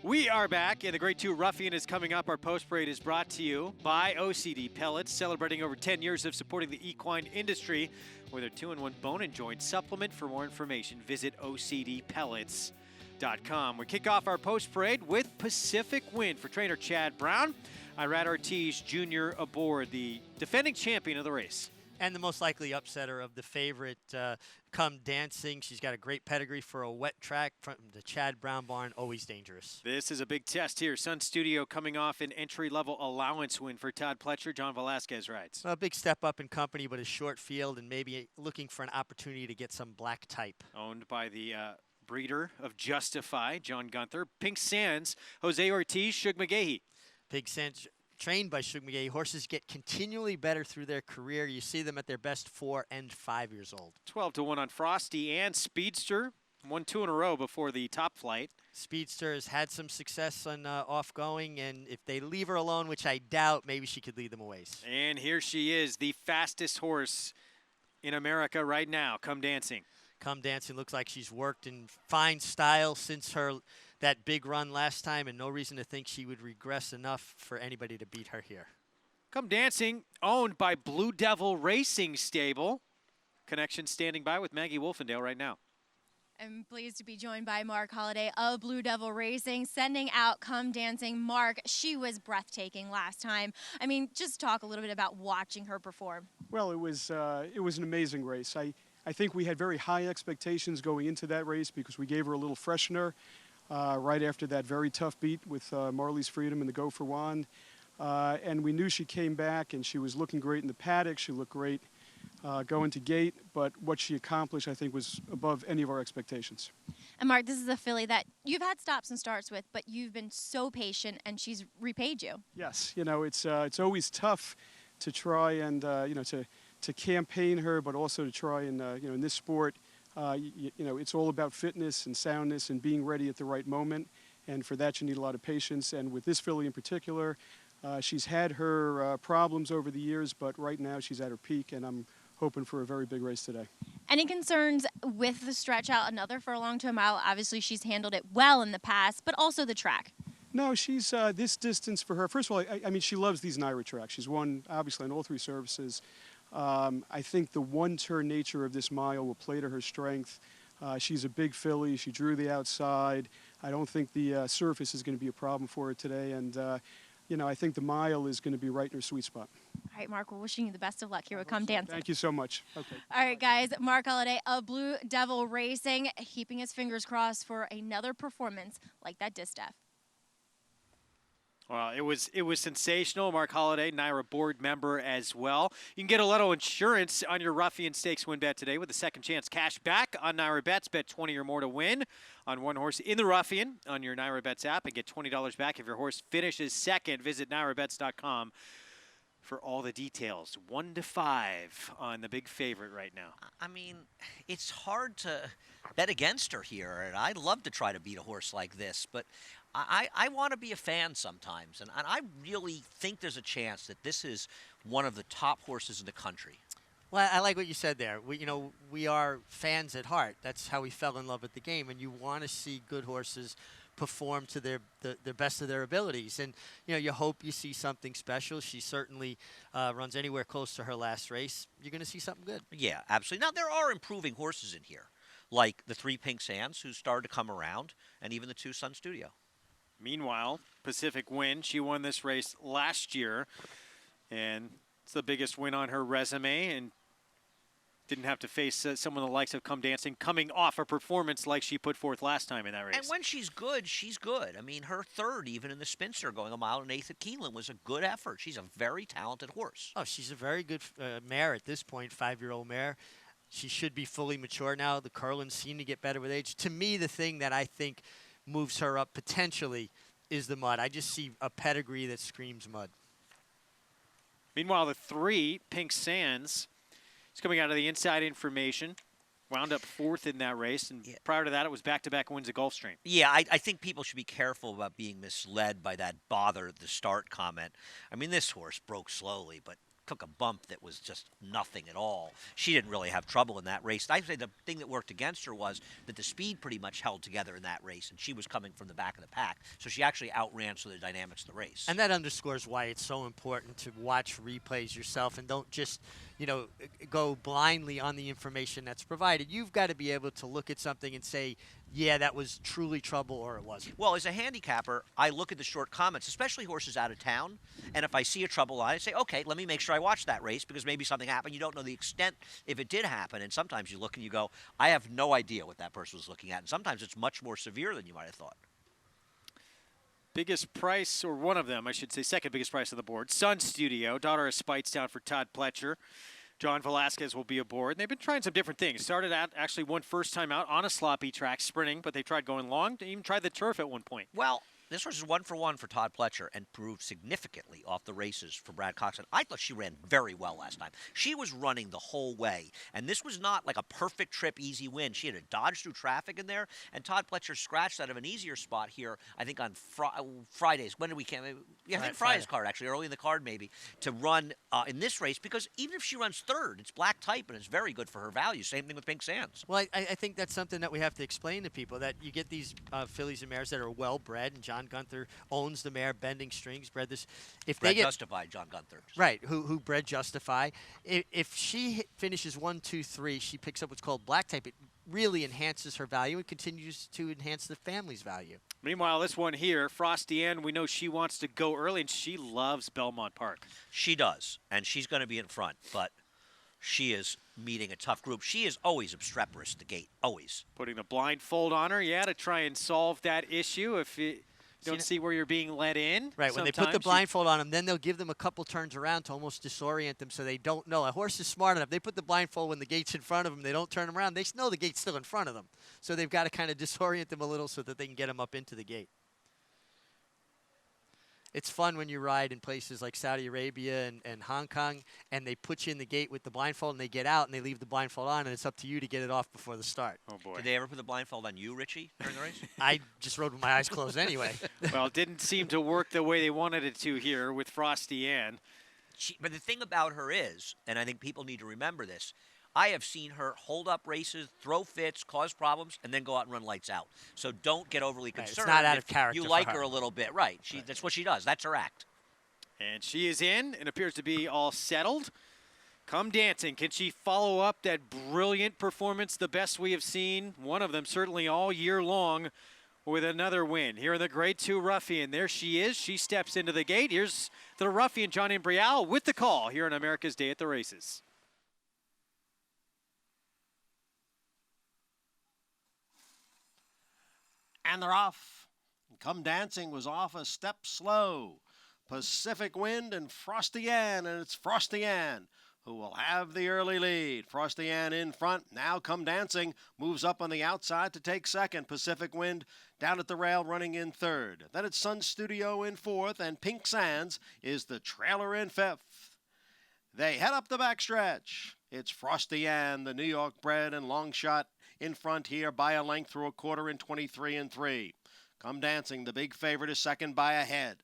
[SPEAKER 1] We are back, and the Grade 2 Ruffian is coming up. Our post parade is brought to you by OCD Pellets, celebrating over 10 years of supporting the equine industry with their 2-in-1 bone and joint supplement. For more information, visit OCDpellets.com. We kick off our post parade with Pacific Wind for trainer Chad Brown. Irad Ortiz Jr. aboard, the defending champion of the race.
[SPEAKER 20] And the most likely upsetter of the favorite, Come Dancing. She's got a great pedigree for a wet track from the Chad Brown barn, always dangerous.
[SPEAKER 1] This is a big test here. Sun Studio coming off an entry-level allowance win for Todd Pletcher. John Velasquez rides.
[SPEAKER 20] A big step up in company, but a short field and maybe looking for an opportunity to get some black type.
[SPEAKER 1] Owned by the breeder of Justify, John Gunther. Pink Sands, Jose Ortiz, Shug McGahee.
[SPEAKER 20] Pink Sands, trained by Shug McGahee. Horses get continually better through their career. You see them at their best 4 and 5 years old.
[SPEAKER 1] 12-1 on Frosty and Speedster. Won 2 in a row before the top flight.
[SPEAKER 20] Speedster has had some success on off-going, and if they leave her alone, which I doubt, maybe she could lead them a ways.
[SPEAKER 1] And here she is, the fastest horse in America right now, Come Dancing.
[SPEAKER 20] Come Dancing looks like she's worked in fine style since that big run last time, and no reason to think she would regress enough for anybody to beat her here.
[SPEAKER 1] Come Dancing, owned by Blue Devil Racing Stable. Connection standing by with Maggie Wolfendale right now.
[SPEAKER 18] I'm pleased to be joined by Mark Holliday of Blue Devil Racing, sending out Come Dancing. Mark, she was breathtaking last time. I mean, just talk a little bit about watching her perform.
[SPEAKER 7] Well, it was an amazing race. I think we had very high expectations going into that race because we gave her a little freshener right after that very tough beat with Marley's Freedom and the Go for Wand. And we knew she came back and she was looking great in the paddock. She looked great going to gate, but what she accomplished, I think, was above any of our expectations.
[SPEAKER 18] And Mark, this is a filly that you've had stops and starts with, but you've been so patient, and she's repaid you.
[SPEAKER 7] Yes, you know, it's always tough to try and to campaign her, but also to try and in this sport, it's all about fitness and soundness and being ready at the right moment, and for that you need a lot of patience. And with this filly in particular, she's had her problems over the years, but right now she's at her peak, and I'm hoping for a very big race today.
[SPEAKER 18] Any concerns with the stretch out, another furlong to a mile? Obviously, she's handled it well in the past, but also the track.
[SPEAKER 7] No, she's this distance for her. First of all, I mean, she loves these NYRA tracks. She's won, obviously, on all 3 services. I think the one-turn nature of this mile will play to her strength. She's a big filly. She drew the outside. I don't think the surface is going to be a problem for her today, and I think the mile is going to be right in her sweet spot.
[SPEAKER 18] All right, Mark, we're wishing you the best of luck here with Come Dancing.
[SPEAKER 7] Thank you so much. Okay.
[SPEAKER 18] All right, guys, Mark Holliday of Blue Devil Racing, keeping his fingers crossed for another performance like that distaff.
[SPEAKER 1] Well, it was sensational. Mark Holliday, NYRA board member as well. You can get a little insurance on your Ruffian Stakes win bet today with a second chance cash back on NYRA Bets. Bet 20 or more to win on one horse in the Ruffian on your NYRA Bets app and get $20 back if your horse finishes second. Visit NYRABets.com for all the details. 1-5 on the big favorite right now.
[SPEAKER 2] I mean, it's hard to bet against her here, and I'd love to try to beat a horse like this, but I want to be a fan sometimes, and I really think there's a chance that this is one of the top horses in the country.
[SPEAKER 20] Well, I like what you said there. We are fans at heart. That's how we fell in love with the game, and you want to see good horses perform to the best of their abilities. And, you hope you see something special. She certainly runs anywhere close to her last race. You're going to see something good.
[SPEAKER 2] Yeah, absolutely. Now, there are improving horses in here, like the 3 Pink Sands, who started to come around, and even the 2 Sun Studio.
[SPEAKER 1] Meanwhile, Pacific Wind, she won this race last year, and it's the biggest win on her resume, and didn't have to face someone the likes of Come Dancing coming off a performance like she put forth last time in that race.
[SPEAKER 2] And when she's good, she's good. I mean, her third, even in the Spinster, going 1.1 1/8 miles at Keeneland, was a good effort. She's a very talented horse.
[SPEAKER 20] Oh, she's a very good mare at this point, 5-year-old mare. She should be fully mature now. The Curlins seem to get better with age. To me, the thing that I think moves her up potentially is the mud. I just see a pedigree that screams mud.
[SPEAKER 1] Meanwhile, the 3 Pink Sands is coming out of the Inside Information. Wound up 4th in that race, and prior to that, it was back-to-back wins at Gulfstream.
[SPEAKER 2] Yeah, I think people should be careful about being misled by that bother at the start comment. I mean, this horse broke slowly, but took a bump that was just nothing at all. She didn't really have trouble in that race. I'd say the thing that worked against her was that the speed pretty much held together in that race, and she was coming from the back of the pack. So she actually outran some of the dynamics of the race.
[SPEAKER 20] And that underscores why it's so important to watch replays yourself and don't just, go blindly on the information that's provided. You've got to be able to look at something and say, yeah, that was truly trouble or it wasn't.
[SPEAKER 2] Well, as a handicapper, I look at the short comments, especially horses out of town, and if I see a trouble line, I say, okay, let me make sure I watch that race because maybe something happened. You don't know the extent if it did happen, and sometimes you look and you go, I have no idea what that person was looking at, and sometimes it's much more severe than you might have thought.
[SPEAKER 1] Biggest price, or one of them, I should say, second biggest price on the board. Sun Studio, daughter of Spitestown for Todd Pletcher. John Velasquez will be aboard. And they've been trying some different things. Started out, actually one first time out on a sloppy track, sprinting, but they tried going long. They even tried the turf at one point.
[SPEAKER 2] Well, this horse is 1 for 1 for Todd Pletcher and proved significantly off the races for Brad Coxon. I thought she ran very well last time. She was running the whole way, and this was not like a perfect trip, easy win. She had to dodge through traffic in there, and Todd Pletcher scratched out of an easier spot here, I think on Fridays. When did we come? Yeah, I think Friday's card, actually, early in the card maybe, to run in this race, because even if she runs third, it's black type, and it's very good for her value. Same thing with Pink Sands.
[SPEAKER 20] Well, I think that's something that we have to explain to people, that you get these fillies and mares that are well-bred, and John Gunther owns the mare, Bending Strings, bred this. If
[SPEAKER 2] bred
[SPEAKER 20] they get
[SPEAKER 2] Justify, John Gunther.
[SPEAKER 20] Right, who bred Justify. If she finishes 1, 2, 3, she picks up what's called black type. It really enhances her value and continues to enhance the family's value.
[SPEAKER 1] Meanwhile, this one here, Frosty Ann, we know she wants to go early, and she loves Belmont Park.
[SPEAKER 2] She does, and she's going to be in front, but she is meeting a tough group. She is always obstreperous at the gate, always.
[SPEAKER 1] Putting the blindfold on her, to try and solve that issue if you don't see where you're being let in.
[SPEAKER 20] Right, when they put the blindfold on them, then they'll give them a couple turns around to almost disorient them so they don't know. A horse is smart enough. They put the blindfold when the gate's in front of them. They don't turn them around. They know the gate's still in front of them. So they've got to kind of disorient them a little so that they can get them up into the gate. It's fun when you ride in places like Saudi Arabia and Hong Kong, and they put you in the gate with the blindfold, and they get out, and they leave the blindfold on, and it's up to you to get it off before the start.
[SPEAKER 1] Oh, boy.
[SPEAKER 2] Did they ever put the blindfold on you, Richie, during the race?
[SPEAKER 20] I just rode with my eyes closed anyway.
[SPEAKER 1] Well, it didn't seem to work the way they wanted it to here with Frosty Ann.
[SPEAKER 2] But the thing about her is, and I think people need to remember this, I have seen her hold up races, throw fits, cause problems, and then go out and run lights out. So don't get overly concerned.
[SPEAKER 20] It's not out of character.
[SPEAKER 2] You like her a little bit. Right. That's what she does. That's her act.
[SPEAKER 1] And she is in and appears to be all settled. Come Dancing. Can she follow up that brilliant performance, the best we have seen, one of them certainly all year long, with another win? Here in the Grade 2 Ruffian. There she is. She steps into the gate. Here's the Ruffian, John Imbrial, with the call here on America's Day at the Races.
[SPEAKER 4] And they're off. Come Dancing was off a step slow. Pacific Wind and Frosty Ann, and it's Frosty Ann who will have the early lead. Frosty Ann in front. Now Come Dancing moves up on the outside to take second. Pacific Wind down at the rail running in third. Then it's Sun Studio in fourth, and Pink Sands is the trailer in fifth. They head up the backstretch. It's Frosty Ann, the New York bred and long shot, in front here by a length through a quarter in 23 and 3. Come Dancing, the big favorite, is second by a head.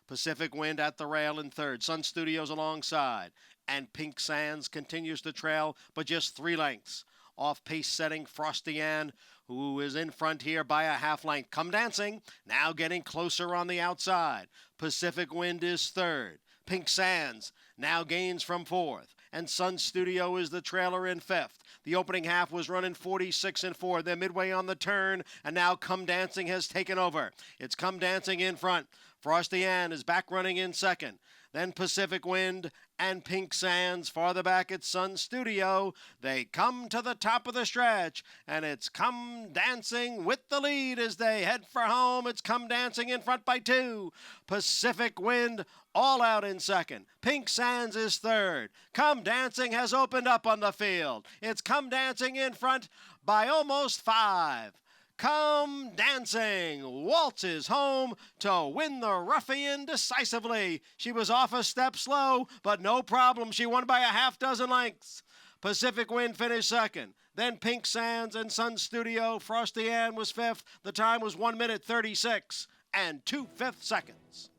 [SPEAKER 4] Pacific Wind at the rail in third. Sun Studios alongside. And Pink Sands continues to trail, but just 3 lengths. Off-pace setting Frosty Ann, who is in front here by a half length. Come Dancing, now getting closer on the outside. Pacific Wind is third. Pink Sands now gains from fourth. And Sun Studio is the trailer in fifth. The opening half was running 46 and 4. They're midway on the turn, and now Come Dancing has taken over. It's Come Dancing in front. Frosty Ann is back running in second. Then Pacific Wind and Pink Sands. Farther back at Sun Studio. They come to the top of the stretch, and it's Come Dancing with the lead as they head for home. It's Come Dancing in front by 2. Pacific Wind all out in second. Pink Sands is third. Come Dancing has opened up on the field. It's Come Dancing in front by almost 5. Come Dancing waltzes home to win the Ruffian decisively. She was off a step slow, but no problem. She won by a half dozen lengths. Pacific Wind finished second. Then Pink Sands and Sun Studio. Frosty Ann was fifth. The time was 1 minute 36 and 2/5 seconds.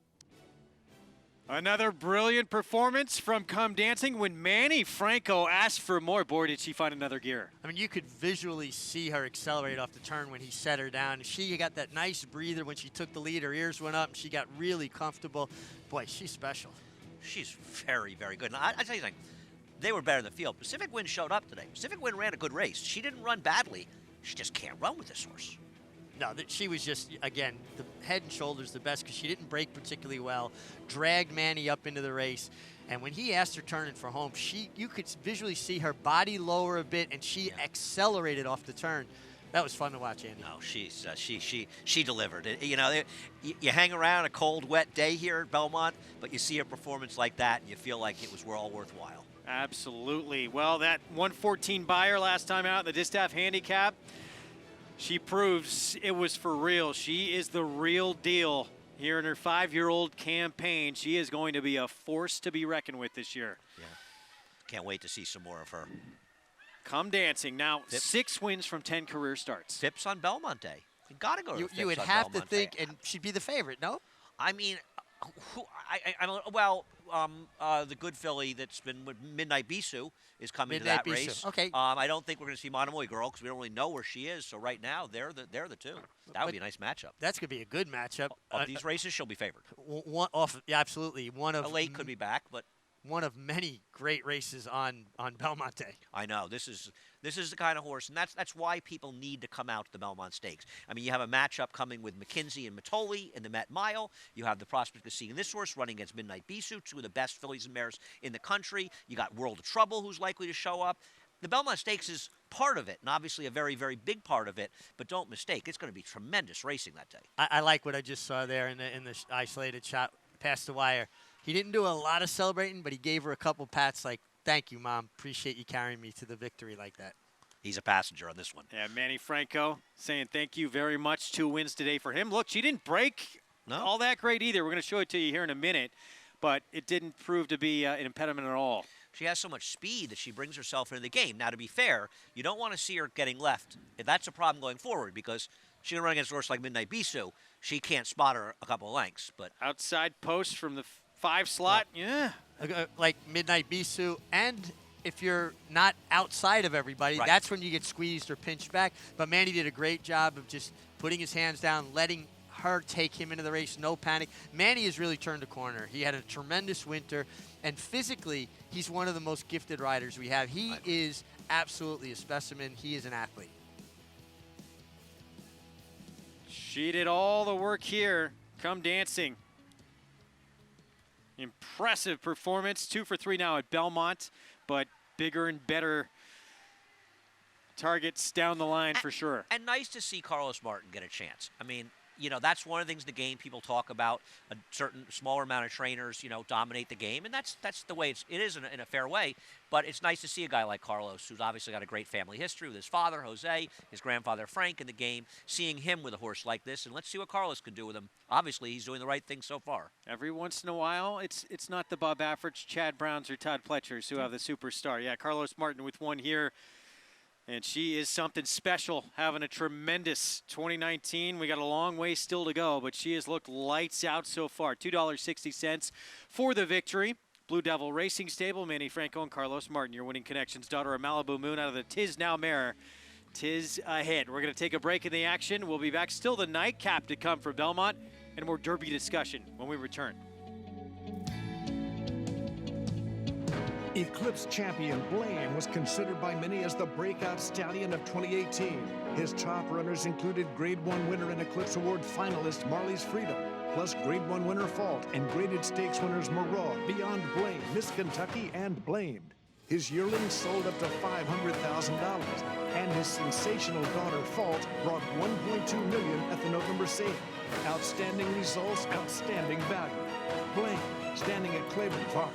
[SPEAKER 1] Another brilliant performance from Come Dancing when Manny Franco asked for more. Boy, did she find another gear.
[SPEAKER 20] I mean, you could visually see her accelerate off the turn when he set her down. She got that nice breather when she took the lead. Her ears went up, and she got really comfortable. Boy, she's special.
[SPEAKER 2] She's very, very good. And I tell you something, they were better in the field. Pacific Wind showed up today. Pacific Wind ran a good race. She didn't run badly. She just can't run with this horse.
[SPEAKER 20] No, she was just, again, the head and shoulders the best because she didn't break particularly well, dragged Manny up into the race. And when he asked her turning for home, you could visually see her body lower a bit, and she accelerated off the turn. That was fun to watch, Andy.
[SPEAKER 2] No, she delivered. You know, you hang around a cold, wet day here at Belmont, but you see a performance like that, and you feel like it was all worthwhile.
[SPEAKER 1] Absolutely. Well, that 114 buyer last time out in the Distaff Handicap, she proves it was for real. She is the real deal here in her 5-year-old campaign. She is going to be a force to be reckoned with this year.
[SPEAKER 2] Yeah. Can't wait to see some more of her.
[SPEAKER 1] Come Dancing. Now, 6 wins from 10 career starts.
[SPEAKER 2] Phipps on Belmont Day. You got to go to Phipps
[SPEAKER 20] You would
[SPEAKER 2] on
[SPEAKER 20] have
[SPEAKER 2] Belmont
[SPEAKER 20] to think,
[SPEAKER 2] Day.
[SPEAKER 20] and she'd be the favorite, no?
[SPEAKER 2] I mean, the good filly that's been with Midnight Bisou is coming
[SPEAKER 20] Midnight
[SPEAKER 2] to that
[SPEAKER 20] Bisou.
[SPEAKER 2] race.
[SPEAKER 20] Okay.
[SPEAKER 2] I don't think we're going to see Monomoy Girl because we don't really know where she is. So right now, they're the two. That would be a nice matchup.
[SPEAKER 20] That's going to be a good matchup.
[SPEAKER 2] Of these races, she'll be favored.
[SPEAKER 20] Yeah, absolutely.
[SPEAKER 2] A late could be back, but
[SPEAKER 20] one of many great races on Belmont Day.
[SPEAKER 2] I know this is the kind of horse, and that's why people need to come out to the Belmont Stakes. I mean, you have a matchup coming with McKinsey and Matoli in the Met Mile. You have the prospect of seeing this horse running against Midnight Bisou, 2 of the best fillies and mares in the country. You got World of Trouble, who's likely to show up. The Belmont Stakes is part of it, and obviously a very, very big part of it. But don't mistake, it's going to be tremendous racing that day.
[SPEAKER 20] I like what I just saw there in the isolated shot past the wire. He didn't do a lot of celebrating, but he gave her a couple pats like, "Thank you, Mom. Appreciate you carrying me to the victory like that."
[SPEAKER 2] He's a passenger on this one.
[SPEAKER 1] Yeah, Manny Franco saying thank you very much. 2 wins today for him. Look, she didn't break all that great either. We're going to show it to you here in a minute, but it didn't prove to be an impediment at all.
[SPEAKER 2] She has so much speed that she brings herself into the game. Now, to be fair, you don't want to see her getting left. That's a problem going forward because she's going to run against a horse like Midnight Bisou. She can't spot her a couple of lengths. But
[SPEAKER 1] outside post from the 5 slot, yeah.
[SPEAKER 20] Like Midnight Bisou, and if you're not outside of everybody, that's when you get squeezed or pinched back. But Manny did a great job of just putting his hands down, letting her take him into the race, no panic. Manny has really turned a corner. He had a tremendous winter, and physically, he's one of the most gifted riders we have. He is absolutely a specimen. He is an athlete.
[SPEAKER 1] She did all the work here. Come Dancing. Impressive performance. 2 for 3 now at Belmont, but bigger and better targets down the line for sure.
[SPEAKER 2] And nice to see Carlos Martin get a chance. I mean, you know, that's one of the things in the game people talk about. A certain smaller amount of trainers, you know, dominate the game, and that's the way it is in a fair way. But it's nice to see a guy like Carlos, who's obviously got a great family history with his father, Jose, his grandfather, Frank, in the game, seeing him with a horse like this, and let's see what Carlos can do with him. Obviously, he's doing the right thing so far.
[SPEAKER 1] Every once in a while, it's not the Bob Affords, Chad Browns, or Todd Pletchers who have the superstar. Yeah, Carlos Martin with one here. And she is something special, having a tremendous 2019. We got a long way still to go, but she has looked lights out so far. $2.60 for the victory. Blue Devil Racing Stable, Manny Franco and Carlos Martin, your winning connections. Daughter of Malibu Moon out of the Tis Now mare. Tis ahead. We're going to take a break in the action. We'll be back. Still the nightcap to come for Belmont and more Derby discussion when we return.
[SPEAKER 9] Eclipse champion Blame was considered by many as the breakout stallion of 2018. His top runners included Grade 1 winner and Eclipse Award finalist Marley's Freedom, plus Grade 1 winner Fault and graded stakes winners Maraud, Beyond Blame, Miss Kentucky, and Blamed. His yearling sold up to $500,000, and his sensational daughter Fault brought $1.2 million at the November sale. Outstanding results, outstanding value. Blame, standing at Claiborne Farm.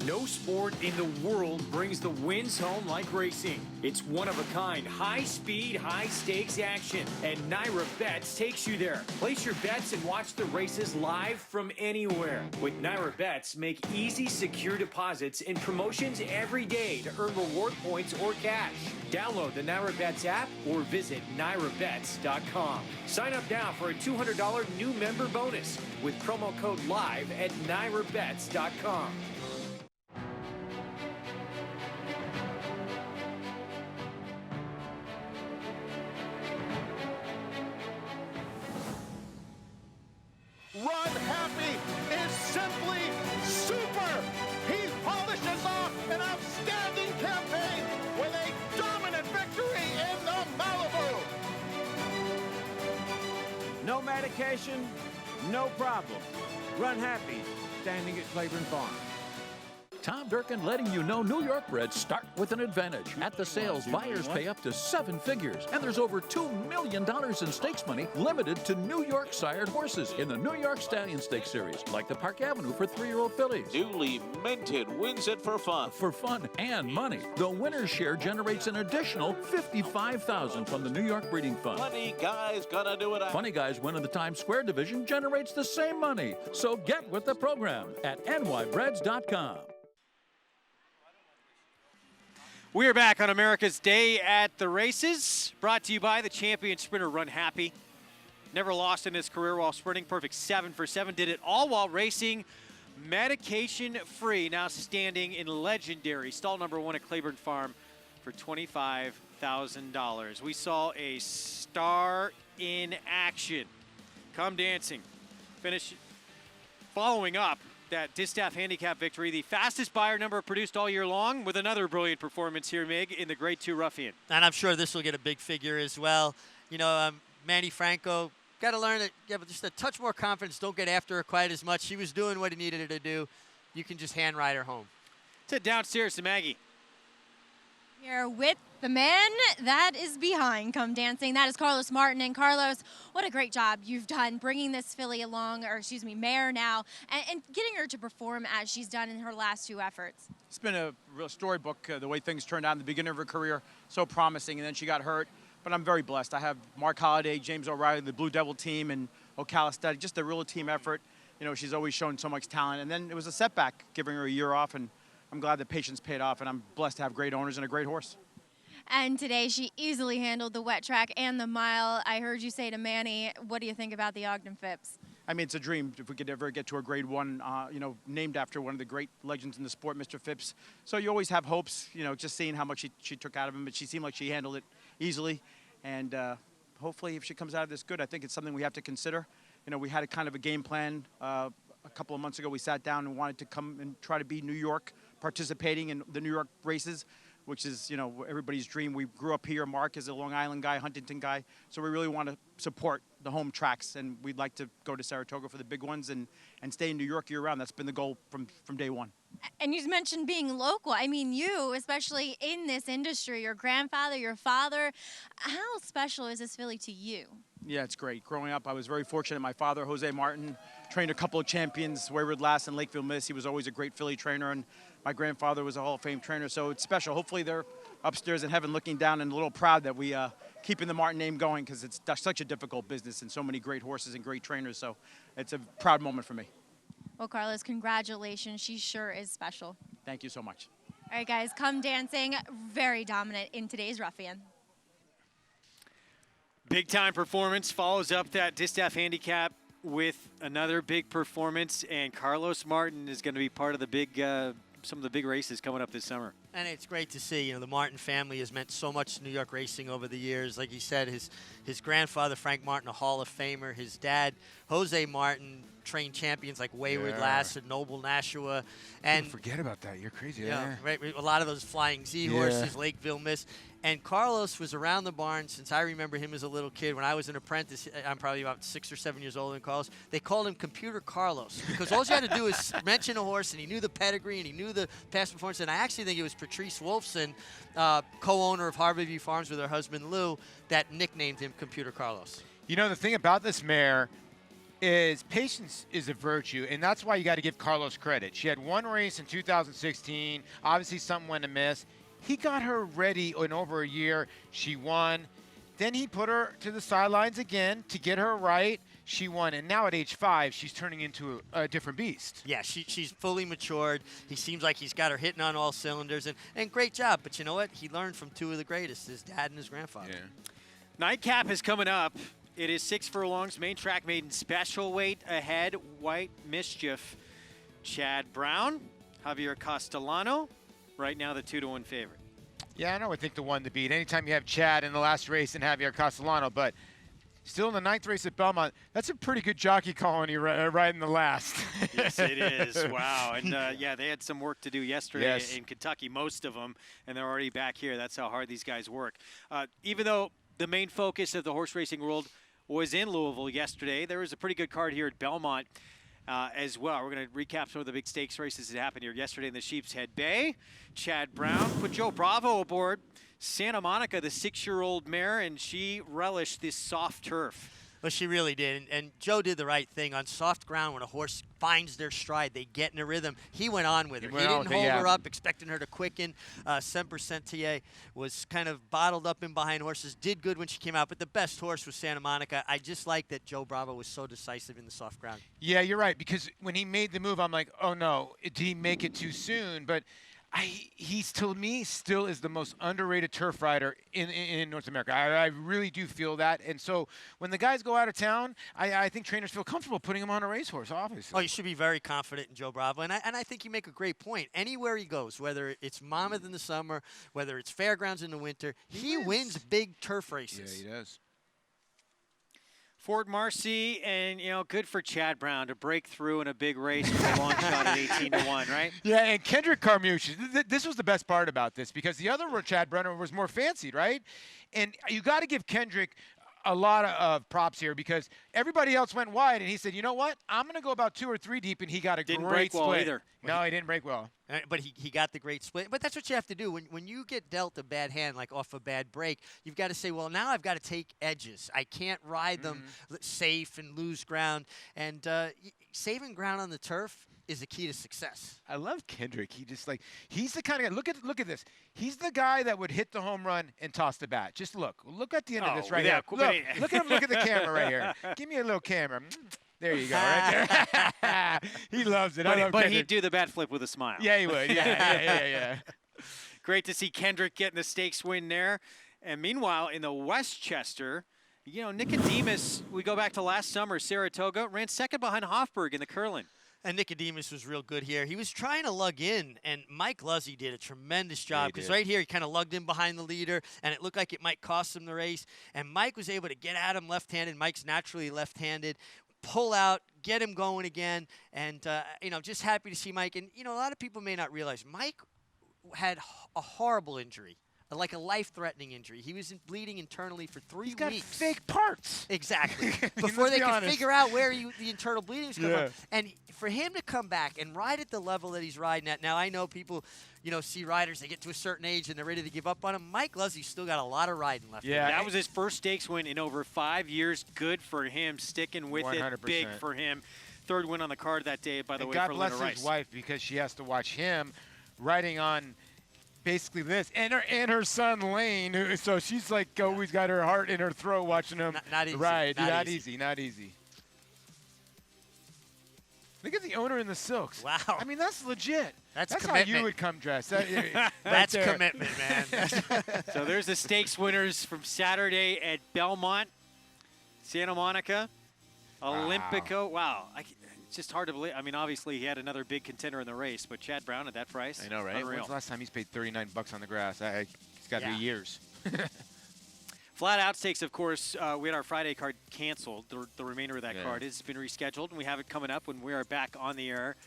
[SPEAKER 8] No sport in the world brings the wins home like racing. It's one-of-a-kind, high-speed, high-stakes action, and Naira Bets takes you there. Place your bets and watch the races live from anywhere. With Naira Bets, make easy, secure deposits and promotions every day to earn reward points or cash. Download the Naira Bets app or visit NairaBets.com. Sign up now for a $200 new member bonus with promo code LIVE at NairaBets.com.
[SPEAKER 16] Run Happy is simply super. He polishes off an outstanding campaign with a dominant victory in the Malibu.
[SPEAKER 6] No medication, no problem. Run Happy, standing at Claiborne Farm.
[SPEAKER 10] Tom Durkin letting you know New York breds start with an advantage. At the sales, buyers pay up to 7 figures. And there's over $2 million in stakes money limited to New York sired horses in the New York Stallion Stakes Series, like the Park Avenue for 3-year-old fillies.
[SPEAKER 11] Newly minted wins it for fun.
[SPEAKER 10] For fun and money. The winner's share generates an additional $55,000 from the New York Breeding Fund.
[SPEAKER 11] Funny Guys gonna do it.
[SPEAKER 10] Funny Guys winning the Times Square division generates the same money. So get with the program at nybreds.com.
[SPEAKER 1] We are back on America's Day at the Races, brought to you by the champion sprinter Run Happy. Never lost in his career while sprinting, perfect 7 for 7. Did it all while racing medication-free, now standing in legendary stall number 1 at Claiborne Farm for $25,000. We saw a star in action. Come dancing. Finish following up that Distaff handicap victory, the fastest buyer number produced all year long, with another brilliant performance here, Mig, in the Grade 2 Ruffian.
[SPEAKER 20] And I'm sure this will get a big figure as well. You know, Manny Franco, got to learn that, but just a touch more confidence. Don't get after her quite as much. She was doing what he needed her to do. You can just hand ride her home.
[SPEAKER 1] To downstairs to Maggie.
[SPEAKER 18] Here with the man that is behind Come Dancing. That is Carlos Martin. And Carlos, what a great job you've done bringing this filly along, or excuse me, mare now, and getting her to perform as she's done in her last 2 efforts.
[SPEAKER 14] It's been a real storybook, the way things turned out in the beginning of her career, so promising, and then she got hurt. But I'm very blessed. I have Mark Holliday, James O'Reilly, the Blue Devil team, and Ocala Steady, just a real team effort. You know, she's always shown so much talent. And then it was a setback, giving her a year off, and I'm glad the patience paid off, and I'm blessed to have great owners and a great horse.
[SPEAKER 18] And today she easily handled the wet track and the mile. I heard you say to Manny, what do you think about the Ogden Phipps?
[SPEAKER 14] I mean, it's a dream if we could ever get to a Grade 1, you know, named after one of the great legends in the sport, Mr. Phipps. So you always have hopes, you know, just seeing how much she took out of him, but she seemed like she handled it easily. And hopefully if she comes out of this good, I think it's something we have to consider. You know, we had a kind of a game plan a couple of months ago. We sat down and wanted to come and try to be New York, participating in the New York races, which is, you know, everybody's dream. We grew up here. Mark is a Long Island guy, Huntington guy. So we really want to support the home tracks, and we'd like to go to Saratoga for the big ones and stay in New York year-round. That's been the goal from day one.
[SPEAKER 18] And you mentioned being local. I mean, you, especially in this industry, your grandfather, your father, how special is this filly to you?
[SPEAKER 14] Yeah, it's great. Growing up, I was very fortunate. My father, Jose Martin, trained a couple of champions, Wayward Lass and Lakeville Miss. He was always a great filly trainer, and my grandfather was a Hall of Fame trainer, so it's special. Hopefully they're upstairs in heaven looking down and a little proud that we keeping the Martin name going, because it's such a difficult business and so many great horses and great trainers, so it's a proud moment for me.
[SPEAKER 18] Well, Carlos, congratulations. She sure is special.
[SPEAKER 14] Thank you so much.
[SPEAKER 18] All right, guys, come dancing. Very dominant in today's Ruffian.
[SPEAKER 1] Big time performance follows up that distaff handicap with another big performance, and Carlos Martin is going to be part of the big, some of the big races coming up this summer.
[SPEAKER 20] And it's great to see. You know, the Martin family has meant so much to New York racing over the years. Like he said, his grandfather, Frank Martin, a Hall of Famer. His dad, Jose Martin, trained champions like Wayward Lass and Noble Nashua. And
[SPEAKER 3] forget about that. You're crazy.
[SPEAKER 20] You know, right, a lot of those Flying Z horses, Lakeville Miss. And Carlos was around the barn since I remember him as a little kid. When I was an apprentice, I'm probably about 6 or 7 years older than Carlos. They called him Computer Carlos because all you had to do is mention a horse, and he knew the pedigree and he knew the past performance. And I actually think it was Patrice Wolfson, co-owner of Harborview Farms with her husband Lou, that nicknamed him Computer Carlos.
[SPEAKER 3] You know, the thing about this mare is patience is a virtue, and that's why you got to give Carlos credit. She had one race in 2016. Obviously, something went amiss. He got her ready in over a year. She won. Then he put her to the sidelines again to get her right. She won. And now at age 5, she's turning into a different beast.
[SPEAKER 20] Yeah, she's fully matured. He seems like he's got her hitting on all cylinders. And great job. But you know what? He learned from two of the greatest, his dad and his grandfather.
[SPEAKER 1] Yeah. Nightcap is coming up. It is 6 furlongs. Main track maiden special weight ahead. White Mischief. Chad Brown. Javier Castellano. Right now, the 2-1 favorite.
[SPEAKER 3] Yeah, I know. I think the one to beat. Anytime you have Chad in the last race and Javier Castellano, but still in the 9th race at Belmont, that's a pretty good jockey colony right in the last.
[SPEAKER 1] Yes, it is. Wow. And, yeah, they had some work to do yesterday in Kentucky, most of them, and they're already back here. That's how hard these guys work. Even though the main focus of the horse racing world was in Louisville yesterday, there was a pretty good card here at Belmont. As well. We're going to recap some of the big stakes races that happened here yesterday in the Sheep's Head Bay. Chad Brown put Joe Bravo aboard Santa Monica, the 6-year-old mare, and she relished this soft turf.
[SPEAKER 20] Well, she really did. And Joe did the right thing. On soft ground, when a horse finds their stride, they get in a rhythm. He went on with her. He didn't hold her up, expecting her to quicken. Semper Sentier was kind of bottled up in behind horses, did good when she came out, but the best horse was Santa Monica. I just like that Joe Bravo was so decisive in the soft ground.
[SPEAKER 3] Yeah, you're right, because when he made the move, I'm like, oh, no, did he make it too soon? But he's, to me, still is the most underrated turf rider in North America. I really do feel that. And so when the guys go out of town, I think trainers feel comfortable putting him on a racehorse, obviously.
[SPEAKER 20] Oh, you should be very confident in Joe Bravo. And I think you make a great point. Anywhere he goes, whether it's Monmouth in the summer, whether it's Fairgrounds in the winter, he wins big turf races.
[SPEAKER 3] Yeah, he does.
[SPEAKER 1] Fort Marcy, and, you know, good for Chad Brown to break through in a big race with a long shot at 18-1, right?
[SPEAKER 3] Yeah, and Kendrick Carmouche, this was the best part about this, because the other Chad Brown was more fancied, right? And you got to give Kendrick a lot of props here, because everybody else went wide, and he said, you know what? I'm going to go about 2 or 3 deep, and he got a
[SPEAKER 1] didn't
[SPEAKER 3] great
[SPEAKER 1] break well
[SPEAKER 3] split.
[SPEAKER 1] either.
[SPEAKER 3] No, he didn't break well.
[SPEAKER 20] But he got the great split. But that's what you have to do. When you get dealt a bad hand, like off a bad break, you've got to say, well, now I've got to take edges. I can't ride them safe and lose ground. And saving ground on the turf is the key to success.
[SPEAKER 3] I love Kendrick. He's the kind of guy. Look at this. He's the guy that would hit the home run and toss the bat. Just look at the end of this right here. Look at him. Look at the camera right here. Give me a little camera. There you go, right there. He loves it.
[SPEAKER 1] But he'd do the bat flip with a smile.
[SPEAKER 3] Yeah, he would. Yeah.
[SPEAKER 1] Great to see Kendrick getting the stakes win there. And meanwhile, in the Westchester, you know, Nicodemus, we go back to last summer, Saratoga, ran second behind Hofburg in the Curlin.
[SPEAKER 20] And Nicodemus was real good here. He was trying to lug in, and Mike Luzzy did a tremendous job, because right here he kind of lugged in behind the leader, and it looked like it might cost him the race. And Mike was able to get at him left-handed. Mike's naturally left-handed. Pull out, get him going again, and, you know, just happy to see Mike. And, you know, a lot of people may not realize Mike had a horrible injury, like a life-threatening injury. He was bleeding internally for 3 weeks.
[SPEAKER 3] He's got fake parts.
[SPEAKER 20] Exactly. Before they could figure out where the internal bleeding was coming from. And for him to come back and ride at the level that he's riding at, now I know people, you know, see riders, they get to a certain age and they're ready to give up on him. Mike Luzzy's still got a lot of riding left.
[SPEAKER 1] Yeah, that was his first stakes win in over 5 years. Good for him, sticking with 100%. It, big for him. Third win on the card that day, by the way,
[SPEAKER 3] God
[SPEAKER 1] for
[SPEAKER 3] bless
[SPEAKER 1] Luna Rice.
[SPEAKER 3] his wife, because she has to watch him riding on basically this, and her son Lane, so she's like always got her heart in her throat watching him
[SPEAKER 20] not easy.
[SPEAKER 3] ride. Not easy. Look at the owner in the silks.
[SPEAKER 20] Wow.
[SPEAKER 3] I mean, that's legit.
[SPEAKER 20] That's
[SPEAKER 3] how
[SPEAKER 20] commitment.
[SPEAKER 3] you would come dressed.
[SPEAKER 20] That's commitment, man.
[SPEAKER 1] So there's the stakes winners from Saturday at Belmont, Santa Monica, Olympico. Wow. It's just hard to believe. I mean, obviously, he had another big contender in the race, but Chad Brown at that price.
[SPEAKER 3] I know, right?
[SPEAKER 1] Unreal.
[SPEAKER 3] When's the last time he's paid $39 on the grass? It's got to be years.
[SPEAKER 1] Flat Out Stakes, of course, we had our Friday card canceled. The remainder of that card has been rescheduled, and we have it coming up when we are back on the air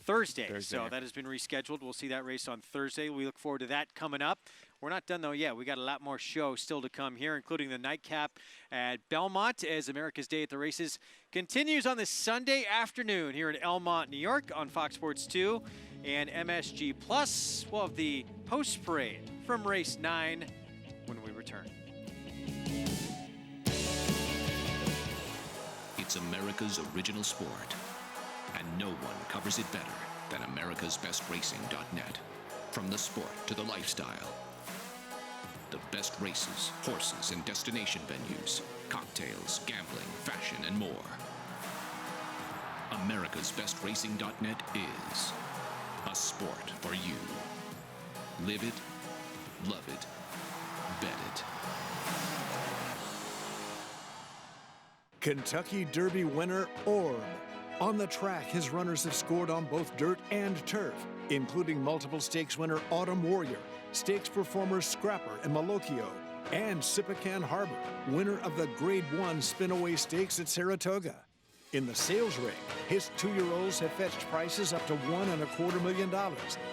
[SPEAKER 1] Thursday. So that has been rescheduled. We'll see that race on Thursday. We look forward to that coming up. We're not done, though, yet. We got a lot more show still to come here, including the nightcap at Belmont as America's Day at the Races continues on this Sunday afternoon here in Elmont, New York on Fox Sports 2 and MSG Plus. We'll have the post parade from race 9 when we return.
[SPEAKER 15] It's America's original sport, and no one covers it better than americasbestracing.net. From the sport to the lifestyle, the best races, horses, and destination venues, cocktails, gambling, fashion, and more. americasbestracing.net is a sport for you. Live it, love it, bet it.
[SPEAKER 9] Kentucky Derby winner Orb. On the track, his runners have scored on both dirt and turf, including multiple stakes winner Autumn Warrior, stakes performers Scrapper and Malocchio, and Sipacan Harbor, winner of the Grade 1 Spinaway Stakes at Saratoga. In the sales ring, his 2-year-olds have fetched prices up to $1.25 million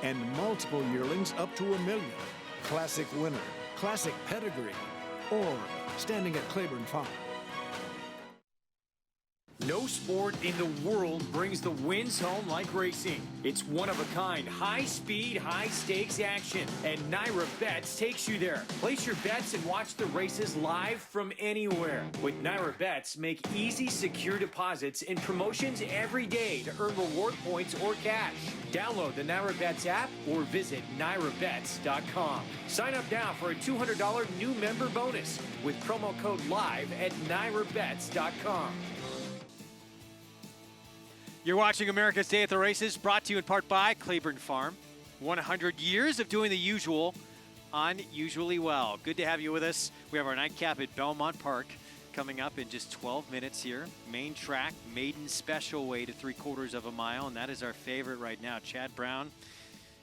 [SPEAKER 9] and multiple yearlings up to $1 million. Classic winner, classic pedigree, Orb, standing at Claiborne Farm.
[SPEAKER 8] No sport in the world brings the wins home like racing. It's one-of-a-kind, high-speed, high-stakes action, and Naira Bets takes you there. Place your bets and watch the races live from anywhere. With Naira Bets, make easy, secure deposits and promotions every day to earn reward points or cash. Download the Naira Bets app or visit NairaBets.com. Sign up now for a $200 new member bonus with promo code LIVE at NairaBets.com.
[SPEAKER 1] You're watching America's Day at the Races, brought to you in part by Claiborne Farm. 100 years of doing the usual, unusually well. Good to have you with us. We have our nightcap at Belmont Park coming up in just 12 minutes here. Main track, maiden special weight at 3/4 of a mile, and that is our favorite right now. Chad Brown,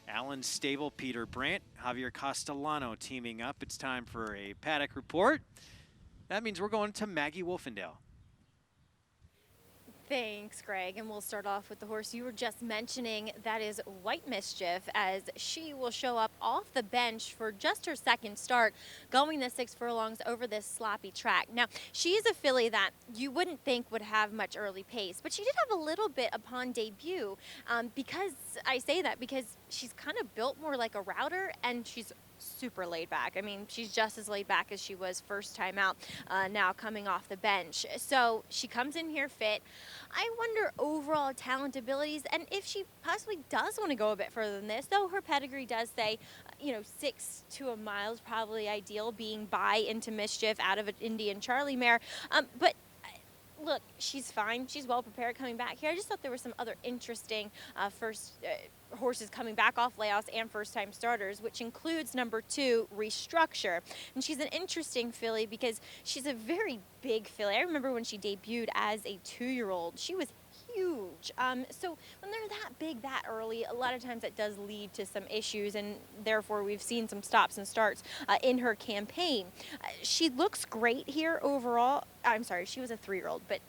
[SPEAKER 1] Alan Stable, Peter Brandt, Javier Castellano teaming up. It's time for a Paddock report. That means we're going to Maggie Wolfendale.
[SPEAKER 12] Thanks, Greg. And we'll start off with the horse you were just mentioning. That is White Mischief, as she will show up off the bench for just her second start, going the 6 furlongs over this sloppy track. Now, she is a filly that you wouldn't think would have much early pace, but she did have a little bit upon debut. Because I say that because she's kind of built more like a router, and she's super laid back. I mean, she's just as laid back as she was first time out, now coming off the bench. So she comes in here fit. I wonder overall talent, abilities, and if she possibly does want to go a bit further than this, though her pedigree does say, 6 to a mile is probably ideal, being by into Mischief out of an Indian Charlie mare. But look, she's fine. She's well prepared coming back here. I just thought there were some other interesting horses coming back off layoffs and first-time starters, which includes number 2, Restructure. And she's an interesting filly because she's a very big filly. I remember when she debuted as a 2-year-old, she was huge. So when they're that big that early, a lot of times that does lead to some issues, and therefore we've seen some stops and starts in her campaign. She looks great here overall. I'm sorry, she was a 3-year-old, but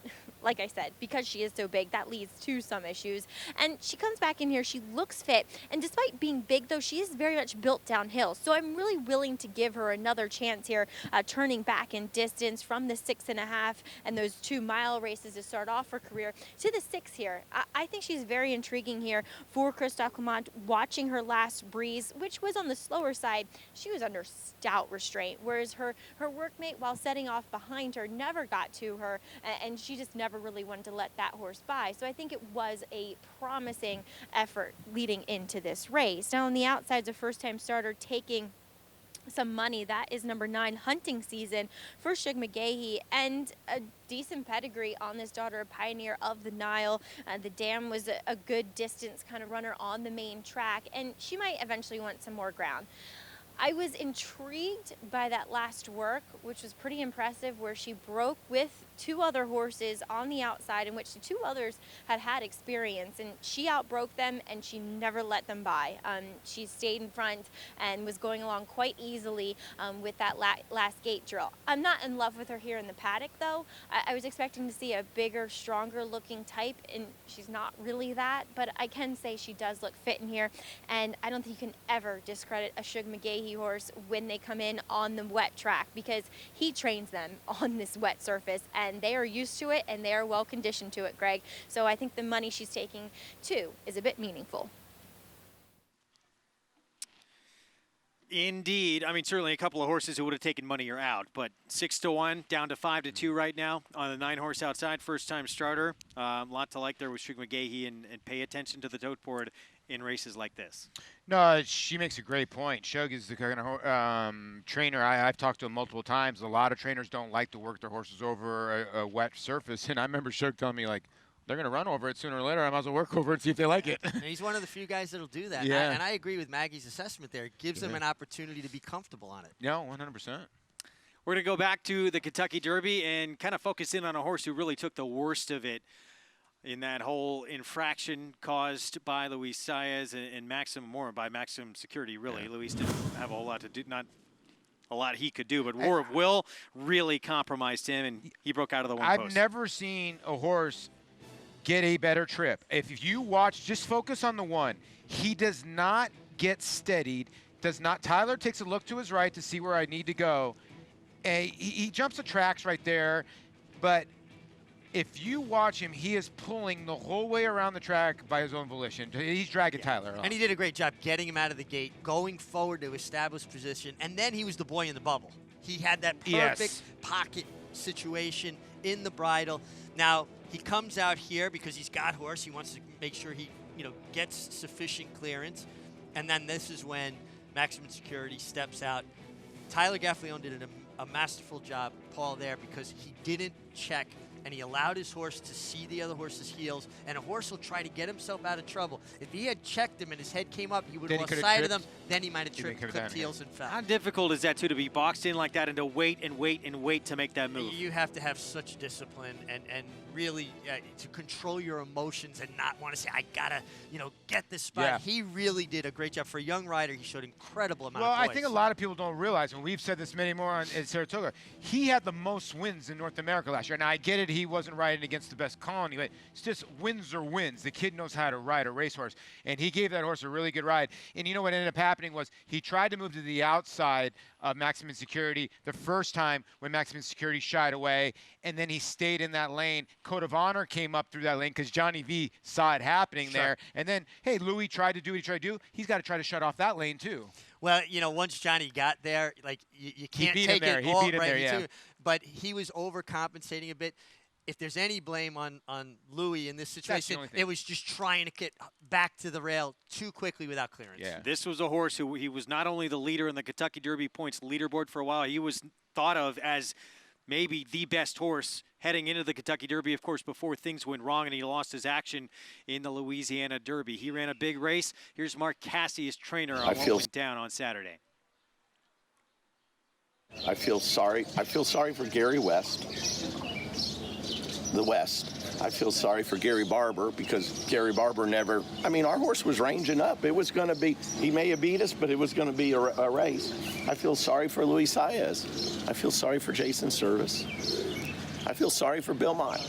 [SPEAKER 12] like I said, because she is so big, that leads to some issues. And she comes back in here, she looks fit, and despite being big, though, she is very much built downhill. So I'm really willing to give her another chance here, turning back in distance from the 6.5 and those 2-mile races to start off her career to the 6 here. I think she's very intriguing here for Christophe Clement. Watching her last breeze, which was on the slower side, she was under stout restraint, whereas her workmate, while setting off behind her, never got to her, and she just never really wanted to let that horse by. So I think it was a promising effort leading into this race. Now on the outside's a first-time starter taking some money. That is number 9, Hunting Season for Shug McGahee, and a decent pedigree on this daughter of Pioneer of the Nile. The dam was a good distance kind of runner on the main track, and she might eventually want some more ground. I was intrigued by that last work, which was pretty impressive, where she broke with 2 other horses on the outside, in which the 2 others had experience, and she outbroke them and she never let them by. She stayed in front and was going along quite easily with that last gate drill. I'm not in love with her here in the paddock, though. I was expecting to see a bigger, stronger looking type, and she's not really that, but I can say she does look fit in here, and I don't think you can ever discredit a Shug McGahee horse when they come in on the wet track, because he trains them on this wet surface and they are used to it and they are well conditioned to it, Greg. So I think the money she's taking too is a bit meaningful.
[SPEAKER 1] Indeed. I mean, certainly a couple of horses who would have taken money are out, but 6-1 down to 5-2 right now on the 9-horse outside, first-time starter. A lot to like there with Shug McGahee, and pay attention to the tote board in races like this.
[SPEAKER 3] No, she makes a great point. Shug is the kind of trainer. I've talked to him multiple times. A lot of trainers don't like to work their horses over a wet surface, and I remember Shug telling me, like, they're going to run over it sooner or later. I might as well work over it and see if they like it.
[SPEAKER 20] And he's one of the few guys that'll do that.
[SPEAKER 3] Yeah.
[SPEAKER 20] And I agree with Maggie's assessment there. It gives them an opportunity to be comfortable on it.
[SPEAKER 3] Yeah, 100%.
[SPEAKER 1] We're going to go back to the Kentucky Derby and kind of focus in on a horse who really took the worst of it in that whole infraction caused by Luis Saez and Maxim, more by Maxim Security, really. Yeah. Luis didn't have a whole lot to do, not a lot he could do, but War of Will really compromised him, and he broke out of the one post.
[SPEAKER 3] I've never seen a horse get a better trip. If you watch, just focus on the one. He does not get steadied, does not. Tyler takes a look to his right to see where I need to go. And he jumps the tracks right there, but if you watch him, he is pulling the whole way around the track by his own volition. He's dragging Tyler along.
[SPEAKER 20] And he did a great job getting him out of the gate, going forward to establish position, and then he was the boy in the bubble. He had that perfect pocket situation in the bridle. Now, he comes out here because he's got horse. He wants to make sure he, gets sufficient clearance. And then this is when Maximum Security steps out. Tyler Gaffalione did a masterful job, Paul, there, because he didn't check, and he allowed his horse to see the other horse's heels, and a horse will try to get himself out of trouble. If he had checked him and his head came up, he would have lost sight of them, then he might have tripped, clipped heels, and fell.
[SPEAKER 1] How difficult is that, too, to be boxed in like that and to wait and wait and wait to make that move?
[SPEAKER 20] You have to have such discipline and really to control your emotions and not want to say, I gotta, get this spot. Yeah. He really did a great job. For a young rider, he showed incredible amount of poise.
[SPEAKER 3] Well, I think a lot of people don't realize, and we've said this many more at Saratoga, he had the most wins in North America last year. Now, I get it, he wasn't riding against the best colony, but it's just wins are wins. The kid knows how to ride a racehorse, and he gave that horse a really good ride. And you know what ended up happening was he tried to move to the outside of Maximum Security the first time when Maximum Security shied away, and then he stayed in that lane. Code of Honor came up through that lane because Johnny V saw it happening there. And then, hey, Louis tried to do what he tried to do. He's got to try to shut off that lane, too.
[SPEAKER 20] Well, once Johnny got there, like, you can't take it all right. But he was overcompensating a bit. If there's any blame on Louis in this situation, it was just trying to get back to the rail too quickly without clearance.
[SPEAKER 1] Yeah. This was a horse who he was not only the leader in the Kentucky Derby points leaderboard for a while, he was thought of as maybe the best horse heading into the Kentucky Derby, of course, before things went wrong and he lost his action in the Louisiana Derby. He ran a big race. Here's Mark Cassey, his trainer, on what went down on Saturday.
[SPEAKER 5] I feel sorry. I feel sorry for Gary West. The West. I feel sorry for Gary Barber because Gary Barber never, our horse was ranging up. It was going to be, he may have beat us, but it was going to be a race. I feel sorry for Luis Saez. I feel sorry for Jason Service. I feel sorry for Belmont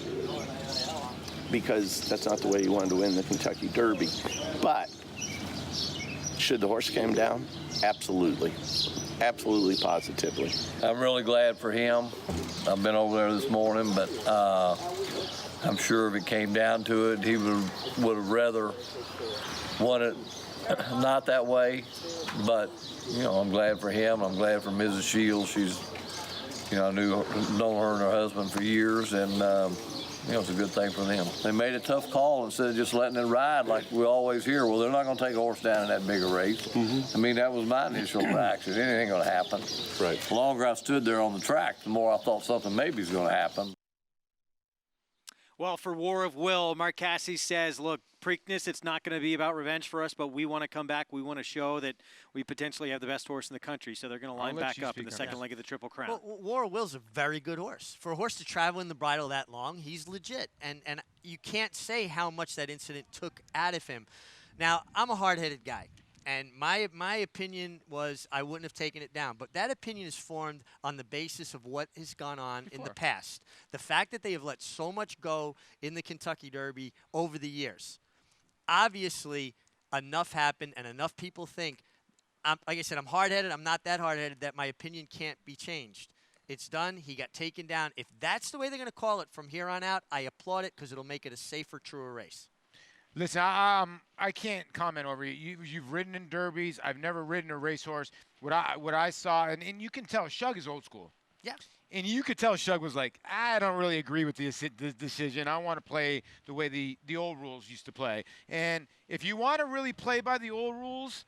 [SPEAKER 5] because that's not the way he wanted to win the Kentucky Derby. But should the horse come down? Absolutely. Absolutely, positively.
[SPEAKER 13] I'm really glad for him. I've been over there this morning, but I'm sure if it came down to it, he would have rather won it not that way. But, I'm glad for him. I'm glad for Mrs. Shields. She's, I've known her and her husband for years, and it's a good thing for them. They made a tough call instead of just letting it ride like we always hear. Well, they're not going to take a horse down in that bigger race. I mean, that was my initial reaction. It ain't going to happen.
[SPEAKER 17] Right.
[SPEAKER 13] The longer I stood there on the track, the more I thought something maybe was going to happen.
[SPEAKER 1] Well, for War of Will, Mark Cassidy says, look, Preakness, it's not going to be about revenge for us, but we want to come back. We want to show that we potentially have the best horse in the country. So they're going to line back up in the second leg of the Triple Crown.
[SPEAKER 20] Well, War of Will's a very good horse. For a horse to travel in the bridle that long, he's legit. And you can't say how much that incident took out of him. Now, I'm a hard-headed guy. And my opinion was I wouldn't have taken it down. But that opinion is formed on the basis of what has gone on in the past. The fact that they have let so much go in the Kentucky Derby over the years. Obviously, enough happened and enough people think, like I said, I'm hard-headed. I'm not that hard-headed that my opinion can't be changed. It's done. He got taken down. If that's the way they're going to call it from here on out, I applaud it because it'll make it a safer, truer race.
[SPEAKER 3] Listen, I can't comment over you. You've ridden in derbies. I've never ridden a racehorse. What I saw, and you can tell Shug is old school.
[SPEAKER 20] Yeah.
[SPEAKER 3] And you could tell Shug was like, I don't really agree with this decision. I want to play the way the old rules used to play. And if you want to really play by the old rules,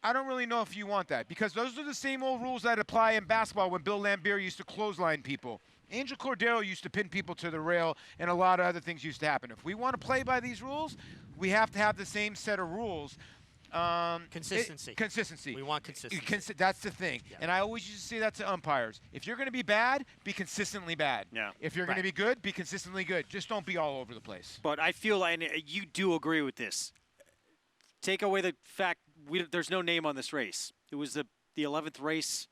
[SPEAKER 3] I don't really know if you want that. Because those are the same old rules that apply in basketball when Bill Laimbeer used to clothesline people. Angel Cordero used to pin people to the rail, and a lot of other things used to happen. If we want to play by these rules, we have to have the same set of rules.
[SPEAKER 20] Consistency.
[SPEAKER 3] Consistency.
[SPEAKER 20] We want consistency.
[SPEAKER 3] That's the thing. Yeah. And I always used to say that to umpires. If you're going to be bad, be consistently bad.
[SPEAKER 1] Yeah.
[SPEAKER 3] If you're going to be good, be consistently good. Just don't be all over the place.
[SPEAKER 1] But I feel like, and you do agree with this, take away the fact there's no name on this race. It was the 11th race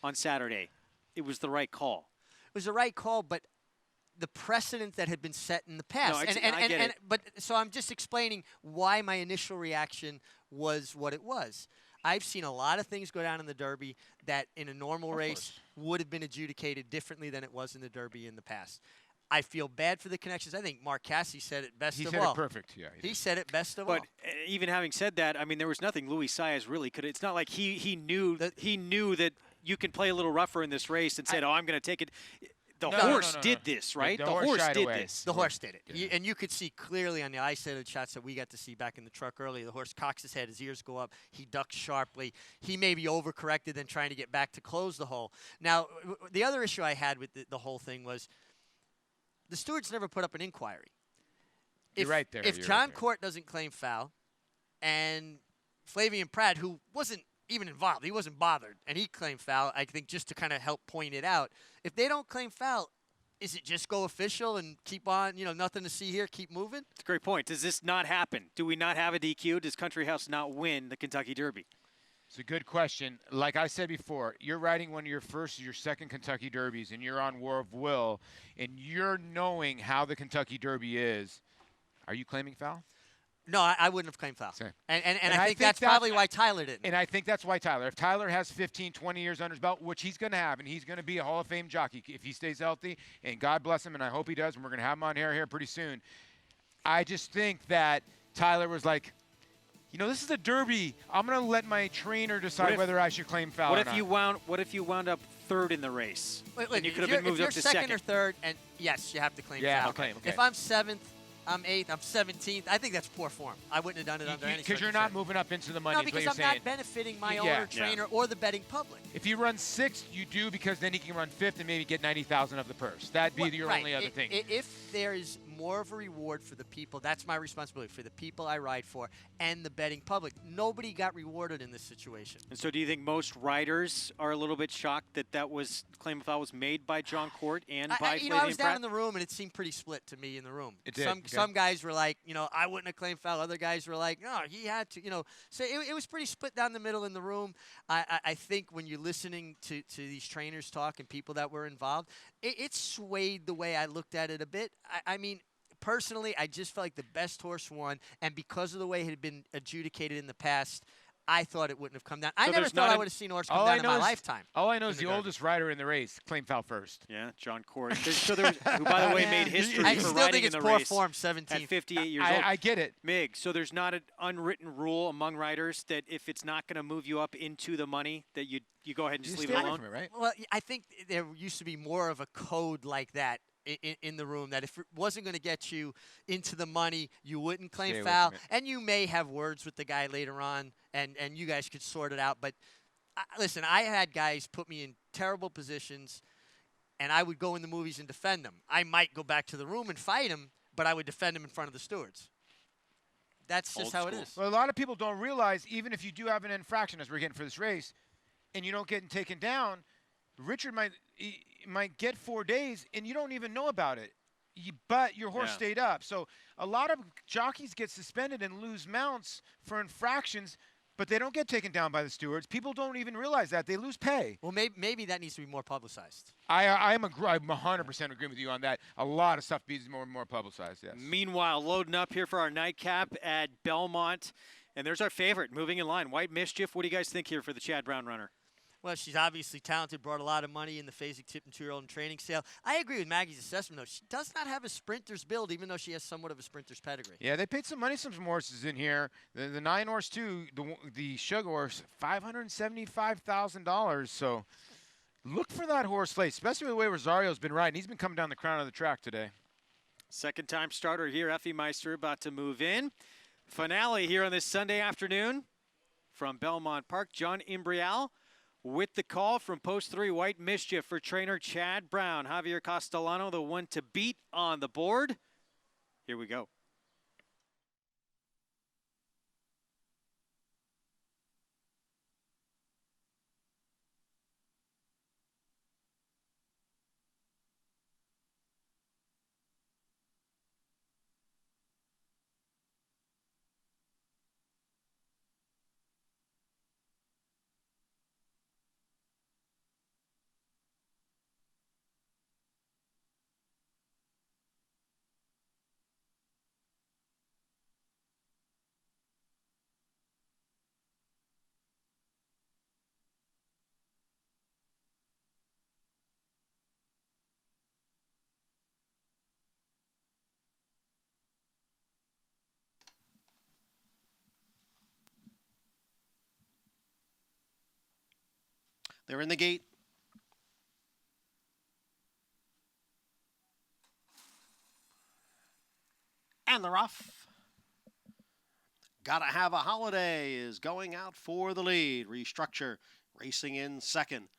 [SPEAKER 1] on Saturday. It was the right call.
[SPEAKER 20] It was the right call, but the precedent that had been set in the past.
[SPEAKER 1] No, I get it.
[SPEAKER 20] But so I'm just explaining why my initial reaction was what it was. I've seen a lot of things go down in the Derby that in a normal race would have been adjudicated differently than it was in the Derby in the past. I feel bad for the connections. I think Mark Cassidy said it best of all.
[SPEAKER 3] He said it perfect, yeah.
[SPEAKER 20] He said it best of all.
[SPEAKER 1] But even having said that, I mean, there was nothing Luis Saez really could. It's not like he knew that you can play a little rougher in this race and said, "Oh, I'm going to take it." The horse did this, right? The horse did this.
[SPEAKER 20] The horse did it. And you could see clearly on the isolated shots that we got to see back in the truck earlier. The horse cocks his head, his ears go up, he ducks sharply. He may be overcorrected and trying to get back to close the hole. Now, the other issue I had with the whole thing was the stewards never put up an inquiry.
[SPEAKER 3] You're right there.
[SPEAKER 20] If John Court doesn't claim foul and Flavian Pratt, who wasn't even involved, he wasn't bothered, and he claimed foul, I think, just to kind of help point it out. If they don't claim foul, is it just go official and keep on, nothing to see here, keep moving?
[SPEAKER 1] It's a great point. Does this not happen? Do we not have a DQ? Does Country House not win the Kentucky Derby?
[SPEAKER 3] It's a good question. Like I said before, you're riding one of your first or your second Kentucky Derbies, and you're on War of Will, and you're knowing how the Kentucky Derby is. Are you claiming foul?
[SPEAKER 20] No, I wouldn't have claimed foul.
[SPEAKER 3] Same.
[SPEAKER 20] And I think that's probably why Tyler didn't.
[SPEAKER 3] And I think that's why Tyler. If Tyler has 15, 20 years under his belt, which he's going to have, and he's going to be a Hall of Fame jockey if he stays healthy, and God bless him, and I hope he does, and we're going to have him on here pretty soon. I just think that Tyler was like, this is a Derby. I'm going to let my trainer decide whether I should claim foul or not.
[SPEAKER 1] What if you wound up third in the race?
[SPEAKER 20] And
[SPEAKER 1] you could have been moved up to
[SPEAKER 20] second or third, and yes, you have to claim foul.
[SPEAKER 3] Yeah, okay.
[SPEAKER 20] If I'm 7th, I'm 8th, I'm 17th. I think that's poor form. I wouldn't have done it under any
[SPEAKER 3] Because you're not moving up into the money.
[SPEAKER 20] No, because I'm not benefiting my owner, trainer, or the betting public.
[SPEAKER 3] If you run 6th, you do, because then he can run 5th and maybe get $90,000 of the purse. That'd be your only other thing.
[SPEAKER 20] If there is more of a reward for the people, that's my responsibility, for the people I ride for and the betting public. Nobody got rewarded in this situation.
[SPEAKER 1] And so do you think most riders are a little bit shocked that claim of foul was made by John Court and by Flavian Pratt?
[SPEAKER 20] I was down in the room, and it seemed pretty split to me in the room.
[SPEAKER 3] It did.
[SPEAKER 20] Some guys were like, I wouldn't have claimed foul. Other guys were like, no, he had to, So it was pretty split down the middle in the room. I think when you're listening to these trainers talk and people that were involved, it swayed the way I looked at it a bit. I mean, personally, I just felt like the best horse won, and because of the way it had been adjudicated in the past, I thought it wouldn't have come down. I never thought I would have seen a horse come down in my lifetime.
[SPEAKER 3] All I know is the oldest rider in the race claimed foul first.
[SPEAKER 1] Yeah, John Court. who, by the way, made history
[SPEAKER 20] I
[SPEAKER 1] for
[SPEAKER 20] still
[SPEAKER 1] riding
[SPEAKER 20] think
[SPEAKER 1] in
[SPEAKER 20] it's
[SPEAKER 1] the
[SPEAKER 20] poor
[SPEAKER 1] race
[SPEAKER 20] form, 17.
[SPEAKER 1] at 58 years old.
[SPEAKER 3] I get it.
[SPEAKER 1] Mig, so there's not an unwritten rule among riders that if it's not going to move you up into the money, that you go ahead and just leave it alone?
[SPEAKER 3] Right?
[SPEAKER 20] Well, I think there used to be more of a code like that in the room that if it wasn't going to get you into the money, you wouldn't claim
[SPEAKER 3] Stay away
[SPEAKER 20] foul.
[SPEAKER 3] from it.
[SPEAKER 20] And you may have words with the guy later on, and you guys could sort it out. But listen, I had guys put me in terrible positions, and I would go in the movies and defend them. I might go back to the room and fight him, but I would defend him in front of the stewards. That's just how it is.
[SPEAKER 3] Well, a lot of people don't realize, even if you do have an infraction, as we're getting for this race, and you don't get taken down, Richard might get 4 days, and you don't even know about it. But your horse stayed up. So a lot of jockeys get suspended and lose mounts for infractions, but they don't get taken down by the stewards. People don't even realize that. They lose pay.
[SPEAKER 20] Well, maybe that needs to be more publicized.
[SPEAKER 3] I'm 100% agreeing with you on that. A lot of stuff needs more and more publicized, yes.
[SPEAKER 1] Meanwhile, loading up here for our nightcap at Belmont. And there's our favorite moving in line, White Mischief. What do you guys think here for the Chad Brown runner?
[SPEAKER 20] Well, she's obviously talented, brought a lot of money in the phasing tip material and training sale. I agree with Maggie's assessment, though. She does not have a sprinter's build, even though she has somewhat of a sprinter's pedigree.
[SPEAKER 3] Yeah, they paid some money, some horses in here. The 9 horse, too, the Sugar horse, $575,000. So look for that horse late, especially the way Rosario's been riding. He's been coming down the crown of the track today.
[SPEAKER 1] Second time starter here, Effie Meister about to move in. Finale here on this Sunday afternoon from Belmont Park. John Imbrial with the call from post 3, White Mischief for trainer Chad Brown. Javier Castellano, the one to beat on the board. Here we go.
[SPEAKER 4] They're in the gate. And they're off. Gotta Have a Holiday is going out for the lead. Restructure racing in second.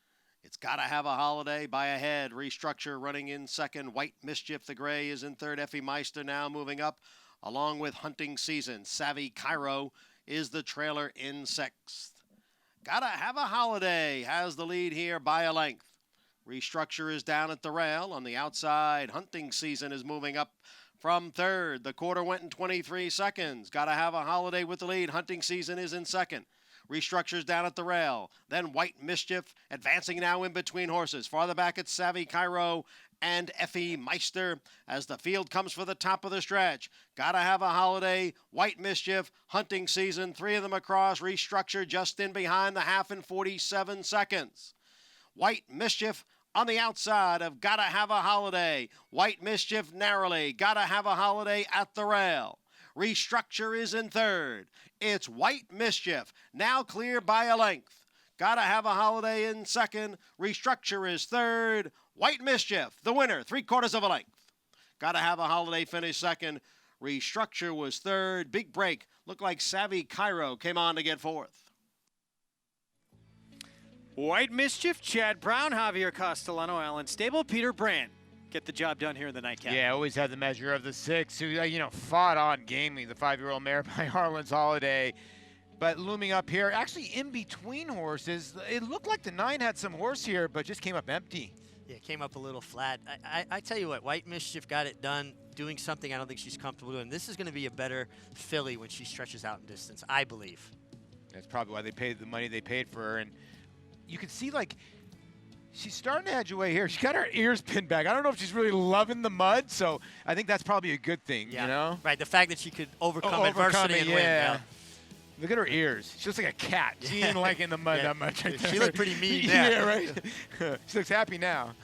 [SPEAKER 4] It's Gotta Have a Holiday by a head. Restructure running in second. White Mischief, the gray, is in third. Effie Meister now moving up along with Hunting Season. Savvy Cairo is the trailer in sixth. Gotta Have a Holiday has the lead here by a length. Restructure is down at the rail. On the outside, Hunting Season is moving up from third. The quarter went in 23 seconds. Gotta Have a Holiday with the lead. Hunting Season is in second. Restructure's down at the rail. Then White Mischief advancing now in between horses. Farther back, it's Savvy Cairo and Effie Meister as the field comes for the top of the stretch. Gotta Have a Holiday, White Mischief, Hunting Season, 3 of them across. Restructure just in behind the half in 47 seconds. White Mischief on the outside of Gotta Have a Holiday. White Mischief narrowly. Gotta Have a Holiday at the rail. Restructure is in third. It's White Mischief, now clear by a length. Gotta Have a Holiday in second. Restructure is third. White Mischief, the winner, 3/4 of a length. Gotta Have a Holiday finished second. Restructure was third. Big break. Looked like Savvy Cairo came on to get fourth.
[SPEAKER 1] White Mischief, Chad Brown, Javier Castellano, Alan Stable, Peter Brandt. Get the job done here in the nightcap.
[SPEAKER 3] Yeah, always had the measure of the 6, who, fought on gamely, the 5-year-old mare by Harlan's Holiday. But looming up here, actually in between horses, it looked like the 9 had some horse here, but just came up empty.
[SPEAKER 20] Yeah, came up a little flat. I tell you what, White Mischief got it done, doing something I don't think she's comfortable doing. This is going to be a better filly when she stretches out in distance, I believe.
[SPEAKER 3] That's probably why they paid the money they paid for her. And you can see, she's starting to edge away here. She got her ears pinned back. I don't know if she's really loving the mud, so I think that's probably a good thing, you know?
[SPEAKER 20] Right, the fact that she could overcome adversity and win.
[SPEAKER 3] Yeah. Look at her ears. She looks like a cat. She ain't in the mud that much. Right
[SPEAKER 20] she looked pretty mean.
[SPEAKER 3] Yeah, right? She looks happy now.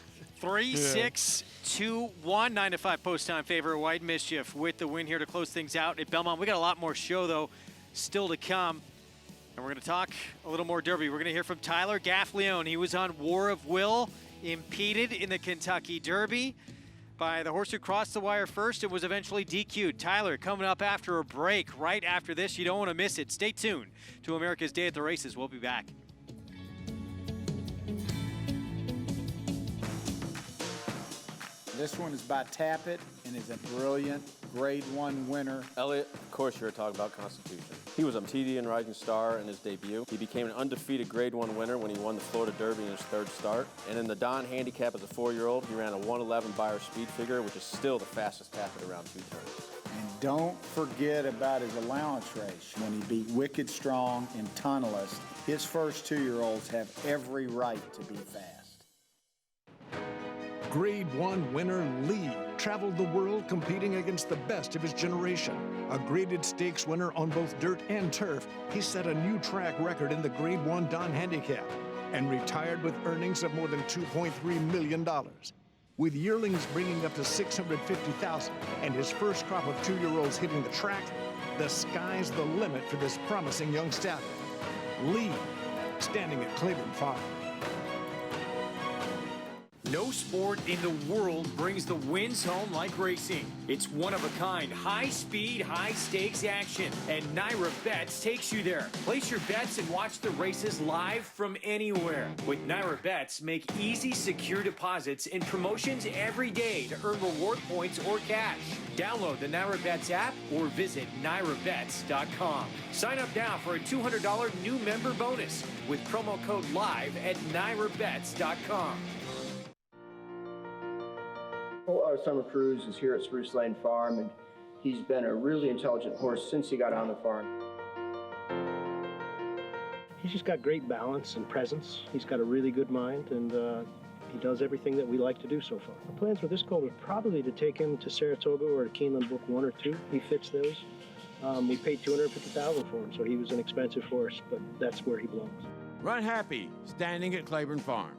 [SPEAKER 1] 3-6-2-1, 9-5 post-time favorite, White Mischief with the win here to close things out at Belmont. We got a lot more show, though, still to come. And we're going to talk a little more Derby. We're going to hear from Tyler Gaffalione. He was on War of Will, impeded in the Kentucky Derby. by the horse who crossed the wire first and was eventually DQ'd. Tyler coming up after a break. Right after this, you don't want to miss it. Stay tuned to America's Day at the Races. We'll be back.
[SPEAKER 17] This one is by Tappet and is a brilliant Grade 1 winner.
[SPEAKER 19] Elliott, of course you're talking about Constitution. He was a TD and Rising Star in his debut. He became an undefeated Grade 1 winner when he won the Florida Derby in his third start. And in the Don Handicap as a 4-year-old, he ran a 111 Beyer speed figure, which is still the fastest Tappet around 2 turns.
[SPEAKER 17] And don't forget about his allowance race. When he beat Wicked Strong and Tunnelist, his first 2-year-olds have every right to be fast.
[SPEAKER 9] Grade 1 winner Lee traveled the world competing against the best of his generation. A graded stakes winner on both dirt and turf, he set a new track record in the Grade 1 Don Handicap and retired with earnings of more than $2.3 million. With yearlings bringing up to $650,000 and his first crop of 2-year-olds hitting the track, the sky's the limit for this promising young stallion. Lee, standing at Claiborne Farm.
[SPEAKER 8] No sport in the world brings the wins home like racing. It's one-of-a-kind, high-speed, high-stakes action, and Naira Bets takes you there. Place your bets and watch the races live from anywhere. With Naira Bets, make easy, secure deposits and promotions every day to earn reward points or cash. Download the Naira Bets app or visit NairaBets.com. Sign up now for a $200 new member bonus with promo code LIVE at NairaBets.com.
[SPEAKER 21] Our summer cruise is here at Spruce Lane Farm, and he's been a really intelligent horse since he got on the farm.
[SPEAKER 22] He's just got great balance and presence. He's got a really good mind, and he does everything that we like to do so far. The plans with this colt are probably to take him to Saratoga or to Keeneland Book 1 or 2. He fits those. We paid $250,000 for him, so he was an expensive horse, but that's where he belongs.
[SPEAKER 6] Run Happy, standing at Claiborne Farm.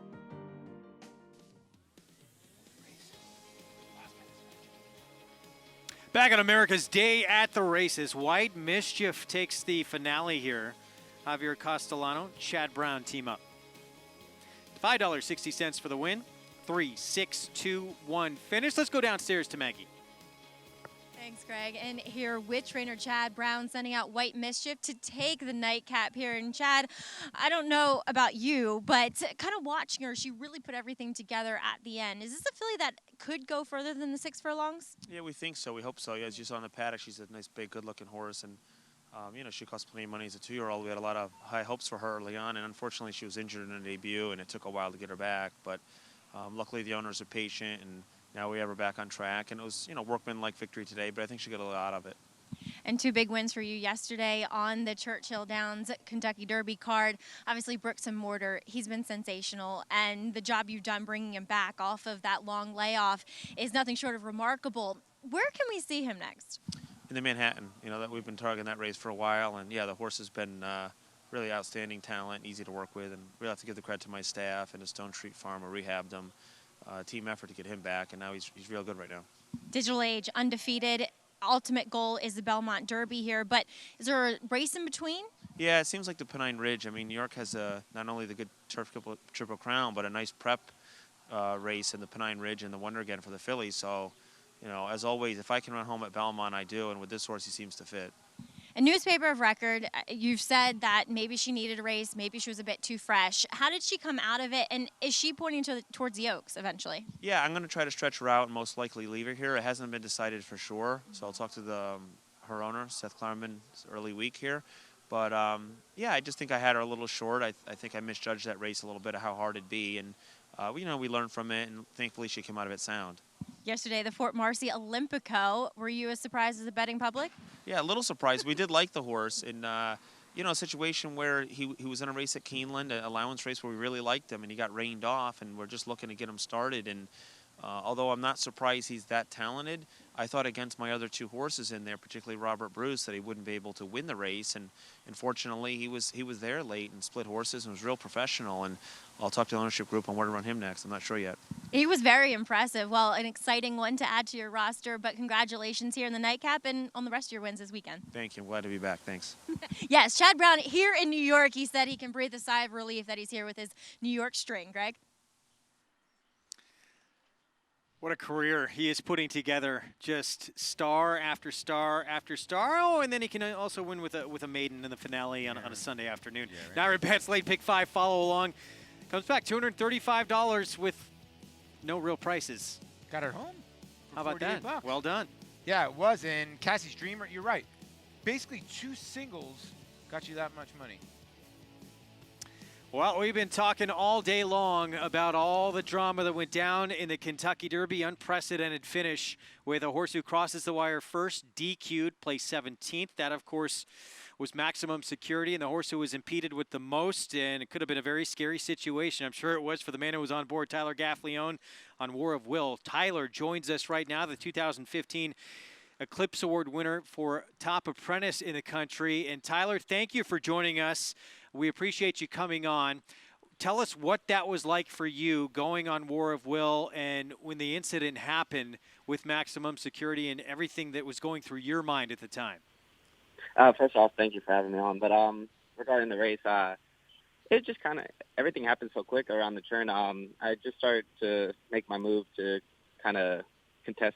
[SPEAKER 1] Back on America's Day at the Races, White Mischief takes the finale here. Javier Castellano, Chad Brown team up. $5.60 for the win. 3, 6, 2, 1 finish. Let's go downstairs to Maggie.
[SPEAKER 18] Thanks, Greg. And here with trainer Chad Brown sending out White Mischief to take the nightcap here. And Chad, I don't know about you, but kind of watching her, she really put everything together at the end. Is this a filly that could go further than the 6 furlongs?
[SPEAKER 24] Yeah, we think so. We hope so. Yeah, as you saw in the paddock, she's a nice, big, good-looking horse. And, you know, she cost plenty of money as a 2-year-old. We had a lot of high hopes for her early on. And unfortunately, she was injured in her debut, and it took a while to get her back. But luckily, the owners are patient, and now we have her back on track, and it was, you know, workmanlike victory today, but I think she got a lot out of it.
[SPEAKER 18] And 2 big wins for you yesterday on the Churchill Downs Kentucky Derby card. Obviously, Brooks and Mortar, he's been sensational, and the job you've done bringing him back off of that long layoff is nothing short of remarkable. Where can we see him next?
[SPEAKER 24] In the Manhattan, you know, that we've been targeting that race for a while, and yeah, the horse has been really outstanding talent, easy to work with, and really have to give the credit to my staff and the Stone Street Farm who rehabbed him. Team effort to get him back, and now he's real good right now.
[SPEAKER 18] Digital Age, undefeated. Ultimate goal is the Belmont Derby here, but is there a race in between?
[SPEAKER 24] Yeah, it seems like the Pennine Ridge. I mean, New York has not only the good Turf Triple Crown, but a nice prep race in the Pennine Ridge and the Wonder Again for the fillies. So, you know, as always, if I can run home at Belmont, I do, and with this horse, he seems to fit.
[SPEAKER 18] A newspaper of record, you've said that maybe she needed a race, maybe she was a bit too fresh. How did she come out of it, and is she pointing towards the Oaks eventually?
[SPEAKER 24] Yeah, I'm going to try to stretch her out and most likely leave her here. It hasn't been decided for sure, so I'll talk to her owner, Seth Klarman, early week here. But, yeah, I just think I had her a little short. I think I misjudged that race a little bit of how hard it'd be, and, you know, we learned from it, and thankfully she came out of it sound.
[SPEAKER 18] Yesterday, the Fort Marcy Olympico. Were you as surprised as the betting public?
[SPEAKER 24] Yeah, a little surprised. We did like the horse in, you know, a situation where he was in a race at Keeneland, an allowance race where we really liked him, and he got rained off, and we're just looking to get him started. And although I'm not surprised he's that talented, I thought against my other 2 horses in there, particularly Robert Bruce, that he wouldn't be able to win the race. And fortunately, he was there late and split horses and was real professional. And I'll talk to the ownership group on where to run him next. I'm not sure yet.
[SPEAKER 18] He was very impressive. Well, an exciting one to add to your roster, but congratulations here in the nightcap and on the rest of your wins this weekend.
[SPEAKER 24] Thank you. I'm glad to be back. Thanks.
[SPEAKER 18] Yes, Chad Brown here in New York. He said he can breathe a sigh of relief that he's here with his New York string. Greg?
[SPEAKER 1] What a career he is putting together, just star after star after star. Oh, and then he can also win with a maiden in the finale on a Sunday afternoon. Naira Betts, late pick 5, follow along. Comes back $235 with no real prices.
[SPEAKER 3] Got her home.
[SPEAKER 1] How about that?
[SPEAKER 3] $48.
[SPEAKER 1] Well done.
[SPEAKER 3] Yeah, it was. And Cassie's Dreamer, you're right. Basically, 2 singles got you that much money.
[SPEAKER 1] Well, we've been talking all day long about all the drama that went down in the Kentucky Derby. Unprecedented finish with a horse who crosses the wire first, DQ'd, placed 17th. That, of course, was Maximum Security, and the horse who was impeded with the most, and it could have been a very scary situation. I'm sure it was for the man who was on board, Tyler Gaffalione, on War of Will. Tyler joins us right now, the 2015 Eclipse Award winner for Top Apprentice in the country. And Tyler, thank you for joining us. We appreciate you coming on. Tell us what that was like for you going on War of Will and when the incident happened with Maximum Security and everything that was going through your mind at the time.
[SPEAKER 2] First off, thank you for having me on. But regarding the race, it just kind of, everything happened so quick around the turn. I just started to make my move to kind of contest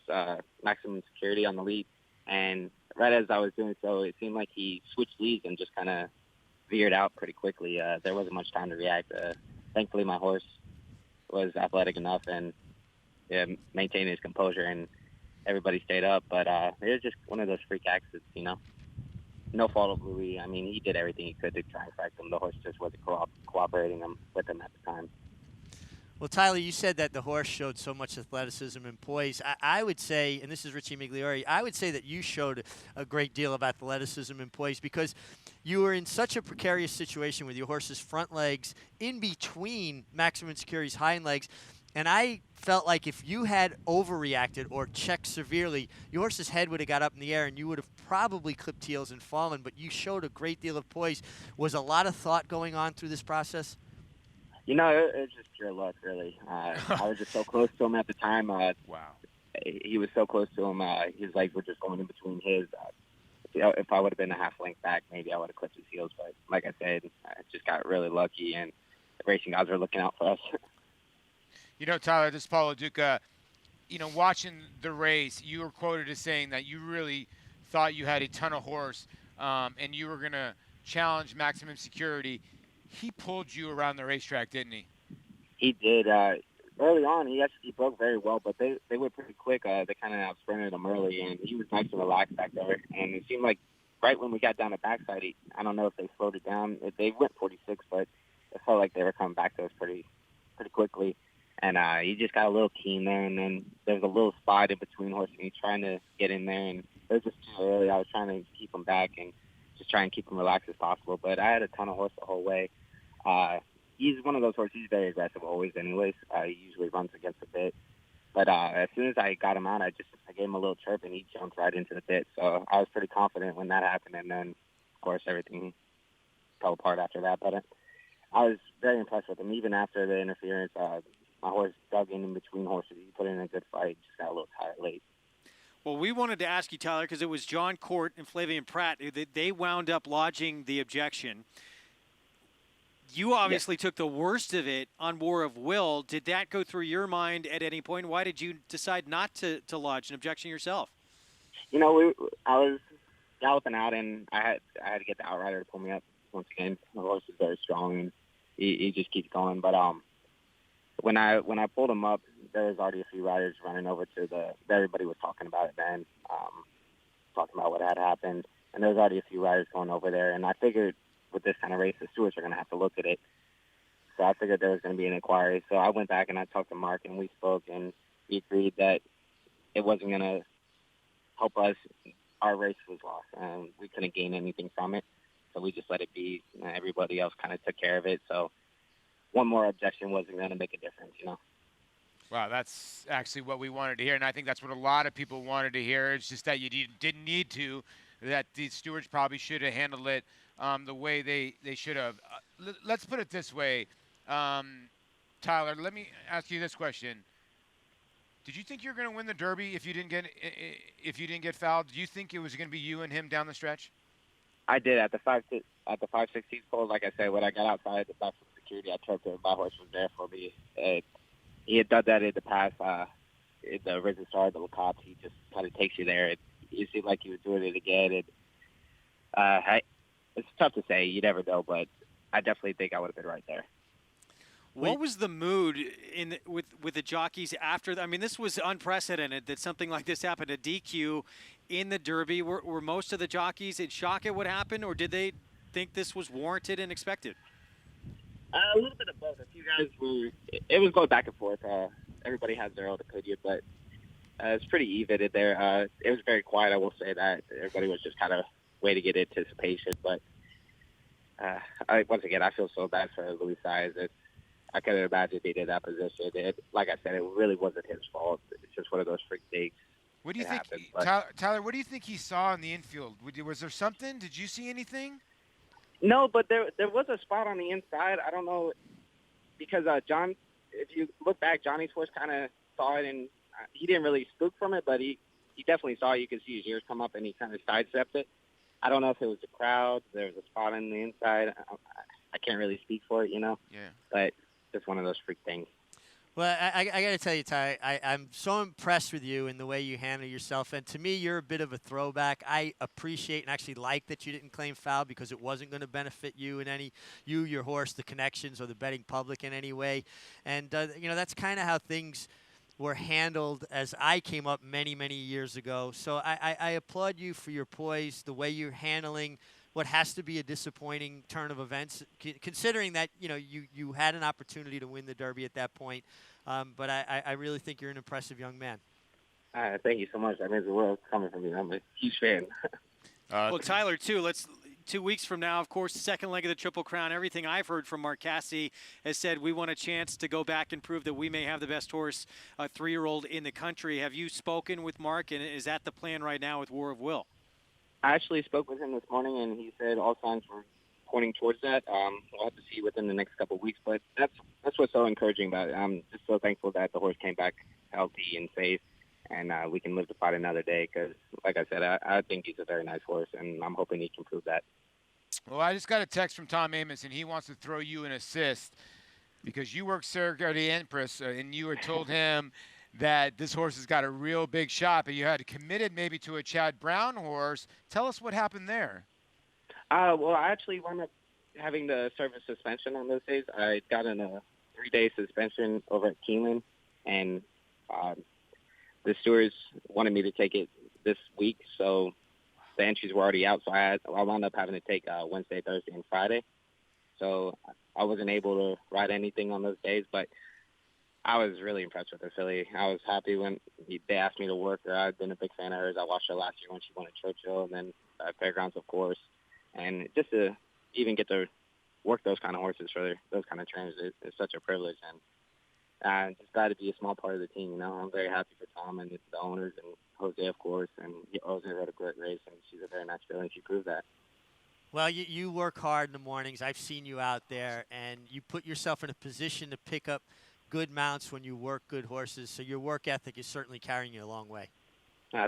[SPEAKER 2] Maximum Security on the lead. And right as I was doing so, it seemed like he switched leads and just kind of veered out pretty quickly. There wasn't much time to react. Thankfully, my horse was athletic enough and maintained his composure, and everybody stayed up. But it was just one of those freak accidents, you know. No fault of Louis. I mean, he did everything he could to try and correct him. The horse just wasn't cooperating with him at the time.
[SPEAKER 20] Well, Tyler, you said that the horse showed so much athleticism and poise. I would say, and this is Richie Migliori, I would say that you showed a great deal of athleticism and poise because you were in such a precarious situation with your horse's front legs in between Maximum Security's hind legs. And I felt like if you had overreacted or checked severely, your horse's head would have got up in the air and you would have probably clipped heels and fallen. But you showed a great deal of poise. Was a lot of thought going on through this process?
[SPEAKER 2] You know, it was just pure luck, really. I was just so close to him at the time.
[SPEAKER 3] Wow.
[SPEAKER 2] He was so close to him. His legs were just going in between his. If I would have been a half length back, maybe I would have clipped his heels. But like I said, I just got really lucky, and the racing guys were looking out for us.
[SPEAKER 3] You know, Tyler, this is Paulo Duca. You know, watching the race, you were quoted as saying that you really thought you had a ton of horse and you were going to challenge Maximum Security. He pulled you around the racetrack, didn't he?
[SPEAKER 2] He did. Early on, he broke very well, but they were pretty quick. They kind of out-sprinted him early, and he was nice and relaxed back there. And it seemed like right when we got down the backside, I don't know if they slowed it down. They went 46, but it felt like they were coming back to us pretty quickly. And he just got a little keen there, and then there was a little spot in between horses, and he's trying to get in there, and it was just too early. I was trying to keep him back and just try and keep him relaxed as possible. But I had a ton of horse the whole way. He's one of those horses. He's very aggressive always anyways. He usually runs against the bit. But as soon as I got him out, I gave him a little chirp, and he jumped right into the bit. So I was pretty confident when that happened. And then, of course, everything fell apart after that. But I was very impressed with him. Even after the interference, my horse dug in between horses. He put in a good fight. Just got a little tired late.
[SPEAKER 1] Well, we wanted to ask you, Tyler, because it was John Court and Flavian Pratt. They wound up lodging the objection. You obviously took the worst of it on War of Will. Did that go through your mind at any point? Why did you decide not to lodge an objection yourself?
[SPEAKER 2] You know, I was galloping out, and I had to get the outrider to pull me up once again. The horse is very strong, and he just keeps going. But when I pulled him up, there was already a few riders running over to everybody was talking about it then, talking about what had happened. And there was already a few riders going over there. And I figured with this kind of race, the stewards are going to have to look at it. So I figured there was going to be an inquiry. So I went back and I talked to Mark, and we spoke, and he agreed that it wasn't going to help us. Our race was lost, and we couldn't gain anything from it. So we just let it be. Everybody else kind of took care of it. So one more objection wasn't going to make a difference, you know.
[SPEAKER 3] Wow, that's actually what we wanted to hear, and I think that's what a lot of people wanted to hear. It's just that you didn't need to, that the stewards probably should have handled it the way they should have. Let's put it this way, Tyler, let me ask you this question. Did you think you were going to win the Derby if you didn't get fouled? Do you think it was going to be you and him down the stretch?
[SPEAKER 2] I did at the 5-16 pole. Like I said, when I got outside the back from security, I checked if my horse was there for me. He had done that in the past. the Risen Star, the Lacoste, he just kind of takes you there. You seem like he was doing it again. And it's tough to say. You never know, but I definitely think I would have been right there.
[SPEAKER 1] What was the mood with the jockeys after? I mean, this was unprecedented that something like this happened. A DQ in the Derby. Were most of the jockeys in shock at what happened, or did they think this was warranted and expected?
[SPEAKER 2] A little bit of both. A few guys were. It was going back and forth. Everybody has their own opinion, but it's pretty even in there. It was very quiet. I will say that everybody was just kind of waiting in anticipation. But once again, I feel so bad for Louis Saez. I couldn't imagine being in that position. Like I said, it really wasn't his fault. It's just one of those freak things.
[SPEAKER 3] What do you think,
[SPEAKER 2] happened,
[SPEAKER 3] Tyler? What do you think he saw in the infield? Was there something? Did you see anything?
[SPEAKER 2] No, but there was a spot on the inside. I don't know, because John, if you look back, Johnny's horse kind of saw it, and he didn't really spook from it, but he definitely saw it. You could see his ears come up, and he kind of sidestepped it. I don't know if it was the crowd. There was a spot on the inside. I can't really speak for it, Yeah. But just one of those freak things.
[SPEAKER 20] Well, I got to tell you, Ty, I'm so impressed with you in the way you handle yourself. And to me, you're a bit of a throwback. I appreciate and actually like that you didn't claim foul because it wasn't going to benefit you in any, your horse, the connections, or the betting public in any way. And, that's kind of how things were handled as I came up many, many years ago. So I applaud you for your poise, the way you're handling what has to be a disappointing turn of events, considering that, you had an opportunity to win the Derby at that point. But I really think you're an impressive young man.
[SPEAKER 2] Thank you so much. That means the world coming from you. I'm a huge fan.
[SPEAKER 1] Well, Tyler, too, 2 weeks from now, of course, the second leg of the Triple Crown. Everything I've heard from Mark Cassidy has said we want a chance to go back and prove that we may have the best horse, a 3-year-old in the country. Have you spoken with Mark, and is that the plan right now with War of Will?
[SPEAKER 2] I actually spoke with him this morning, and he said all signs were pointing towards that. We'll have to see within the next couple of weeks, but that's what's so encouraging about it. I'm just so thankful that the horse came back healthy and safe, and we can live to fight another day because, like I said, I think he's a very nice horse, and I'm hoping he can prove that.
[SPEAKER 3] Well, I just got a text from Tom Amos, and he wants to throw you an assist because you worked Sergio the Empress, and you had told him that this horse has got a real big shot, but you had committed maybe to a Chad Brown horse. Tell us what happened there.
[SPEAKER 2] Well, I actually wound up having to serve a suspension on those days. I got in a 3-day suspension over at Keeneland, and the stewards wanted me to take it this week, so the entries were already out, so I wound up having to take Wednesday, Thursday, and Friday. So I wasn't able to ride anything on those days, but I was really impressed with her filly. I was happy when they asked me to work her. I've been a big fan of hers. I watched her last year when she won at Churchill, and then Fairgrounds, of course. And just to even get to work those kind of horses for those kind of trainers is such a privilege. And I'm just glad to be a small part of the team. I'm very happy for Tom and the owners and Jose, of course. And Jose rode a great race, and she's a very nice filly, and she proved that.
[SPEAKER 20] Well, you work hard in the mornings. I've seen you out there, and you put yourself in a position to pick up good mounts when you work good horses. So your work ethic is certainly carrying you a long way.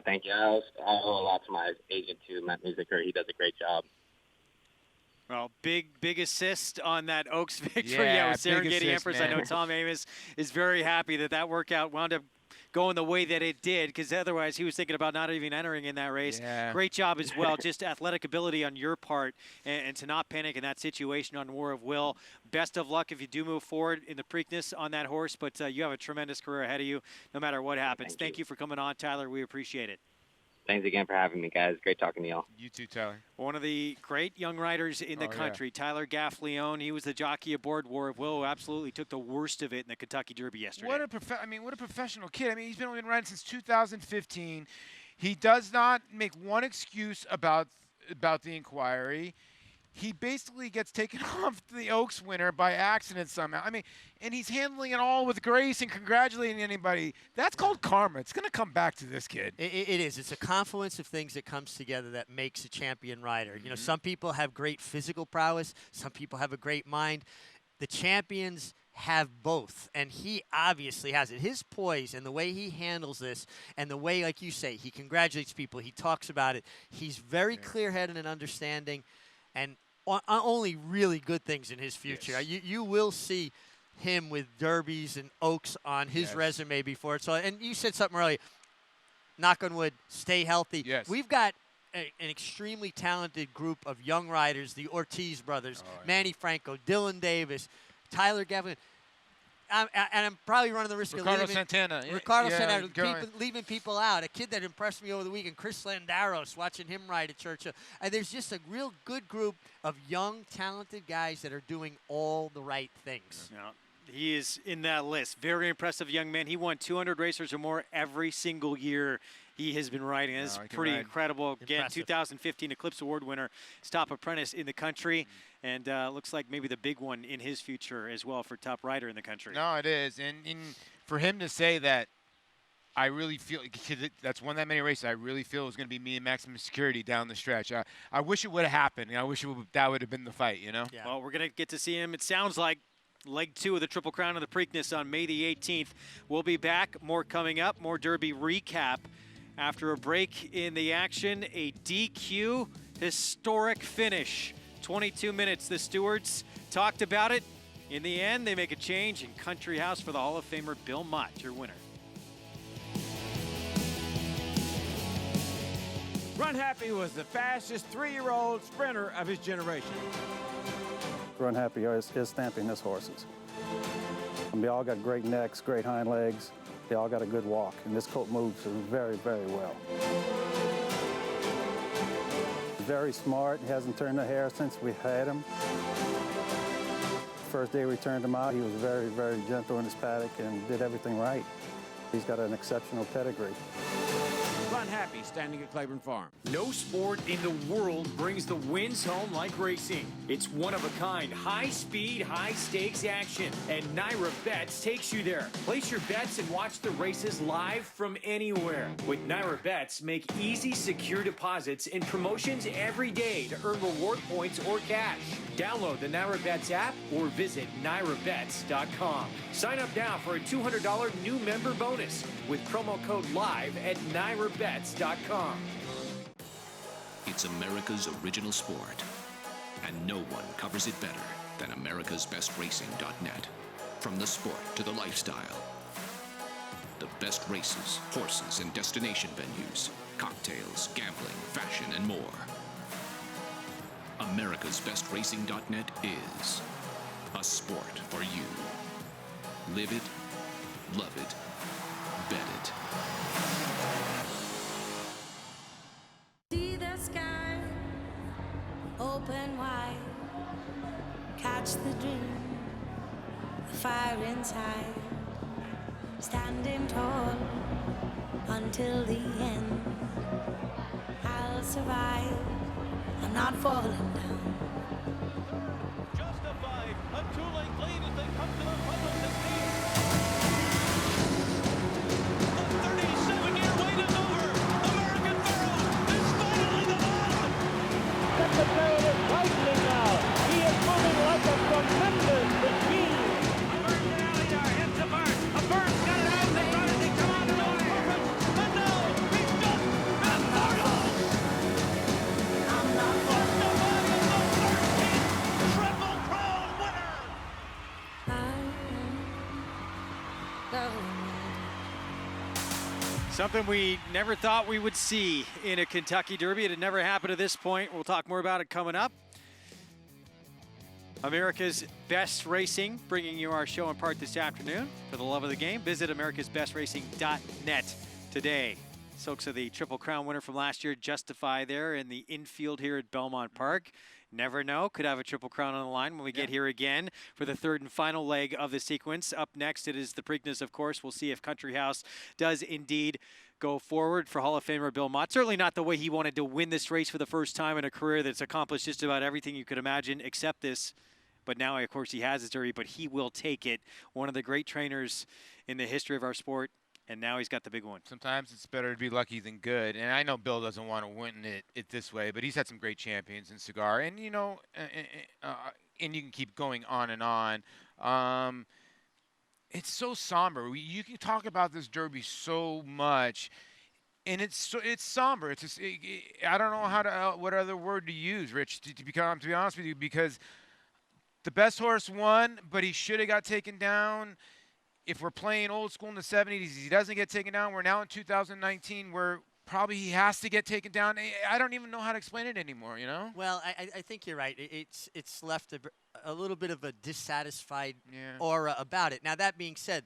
[SPEAKER 2] Thank you. I owe a lot to my agent, too, Matt Musiker. He does a great job.
[SPEAKER 1] Well, big assist on that Oaks victory with Serengeti Empress.
[SPEAKER 3] Man.
[SPEAKER 1] I know Tom Amos is very happy that workout wound up going the way that it did, because otherwise he was thinking about not even entering in that race.
[SPEAKER 3] Yeah.
[SPEAKER 1] Great job as well, just athletic ability on your part, and to not panic in that situation on War of Will. Best of luck if you do move forward in the Preakness on that horse, but you have a tremendous career ahead of you no matter what happens. Thank you for coming on, Tyler. We appreciate it.
[SPEAKER 2] Thanks again for having me, guys. Great talking to y'all.
[SPEAKER 3] You too, Tyler.
[SPEAKER 1] One of the great young riders in the country, Tyler Gaffalione. He was the jockey aboard War of Will, who absolutely took the worst of it in the Kentucky Derby yesterday.
[SPEAKER 3] What a professional kid. I mean, he's been riding since 2015. He does not make one excuse about the inquiry. He basically gets taken off the Oaks winner by accident somehow. I mean, and he's handling it all with grace and congratulating anybody. That's called karma. It's going to come back to this kid.
[SPEAKER 20] It is. It's a confluence of things that comes together that makes a champion rider. You know, some people have great physical prowess. Some people have a great mind. The champions have both, and he obviously has it. His poise and the way he handles this and the way, like you say, he congratulates people, he talks about it. He's very clear-headed and understanding, and only really good things in his future.
[SPEAKER 3] Yes.
[SPEAKER 20] You will see him with derbies and Oaks on his resume before. So, and you said something earlier. Knock on wood, stay healthy.
[SPEAKER 3] Yes.
[SPEAKER 20] We've got an extremely talented group of young riders, the Ortiz brothers, Manny Franco, Dylan Davis, Tyler Gaffalione. And I'm probably running the risk
[SPEAKER 3] Ricardo
[SPEAKER 20] of leaving
[SPEAKER 3] Santana.
[SPEAKER 20] Ricardo Santana, leaving people out. A kid that impressed me over the weekend, Chris Landaros, watching him ride at Churchill. And there's just a real good group of young, talented guys that are doing all the right things.
[SPEAKER 1] Yeah. He is in that list. Very impressive young man. He won 200 racers or more every single year he has been riding. It's pretty incredible. Again,
[SPEAKER 20] Impressive.
[SPEAKER 1] 2015 Eclipse Award winner, top apprentice in the country, and looks like maybe the big one in his future as well for top rider in the country.
[SPEAKER 3] No, it is. And for him to say that, I really feel that's one of that many races. I really feel it was going to be me and Maximum Security down the stretch. I wish it would have happened. I wish that would have been the fight, you know?
[SPEAKER 20] Yeah.
[SPEAKER 1] Well, we're going to get to see him. It sounds like Leg 2 of the Triple Crown of the Preakness on May the 18th. We'll be back. More coming up. More Derby recap after a break in the action. A DQ historic finish. 22 minutes. The Stewards talked about it. In the end, they make a change in Country House for the Hall of Famer Belmont, your winner.
[SPEAKER 6] Run Happy was the fastest 3-year-old sprinter of his generation.
[SPEAKER 7] Run Happy is stamping his horses. And they all got great necks, great hind legs. They all got a good walk, and this colt moves very, very well. Very smart. He hasn't turned a hair since we had him. First day we turned him out, he was very, very gentle in his paddock and did everything right. He's got an exceptional pedigree.
[SPEAKER 6] Run Happy, standing at Claiborne Farm.
[SPEAKER 8] No sport in the world brings the wins home like racing. It's one-of-a-kind, high-speed, high-stakes action, and Naira Bets takes you there. Place your bets and watch the races live from anywhere. With Naira Bets, make easy, secure deposits and promotions every day to earn reward points or cash. Download the Naira Bets app or visit NairaBets.com. Sign up now for a $200 new member bonus with promo code LIVE at NairaBets.com.
[SPEAKER 15] It's America's original sport, and no one covers it better than America'sBestRacing.net. From the sport to the lifestyle, the best races, horses, and destination venues, cocktails, gambling, fashion, and more. America'sBestRacing.net is a sport for you. Live it, love it, bet it.
[SPEAKER 11] See the sky open wide, catch the dream, the fire inside, standing tall until the end. I'll survive, I'm not falling down.
[SPEAKER 16] Justified, a 2-length lead as they come to the front of the field. The 37-year wait is over. American Pharoah is finally the man. Secretary is lightning now. He is moving like a tremendous machine. American Alliar hits a bird. A bird's got it out. They got it. They come out of the way. And now he's just immortal. I'm not Triple Crown winner.
[SPEAKER 1] Something we never thought we would see in a Kentucky Derby. It had never happened to this point. We'll talk more about it coming up. America's Best Racing, bringing you our show in part this afternoon. For the love of the game, visit americasbestRacing.net today. Soaks of the Triple Crown winner from last year, Justify there in the infield here at Belmont Park. Never know, could have a Triple Crown on the line when we get here again for the third and final leg of the sequence. Up next, it is the Preakness, of course. We'll see if Country House does indeed go forward for Hall of Famer Belmont. Certainly not the way he wanted to win this race for the first time in a career that's accomplished just about everything you could imagine except this. But now, of course, he has his Derby, but he will take it. One of the great trainers in the history of our sport. And now he's got the big one.
[SPEAKER 3] Sometimes it's better to be lucky than good. And I know Bill doesn't want to win it this way, but he's had some great champions in Cigar. And, you know, and you can keep going on and on. It's so somber. You can talk about this Derby so much, and it's somber. It's just, I don't know what other word to use, Rich, to be honest with you, because the best horse won, but he should have got taken down. If we're playing old school in the 70s, he doesn't get taken down. We're now in 2019 where probably he has to get taken down. I don't even know how to explain it anymore, you know?
[SPEAKER 20] Well, I think you're right. It's left a little bit of a dissatisfied aura about it. Now, that being said,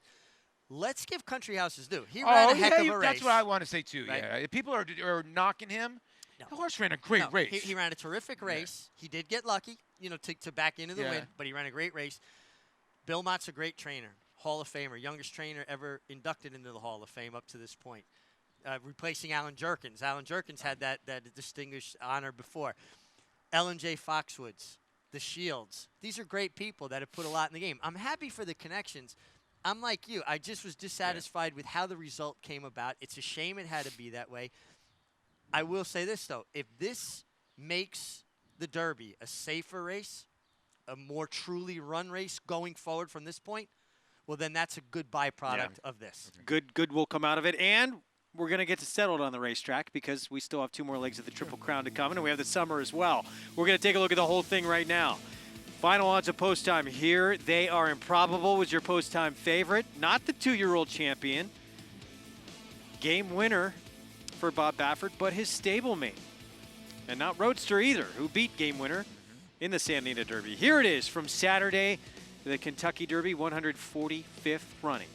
[SPEAKER 20] let's give Country House his due. He ran a heck of a race.
[SPEAKER 3] That's what I want to say, too,
[SPEAKER 20] right?
[SPEAKER 3] yeah. If people are knocking him, the horse ran a great race.
[SPEAKER 20] He ran a terrific race. He did get lucky, to back into the win, but he ran a great race. Belmont's a great trainer, Hall of Famer, youngest trainer ever inducted into the Hall of Fame up to this point. Replacing Alan Jerkins. Alan Jerkins had that distinguished honor before. Ellen J. Foxwoods, the Shields. These are great people that have put a lot in the game. I'm happy for the connections. I'm like you. I just was dissatisfied with how the result came about. It's a shame it had to be that way. I will say this, though. If this makes the Derby a safer race, a more truly run race going forward from this point, well, then that's a good byproduct of this.
[SPEAKER 1] Good will come out of it. And we're going to get to settle it on the racetrack because we still have 2 more legs of the Triple Crown to come, and we have the summer as well. We're going to take a look at the whole thing right now. Final odds of post time here. They are Improbable was your post time favorite, not the 2-year-old champion. Game winner for Bob Baffert, but his stablemate. And not Roadster either, who beat Game Winner in the Santa Anita Derby. Here it is from Saturday, the Kentucky Derby, 145th running.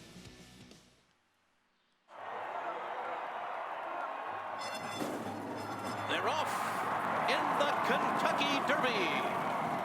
[SPEAKER 10] They're off in the Kentucky Derby.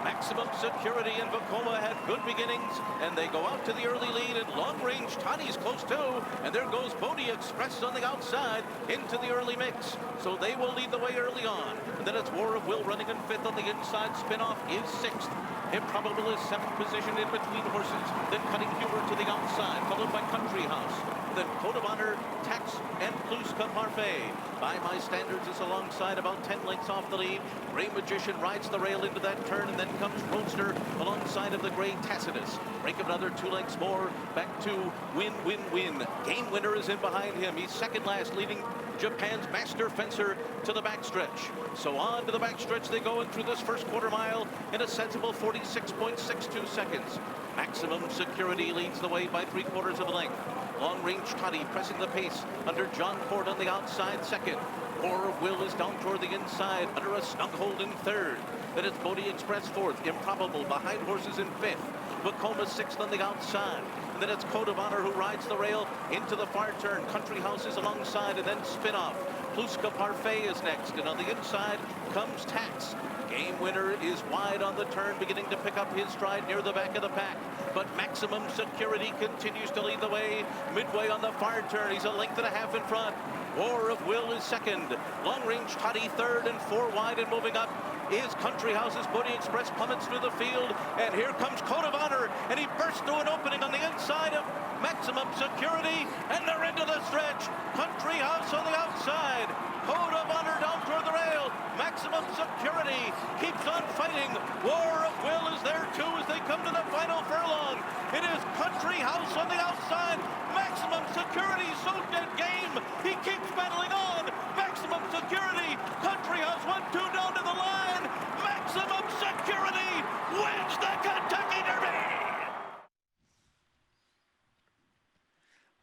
[SPEAKER 10] Maximum Security and Vekoma had good beginnings, and they go out to the early lead, and Long Range Toddy's close too, and there goes Bodie Express on the outside into the early mix. So they will lead the way early on. And then it's War of Will running in 5th on the inside. Spinoff is 6th. Improbable is 7th position in between horses. Then Cutting Humor to the outside, followed by Country House. Then Code of Honor, Tax, and Pluska Parfait. By my standards is alongside about 10 lengths off the lead. Gray Magician rides the rail into that turn, and then comes Roadster alongside of the Gray Tacitus. Break of another 2 lengths more. Back to Win, Win, Win. Game Winner is in behind him. He's second last, leading Japan's Master Fencer to the backstretch. So on to the backstretch they go, and through this first quarter mile in a sensible 46.62 seconds. Maximum Security leads the way by 3/4 of a length. Long Range Toddy pressing the pace under John Ford on the outside second. War of Will is down toward the inside under a snug hold in 3rd. Then it's Bodie Express 4th. Improbable behind horses in 5th. Vekoma 6th on the outside. And then it's Code of Honor who rides the rail into the far turn. Country House is alongside, and then Spinoff. Pluska Parfait is next, and on the inside comes Tax. Game Winner is wide on the turn, beginning to pick up his stride near the back of the pack. But Maximum Security continues to lead the way. Midway on the far turn, he's a length and a half in front. War of Will is second. Long Range Toddy 3rd, and 4 wide and moving up is Country House's Bodie Express plummets through the field. And here comes Code of Honor, and he bursts through an opening on the inside of Maximum Security, and they're into the stretch. Country House on the outside. Code of Honor down toward the rail. Maximum Security keeps on fighting. War of Will is there too as they come to the final furlong. It is Country House on the outside. Maximum Security so dead game. He keeps battling on. Maximum Security. Country House 1-2 down to the line. Maximum Security wins the Kentucky Derby.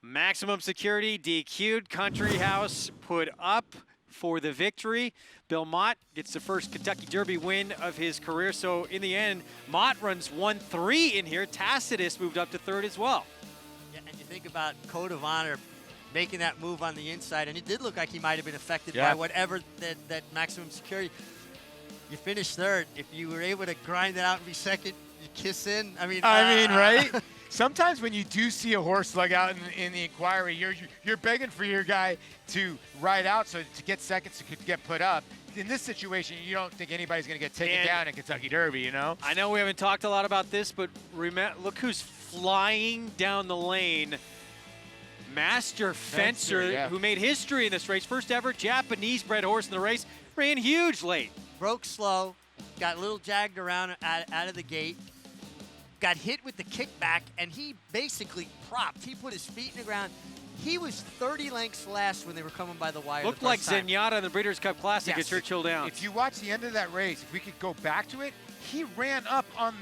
[SPEAKER 1] Maximum Security DQ'd. Country House put up for the victory. Belmont gets the first Kentucky Derby win of his career. So in the end, Mott runs 1-3 in here. Tacitus moved up to 3rd as well.
[SPEAKER 20] Yeah, and you think about Code of Honor making that move on the inside, and it did look like he might have been affected by whatever that Maximum Security. You finished 3rd. If you were able to grind it out and be 2nd, you kiss in. I mean,
[SPEAKER 3] right? Sometimes when you do see a horse slug out in the inquiry, you're begging for your guy to ride out so to get seconds to get put up. In this situation, you don't think anybody's going to get taken down in Kentucky Derby, you know?
[SPEAKER 1] I know we haven't talked a lot about this, but look who's flying down the lane. Master Fencer, who made history in this race. First ever Japanese-bred horse in the race. Ran huge late.
[SPEAKER 20] Broke slow, got a little jagged around out of the gate, got hit with the kickback, and he basically propped. He put his feet in the ground. He was 30 lengths last when they were coming by the wire.
[SPEAKER 1] Looked like Zenyatta in the Breeders' Cup Classic at Churchill Downs.
[SPEAKER 3] If you watch the end of that race, if we could go back to it, he ran up on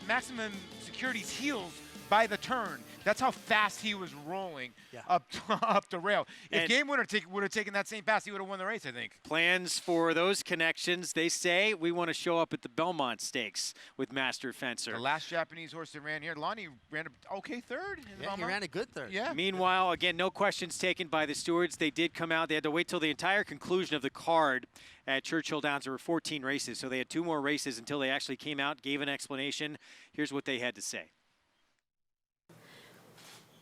[SPEAKER 3] Maximum Security's heels by the turn. That's how fast he was rolling up the rail. If Game Winner would have taken that same pass, he would have won the race, I think.
[SPEAKER 1] Plans for those connections. They say we want to show up at the Belmont Stakes with Master Fencer.
[SPEAKER 3] The last Japanese horse that ran here, Lonnie ran an okay third. In
[SPEAKER 20] Yeah, he ran a good third.
[SPEAKER 3] Yeah.
[SPEAKER 1] Meanwhile, again, no questions taken by the stewards. They did come out. They had to wait till the entire conclusion of the card at Churchill Downs. There were 14 races, so they had 2 more races until they actually came out, gave an explanation. Here's what they had to say.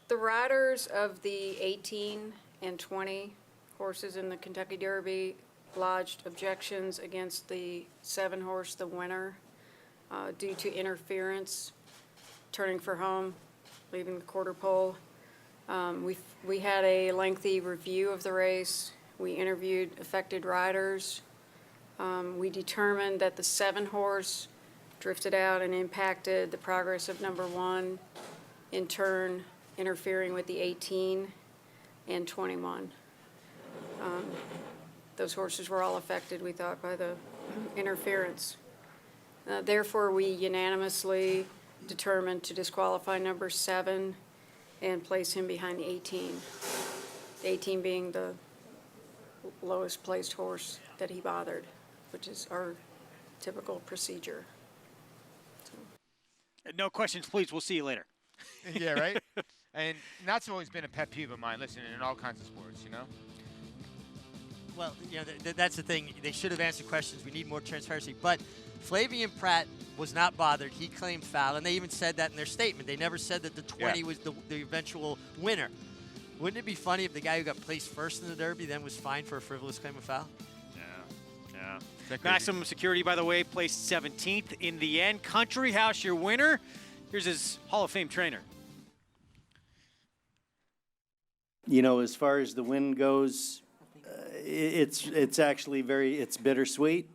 [SPEAKER 5] The riders of the 18 and 20 horses in the Kentucky Derby lodged objections against the 7-horse, the winner, due to interference, turning for home, leaving the quarter pole. We had a lengthy review of the race. We interviewed affected riders. We determined that the 7-horse drifted out and impacted the progress of number 1, in turn interfering with the 18 and 21. Those horses were all affected, we thought, by the interference. Therefore, we unanimously determined to disqualify number 7 and place him behind the 18. The 18 being the lowest placed horse that he bothered, which is our typical procedure.
[SPEAKER 1] No questions, please. We'll see you later.
[SPEAKER 3] Yeah, right? And that's always been a pet peeve of mine, listen, in all kinds of sports, you know?
[SPEAKER 20] Well, you know, that's the thing. They should have answered questions. We need more transparency. But Flavien Prat was not bothered. He claimed foul, and they even said that in their statement. They never said that the 20 was the eventual winner. Wouldn't it be funny if the guy who got placed first in the Derby then was fined for a frivolous claim of foul?
[SPEAKER 1] Yeah. Maximum Security, by the way, placed 17th in the end. Country House, your winner. Here's his Hall of Fame trainer.
[SPEAKER 12] You know, as far as the win goes, it's actually it's bittersweet.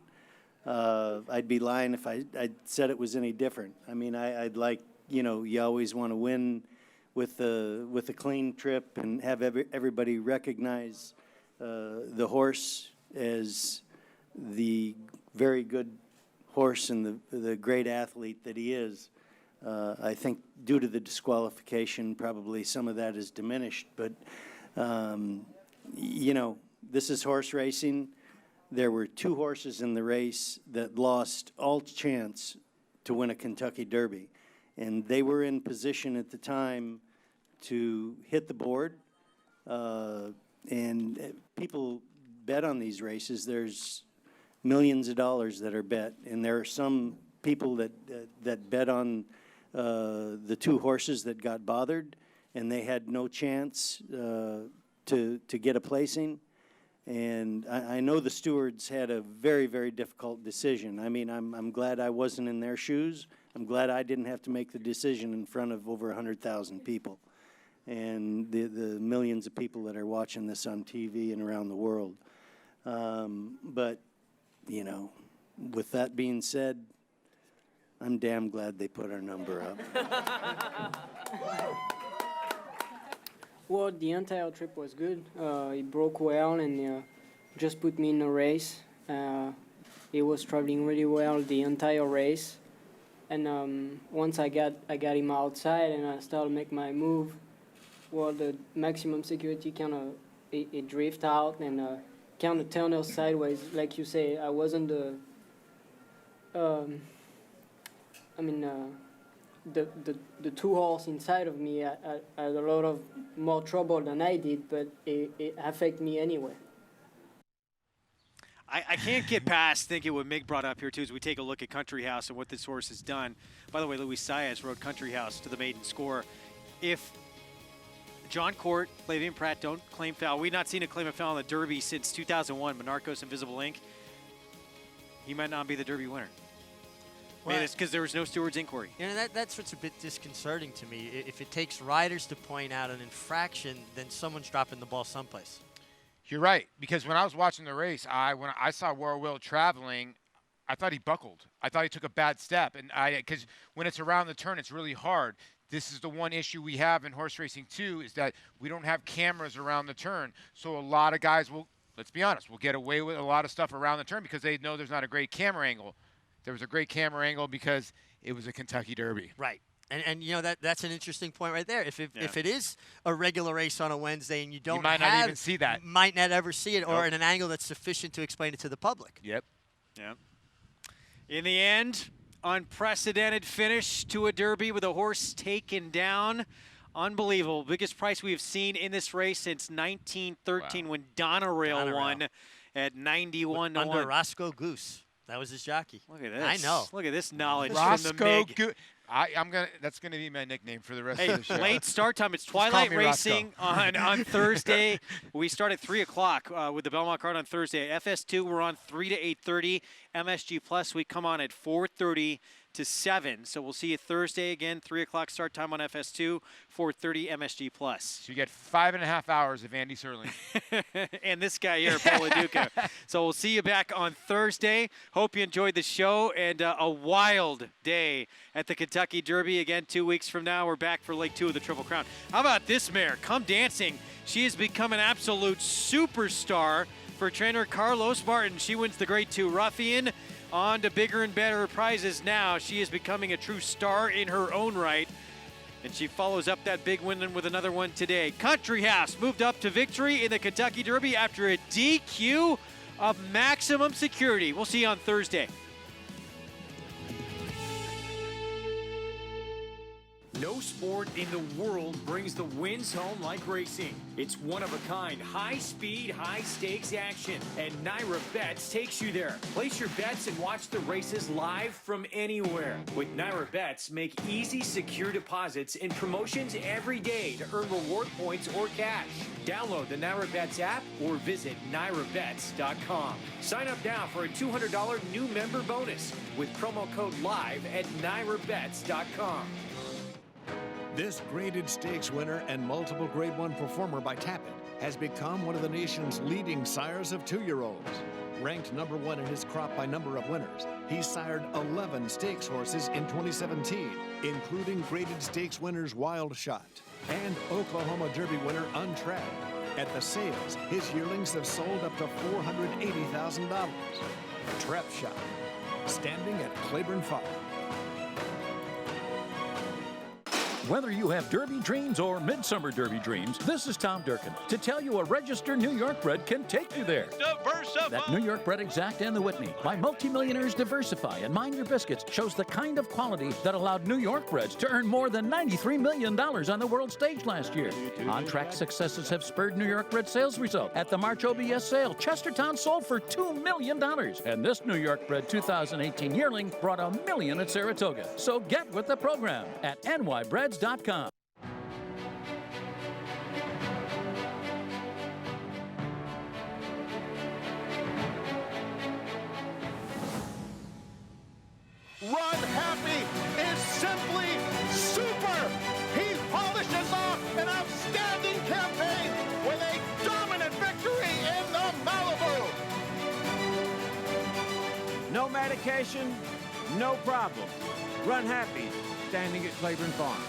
[SPEAKER 12] I'd be lying if I said it was any different. I mean, I'd like, you know, you always want to win with a clean trip and have everybody recognize the horse as the very good horse and the great athlete that he is. I think due to the disqualification, probably some of that is diminished. But, you know, this is horse racing. There were 2 horses in the race that lost all chance to win a Kentucky Derby. And they were in position at the time to hit the board. And people bet on these races. There's millions of dollars that are bet. And there are some people that bet on the 2 horses that got bothered, and they had no chance to get a placing. And I know the stewards had a very, very difficult decision. I mean, I'm glad I wasn't in their shoes. I'm glad I didn't have to make the decision in front of over 100,000 people and the millions of people that are watching this on TV and around the world. But, you know, with that being said, I'm damn glad they put our number up.
[SPEAKER 14] Well, the entire trip was good. It broke well and just put me in a race. He was traveling really well the entire race. And once I got him outside and I started to make my move, well, the Maximum Security kind of it drift out and kind of turned us sideways. Like you say, I wasn't the the 2 horses inside of me had a lot of more trouble than I did, but it affected me anyway.
[SPEAKER 1] I can't get past thinking what Mig brought up here, too, as we take a look at Country House and what this horse has done. By the way, Luis Saez rode Country House to the maiden score. If John Court, Flavien Prat don't claim foul, we've not seen a claim of foul in the Derby since 2001, Monarchos Invisible Ink. He might not be the Derby winner. Well, it's because there was no stewards inquiry.
[SPEAKER 20] You know, that's what's a bit disconcerting to me. If it takes riders to point out an infraction, then someone's dropping the ball someplace.
[SPEAKER 3] You're right, because when I was watching the race, when I saw War Will traveling, I thought he buckled. I thought he took a bad step, and because when it's around the turn, it's really hard. This is the one issue we have in horse racing too, is that we don't have cameras around the turn, so a lot of guys will, let's be honest, will get away with a lot of stuff around the turn because they know there's not a great camera angle. there was a great camera angle because it was a Kentucky Derby.
[SPEAKER 20] Right. And you know, that's an interesting point right there. If it is a regular race on a Wednesday and you don't
[SPEAKER 3] might not even see that.
[SPEAKER 20] Might not ever see it, or at an angle that's sufficient to explain it to the public.
[SPEAKER 3] Yep.
[SPEAKER 1] Yep. In the end, unprecedented finish to a Derby with a horse taken down. Unbelievable. Biggest price we have seen in this race since 1913 when Donerail won at 91 to 1.
[SPEAKER 20] Under Roscoe Goose. That was his jockey.
[SPEAKER 1] Look at this.
[SPEAKER 20] I know.
[SPEAKER 1] Look at this knowledge
[SPEAKER 3] Roscoe
[SPEAKER 1] from the MIG.
[SPEAKER 3] Goose. That's gonna be my nickname for the rest
[SPEAKER 1] Hey,
[SPEAKER 3] of the show.
[SPEAKER 1] late start time. It's
[SPEAKER 3] Just call
[SPEAKER 1] Twilight
[SPEAKER 3] me
[SPEAKER 1] Racing
[SPEAKER 3] Roscoe.
[SPEAKER 1] on Thursday. We start at 3 o'clock with the Belmont card on Thursday. FS2, we're on 3 to 8:30. MSG Plus, we come on at 4:30 to 7. So we'll see you Thursday again, 3 o'clock start time on FS2, 4:30 MSG Plus.
[SPEAKER 3] So you get 5.5 hours of Andy Serling.
[SPEAKER 1] And this guy here, Paul LaDuca. So we'll see you back on Thursday. Hope you enjoyed the show, and a wild day at the Kentucky Derby. Again, 2 weeks from now, we're back for Leg 2 of the Triple Crown. How about this mare? Come Dancing. She has become an absolute superstar for trainer Carlos Martin. She wins the Grade 2 Ruffian. On to bigger and better prizes now. She is becoming a true star in her own right. And she follows up that big win with another one today. Country House moved up to victory in the Kentucky Derby after a DQ of Maximum Security. We'll see you on Thursday.
[SPEAKER 8] No sport in the world brings the wins home like racing. It's one-of-a-kind, high-speed, high-stakes action, and Naira Bets takes you there. Place your bets and watch the races live from anywhere. With Naira Bets, make easy, secure deposits and promotions every day to earn reward points or cash. Download the Naira Bets app or visit NairaBets.com. Sign up now for a $200 new member bonus with promo code LIVE at NairaBets.com.
[SPEAKER 9] This graded stakes winner and multiple Grade 1 performer by Tapit has become one of the nation's leading sires of 2-year-olds. Ranked number 1 in his crop by number of winners, he sired 11 stakes horses in 2017, including graded stakes winners Wild Shot and Oklahoma Derby winner Untrapped. At the sales, his yearlings have sold up to $480,000. Trap Shot, standing at Claiborne Farm.
[SPEAKER 4] Whether you have Derby dreams or Midsummer Derby dreams, this is Tom Durkin to tell you a registered New York bred can take you there.
[SPEAKER 10] Diversify!
[SPEAKER 4] That New York bred Exact and the Whitney by multimillionaires Diversify and Mind Your Biscuits shows the kind of quality that allowed New York breds to earn more than $93 million on the world stage last year. On-track successes have spurred New York bred sales result. At the March OBS sale, Chestertown sold for $2 million. And this New York bred 2018 yearling brought $1 million at Saratoga. So get with the program at nybreds.com.
[SPEAKER 16] Run Happy is simply super. He polishes off an outstanding campaign with a dominant victory in the Malibu.
[SPEAKER 6] No medication, no problem. Run Happy, standing at Claiborne Farm.